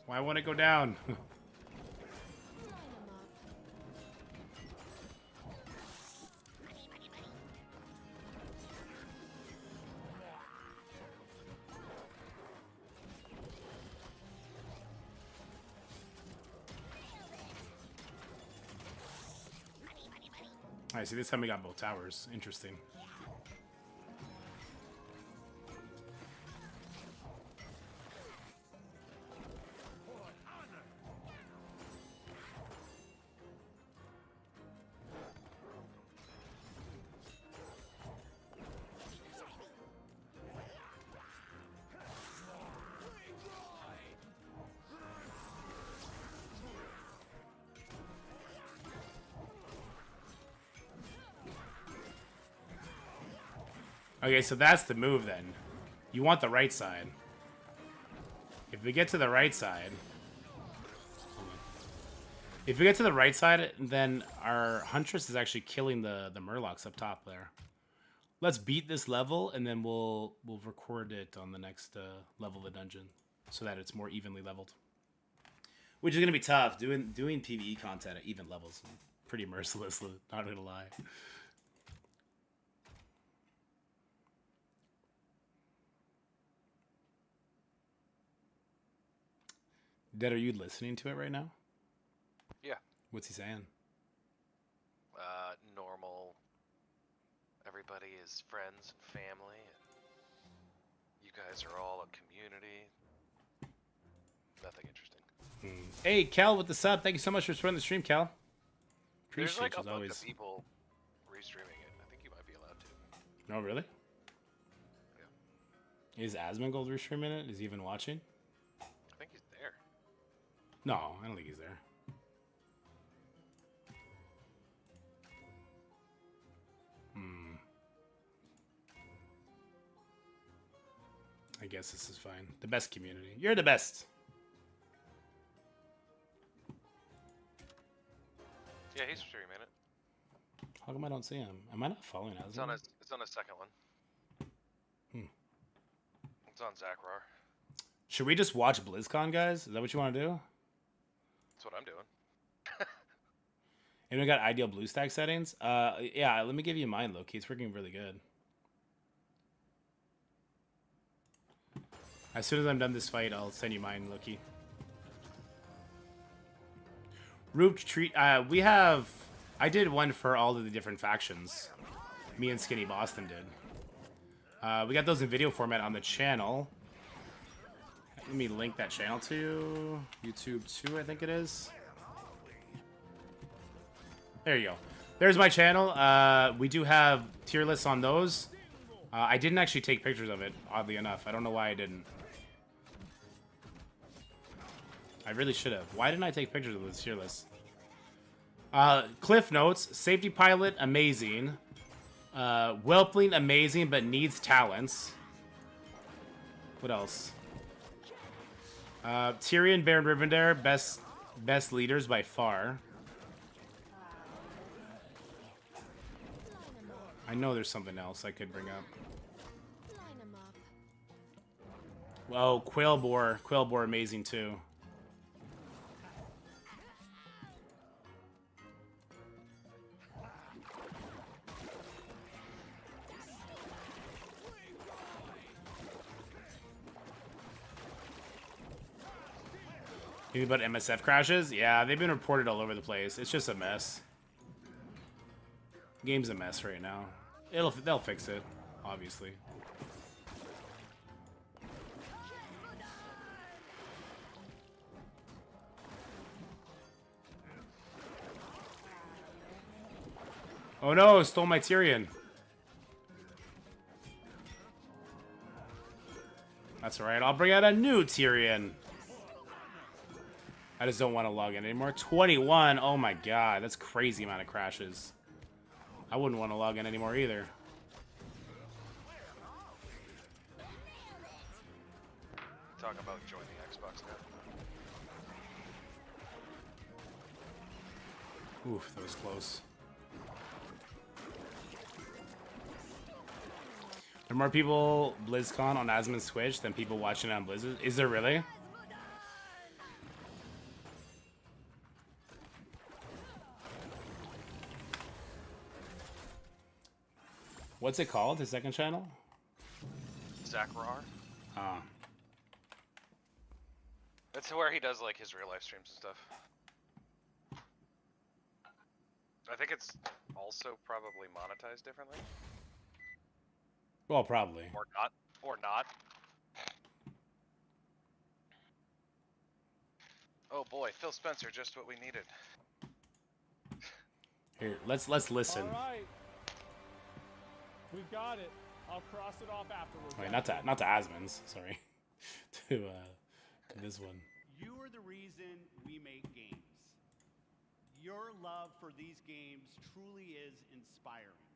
Speaker 5: Why won't it go down? I see, this time we got both towers. Interesting. Okay, so that's the move then. You want the right side. If we get to the right side... If we get to the right side, then our Huntress is actually killing the Murlocs up top there. Let's beat this level, and then we'll record it on the next level of the dungeon, so that it's more evenly leveled. Which is going to be tough. Doing PvE content at even levels. Pretty merciless, not going to lie. Dad, are you listening to it right now?
Speaker 4: Yeah.
Speaker 5: What's he saying?
Speaker 4: Normal. Everybody is friends, family, and you guys are all a community. Nothing interesting.
Speaker 5: Hey, Cal, with the sub. Thank you so much for supporting the stream, Cal.
Speaker 4: There's
Speaker 5: Appreciate
Speaker 4: like
Speaker 5: you
Speaker 4: a
Speaker 5: as
Speaker 4: bunch
Speaker 5: always.
Speaker 4: of people restreaming it. I think you might be allowed to.
Speaker 5: Oh, really?
Speaker 4: Yeah.
Speaker 5: Is Asmongold restreaming it? Is he even watching?
Speaker 4: I think he's there.
Speaker 5: No, I don't think he's there. I guess this is fine. The best community. You're the best.
Speaker 4: Yeah, he's streaming it.
Speaker 5: How come I don't see him? Am I not following
Speaker 4: It's
Speaker 5: Asmongold?
Speaker 4: on his second one. It's on Zakrar.
Speaker 5: Should we just watch BlizzCon, guys? Is that what you want to do?
Speaker 4: That's what I'm doing.
Speaker 5: And we got ideal BlueStack settings. Yeah, let me give you mine, Loki. It's working really good. As soon as I'm done this fight, I'll send you mine, Loki. Root treat. We have. I did one for all of the different factions. Me and Skinny Boston did. We got those in video format on the channel. Let me link that channel to YouTube 2, I think it is. There you go. There's my channel. We do have tier lists on those. I didn't actually take pictures of it, oddly enough. I don't know why I didn't. I really should have. Why didn't I take pictures of this tier list? Cliff notes. Safety pilot, amazing. Whelpling, amazing, but needs talents. What else? Tyrion, Baron Rivendare, best leaders by far. I know there's something else I could bring up. Whoa, Quailboar, amazing too. Maybe about MSF crashes? Yeah, they've been reported all over the place. It's just a mess. Game's a mess right now. They'll fix it, obviously. Oh no, stole my Tyrion. That's alright, I'll bring out a new Tyrion. I just don't want to log in anymore. 21, oh my god, that's crazy amount of crashes. I wouldn't want to log in anymore either.
Speaker 4: Talk about joining Xbox now.
Speaker 5: Oof, that was close. There are more people BlizzCon on Asmon's Twitch than people watching it on Blizzard. Is there really? What's it called? His second channel?
Speaker 4: Zachrar.
Speaker 5: Ah.
Speaker 4: That's where he does like his real life streams and stuff. I think it's also probably monetized differently.
Speaker 5: Well, probably.
Speaker 4: Or not. Or not. Oh boy, Phil Spencer, just what we needed.
Speaker 5: Here, let's listen.
Speaker 7: All right. We've got it. I'll cross it off afterwards.
Speaker 5: Wait, not to Asmon's, sorry. to this one.
Speaker 8: You are the reason we make games. Your love for these games truly is inspiring.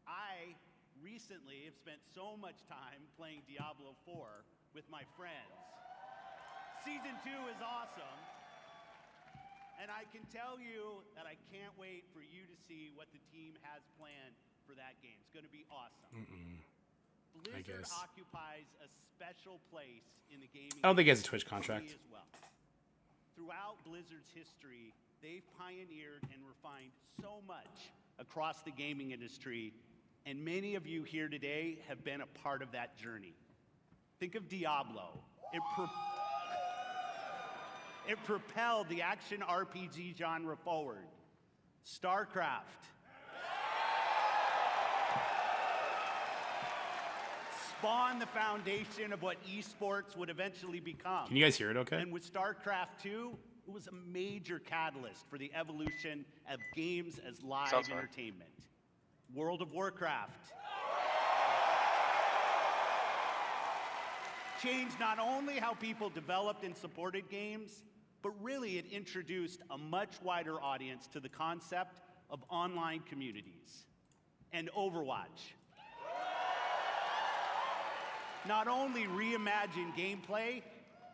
Speaker 8: I recently have spent so much time playing Diablo 4 with my friends. Season 2 is awesome, and I can tell you that I can't wait for you to see what the team has planned for that game. It's going to be awesome. Blizzard occupies a special place in the gaming
Speaker 5: I don't think he has a Twitch contract.
Speaker 8: as well. Throughout Blizzard's history, they've pioneered and refined so much across the gaming industry, and many of you here today have been a part of that journey. Think of Diablo. It propelled the action RPG genre forward. StarCraft spawned the foundation of what esports would eventually become.
Speaker 5: Can you guys hear it okay?
Speaker 8: And with StarCraft 2, it was a major catalyst for the evolution of games as live
Speaker 4: Sounds fine.
Speaker 8: entertainment. World of Warcraft changed not only how people developed and supported games, but really it introduced a much wider audience to the concept of online communities. And Overwatch not only reimagined gameplay,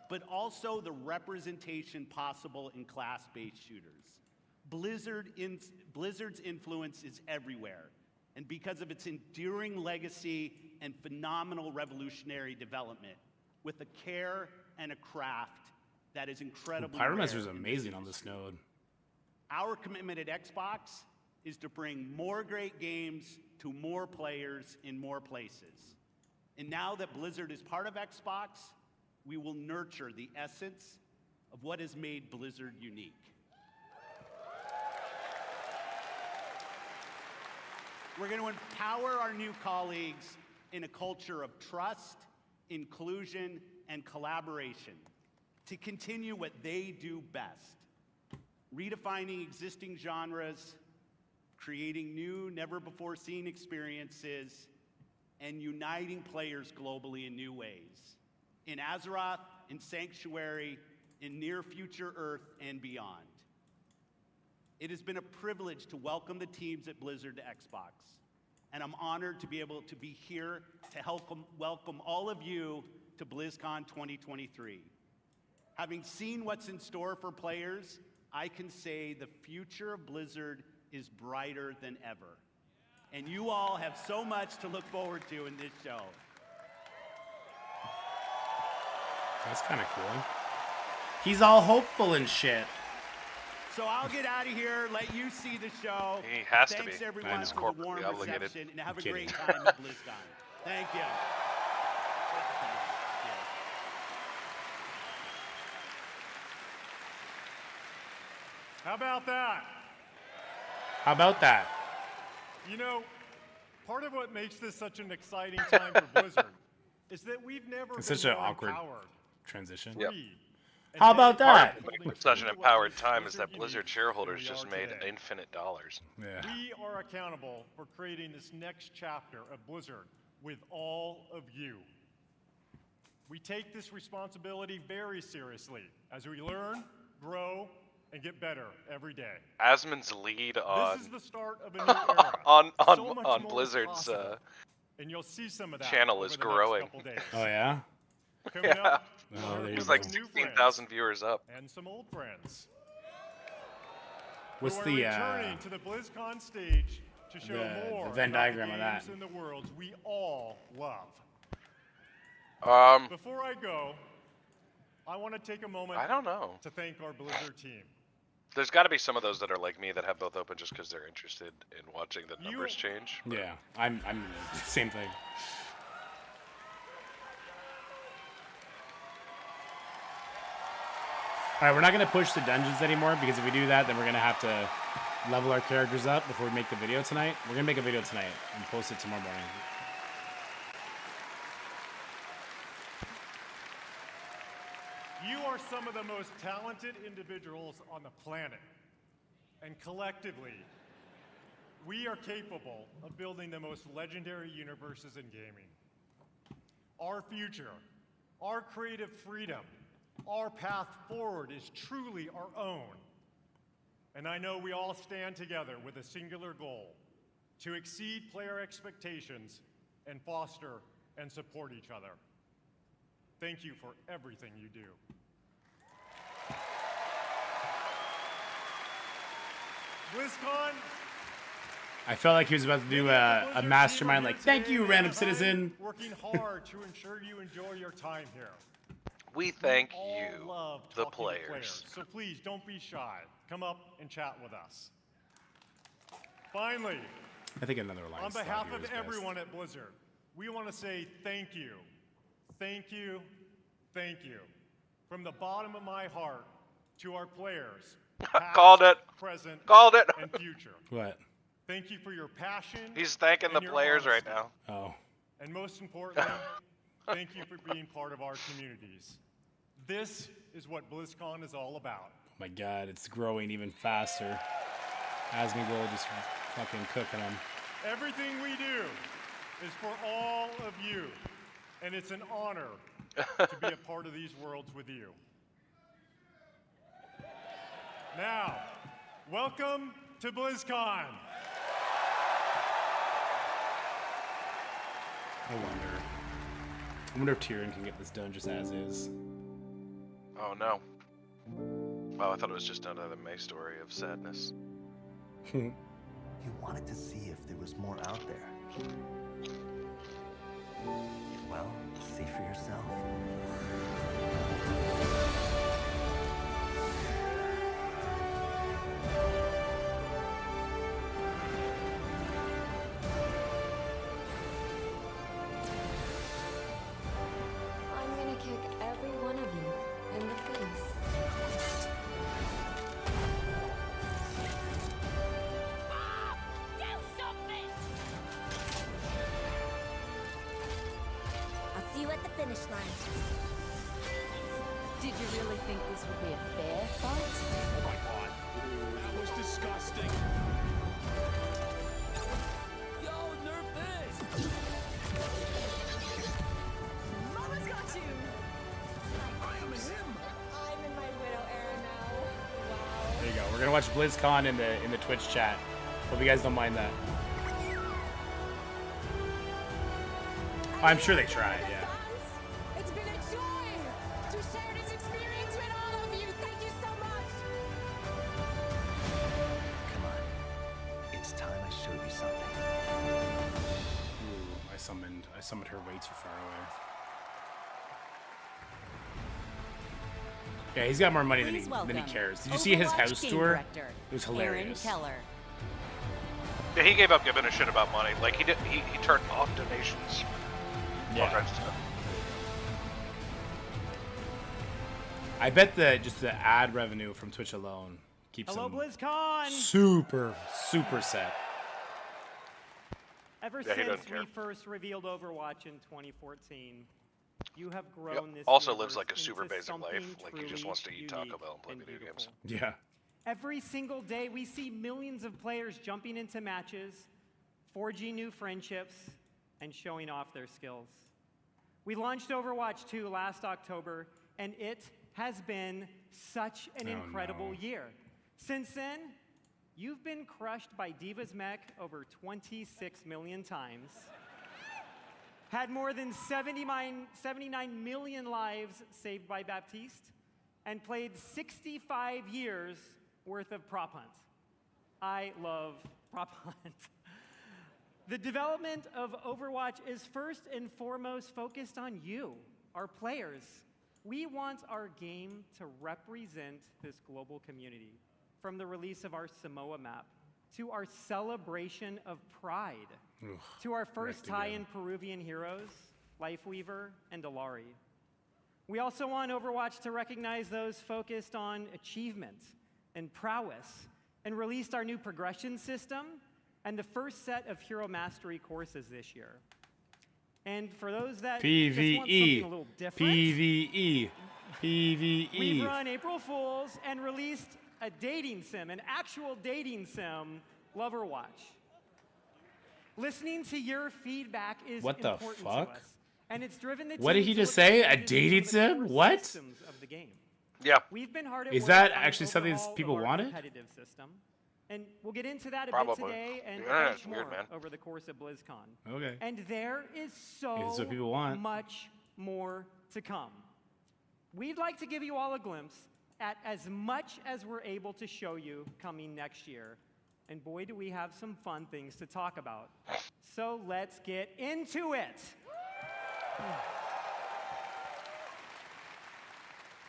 Speaker 8: but also the representation possible in class-based shooters. Blizzard's influence is everywhere, and because of its enduring legacy and phenomenal revolutionary development, with a care and a craft that is incredibly rare
Speaker 5: Pyromancer's
Speaker 8: in
Speaker 5: amazing
Speaker 8: this
Speaker 5: on this
Speaker 8: industry.
Speaker 5: node.
Speaker 8: Our commitment at Xbox is to bring more great games to more players in more places. And now that Blizzard is part of Xbox, we will nurture the essence of what has made Blizzard unique. We're going to empower our new colleagues in a culture of trust, inclusion, and collaboration to continue what they do best, redefining existing genres, creating new, never-before-seen experiences, and uniting players globally in new ways, in Azeroth, in Sanctuary, in near-future Earth, and beyond. It has been a privilege to welcome the teams at Blizzard to Xbox, and I'm honored to be able to be here to help welcome all of you to BlizzCon 2023. Having seen what's in store for players, I can say the future of Blizzard is brighter than ever. And you all have so much to look forward to in this show.
Speaker 5: That's kind of cool. He's all hopeful and shit.
Speaker 8: So I'll get out of here, let you see the show.
Speaker 4: He has to
Speaker 8: Thanks
Speaker 4: be.
Speaker 8: everyone
Speaker 4: Man, it's
Speaker 8: for the warm
Speaker 4: corporately obligated.
Speaker 8: reception, and have a
Speaker 5: Kidding.
Speaker 8: great time at BlizzCon. Thank you.
Speaker 7: How about that?
Speaker 5: How about that?
Speaker 7: You know, part of what makes this such an exciting time for Blizzard is that we've never
Speaker 5: It's
Speaker 7: been
Speaker 5: such an
Speaker 7: more
Speaker 5: awkward
Speaker 7: empowered,
Speaker 5: transition.
Speaker 4: Yep.
Speaker 7: free,
Speaker 5: How about that?
Speaker 4: Such an empowered time is that Blizzard shareholders just made infinite dollars.
Speaker 5: Yeah.
Speaker 7: We are accountable for creating this next chapter of Blizzard with all of you. We take this responsibility very seriously as we learn, grow, and get better every day.
Speaker 4: Asmon's lead on
Speaker 7: This is the start of a new era.
Speaker 4: on
Speaker 7: So much
Speaker 4: on
Speaker 7: more is
Speaker 4: Blizzard's
Speaker 7: possible, and you'll see some of that
Speaker 4: channel
Speaker 7: over
Speaker 4: is
Speaker 7: the next
Speaker 4: growing.
Speaker 7: couple days.
Speaker 5: Oh yeah.
Speaker 7: Coming
Speaker 4: Yeah.
Speaker 7: up,
Speaker 5: Oh, there you
Speaker 4: He's
Speaker 5: go.
Speaker 4: like
Speaker 7: some new
Speaker 4: 16,000
Speaker 7: friends
Speaker 4: viewers up.
Speaker 7: and some old friends.
Speaker 5: What's
Speaker 7: who are
Speaker 5: the
Speaker 7: returning to the BlizzCon stage to show
Speaker 5: the
Speaker 7: more
Speaker 5: Venn
Speaker 7: about
Speaker 5: diagram
Speaker 7: the
Speaker 5: of that?
Speaker 7: games in the world we all love.
Speaker 4: Um,
Speaker 7: Before I go, I want to take a moment
Speaker 4: I don't know.
Speaker 7: to thank our Blizzard team.
Speaker 4: There's got to be some of those that are like me that have both open just because they're interested in watching the numbers change.
Speaker 5: Yeah, I'm same thing. All right, we're not gonna push the dungeons anymore because if we do that, then we're gonna have to level our characters up before we make the video tonight. We're gonna make a video tonight and post it tomorrow morning.
Speaker 7: You are some of the most talented individuals on the planet. And collectively, we are capable of building the most legendary universes in gaming. Our future, our creative freedom, our path forward is truly our own. And I know we all stand together with a singular goal: to exceed player expectations and foster and support each other. Thank you for everything you do. BlizzCon,
Speaker 5: I felt like he was about to do a mastermind, like, thank you, random citizen.
Speaker 7: working hard to ensure you enjoy your time here.
Speaker 4: We thank
Speaker 7: All
Speaker 4: you,
Speaker 7: love
Speaker 4: the
Speaker 7: talking to
Speaker 4: players.
Speaker 7: So please don't be shy. Come up and chat with us. Finally,
Speaker 5: I think another line.
Speaker 7: on
Speaker 5: slot
Speaker 7: behalf
Speaker 5: here
Speaker 7: of
Speaker 5: is best.
Speaker 7: everyone at Blizzard, we want to say thank you. Thank you. Thank you. From the bottom of my heart to our players. Past,
Speaker 4: Called it.
Speaker 7: Present.
Speaker 4: Called it.
Speaker 7: And future.
Speaker 5: What?
Speaker 7: Thank you for your passion.
Speaker 4: He's thanking the
Speaker 7: and your
Speaker 4: players right
Speaker 7: honesty.
Speaker 4: now.
Speaker 5: Oh.
Speaker 7: And most importantly, thank you for being part of our communities. This is what BlizzCon is all about.
Speaker 5: Oh my god, it's growing even faster. Asmongold just fucking cooking them.
Speaker 7: Everything we do is for all of you, and it's an honor to be a part of these worlds with you. Now, welcome to BlizzCon.
Speaker 5: I wonder if Tyrion can get this done just as is.
Speaker 4: Oh no. Oh, I thought it was just another May story of sadness.
Speaker 9: You wanted to see if there was more out there. Well, see for yourself.
Speaker 6: I'm gonna kick every one of you in the face. I'll see you at the finish line.
Speaker 10: Did you really think this would be a fair fight?
Speaker 3: Oh my god. That was disgusting. Yo, nerf this!
Speaker 10: Mama's got you!
Speaker 3: I am him!
Speaker 6: I'm in my widow era now. Wow.
Speaker 5: There you go. We're gonna watch BlizzCon in the Twitch chat. Hope you guys don't mind that. I'm sure they tried, yeah.
Speaker 6: It's been a joy to share this experience with all of you. Thank you so much.
Speaker 9: Come on. It's time I showed you something.
Speaker 5: Ooh, I summoned her way too far away. Yeah, he's got more money than
Speaker 10: Please
Speaker 5: he
Speaker 10: welcome
Speaker 5: cares. Did you see his
Speaker 10: Overwatch
Speaker 5: house
Speaker 10: game
Speaker 5: tour?
Speaker 10: director,
Speaker 5: It was
Speaker 10: Aaron
Speaker 5: hilarious.
Speaker 10: Keller.
Speaker 4: Yeah, he gave up giving a shit about money. Like he turned off donations. All
Speaker 5: Yeah.
Speaker 4: kinds of stuff.
Speaker 5: I bet just the ad revenue from Twitch alone keeps
Speaker 11: Hello,
Speaker 5: him
Speaker 11: BlizzCon!
Speaker 5: super set.
Speaker 11: Ever
Speaker 4: Yeah, he
Speaker 11: since
Speaker 4: doesn't care.
Speaker 11: we first revealed Overwatch in 2014, You have grown this
Speaker 4: Also
Speaker 11: universe
Speaker 4: lives like a super
Speaker 11: into
Speaker 4: basic life.
Speaker 11: something
Speaker 4: Like he just
Speaker 11: truly
Speaker 4: wants to eat Taco
Speaker 11: unique
Speaker 4: Bell and play
Speaker 11: and
Speaker 4: video games.
Speaker 11: beautiful.
Speaker 5: Yeah.
Speaker 11: Every single day, we see millions of players jumping into matches, forging new friendships, and showing off their skills. We launched Overwatch 2 last October, and it has been such an incredible year. Since then, you've been crushed by Diva's mech over 26 million times, had more than 79 million lives saved by Baptiste, and played 65 years worth of prop hunt. I love prop hunt. The development of Overwatch is first and foremost focused on you, our players. We want our game to represent this global community, from the release of our Samoa map, to our celebration of Pride, to our first tie-in Peruvian heroes, Lifeweaver and Alari. We also want Overwatch to recognize those focused on achievement and prowess, and released our new progression system and the first set of hero mastery courses this year. And for those that just want something a little different,
Speaker 5: PvE.
Speaker 11: we've run April Fools and released a dating sim, an actual dating sim, Loverwatch. Listening to your feedback is important to us, and it's driven the team.
Speaker 5: What did he
Speaker 11: to
Speaker 5: just
Speaker 11: look
Speaker 5: say?
Speaker 11: at
Speaker 5: A dating sim? What?
Speaker 11: systems of the game.
Speaker 4: Yeah.
Speaker 11: We've been hard at
Speaker 5: Is
Speaker 11: work
Speaker 5: that
Speaker 11: on an
Speaker 5: actually something
Speaker 11: overhaul of
Speaker 5: people
Speaker 11: our
Speaker 5: wanted?
Speaker 11: competitive system, and we'll get into that a
Speaker 4: Probably.
Speaker 11: bit today and
Speaker 4: Yeah,
Speaker 11: much
Speaker 4: it's
Speaker 11: more
Speaker 4: weird, man.
Speaker 11: over the course of BlizzCon.
Speaker 5: Okay.
Speaker 11: And there is
Speaker 5: It's what people
Speaker 11: so
Speaker 5: want.
Speaker 11: much more to come. We'd like to give you all a glimpse at as much as we're able to show you coming next year. And boy, do we have some fun things to talk about. So let's get into it.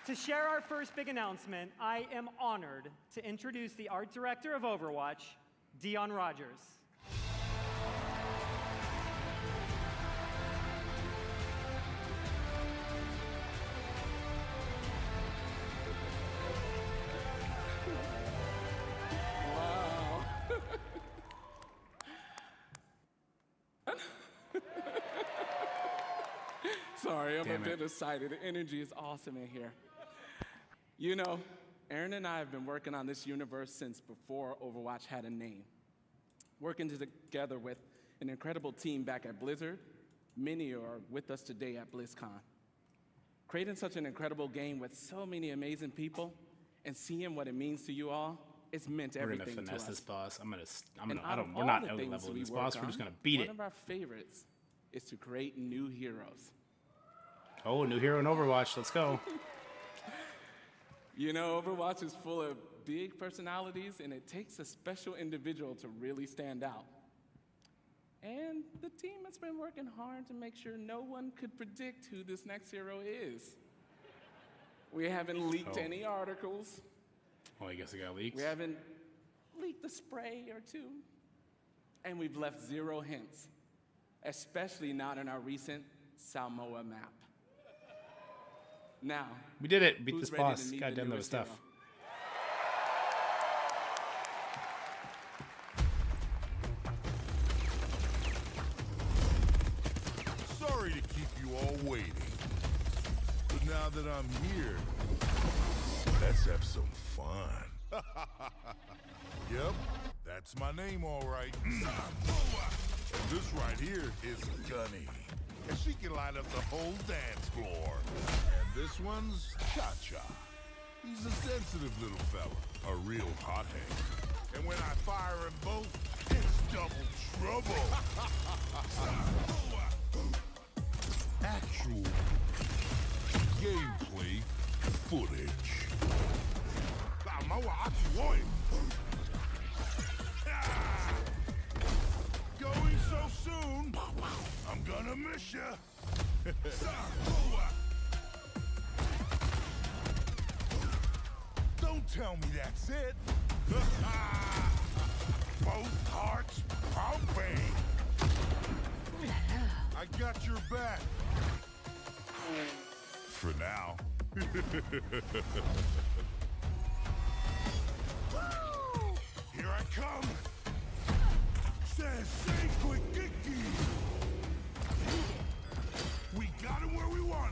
Speaker 11: To share our first big announcement, I am honored to introduce the art director of Overwatch, Dion Rogers.
Speaker 12: Wow. Sorry, I'm a bit excited. The energy is awesome in here. You know, Aaron and I have been working on this universe since before Overwatch had a name. Working together with an incredible team back at Blizzard. Many are with us today at BlizzCon. Creating such an incredible game with so many amazing people and seeing what it means to you all, it's meant everything to us.
Speaker 5: We're gonna finesse this boss.
Speaker 12: We're
Speaker 5: we're not leveling this boss. We're just gonna beat it.
Speaker 12: One of our favorites is to create new heroes.
Speaker 5: Oh, new hero in Overwatch. Let's go.
Speaker 12: You know, Overwatch is full of big personalities, and it takes a special individual to really stand out. And the team has been working hard to make sure no one could predict who this next hero is. We haven't leaked any articles.
Speaker 5: Well, I guess it got leaked.
Speaker 12: We haven't leaked a spray or two. And we've left 0 hints, especially not in our recent Samoa map. Now,
Speaker 5: We did it. Beat
Speaker 12: who's
Speaker 5: this
Speaker 12: ready
Speaker 5: boss.
Speaker 12: to meet
Speaker 5: God
Speaker 12: the
Speaker 5: damn, that was
Speaker 12: newest
Speaker 5: tough.
Speaker 12: hero?
Speaker 13: Sorry to keep you all waiting. But now that I'm here, let's have some fun. Yep, that's my name all right. And this right here is Gunny. And she can light up the whole dance floor. And this one's Cha-Cha. He's a sensitive little fella, a real hothead. And when I fire them both, it's double trouble. Actual gameplay footage. Going so soon, I'm gonna miss ya. Don't tell me that's it. Both hearts pumping. I got your back. For now. Here I come. Says, say quick, Kiki. We got him where we want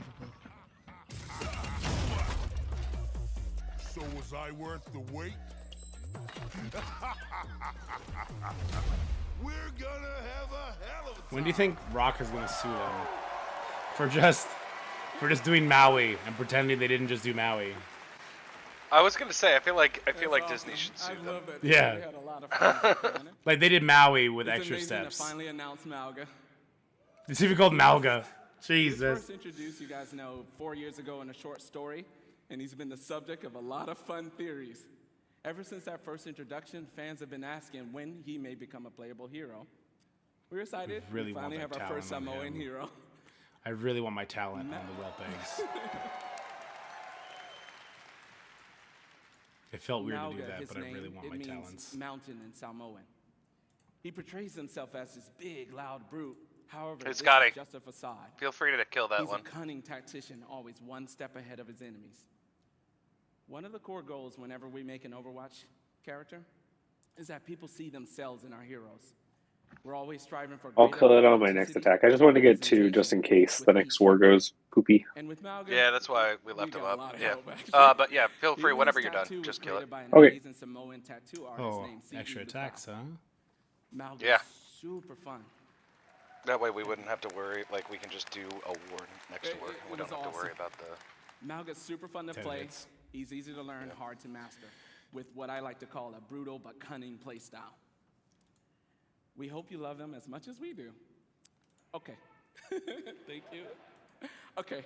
Speaker 6: unbelievable.
Speaker 13: So was I worth the wait? We're gonna have a hell of a time.
Speaker 5: When do you think Rock is gonna sue them for just doing Maui and pretending they didn't just do Maui?
Speaker 4: I was gonna say, I feel like
Speaker 12: Awesome.
Speaker 4: Disney should sue
Speaker 12: I
Speaker 4: them.
Speaker 12: love that.
Speaker 5: Yeah.
Speaker 12: We had a lot of fun with it.
Speaker 5: Like they did Maui with
Speaker 12: It's
Speaker 5: extra
Speaker 12: amazing
Speaker 5: steps.
Speaker 12: To finally announce Malga.
Speaker 5: It's even called Malga.
Speaker 12: We
Speaker 5: Jesus.
Speaker 12: first introduced, you guys know, 4 years ago in a short story, and he's been the subject of a lot of fun theories. Ever since that first introduction, fans have been asking when he may become a playable hero. We're excited.
Speaker 5: Really
Speaker 12: we finally
Speaker 5: want
Speaker 12: have
Speaker 5: that
Speaker 12: our first
Speaker 5: talent on
Speaker 12: Samoan
Speaker 5: him.
Speaker 12: hero.
Speaker 5: I really want my talent on the whelp eggs. It felt weird to do
Speaker 12: Malga,
Speaker 5: that,
Speaker 12: his
Speaker 5: but I really
Speaker 12: name,
Speaker 5: want
Speaker 12: it
Speaker 5: my
Speaker 12: means
Speaker 5: talents.
Speaker 12: mountain in Samoan. He portrays himself as this big, loud brute. However,
Speaker 4: Hey,
Speaker 12: this
Speaker 4: Scotty.
Speaker 12: is just a facade.
Speaker 4: Feel free to kill that
Speaker 12: He's
Speaker 4: one.
Speaker 12: a cunning tactician, always one step ahead of his enemies. One of the core goals whenever we make an Overwatch character is that people see themselves in our heroes. We're always striving for
Speaker 14: I'll
Speaker 12: greater
Speaker 14: kill it on my next
Speaker 12: authenticity
Speaker 14: attack. I just wanted to get
Speaker 12: representation
Speaker 14: 2 just in case
Speaker 12: with
Speaker 14: the next
Speaker 12: each
Speaker 14: war
Speaker 12: weapon.
Speaker 14: goes poopy.
Speaker 12: And with Malga,
Speaker 4: Yeah, that's why we left him
Speaker 12: got a
Speaker 4: up.
Speaker 12: lot of
Speaker 4: Yeah.
Speaker 12: help, actually.
Speaker 4: But yeah, feel free
Speaker 12: Even
Speaker 4: whenever
Speaker 12: his
Speaker 4: you're done.
Speaker 12: tattoo was
Speaker 4: Just kill it.
Speaker 12: created by an
Speaker 14: Okay.
Speaker 12: amazing Samoan tattoo artist
Speaker 5: Oh,
Speaker 12: named C.E.
Speaker 5: extra
Speaker 12: Lukao.
Speaker 5: attacks, huh?
Speaker 12: Malga's
Speaker 4: Yeah.
Speaker 12: super fun.
Speaker 4: That way we wouldn't have to worry. Like we can just do a war next war.
Speaker 12: It
Speaker 4: We don't
Speaker 12: was
Speaker 4: have to worry
Speaker 12: awesome.
Speaker 4: about the.
Speaker 12: Malga's super fun to
Speaker 5: 10
Speaker 12: play.
Speaker 5: hits.
Speaker 12: He's easy to learn, hard to master, with what I like to call a brutal but cunning play style. We hope you love him as much as we do. Okay. Thank you. Okay.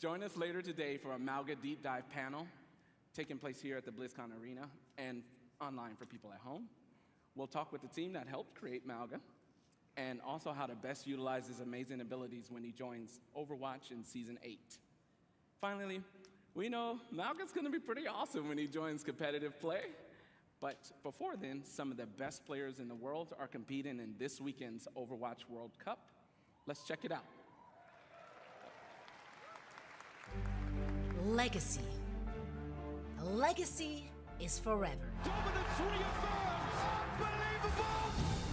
Speaker 12: Join us later today for a Malga deep dive panel taking place here at the BlizzCon Arena and online for people at home. We'll talk with the team that helped create Malga and also how to best utilize his amazing abilities when he joins Overwatch in Season 8. Finally, we know Malga's going to be pretty awesome when he joins competitive play. But before then, some of the best players in the world are competing in this weekend's Overwatch World Cup. Let's check it out.
Speaker 6: Legacy. A legacy is forever.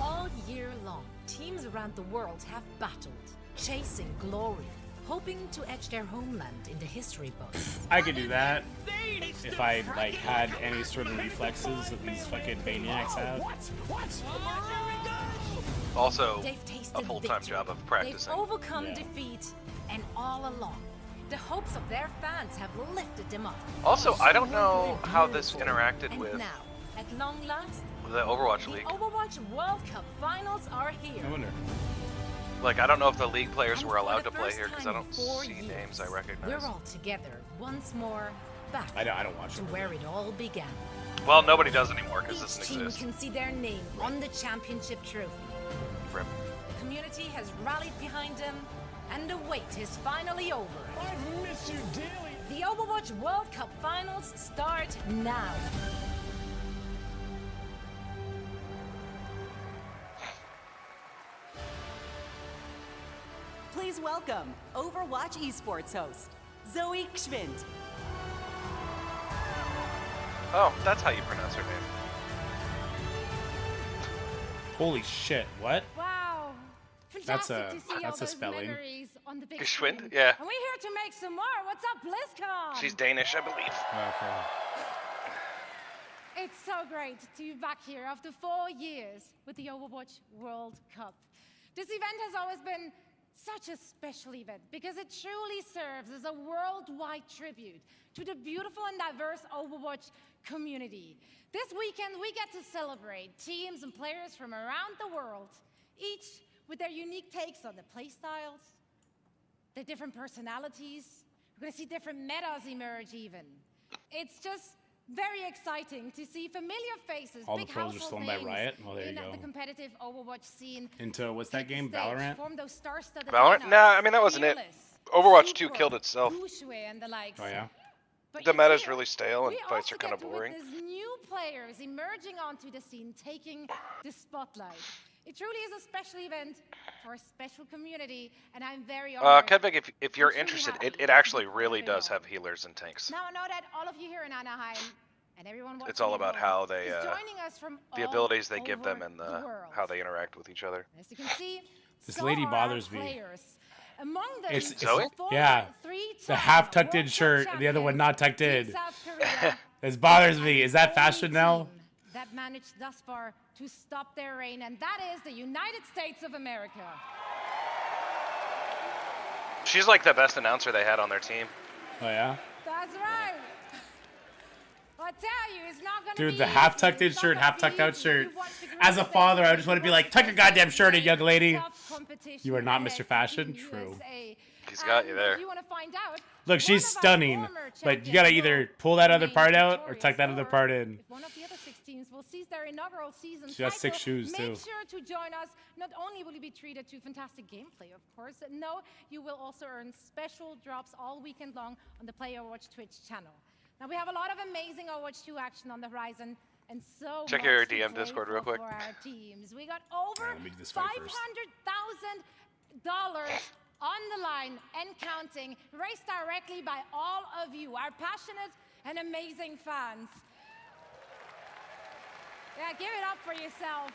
Speaker 6: All year long, teams around the world have battled, chasing glory, hoping to etch their homeland in the history books.
Speaker 5: I could do that if I like had any sort of reflexes that these fucking maniacs have.
Speaker 4: Also,
Speaker 6: They've tasted
Speaker 4: a full-time
Speaker 6: victory.
Speaker 4: job of
Speaker 6: They've
Speaker 4: practicing.
Speaker 6: overcome
Speaker 5: Yeah.
Speaker 6: defeat, and all along, the hopes of their fans have lifted them up.
Speaker 4: Also, I don't know how this interacted
Speaker 6: And
Speaker 4: with
Speaker 6: now, at long last,
Speaker 4: the Overwatch
Speaker 6: the
Speaker 4: League.
Speaker 6: Overwatch World Cup Finals are here.
Speaker 5: I wonder.
Speaker 4: Like, I don't know if the league players
Speaker 6: And
Speaker 4: were
Speaker 6: for
Speaker 4: allowed
Speaker 6: the
Speaker 4: to play
Speaker 6: first
Speaker 4: here because
Speaker 6: time
Speaker 4: I
Speaker 6: in
Speaker 4: don't
Speaker 6: 4
Speaker 4: see
Speaker 6: years,
Speaker 4: names I recognize.
Speaker 6: We're all together once more, back
Speaker 5: I don't watch
Speaker 6: to
Speaker 5: it.
Speaker 6: where it all began.
Speaker 4: Well, nobody does anymore because
Speaker 6: Each
Speaker 4: this
Speaker 6: team
Speaker 4: exists.
Speaker 6: can see their name on the championship trophy.
Speaker 4: Rip.
Speaker 6: The community has rallied behind them, and the wait is finally over. I've missed you dearly. The Overwatch World Cup Finals start now.
Speaker 15: Please welcome Overwatch Esports host, Zoe Gschwind.
Speaker 4: Oh, that's how you pronounce her name.
Speaker 5: Holy shit! What?
Speaker 16: Wow.
Speaker 5: That's
Speaker 16: Fantastic
Speaker 5: a-
Speaker 16: to see
Speaker 5: that's
Speaker 16: all
Speaker 5: a
Speaker 16: those
Speaker 5: spelling.
Speaker 16: memories on the big
Speaker 4: Geschwind?
Speaker 16: screen.
Speaker 4: Yeah.
Speaker 16: And we're here to make some more. What's up, BlizzCon?
Speaker 4: She's Danish, I believe.
Speaker 5: Okay.
Speaker 16: It's so great to be back here after 4 years with the Overwatch World Cup. This event has always been such a special event because it truly serves as a worldwide tribute to the beautiful and diverse Overwatch community. This weekend, we get to celebrate teams and players from around the world, each with their unique takes on the playstyles, their different personalities. We're gonna see different metas emerge even. It's just very exciting to see familiar faces,
Speaker 5: All the
Speaker 16: big
Speaker 5: pros are
Speaker 16: household
Speaker 5: stolen by
Speaker 16: names
Speaker 5: Riot? Well, there you
Speaker 16: in
Speaker 5: go.
Speaker 16: the competitive Overwatch scene.
Speaker 5: Into what's that
Speaker 16: take the
Speaker 5: game?
Speaker 16: stage,
Speaker 5: Valorant?
Speaker 16: form those star-studded
Speaker 4: Valorant?
Speaker 16: lineups.
Speaker 4: Nah, I mean, that wasn't it.
Speaker 16: Fearless,
Speaker 4: Overwatch 2
Speaker 16: Super,
Speaker 4: killed itself.
Speaker 16: Bushue and the likes.
Speaker 5: Oh yeah.
Speaker 16: But
Speaker 4: The
Speaker 16: each
Speaker 4: meta's
Speaker 16: year,
Speaker 4: really stale and
Speaker 16: we
Speaker 4: fights
Speaker 16: also
Speaker 4: are kind of
Speaker 16: get to
Speaker 4: boring.
Speaker 16: witness new players emerging onto the scene, taking the spotlight. It truly is a special event for a special community, and I'm very honored.
Speaker 4: Kedvig, if you're
Speaker 16: truly
Speaker 4: interested,
Speaker 16: happy
Speaker 4: it actually
Speaker 16: to be
Speaker 4: really
Speaker 16: part of
Speaker 4: does
Speaker 16: it all.
Speaker 4: have healers and tanks.
Speaker 16: Now I know that all of you here in Anaheim and everyone watching
Speaker 4: It's all
Speaker 16: at
Speaker 4: about
Speaker 16: home
Speaker 4: how they,
Speaker 16: is joining us from
Speaker 4: the
Speaker 16: all
Speaker 4: abilities they give
Speaker 16: over
Speaker 4: them and
Speaker 16: the world.
Speaker 4: how they interact with each other.
Speaker 16: As you can see,
Speaker 5: This
Speaker 16: so
Speaker 5: lady
Speaker 16: are our
Speaker 5: bothers me.
Speaker 16: players. Among them,
Speaker 5: It's
Speaker 4: Zoe?
Speaker 5: yeah, the half tucked in shirt and the other one not tucked in. This bothers me. Is that fashion now?
Speaker 16: That managed thus far to stop their reign, and that is the United States of America.
Speaker 4: She's like the best announcer they had on their team.
Speaker 5: Oh yeah.
Speaker 16: That's right. I tell you, it's not gonna
Speaker 5: Dude,
Speaker 16: be
Speaker 5: the half
Speaker 16: easy.
Speaker 5: tucked in
Speaker 16: It's
Speaker 5: shirt,
Speaker 16: not
Speaker 5: half
Speaker 16: gonna
Speaker 5: tucked
Speaker 16: be
Speaker 5: out
Speaker 16: easy.
Speaker 5: shirt.
Speaker 16: You watch the group
Speaker 5: As a father, I just want to be like, tuck your goddamn shirt in, young lady.
Speaker 16: tough competition
Speaker 5: You are not
Speaker 16: ahead
Speaker 5: Mr.
Speaker 16: for
Speaker 5: Fashion.
Speaker 16: Team
Speaker 5: True.
Speaker 16: USA.
Speaker 4: He's got you
Speaker 16: And
Speaker 4: there.
Speaker 16: If you want to find out,
Speaker 5: Look, she's stunning, but you gotta either pull that other part out or tuck that other part in.
Speaker 16: if one of the other 6 teams will seize their inaugural season
Speaker 5: She has 6 shoes,
Speaker 16: make
Speaker 5: too.
Speaker 16: sure to join us. Not only will you be treated to fantastic gameplay, of course, no, you will also earn special drops all weekend long on the Play Overwatch Twitch channel. Now, we have a lot of amazing Overwatch 2 action on the horizon, and so
Speaker 4: Check
Speaker 16: much
Speaker 4: your
Speaker 16: to
Speaker 4: DM
Speaker 16: play
Speaker 4: Discord real quick.
Speaker 16: for our teams. We got over
Speaker 5: Alright, let me do this fight first.
Speaker 16: $500,000 on the line and counting, raised directly by all of you, our passionate and amazing fans. Yeah, give it up for yourself.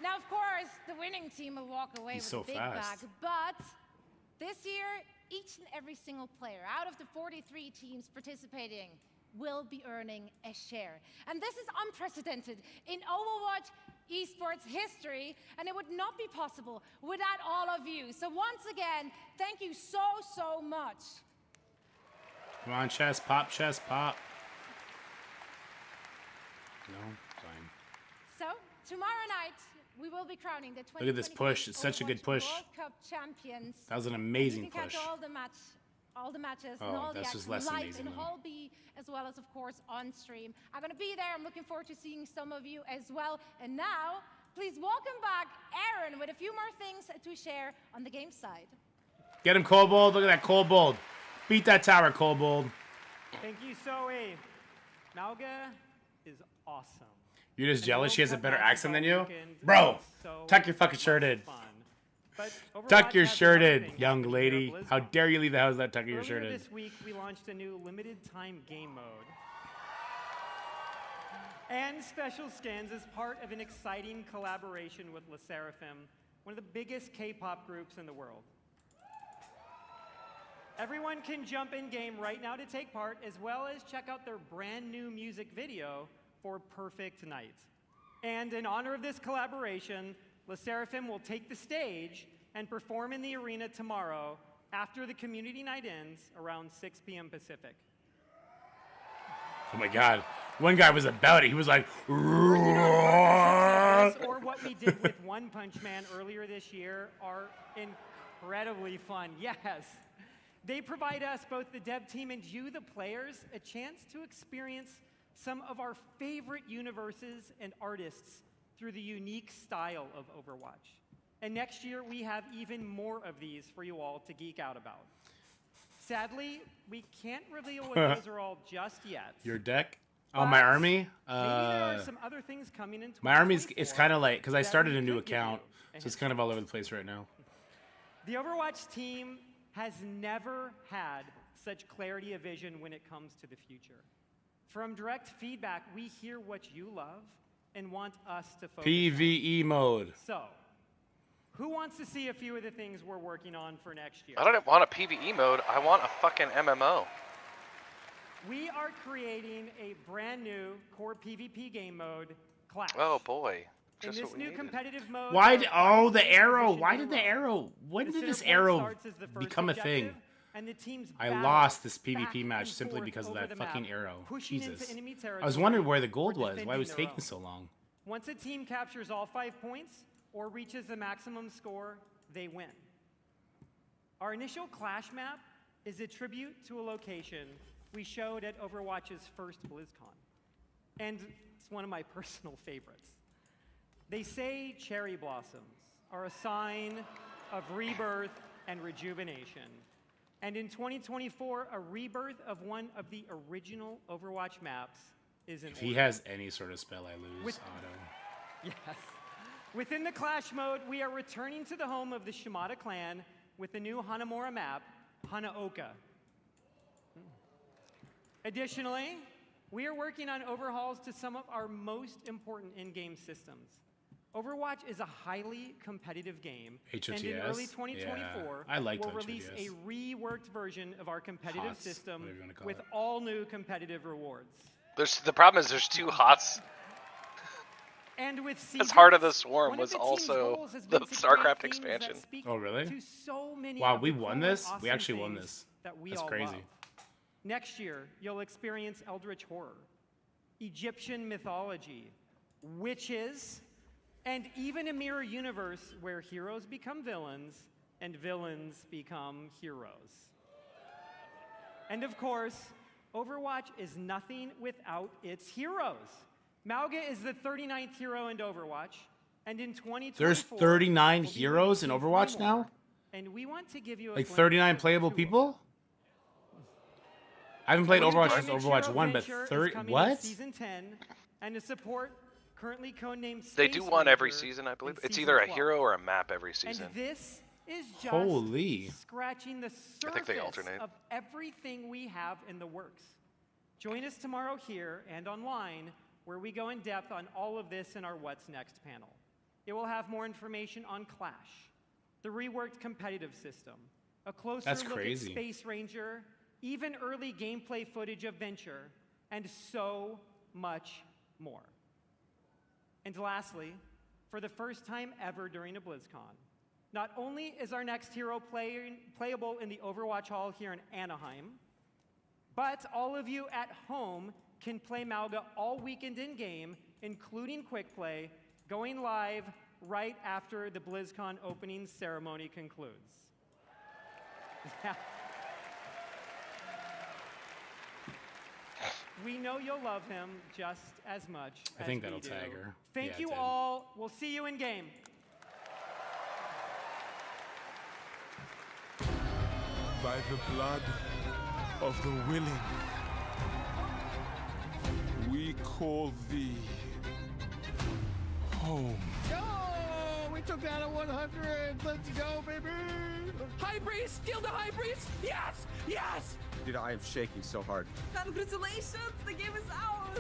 Speaker 16: Now, of course, the winning team will walk away
Speaker 5: He's
Speaker 16: with
Speaker 5: so
Speaker 16: a big
Speaker 5: fast.
Speaker 16: bag, but this year, each and every single player out of the 43 teams participating will be earning a share. And this is unprecedented in Overwatch esports history, and it would not be possible without all of you. So once again, thank you so, so much.
Speaker 5: Come on, chest pop, chest pop. No, fine.
Speaker 16: So tomorrow night, we will be crowning the 2023
Speaker 5: Look at this push. It's such a good push.
Speaker 16: World Cup champions.
Speaker 5: That was an
Speaker 16: You
Speaker 5: amazing
Speaker 16: can
Speaker 5: push.
Speaker 16: catch all the matches
Speaker 5: Oh,
Speaker 16: and all the
Speaker 5: that's just
Speaker 16: action
Speaker 5: less
Speaker 16: live
Speaker 5: amazing,
Speaker 16: in
Speaker 5: though.
Speaker 16: Hall B, as well as, of course, on stream. I'm going to be there. I'm looking forward to seeing some of you as well. And now, please welcome back Aaron with a few more things to share on the game side.
Speaker 5: Get him, Kobold. Look at that Kobold. Beat that tower, Kobold.
Speaker 11: Thank you, Zoe. Malga is awesome.
Speaker 5: You're just
Speaker 11: And
Speaker 5: jealous she has a
Speaker 11: World
Speaker 5: better
Speaker 11: Cup
Speaker 5: accent than you?
Speaker 11: weekend
Speaker 5: Bro,
Speaker 11: was so
Speaker 5: tuck your fucking shirt in.
Speaker 11: fun. But
Speaker 5: Tuck
Speaker 11: Overwatch
Speaker 5: your
Speaker 11: has
Speaker 5: shirt
Speaker 11: another
Speaker 5: in,
Speaker 11: thing
Speaker 5: young
Speaker 11: happening here at
Speaker 5: lady. How
Speaker 11: BlizzCon.
Speaker 5: dare you leave the house without tucking your shirt
Speaker 11: Earlier
Speaker 5: in?
Speaker 11: this week, we launched a new limited time game mode and special skins as part of an exciting collaboration with Le Sserafim, one of the biggest K-pop groups in the world. Everyone can jump in game right now to take part, as well as check out their brand new music video for Perfect Night. And in honor of this collaboration, Le Sserafim will take the stage and perform in the arena tomorrow after the community night ends around 6 p.m. Pacific.
Speaker 5: Oh my god. One guy was about it. He was like,
Speaker 11: Or what we did with One Punch Man earlier this year are incredibly fun. Yes. They provide us, both the dev team and you, the players, a chance to experience some of our favorite universes and artists through the unique style of Overwatch. And next year, we have even more of these for you all to geek out about. Sadly, we can't reveal what those are all just yet.
Speaker 5: your deck? Oh, my army?
Speaker 11: Maybe there are some other things coming in
Speaker 5: My army's,
Speaker 11: 2024
Speaker 5: it's kind of like, because I
Speaker 11: that
Speaker 5: started
Speaker 11: we
Speaker 5: a new
Speaker 11: could give
Speaker 5: account,
Speaker 11: you.
Speaker 5: so it's kind of all over the place right now.
Speaker 11: The Overwatch team has never had such clarity of vision when it comes to the future. From direct feedback, we hear what you love and want us to focus on.
Speaker 5: PvE mode.
Speaker 11: So, who wants to see a few of the things we're working on for next year?
Speaker 4: I don't want a PvE mode. I want a fucking MMO.
Speaker 11: We are creating a brand new core PvP game mode, Clash.
Speaker 4: Oh boy.
Speaker 11: In
Speaker 4: Just
Speaker 11: this
Speaker 4: what we
Speaker 11: new
Speaker 4: needed.
Speaker 11: competitive mode,
Speaker 5: Why?
Speaker 11: there
Speaker 5: Did,
Speaker 11: are
Speaker 5: oh, the
Speaker 11: 5
Speaker 5: arrow.
Speaker 11: positions
Speaker 5: Why
Speaker 11: in a
Speaker 5: did the
Speaker 11: row.
Speaker 5: arrow? When
Speaker 11: The
Speaker 5: did
Speaker 11: center
Speaker 5: this
Speaker 11: point
Speaker 5: arrow
Speaker 11: starts as the first
Speaker 5: become a thing?
Speaker 11: objective, and the teams
Speaker 5: I
Speaker 11: battle
Speaker 5: lost this
Speaker 11: back
Speaker 5: PvP match
Speaker 11: and
Speaker 5: simply
Speaker 11: forth
Speaker 5: because of
Speaker 11: over
Speaker 5: that
Speaker 11: the
Speaker 5: fucking
Speaker 11: map,
Speaker 5: arrow.
Speaker 11: pushing into
Speaker 5: Jesus.
Speaker 11: enemy
Speaker 5: I was wondering
Speaker 11: territory
Speaker 5: where the gold
Speaker 11: or
Speaker 5: was. Why
Speaker 11: defending
Speaker 5: was
Speaker 11: their
Speaker 5: taking
Speaker 11: own.
Speaker 5: so long?
Speaker 11: Once a team captures all 5 points or reaches the maximum score, they win. Our initial Clash map is a tribute to a location we showed at Overwatch's first BlizzCon. And it's one of my personal favorites. They say cherry blossoms are a sign of rebirth and rejuvenation. And in 2024, a rebirth of one of the original Overwatch maps is in
Speaker 5: If he
Speaker 11: order.
Speaker 5: has any sort of spell, I lose.
Speaker 11: With-
Speaker 5: Auto.
Speaker 11: Yes. Within the Clash mode, we are returning to the home of the Shimada clan with the new Hanamura map, Hanaoka. Additionally, we are working on overhauls to some of our most important in-game systems. Overwatch is a highly competitive game,
Speaker 5: HOTS?
Speaker 11: and in early 2024,
Speaker 5: Yeah, I liked
Speaker 11: we'll release
Speaker 5: HOTS.
Speaker 11: a reworked version of our competitive
Speaker 5: HOTS,
Speaker 11: system
Speaker 5: whatever you wanna call
Speaker 11: with
Speaker 5: it.
Speaker 11: all new competitive rewards.
Speaker 4: The problem is there's 2 HOTS.
Speaker 11: And with
Speaker 4: As Heart of the
Speaker 11: Seasons,
Speaker 4: Swarm
Speaker 11: one
Speaker 4: was
Speaker 11: of the team's
Speaker 4: also
Speaker 11: goals has
Speaker 4: the
Speaker 11: been to
Speaker 4: StarCraft
Speaker 11: create themes that
Speaker 4: expansion.
Speaker 11: speak
Speaker 5: Oh, really?
Speaker 11: to so many
Speaker 5: Wow,
Speaker 11: of
Speaker 5: we
Speaker 11: the
Speaker 5: won
Speaker 11: cool and
Speaker 5: this? We
Speaker 11: awesome
Speaker 5: actually won
Speaker 11: things
Speaker 5: this.
Speaker 11: that we
Speaker 5: That's
Speaker 11: all
Speaker 5: crazy.
Speaker 11: love. Next year, you'll experience Eldritch Horror, Egyptian mythology, witches, and even a mirror universe where heroes become villains and villains become heroes. And of course, Overwatch is nothing without its heroes. Mauga is the 39th hero in Overwatch, and in 2024,
Speaker 5: There's 39
Speaker 11: we'll be
Speaker 5: heroes in
Speaker 11: releasing
Speaker 5: Overwatch
Speaker 11: 3 more,
Speaker 5: now?
Speaker 11: and we want to give you a
Speaker 5: Like
Speaker 11: glimpse
Speaker 5: 39
Speaker 11: of
Speaker 5: playable
Speaker 11: 2 of
Speaker 5: people? I haven't played Overwatch since
Speaker 11: Damage
Speaker 5: Overwatch
Speaker 11: Hero
Speaker 5: 1, but
Speaker 11: Venture is
Speaker 5: 30.
Speaker 11: coming in
Speaker 5: What?
Speaker 11: Season 10, and to support currently codenamed Space
Speaker 4: They do one every
Speaker 11: Ranger
Speaker 4: season, I believe.
Speaker 11: in
Speaker 4: It's
Speaker 11: Season
Speaker 4: either a
Speaker 11: 12.
Speaker 4: hero or a map every season.
Speaker 11: And this is just
Speaker 5: Holy.
Speaker 11: scratching the
Speaker 4: I think they
Speaker 11: surface
Speaker 4: alternate.
Speaker 11: of everything we have in the works. Join us tomorrow here and online, where we go in depth on all of this in our What's Next panel. It will have more information on Clash, the reworked competitive system, a closer
Speaker 5: That's
Speaker 11: look
Speaker 5: crazy.
Speaker 11: at Space Ranger, even early gameplay footage of Venture, and so much more. And lastly, for the first time ever during a BlizzCon, not only is our next hero playable in the Overwatch Hall here in Anaheim, but all of you at home can play Mauga all weekend in-game, including Quick Play, going live right after the BlizzCon opening ceremony concludes. We know you'll love him just as much
Speaker 5: I
Speaker 11: as
Speaker 5: think
Speaker 11: we
Speaker 5: that'll
Speaker 11: do.
Speaker 5: tag her.
Speaker 11: Thank
Speaker 5: Yeah,
Speaker 11: you
Speaker 5: it did.
Speaker 11: all. We'll see you in game.
Speaker 13: By the blood of the willing, we call thee home.
Speaker 12: Yo, we took that at 100. Let's go, baby. High Priest, kill the High Priest. Yes, yes.
Speaker 14: Dude, I am shaking so hard.
Speaker 10: Congratulations, the game is ours!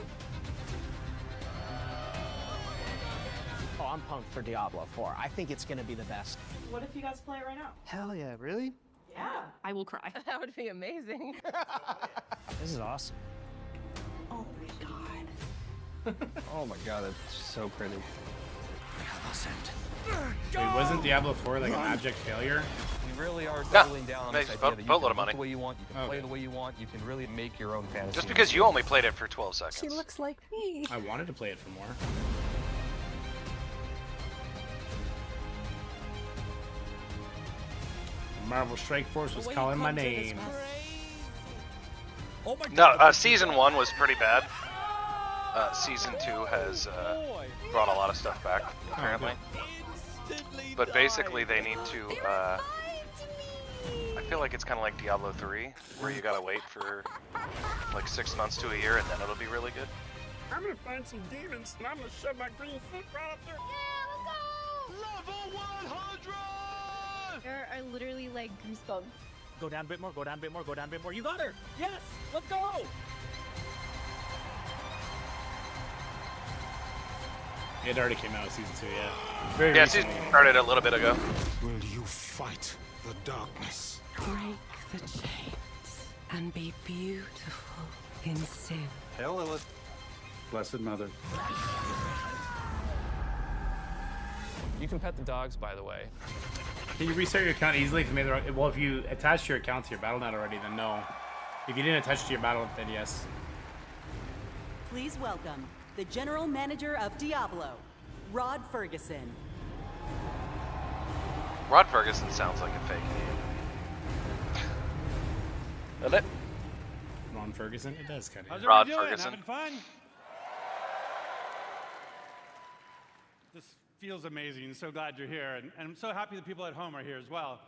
Speaker 17: Oh, I'm pumped for Diablo 4. I think it's gonna be the best.
Speaker 10: What if you guys play it right now?
Speaker 17: Hell yeah, really?
Speaker 10: Yeah. I will cry. That would be amazing.
Speaker 17: This is awesome.
Speaker 10: Oh my god.
Speaker 14: Oh my god, it's so pretty.
Speaker 5: Wait, wasn't Diablo 4 like an abject failure?
Speaker 14: We really are
Speaker 4: Yeah.
Speaker 14: doubling down on
Speaker 4: Nice,
Speaker 14: this idea
Speaker 4: boat-
Speaker 14: that you
Speaker 4: boatload
Speaker 14: can
Speaker 4: of
Speaker 14: look
Speaker 4: money.
Speaker 14: the way you want, you can play
Speaker 5: Okay.
Speaker 14: the way you want, you can really make your own fantasy.
Speaker 4: Just because you only played it for 12 seconds.
Speaker 10: She looks like me.
Speaker 5: I wanted to play it for more. Marvel Strike Force was calling my name.
Speaker 12: Oh my
Speaker 4: No, season 1 was pretty bad. Season 2 has brought a lot of stuff back, apparently. But basically, they need to. I feel like it's kind of like Diablo 3, where you gotta wait for like 6 months to a year, and then it'll be really good.
Speaker 12: I'm gonna find some demons and I'm gonna shove my green foot right up there.
Speaker 10: Level 100! There are literally like goosebumps.
Speaker 17: Go down a bit more, go down a bit more, go down a bit more. You got her!
Speaker 12: Yes, let's go.
Speaker 5: It already came out with season 2, yeah. Very
Speaker 4: Yeah,
Speaker 5: recently.
Speaker 4: season started a little bit ago.
Speaker 13: Will you fight the darkness?
Speaker 18: Break the chains and be beautiful in sin.
Speaker 14: Hail Lilith.
Speaker 19: Blessed Mother.
Speaker 20: You can pet the dogs, by the way.
Speaker 5: Can you restart your account easily if you made the wrong... Well, if you attached your account to your Battle.net already, then no. If you didn't attach it to your Battle.net, then yes.
Speaker 15: Please welcome the General Manager of Diablo, Rod Ferguson.
Speaker 4: Rod Ferguson sounds like a fake name. Doesn't it?
Speaker 5: Ron Ferguson? It does kind
Speaker 8: How's
Speaker 5: of.
Speaker 8: everyone
Speaker 4: Rod
Speaker 8: doing?
Speaker 4: Ferguson.
Speaker 8: Having fun? This feels amazing. So glad you're here. And I'm so happy the people at home are here as well.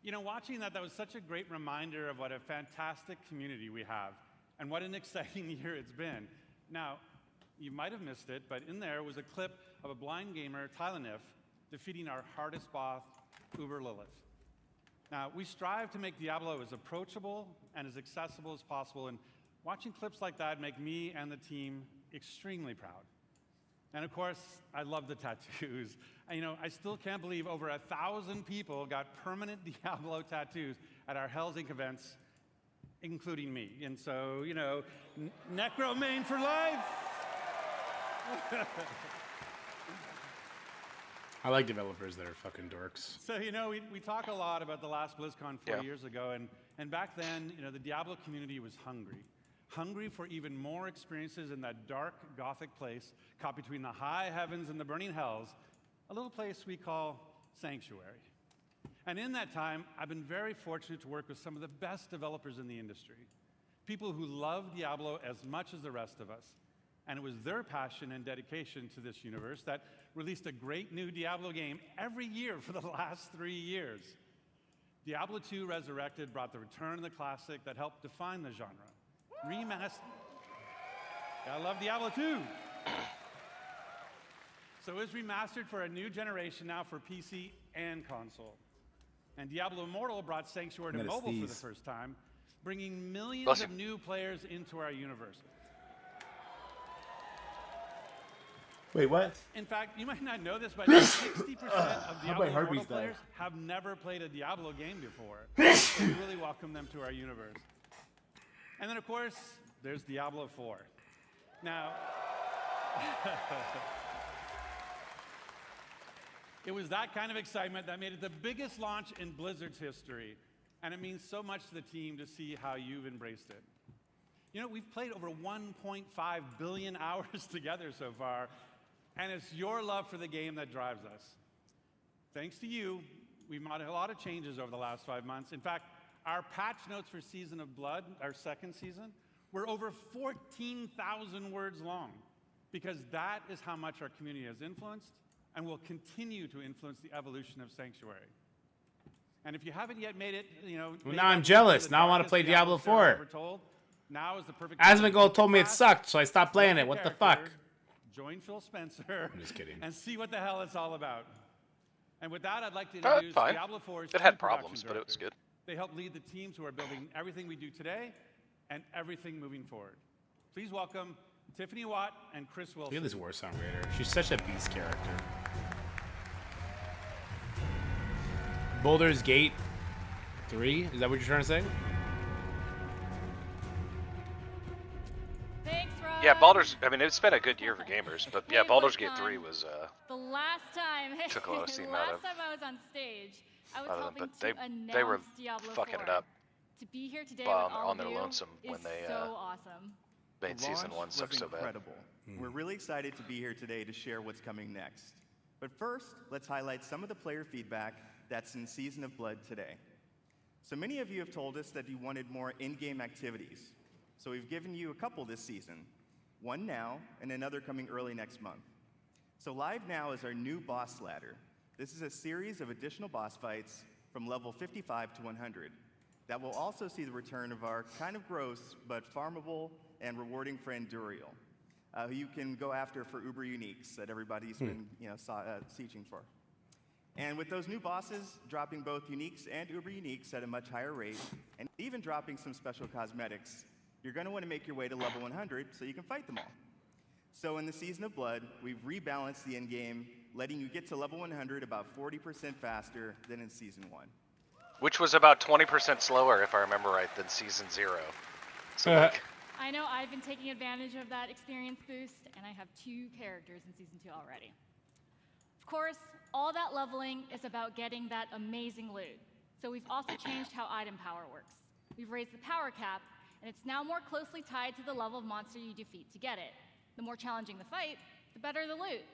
Speaker 8: You know, watching that was such a great reminder of what a fantastic community we have and what an exciting year it's been. Now, you might have missed it, but in there was a clip of a blind gamer, Tylenif, defeating our hardest boss, Uber Lilith. Now, we strive to make Diablo as approachable and as accessible as possible, and watching clips like that make me and the team extremely proud.
Speaker 19: And of course, I love the tattoos. And, you know, I still can't believe over 1,000 people got permanent Diablo tattoos at our Hell's Inc. events, including me. And so, you know, Necromain for life.
Speaker 5: I like developers that are fucking dorks.
Speaker 19: So, you know, we talk a lot about the last BlizzCon 4 years ago, and back then, you know, the Diablo community was hungry for even more experiences in that dark, gothic place caught between the high heavens and the burning hells, a little place we call Sanctuary. And in that time, I've been very fortunate to work with some of the best developers in the industry, people who love Diablo as much as the rest of us. And it was their passion and dedication to this universe that released a great new Diablo game every year for the last 3 years. Diablo 2 Resurrected brought the return of the classic that helped define the genre. Remastered. I love Diablo 2. So it was remastered for a new generation now for PC and console. And Diablo Immortal brought Sanctuary to mobile for the first time, bringing millions of new players into our universe.
Speaker 5: Wait, what?
Speaker 19: In fact, you might not know this, but 60% of Diablo Immortal players have never played a Diablo game before. So we really welcome them to our universe. And then, of course, there's Diablo 4. Now, it was that kind of excitement that made it the biggest launch in Blizzard's history. And it means so much to the team to see how you've embraced it. You know, we've played over 1.5 billion hours together so far, and it's your love for the game that drives us. Thanks to you, we've made a lot of changes over the last 5 months. In fact, our patch notes for Season of Blood, our second season, were over 14,000 words long, because that is how much our community has influenced and will continue to influence the evolution of Sanctuary. And if you haven't yet made it, you know...
Speaker 5: Well, now I'm jealous. Now I want to play Diablo 4.
Speaker 19: Now is the perfect...
Speaker 5: Asmongold told me it sucked, so I stopped playing it. What the fuck?
Speaker 19: Join Phil Spencer.
Speaker 5: I'm just kidding.
Speaker 19: And see what the hell it's all about. And with that, I'd like to introduce Diablo 4's
Speaker 4: It had problems, but it was good.
Speaker 19: They help lead the teams who are building everything we do today and everything moving forward. Please welcome Tiffany Watt and Chris Wilson.
Speaker 5: Look at this Warsong Raider. She's such a beast character. Baldur's Gate 3? Is that what you're trying to say?
Speaker 16: Thanks, Rob.
Speaker 4: Yeah, I mean, it's been a good year for gamers, but yeah, Baldur's Gate 3 was,
Speaker 16: the last time,
Speaker 4: took a lot of steam out
Speaker 16: last
Speaker 4: of.
Speaker 16: time I was on stage, I was helping
Speaker 4: but
Speaker 16: to announce
Speaker 4: they were
Speaker 16: Diablo
Speaker 4: fucking
Speaker 16: 4.
Speaker 4: it up.
Speaker 16: To be here today
Speaker 4: Well,
Speaker 16: with all
Speaker 4: on their
Speaker 16: of you
Speaker 4: lonesome when
Speaker 16: is
Speaker 4: they,
Speaker 16: so awesome.
Speaker 4: made Season 1 suck so bad.
Speaker 21: Incredible. We're really excited to be here today to share what's coming next. But first, let's highlight some of the player feedback that's in Season of Blood today. So many of you have told us that you wanted more in-game activities. So we've given you a couple this season. One now, and another coming early next month. So live now is our new boss ladder. This is a series of additional boss fights from level 55 to 100. That will also see the return of our kind of gross, but farmable and rewarding friend Duriel, who you can go after for Uber Uniques that everybody's been sieging for. And with those new bosses dropping both Uniques and Uber Uniques at a much higher rate, and even dropping some special cosmetics, you're going to want to make your way to level 100 so you can fight them all. So in the Season of Blood, we've rebalanced the endgame, letting you get to level 100 about 40% faster than in Season 1.
Speaker 4: Which was about 20% slower, if I remember right, than Season 0. So like,
Speaker 16: I know I've been taking advantage of that experience boost, and I have 2 characters in Season 2 already. Of course, all that leveling is about getting that amazing loot. So we've also changed how item power works. We've raised the power cap, and it's now more closely tied to the level of monster you defeat to get it. The more challenging the fight, the better the loot.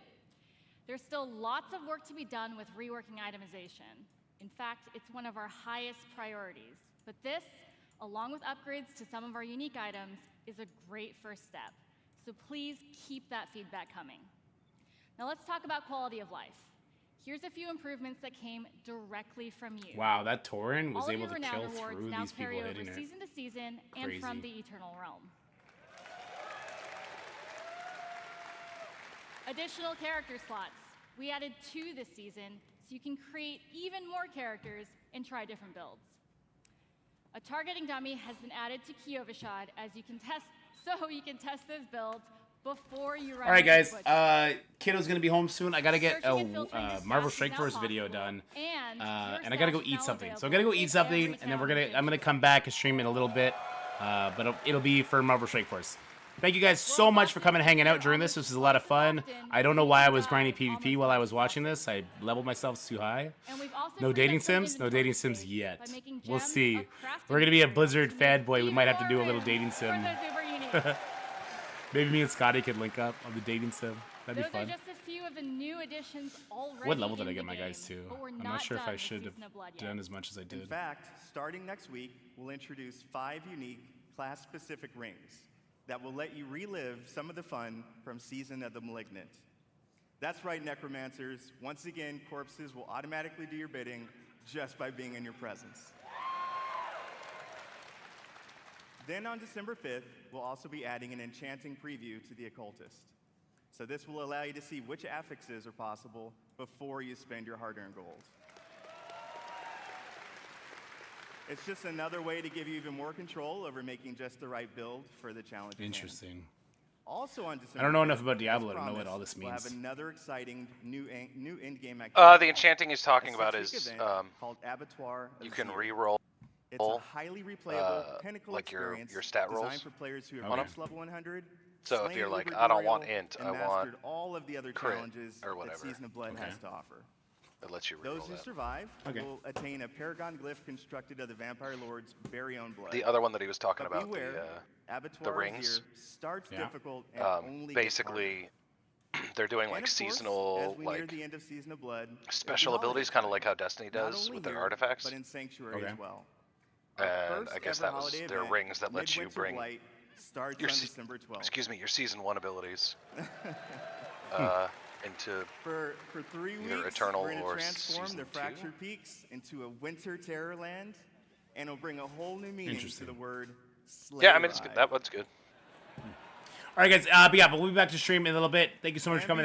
Speaker 16: There's still lots of work to be done with reworking itemization. In fact, it's one of our highest priorities. But this, along with upgrades to some of our unique items, is a great first step. So please keep that feedback coming. Now let's talk about quality of life. Here's a few improvements that came directly from you.
Speaker 5: Wow, that Tauren was
Speaker 16: All
Speaker 5: able
Speaker 16: of your
Speaker 5: to kill
Speaker 16: renown rewards
Speaker 5: through
Speaker 16: now
Speaker 5: these people
Speaker 16: carry over
Speaker 5: hitting it.
Speaker 16: season to season and from the Eternal Realm. Additional character slots. We added 2 this season, so you can create even more characters and try different builds. A targeting dummy has been added to Kyovashad so you can test those builds
Speaker 2: before you run.
Speaker 5: All right, guys.
Speaker 2: into Butch.
Speaker 5: Kiddo's gonna be home soon. I gotta get
Speaker 2: Searching and filtering
Speaker 5: a
Speaker 2: this
Speaker 5: Marvel
Speaker 2: fast is
Speaker 5: Strike
Speaker 2: now
Speaker 5: Force video
Speaker 2: possible,
Speaker 5: done,
Speaker 2: and
Speaker 5: and I gotta go eat something. So I gotta go eat something, and then I'm gonna come back and stream in a little bit. But it'll be for Marvel Strike Force. Thank you guys so much for coming and hanging out during this. This was a lot of fun. I don't know why I was grinding PvP while I was watching this. I leveled myself too high. No dating sims? No dating sims yet. We'll see. We're going to be a Blizzard fanboy. We might have to do a little dating sim. Maybe me and Scotty could link up on the dating sim. That'd be fun.
Speaker 2: Those are just a few of the new additions already.
Speaker 5: What level did I
Speaker 2: in
Speaker 5: get
Speaker 2: the
Speaker 5: my
Speaker 2: game,
Speaker 5: guys to?
Speaker 2: but we're
Speaker 5: I'm not sure if
Speaker 2: done
Speaker 5: I
Speaker 2: with
Speaker 5: should
Speaker 2: Season of Blood
Speaker 5: have
Speaker 2: yet.
Speaker 5: done as much as I did.
Speaker 21: In fact, starting next week, we'll introduce 5 unique class-specific rings that will let you relive some of the fun from Season of the Malignant. That's right, Necromancers. Once again, corpses will automatically do your bidding just by being in your presence. Then on December 5th, we'll also be adding an enchanting preview to the Occultist. So this will allow you to see which affixes are possible before you spend your hard-earned gold. It's just another way to give you even more control over making just the right build for the challenge.
Speaker 5: Interesting.
Speaker 21: Also on December
Speaker 5: I don't know
Speaker 21: 5th,
Speaker 5: enough about
Speaker 21: as
Speaker 5: Diablo to know what
Speaker 21: promised,
Speaker 5: all this
Speaker 21: we'll
Speaker 5: means.
Speaker 21: have another exciting new in-game activity.
Speaker 4: The enchanting he's talking
Speaker 21: A
Speaker 4: about
Speaker 21: 6-week
Speaker 4: is
Speaker 21: event called Abattoir of
Speaker 4: you can
Speaker 21: Zeal.
Speaker 4: re-roll.
Speaker 21: It's a highly replayable pinnacle
Speaker 4: like
Speaker 21: experience
Speaker 4: your stat rolls
Speaker 21: designed for players who have
Speaker 4: on 'em.
Speaker 21: reached level 100.
Speaker 4: So if
Speaker 21: slain
Speaker 4: you're like,
Speaker 21: Uber
Speaker 4: I don't want
Speaker 21: Dorial,
Speaker 4: int,
Speaker 21: and
Speaker 4: I want
Speaker 21: mastered all of the other
Speaker 4: crit
Speaker 21: challenges
Speaker 4: or
Speaker 21: that
Speaker 4: whatever.
Speaker 21: Season of Blood
Speaker 4: Okay.
Speaker 21: has to offer.
Speaker 4: It lets you re-roll
Speaker 21: Those who
Speaker 4: that.
Speaker 21: survive
Speaker 5: Okay.
Speaker 21: will attain a Paragon glyph constructed of the Vampire Lord's very own blood.
Speaker 4: The other one that he was talking
Speaker 21: But
Speaker 4: about,
Speaker 21: beware,
Speaker 4: the
Speaker 21: Abattoir of
Speaker 4: rings.
Speaker 21: Zeal starts
Speaker 5: Yeah.
Speaker 21: difficult and only gets harder.
Speaker 4: Basically, they're doing
Speaker 21: And
Speaker 4: like
Speaker 21: of course,
Speaker 4: seasonal,
Speaker 21: as we near
Speaker 4: like
Speaker 21: the end of Season of Blood, it'll be
Speaker 4: special
Speaker 21: holiday
Speaker 4: abilities, kind of
Speaker 21: time.
Speaker 4: like how Destiny
Speaker 21: Not
Speaker 4: does
Speaker 21: only
Speaker 4: with their
Speaker 21: here,
Speaker 4: artifacts.
Speaker 21: but in Sanctuary
Speaker 5: Okay.
Speaker 21: as well.
Speaker 4: And
Speaker 21: First
Speaker 4: I guess
Speaker 21: ever
Speaker 4: that was
Speaker 21: holiday
Speaker 4: their
Speaker 21: event,
Speaker 4: rings that let you
Speaker 21: Midwinter
Speaker 4: bring
Speaker 21: Blight, starts
Speaker 4: your
Speaker 21: on
Speaker 4: se-
Speaker 21: December 12th.
Speaker 4: excuse me, your season 1 abilities into
Speaker 21: For 3
Speaker 4: Either
Speaker 21: weeks,
Speaker 4: Eternal
Speaker 21: we're going
Speaker 4: or
Speaker 21: to transform
Speaker 4: Season
Speaker 21: the
Speaker 4: 2?
Speaker 21: Fractured Peaks into a winter terrorland, and it'll bring a whole new meaning to
Speaker 5: Interesting.
Speaker 21: the word sleigh
Speaker 4: Yeah, I mean, it's
Speaker 21: ride.
Speaker 4: good. That one's good.
Speaker 5: All right, guys. But we'll be back to stream in a little bit. Thank you so much for coming and hanging